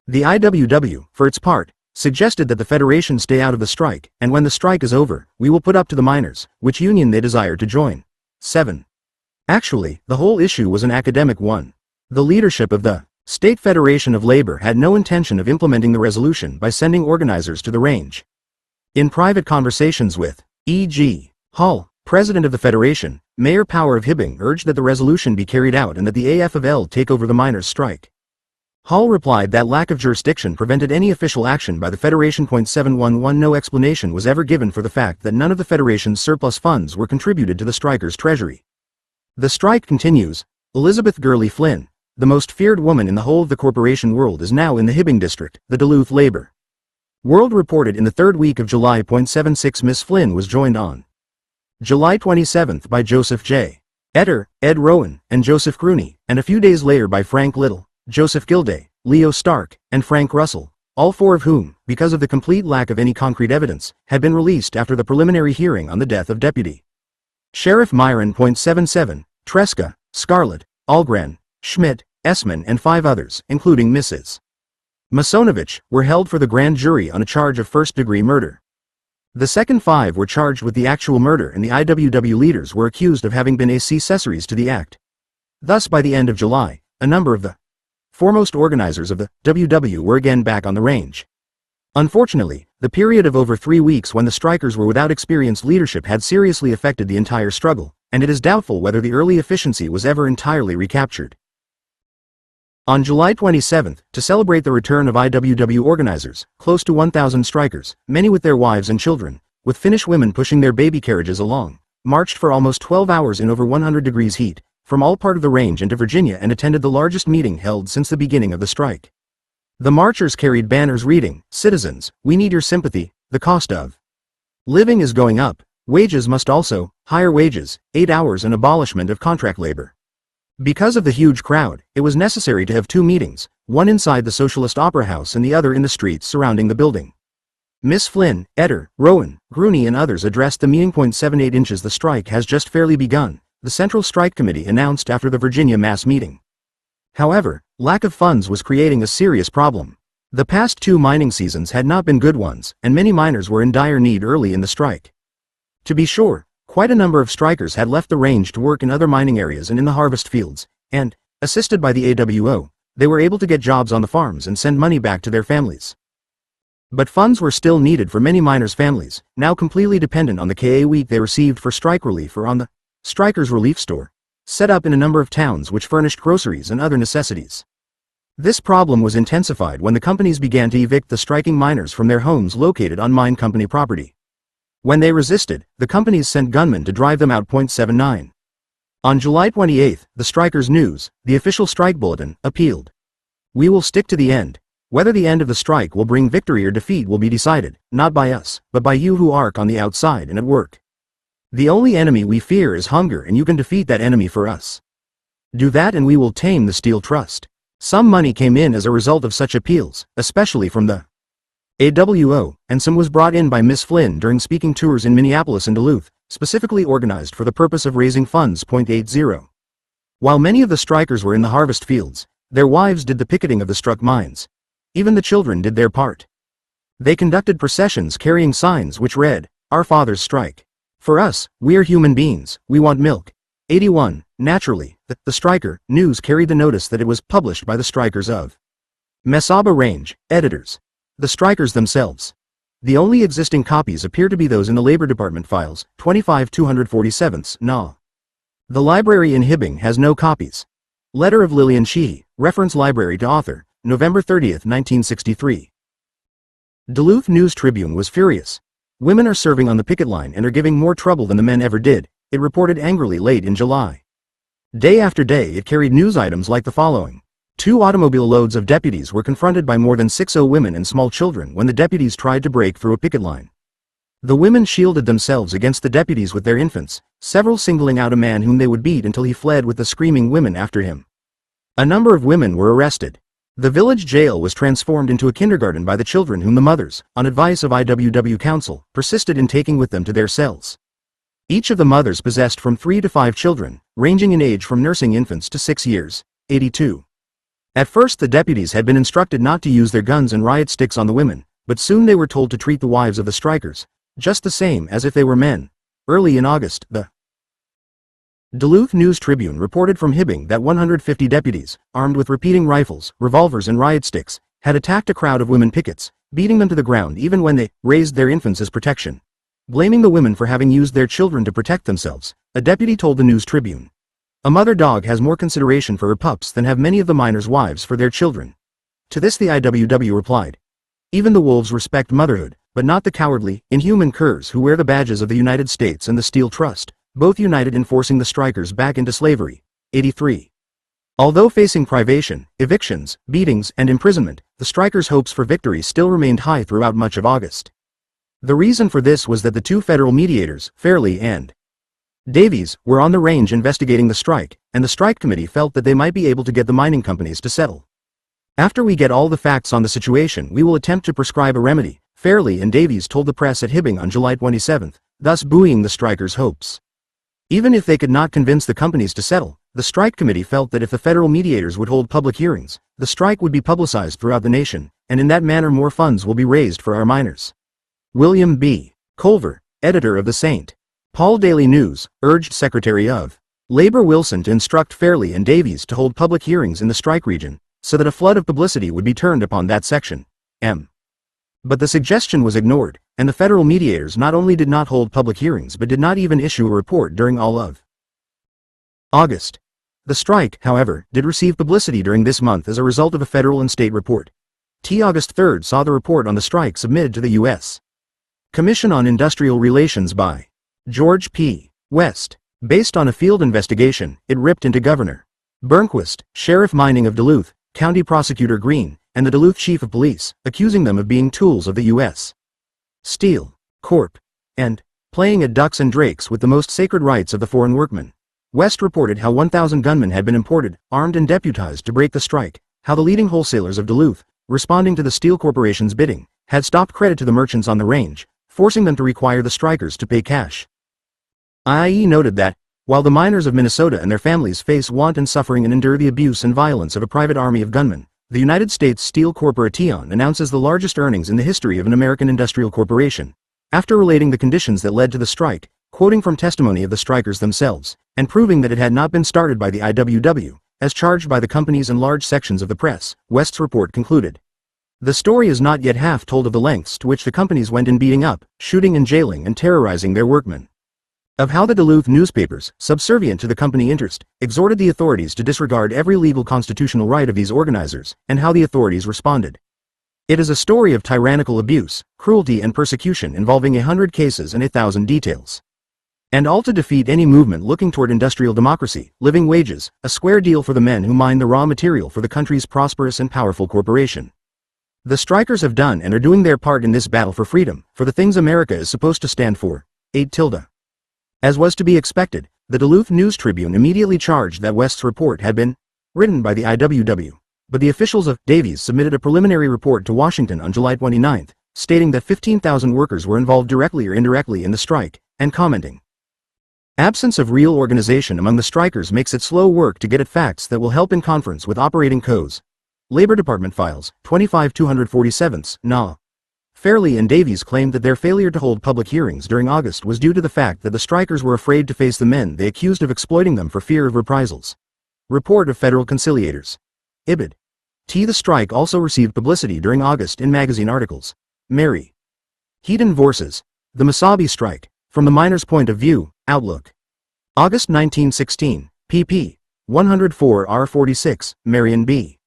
The IWW, for its part, suggested that the Federation stay out of the strike, and when the strike is over, we will put up to the miners which union they desire to join. 7. Actually, the whole issue was an academic one. The leadership of the State Federation of Labor had no intention of implementing the resolution by sending organizers to the range. In private conversations with E.G. Hall, president of the Federation, Mayor Power of Hibbing urged that the resolution be carried out and that the AFL take over the miners' strike. Hall replied that lack of jurisdiction prevented any official action by the Federation. 711 No explanation was ever given for the fact that none of the Federation's surplus funds were contributed to the strikers' treasury. The strike continues. Elizabeth Gurley Flynn, the most feared woman in the whole of the corporation world, is now in the Hibbing district, the Duluth Labor World reported in the third week of July. 76 Miss Flynn was joined on July 27 by Joseph J. Etter, Ed Rowan, and Joseph Crooney, and a few days later by Frank Little, Joseph Gilday, Leo Stark, and Frank Russell, all 4 of whom, because of the complete lack of any concrete evidence, had been released after the preliminary hearing on the death of Deputy Sheriff Myron. 77, Tresca, Scarlett, Algren, Schmidt, Essman, and 5 others, including Mrs. Masonovich, were held for the grand jury on a charge of first-degree murder. The second 5 were charged with the actual murder, and the IWW leaders were accused of having been accessories to the act. Thus, by the end of July, a number of the foremost organizers of the WW were again back on the range. Unfortunately, the period of over 3 weeks when the strikers were without experienced leadership had seriously affected the entire struggle, and it is doubtful whether the early efficiency was ever entirely recaptured. On July 27, to celebrate the return of IWW organizers, close to 1,000 strikers, many with their wives and children, with Finnish women pushing their baby carriages along, marched for almost 12 hours in over 100 degrees heat, from all part of the range into Virginia, and attended the largest meeting held since the beginning of the strike. The marchers carried banners reading, "Citizens, we need your sympathy, the cost of living is going up, wages must also, higher wages, 8 hours and abolishment of contract labor." Because of the huge crowd, it was necessary to have two meetings, one inside the Socialist Opera House and the other in the streets surrounding the building. Miss Flynn, Etter, Rowan, Grooney and others addressed the meeting. 78 inches. The strike has just fairly begun, the Central Strike Committee announced after the Virginia mass meeting. However, lack of funds was creating a serious problem. The past two mining seasons had not been good ones, and many miners were in dire need early in the strike. To be sure, quite a number of strikers had left the range to work in other mining areas and in the harvest fields, and, assisted by the AWO, they were able to get jobs on the farms and send money back to their families. But funds were still needed for many miners' families, now completely dependent on the KA week they received for strike relief or on the Strikers Relief Store, set up in a number of towns which furnished groceries and other necessities. This problem was intensified when the companies began to evict the striking miners from their homes located on mine company property. When they resisted, the companies sent gunmen to drive them out. 79. On July 28, the Strikers News, the official strike bulletin, appealed. "We will stick to the end. Whether the end of the strike will bring victory or defeat will be decided, not by us, but by you who are on the outside and at work. The only enemy we fear is hunger, and you can defeat that enemy for us. Do that and we will tame the Steel Trust." Some money came in as a result of such appeals, especially from the AWO, and some was brought in by Miss Flynn during speaking tours in Minneapolis and Duluth, specifically organized for the purpose of raising funds. 80. While many of the strikers were in the harvest fields, their wives did the picketing of the struck mines. Even the children did their part. They conducted processions carrying signs which read, "Our fathers strike. For us, we are human beings, we want milk." 81. Naturally, the Striker News carried the notice that it was published by the strikers of Mesaba Range, editors. The strikers themselves. The only existing copies appear to be those in the Labor Department files, 25 247 NA. The library in Hibbing has no copies. Letter of Lillian Sheehy, reference library to author, November 30, 1963. Duluth News Tribune was furious. "Women are serving on the picket line and are giving more trouble than the men ever did," it reported angrily late in July. Day after day it carried news items like the following. 2 automobile loads of deputies were confronted by more than 60 women and small children when the deputies tried to break through a picket line. The women shielded themselves against the deputies with their infants, several singling out a man whom they would beat until he fled with the screaming women after him. A number of women were arrested. The village jail was transformed into a kindergarten by the children whom the mothers, on advice of IWW counsel, persisted in taking with them to their cells. Each of the mothers possessed from 3 to 5 children, ranging in age from nursing infants to 6 years. 82. At first the deputies had been instructed not to use their guns and riot sticks on the women, but soon they were told to treat the wives of the strikers just the same as if they were men. Early in August, the Duluth News Tribune reported from Hibbing that 150 deputies, armed with repeating rifles, revolvers and riot sticks, had attacked a crowd of women pickets, beating them to the ground even when they raised their infants as protection. Blaming the women for having used their children to protect themselves, a deputy told the News Tribune. "A mother dog has more consideration for her pups than have many of the miners' wives for their children." To this the IWW replied, "Even the wolves respect motherhood, but not the cowardly, inhuman curs who wear the badges of the United States and the Steel Trust, both united in forcing the strikers back into slavery." 83. Although facing privation, evictions, beatings, and imprisonment, the strikers' hopes for victory still remained high throughout much of August. The reason for this was that the two federal mediators, Fairley and Davies, were on the range investigating the strike, and the strike committee felt that they might be able to get the mining companies to settle. "After we get all the facts on the situation, we will attempt to prescribe a remedy," Fairley and Davies told the press at Hibbing on July 27, thus buoying the strikers' hopes. Even if they could not convince the companies to settle, the strike committee felt that if the federal mediators would hold public hearings, the strike would be publicized throughout the nation, and in that manner more funds will be raised for our miners. William B. Culver, editor of the St. Paul Daily News, urged Secretary of Labor Wilson to instruct Fairley and Davies to hold public hearings in the strike region, so that a flood of publicity would be turned upon that section. But the suggestion was ignored, and the federal mediators not only did not hold public hearings but did not even issue a report during all of August. The strike, however, did receive publicity during this month as a result of a federal and state report. August 3 saw the report on the strike submitted to the U.S. Commission on Industrial Relations by George P. West. Based on a field investigation, it ripped into Governor Burnquist, Sheriff Mining of Duluth, County Prosecutor Green, and the Duluth chief of police, accusing them of being tools of the U.S. Steel Corp. and playing at ducks and drakes with the most sacred rights of the foreign workmen. West reported how 1,000 gunmen had been imported, armed and deputized to break the strike, how the leading wholesalers of Duluth, responding to the Steel Corporation's bidding, had stopped credit to the merchants on the range, forcing them to require the strikers to pay cash. IE noted that, while the miners of Minnesota and their families face want and suffering and endure the abuse and violence of a private army of gunmen, the United States Steel Corporation announces the largest earnings in the history of an American industrial corporation. After relating the conditions that led to the strike, quoting from testimony of the strikers themselves, and proving that it had not been started by the IWW, as charged by the companies and large sections of the press, West's report concluded. The story is not yet half told of the lengths to which the companies went in beating up, shooting and jailing and terrorizing their workmen. Of how the Duluth newspapers, subservient to the company interest, exhorted the authorities to disregard every legal constitutional right of these organizers, and how the authorities responded. It is a story of tyrannical abuse, cruelty and persecution involving 100 cases and 1,000 details. And all to defeat any movement looking toward industrial democracy, living wages, a square deal for the men who mine the raw material for the country's prosperous and powerful corporation. The strikers have done and are doing their part in this battle for freedom, for the things America is supposed to stand for. 8. As was to be expected, the Duluth News-Tribune immediately charged that West's report had been written by the IWW, but the officials of Davies submitted a preliminary report to Washington on July 29, stating that 15,000 workers were involved directly or indirectly in the strike, and commenting, "Absence of real organization among the strikers makes it slow work to get at facts that will help in conference with operating codes." Labor Department Files, 25-247, NA. Fairley and Davies claimed that their failure to hold public hearings during August was due to the fact that the strikers were afraid to face the men they accused of exploiting them for fear of reprisals. Report of Federal Conciliators. Ibid. The strike also received publicity during August in magazine articles. Mary. Heaton Vorses. The Mesabi Strike, From the Miners' Point of View, Outlook. August 1916, pp. 104-46, Marion B.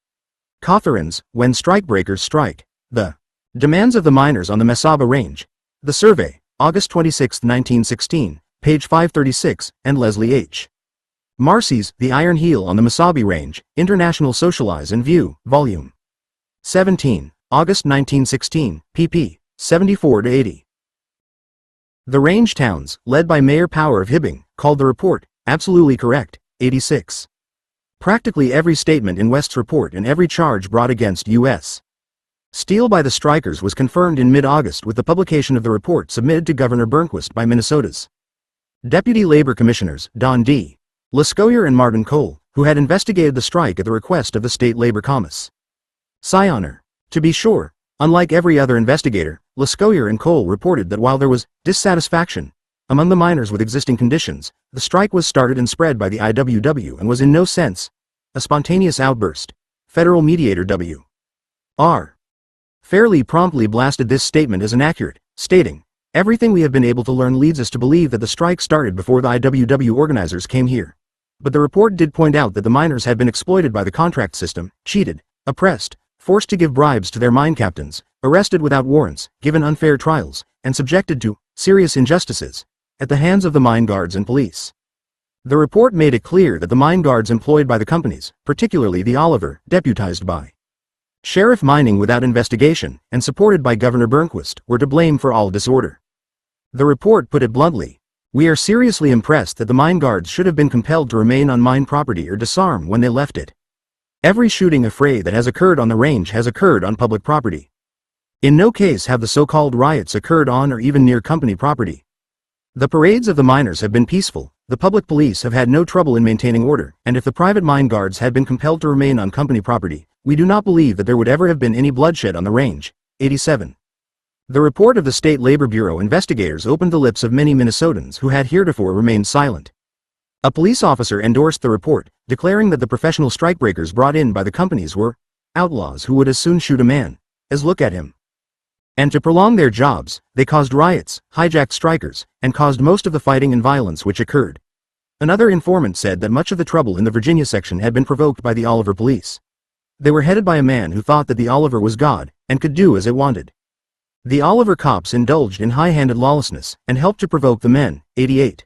Cawthorns, When Strikebreakers Strike. The Demands of the Miners on the Mesaba Range. The Survey, August 26, 1916, page 536, and Leslie H. Marcy's The Iron Heel on the Mesabi Range, International Socialize and View, Volume 17, August 1916, pp. 74-80. The Range Towns, led by Mayor Power of Hibbing, called the report absolutely correct. 86. Practically every statement in West's report and every charge brought against U.S. Steel by the strikers was confirmed in mid-August with the publication of the report submitted to Governor Burnquist by Minnesota's Deputy Labor Commissioners, Don D. Lescoyer and Martin Cole, who had investigated the strike at the request of the State Labor Commissioner. To be sure, unlike every other investigator, Lescoyer and Cole reported that while there was dissatisfaction among the miners with existing conditions, the strike was started and spread by the IWW and was in no sense a spontaneous outburst. Federal mediator W.R. Fairley promptly blasted this statement as inaccurate, stating, "Everything we have been able to learn leads us to believe that the strike started before the IWW organizers came here." But the report did point out that the miners had been exploited by the contract system, cheated, oppressed, forced to give bribes to their mine captains, arrested without warrants, given unfair trials, and subjected to serious injustices at the hands of the mine guards and police. The report made it clear that the mine guards employed by the companies, particularly the Oliver, deputized by Sheriff Mining without investigation, and supported by Governor Burnquist, were to blame for all disorder. The report put it bluntly, "We are seriously impressed that the mine guards should have been compelled to remain on mine property or disarm when they left it. Every shooting affray that has occurred on the range has occurred on public property. In no case have the so-called riots occurred on or even near company property. The parades of the miners have been peaceful, the public police have had no trouble in maintaining order, and if the private mine guards had been compelled to remain on company property, we do not believe that there would ever have been any bloodshed on the range." 87. The report of the State Labor Bureau investigators opened the lips of many Minnesotans who had heretofore remained silent. A police officer endorsed the report, declaring that the professional strikebreakers brought in by the companies were outlaws who would as soon shoot a man as look at him. And to prolong their jobs, they caused riots, hijacked strikers, and caused most of the fighting and violence which occurred. Another informant said that much of the trouble in the Virginia section had been provoked by the Oliver police. They were headed by a man who thought that the Oliver was God, and could do as it wanted. The Oliver cops indulged in high-handed lawlessness, and helped to provoke the men. 88.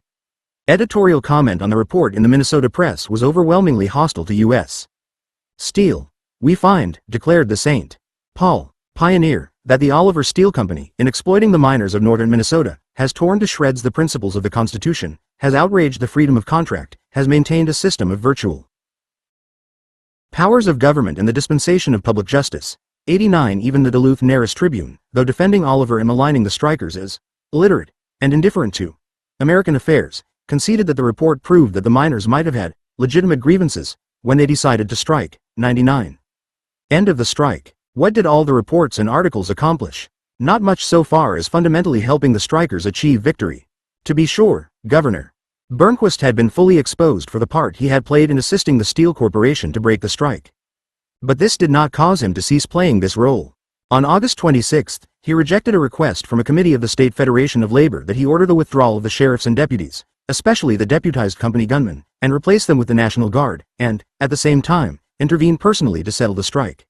Editorial comment on the report in the Minnesota press was overwhelmingly hostile to U.S. Steel. "We find," declared the St. Paul Pioneer, "that the Oliver Steel Company, in exploiting the miners of northern Minnesota, has torn to shreds the principles of the Constitution, has outraged the freedom of contract, has maintained a system of virtual powers of government and the dispensation of public justice." 89 Even the Duluth Nearest Tribune, though defending Oliver and maligning the strikers as illiterate and indifferent to American affairs, conceded that the report proved that the miners might have had legitimate grievances when they decided to strike. 99. End of the strike. What did all the reports and articles accomplish? Not much so far as fundamentally helping the strikers achieve victory. To be sure, Governor Burnquist had been fully exposed for the part he had played in assisting the Steel Corporation to break the strike. But this did not cause him to cease playing this role. On August 26, he rejected a request from a committee of the State Federation of Labor that he order the withdrawal of the sheriffs and deputies, especially the deputized company gunmen, and replace them with the National Guard, and, at the same time, intervene personally to settle the strike.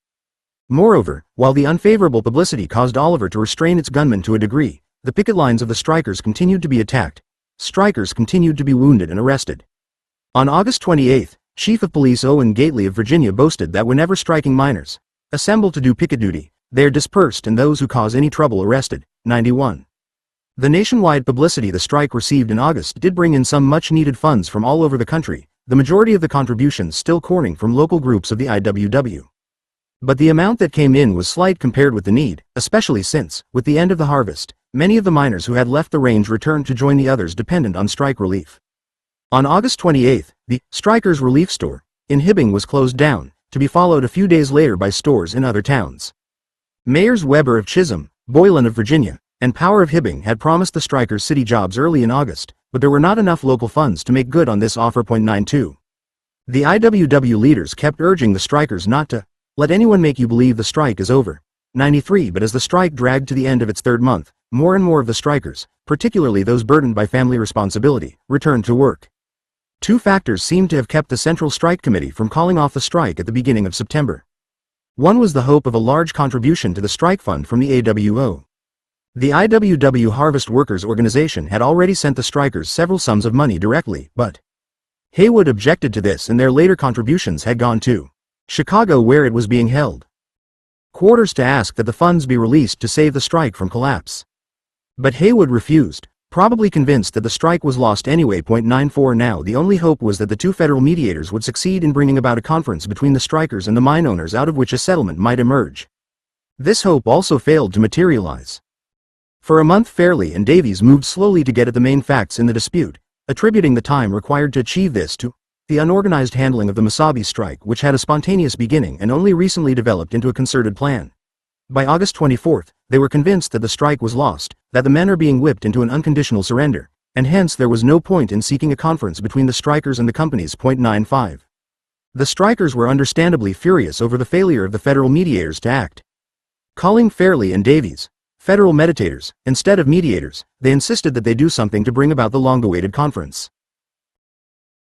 Moreover, while the unfavorable publicity caused Oliver to restrain its gunmen to a degree, the picket lines of the strikers continued to be attacked. Strikers continued to be wounded and arrested. On August 28, Chief of Police Owen Gately of Virginia boasted that whenever striking miners assemble to do picket duty, they are dispersed and those who cause any trouble arrested. 91. The nationwide publicity the strike received in August did bring in some much-needed funds from all over the country, the majority of the contributions still pouring from local groups of the IWW. But the amount that came in was slight compared with the need, especially since, with the end of the harvest, many of the miners who had left the range returned to join the others dependent on strike relief. On August 28, the Strikers Relief Store in Hibbing was closed down, to be followed a few days later by stores in other towns. Mayors Weber of Chisholm, Boylan of Virginia, and Power of Hibbing had promised the strikers city jobs early in August, but there were not enough local funds to make good on this offer. 92. The IWW leaders kept urging the strikers not to let anyone make you believe the strike is over. 93 But as the strike dragged to the end of its third month, more and more of the strikers, particularly those burdened by family responsibility, returned to work. Two factors seemed to have kept the Central Strike Committee from calling off the strike at the beginning of September. One was the hope of a large contribution to the strike fund from the AWO. The IWW Harvest Workers Organization had already sent the strikers several sums of money directly, but Haywood objected to this and their later contributions had gone to Chicago, where it was being held quarters, to ask that the funds be released to save the strike from collapse. But Haywood refused, probably convinced that the strike was lost anyway. 94 Now the only hope was that the two federal mediators would succeed in bringing about a conference between the strikers and the mine owners out of which a settlement might emerge. This hope also failed to materialize. For a month Fairley and Davies moved slowly to get at the main facts in the dispute, attributing the time required to achieve this to the unorganized handling of the Mesabi strike, which had a spontaneous beginning and only recently developed into a concerted plan. By August 24, they were convinced that the strike was lost, that the men are being whipped into an unconditional surrender, and hence there was no point in seeking a conference between the strikers and the companies. 95. The strikers were understandably furious over the failure of the federal mediators to act. Calling Fairley and Davies federal meditators instead of mediators, they insisted that they do something to bring about the long-awaited conference.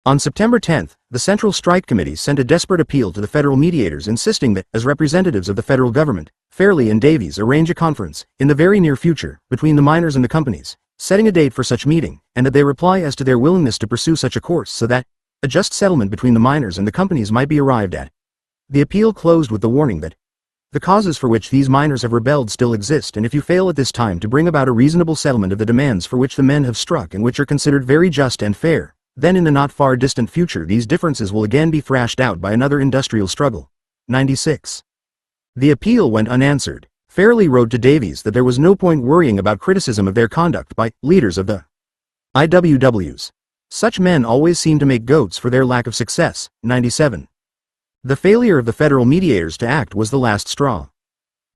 On September 10, the Central Strike Committee sent a desperate appeal to the federal mediators insisting that, as representatives of the federal government, Fairley and Davies arrange a conference, in the very near future, between the miners and the companies, setting a date for such meeting, and that they reply as to their willingness to pursue such a course so that a just settlement between the miners and the companies might be arrived at. The appeal closed with the warning that the causes for which these miners have rebelled still exist, and if you fail at this time to bring about a reasonable settlement of the demands for which the men have struck and which are considered very just and fair, then in the not far distant future these differences will again be thrashed out by another industrial struggle. 96. The appeal went unanswered. Fairley wrote to Davies that there was no point worrying about criticism of their conduct by leaders of the IWWs. Such men always seem to make goats for their lack of success. 97. The failure of the federal mediators to act was the last straw.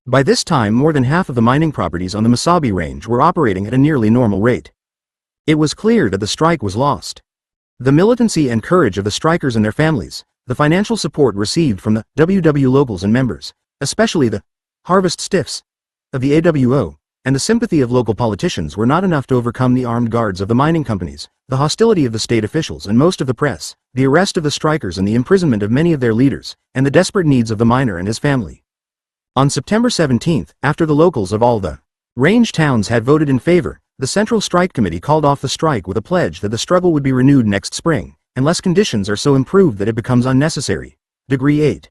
By this time more than half of the mining properties on the Mesabi Range were operating at a nearly normal rate. It was clear that the strike was lost. The militancy and courage of the strikers and their families, the financial support received from the WW locals and members, especially the harvest stiffs of the AWO, and the sympathy of local politicians were not enough to overcome the armed guards of the mining companies, the hostility of the state officials and most of the press, the arrest of the strikers and the imprisonment of many of their leaders, and the desperate needs of the miner and his family. On September 17, after the locals of all the range towns had voted in favor, the Central Strike Committee called off the strike with a pledge that the struggle would be renewed next spring, unless conditions are so improved that it becomes unnecessary. Degree 8.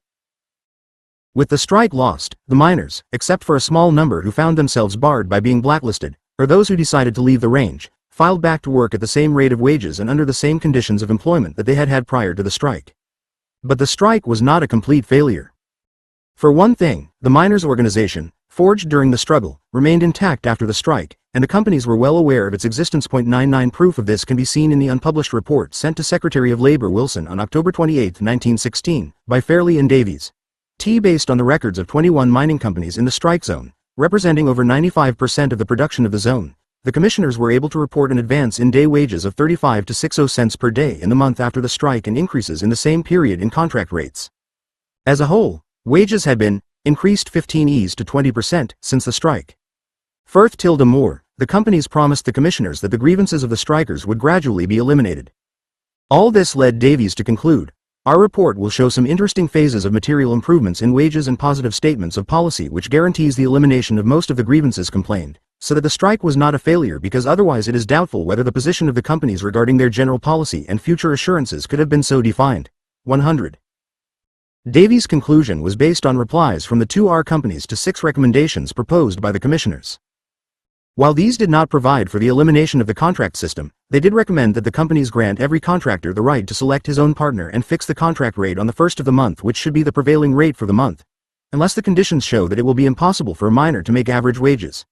With the strike lost, the miners, except for a small number who found themselves barred by being blacklisted, or those who decided to leave the range, filed back to work at the same rate of wages and under the same conditions of employment that they had had prior to the strike. But the strike was not a complete failure. For one thing, the miners' organization, forged during the struggle, remained intact after the strike, and the companies were well aware of its existence. 99 Proof of this can be seen in the unpublished report sent to Secretary of Labor Wilson on October 28, 1916, by Fairley and Davies. Based on the records of 21 mining companies in the strike zone, representing over 95% of the production of the zone, the commissioners were able to report an advance in day wages of 35 to 60 cents per day in the month after the strike and increases in the same period in contract rates. As a whole, wages had been increased 15% to 20% since the strike. Furthermore, the companies promised the commissioners that the grievances of the strikers would gradually be eliminated. All this led Davies to conclude, "Our report will show some interesting phases of material improvements in wages and positive statements of policy which guarantees the elimination of most of the grievances complained, so that the strike was not a failure, because otherwise it is doubtful whether the position of the companies regarding their general policy and future assurances could have been so defined." 100. Davies' conclusion was based on replies from the 2R companies to 6 recommendations proposed by the commissioners. While these did not provide for the elimination of the contract system, they did recommend that the companies grant every contractor the right to select his own partner and fix the contract rate on the first of the month, which should be the prevailing rate for the month, unless the conditions show that it will be impossible for a miner to make average wages.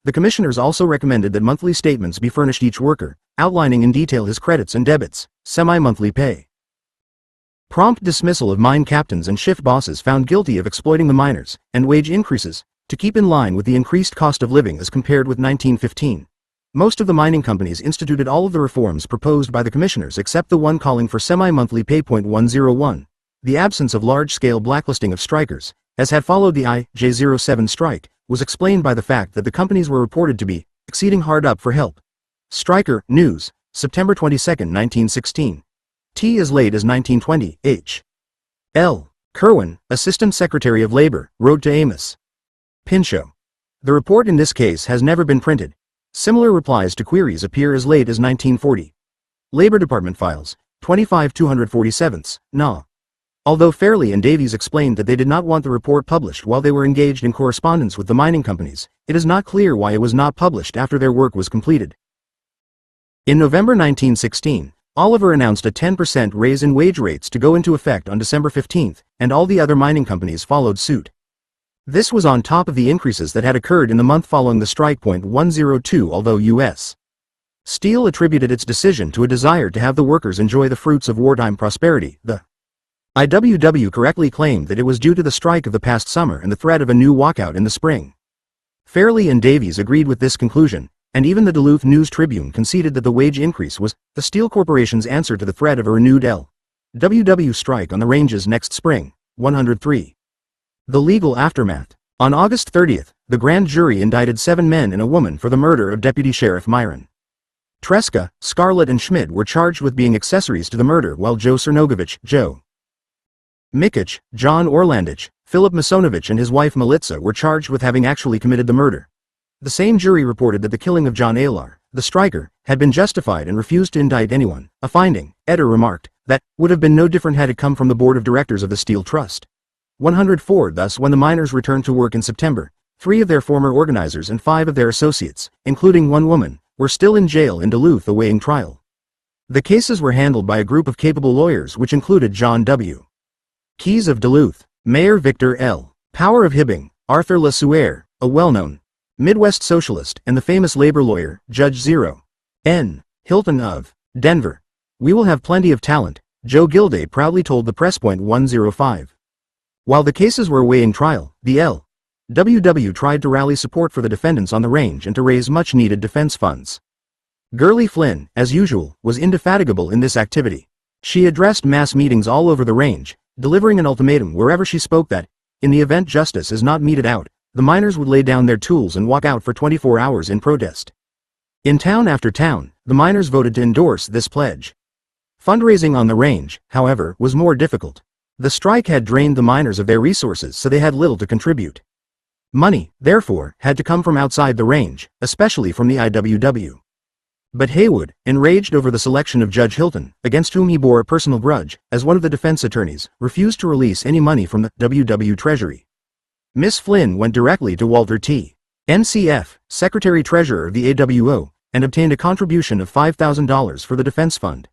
The commissioners also recommended that monthly statements be furnished each worker, outlining in detail his credits and debits, semi-monthly pay. Prompt dismissal of mine captains and shift bosses found guilty of exploiting the miners, and wage increases, to keep in line with the increased cost of living as compared with 1915. Most of the mining companies instituted all of the reforms proposed by the commissioners except the one calling for semi-monthly pay. 101. The absence of large-scale blacklisting of strikers, as had followed the IJ07 strike, was explained by the fact that the companies were reported to be exceeding hard up for help. Striker, News, September 22, 1916. As late as 1920, H. L. Kerwin, Assistant Secretary of Labor, wrote to Amos Pinchot. The report in this case has never been printed. Similar replies to queries appear as late as 1940. Labor Department Files, 25 Na. Although Fairley and Davies explained that they did not want the report published while they were engaged in correspondence with the mining companies, it is not clear why it was not published after their work was completed. In November 1916, Oliver announced a 10% raise in wage rates to go into effect on December 15, and all the other mining companies followed suit. This was on top of the increases that had occurred in the month following the strike. 102. Although U.S. Steel attributed its decision to a desire to have the workers enjoy the fruits of wartime prosperity, the IWW correctly claimed that it was due to the strike of the past summer and the threat of a new walkout in the spring. Fairley and Davies agreed with this conclusion, and even the Duluth News-Tribune conceded that the wage increase was the Steel Corporation's answer to the threat of a renewed LWW strike on the ranges next spring. 103. The legal aftermath. On August 30, the grand jury indicted 7 men and a woman for the murder of Deputy Sheriff Myron Tresca. Scarlett and Schmidt were charged with being accessories to the murder, while Joe Cernogovich, Joe Mikich, John Orlandich, Philip Masonovich and his wife Melitza were charged with having actually committed the murder. The same jury reported that the killing of John Aylar, the striker, had been justified and refused to indict anyone, a finding, Eder remarked, that would have been no different had it come from the board of directors of the Steel Trust. 104. Thus, when the miners returned to work in September, 3 of their former organizers and 5 of their associates, including 1 woman, were still in jail in Duluth awaiting trial. The cases were handled by a group of capable lawyers which included John W. Keyes of Duluth, Mayor Victor L. Power of Hibbing, Arthur LeSueur, a well-known Midwest socialist, and the famous labor lawyer, Judge Zero N. Hilton of Denver. "We will have plenty of talent," Joe Gilday proudly told the press. 105. While the cases were awaiting trial, the LWW tried to rally support for the defendants on the range and to raise much-needed defense funds. Gurley Flynn, as usual, was indefatigable in this activity. She addressed mass meetings all over the range, delivering an ultimatum wherever she spoke that, in the event justice is not meted out, the miners would lay down their tools and walk out for 24 hours in protest. In town after town, the miners voted to endorse this pledge. Fundraising on the range, however, was more difficult. The strike had drained the miners of their resources, so they had little to contribute. Money, therefore, had to come from outside the range, especially from the IWW. But Haywood, enraged over the selection of Judge Hilton, against whom he bore a personal grudge, as one of the defense attorneys, refused to release any money from the WW Treasury. Miss Flynn went directly to Walter T. NCF, Secretary-Treasurer of the AWO, and obtained a contribution of $5,000 for the defense fund.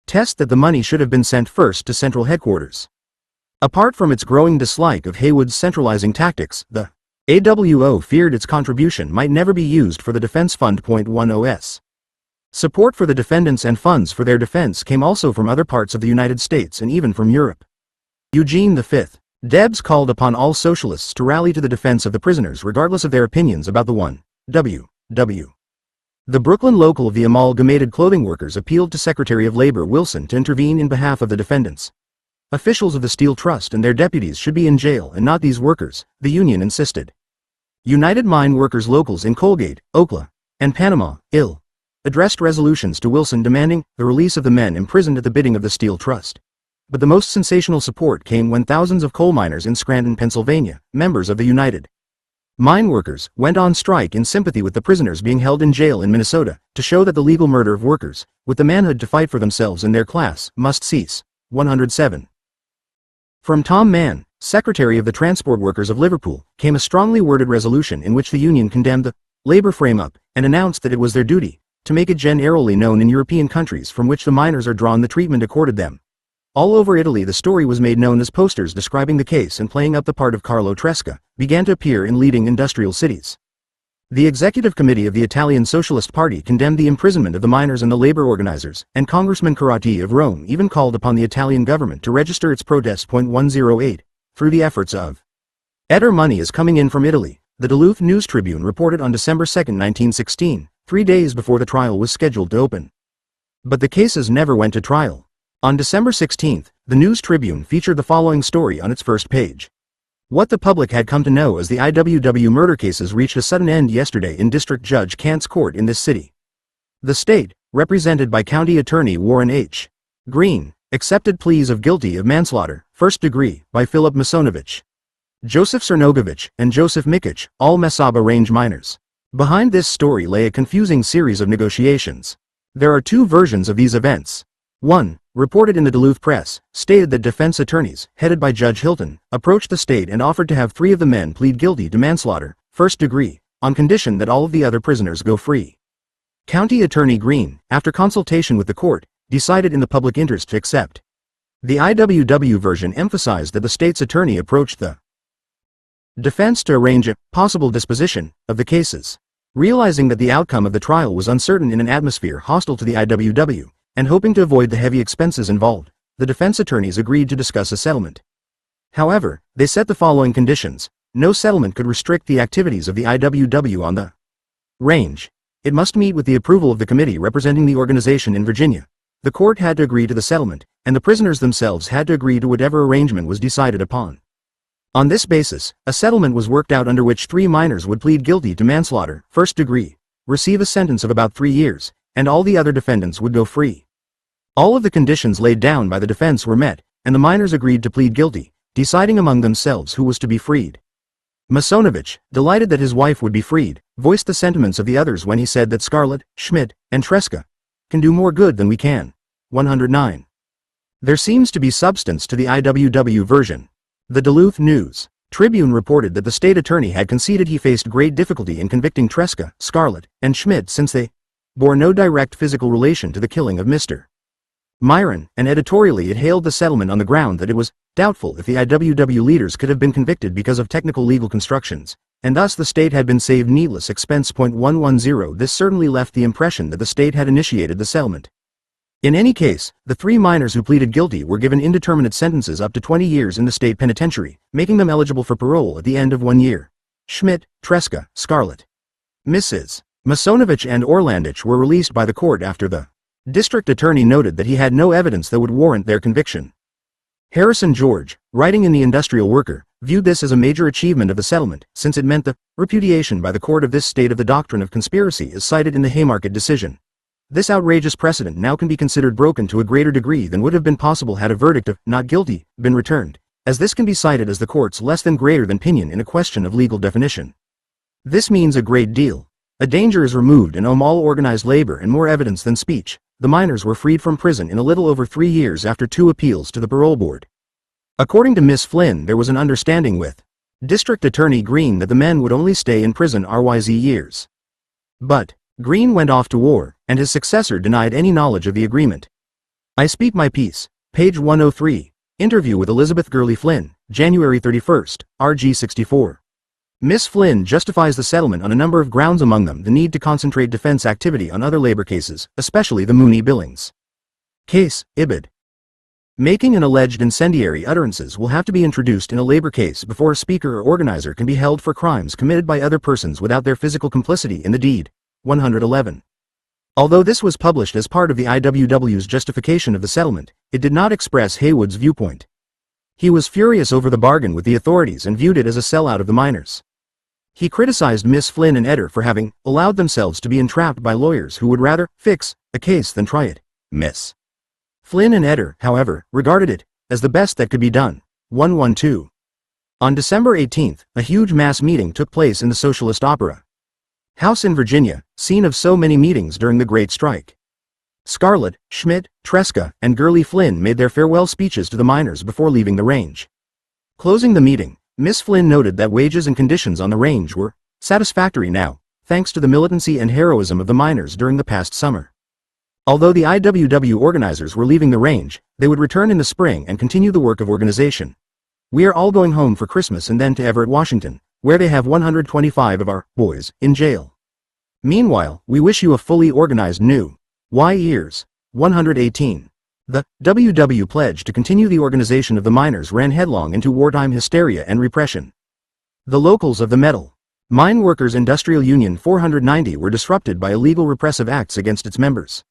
Test that the money should have been sent first to central headquarters. Apart from its growing dislike of Haywood's centralizing tactics, the AWO feared its contribution might never be used for the defense fund. 10s. Support for the defendants and funds for their defense came also from other parts of the United States and even from Europe. Eugene V. Debs called upon all socialists to rally to the defense of the prisoners regardless of their opinions about the 1W. The Brooklyn local of the Amalgamated Clothing Workers appealed to Secretary of Labor Wilson to intervene in behalf of the defendants. Officials of the Steel Trust and their deputies should be in jail and not these workers, the union insisted. United Mine Workers locals in Colgate, Oklahoma, and Panama, Ill. addressed resolutions to Wilson demanding the release of the men imprisoned at the bidding of the Steel Trust. But the most sensational support came when thousands of coal miners in Scranton, Pennsylvania, members of the United Mine Workers, went on strike in sympathy with the prisoners being held in jail in Minnesota, to show that the legal murder of workers, with the manhood to fight for themselves and their class, must cease. 107. From Tom Mann, Secretary of the Transport Workers of Liverpool, came a strongly worded resolution in which the union condemned the labor frame-up and announced that it was their duty to make it generally known in European countries from which the miners are drawn the treatment accorded them. All over Italy the story was made known as posters describing the case and playing up the part of Carlo Tresca, began to appear in leading industrial cities. The Executive Committee of the Italian Socialist Party condemned the imprisonment of the miners and the labor organizers, and Congressman Carati of Rome even called upon the Italian government to register its protest. 108. Through the efforts of Eder money is coming in from Italy, the Duluth News-Tribune reported on December 2, 1916, 3 days before the trial was scheduled to open. But the cases never went to trial. On December 16, the News-Tribune featured the following story on its first page. What the public had come to know as the IWW murder cases reached a sudden end yesterday in District Judge Kant's court in this city. The state, represented by County Attorney Warren H. Green, accepted pleas of guilty of manslaughter, first degree, by Philip Masonovich, Joseph Cernogovich, and Joseph Mikic, all Mesaba Range miners. Behind this story lay a confusing series of negotiations. There are two versions of these events. One, reported in the Duluth Press, stated that defense attorneys, headed by Judge Hilton, approached the state and offered to have 3 of the men plead guilty to manslaughter, first degree, on condition that all of the other prisoners go free. County Attorney Green, after consultation with the court, decided in the public interest to accept. The IWW version emphasized that the state's attorney approached the defense to arrange a possible disposition of the cases. Realizing that the outcome of the trial was uncertain in an atmosphere hostile to the IWW, and hoping to avoid the heavy expenses involved, the defense attorneys agreed to discuss a settlement. However, they set the following conditions. No settlement could restrict the activities of the IWW on the range. It must meet with the approval of the committee representing the organization in Virginia. The court had to agree to the settlement, and the prisoners themselves had to agree to whatever arrangement was decided upon. On this basis, a settlement was worked out under which 3 miners would plead guilty to manslaughter, first degree, receive a sentence of about 3 years, and all the other defendants would go free. All of the conditions laid down by the defense were met, and the miners agreed to plead guilty, deciding among themselves who was to be freed. Masonovich, delighted that his wife would be freed, voiced the sentiments of the others when he said that Scarlett, Schmidt, and Tresca can do more good than we can. 109. There seems to be substance to the IWW version. The Duluth News-Tribune reported that the state attorney had conceded he faced great difficulty in convicting Tresca, Scarlett, and Schmidt since they bore no direct physical relation to the killing of Mr. Myron, and editorially it hailed the settlement on the ground that it was doubtful if the IWW leaders could have been convicted because of technical legal constructions, and thus the state had been saved needless expense. 110. This certainly left the impression that the state had initiated the settlement. In any case, the 3 miners who pleaded guilty were given indeterminate sentences up to 20 years in the state penitentiary, making them eligible for parole at the end of 1 year. Schmidt, Tresca, Scarlett, Mrs. Masonovich and Orlandich were released by the court after the district attorney noted that he had no evidence that would warrant their conviction. Harrison George, writing in the Industrial Worker, viewed this as a major achievement of the settlement, since it meant the repudiation by the court of this state of the doctrine of conspiracy as cited in the Haymarket decision. This outrageous precedent now can be considered broken to a greater degree than would have been possible had a verdict of not guilty been returned, as this can be cited as the court's less than greater than opinion in a question of legal definition. This means a great deal. A danger is removed and all organized labor and more evidence than speech. The miners were freed from prison in a little over 3 years after 2 appeals to the parole board. According to Miss Flynn, there was an understanding with District Attorney Green that the men would only stay in prison RYZ years. But Green went off to war, and his successor denied any knowledge of the agreement. I Speak My Piece, page 103, interview with Elizabeth Gurley Flynn, January 31, RG 64. Miss Flynn justifies the settlement on a number of grounds, among them the need to concentrate defense activity on other labor cases, especially the Mooney Billings case, IBID. Making and alleged incendiary utterances will have to be introduced in a labor case before a speaker or organizer can be held for crimes committed by other persons without their physical complicity in the deed. 111. Although this was published as part of the IWW's justification of the settlement, it did not express Haywood's viewpoint. He was furious over the bargain with the authorities and viewed it as a sellout of the miners. He criticized Miss Flynn and Eder for having allowed themselves to be entrapped by lawyers who would rather fix a case than try it. Miss Flynn and Eder, however, regarded it as the best that could be done. 112. On December 18, a huge mass meeting took place in the Socialist Opera House in Virginia, scene of so many meetings during the Great Strike. Scarlett, Schmidt, Tresca, and Gurley Flynn made their farewell speeches to the miners before leaving the range. Closing the meeting, Miss Flynn noted that wages and conditions on the range were satisfactory now, thanks to the militancy and heroism of the miners during the past summer. Although the IWW organizers were leaving the range, they would return in the spring and continue the work of organization. We are all going home for Christmas and then to Everett, Washington, where they have 125 of our boys in jail. Meanwhile, we wish you a fully organized new years. 118. The WW pledge to continue the organization of the miners ran headlong into wartime hysteria and repression. The locals of the Metal Mine Workers Industrial Union 490 were disrupted by illegal repressive acts against its members.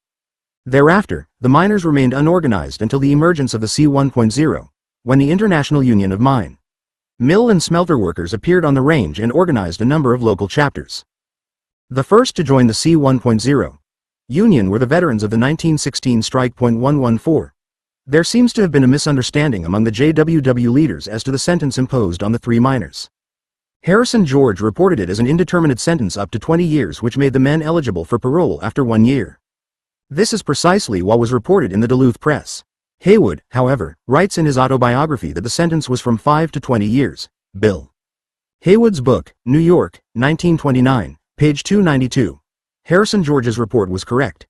Thereafter, the miners remained unorganized until the emergence of the C1.0, when the International Union of Mine, Mill and Smelter Workers appeared on the range and organized a number of local chapters. The first to join the C1.0 union were the veterans of the 1916 strike. 114. There seems to have been a misunderstanding among the JWW leaders as to the sentence imposed on the three miners. Harrison George reported it as an indeterminate sentence up to 20 years, which made the men eligible for parole after 1 year. This is precisely what was reported in the Duluth Press. Haywood, however, writes in his autobiography that the sentence was from 5 to 20 years. Bill Haywood's book, New York, 1929, page 292. Harrison George's report was correct.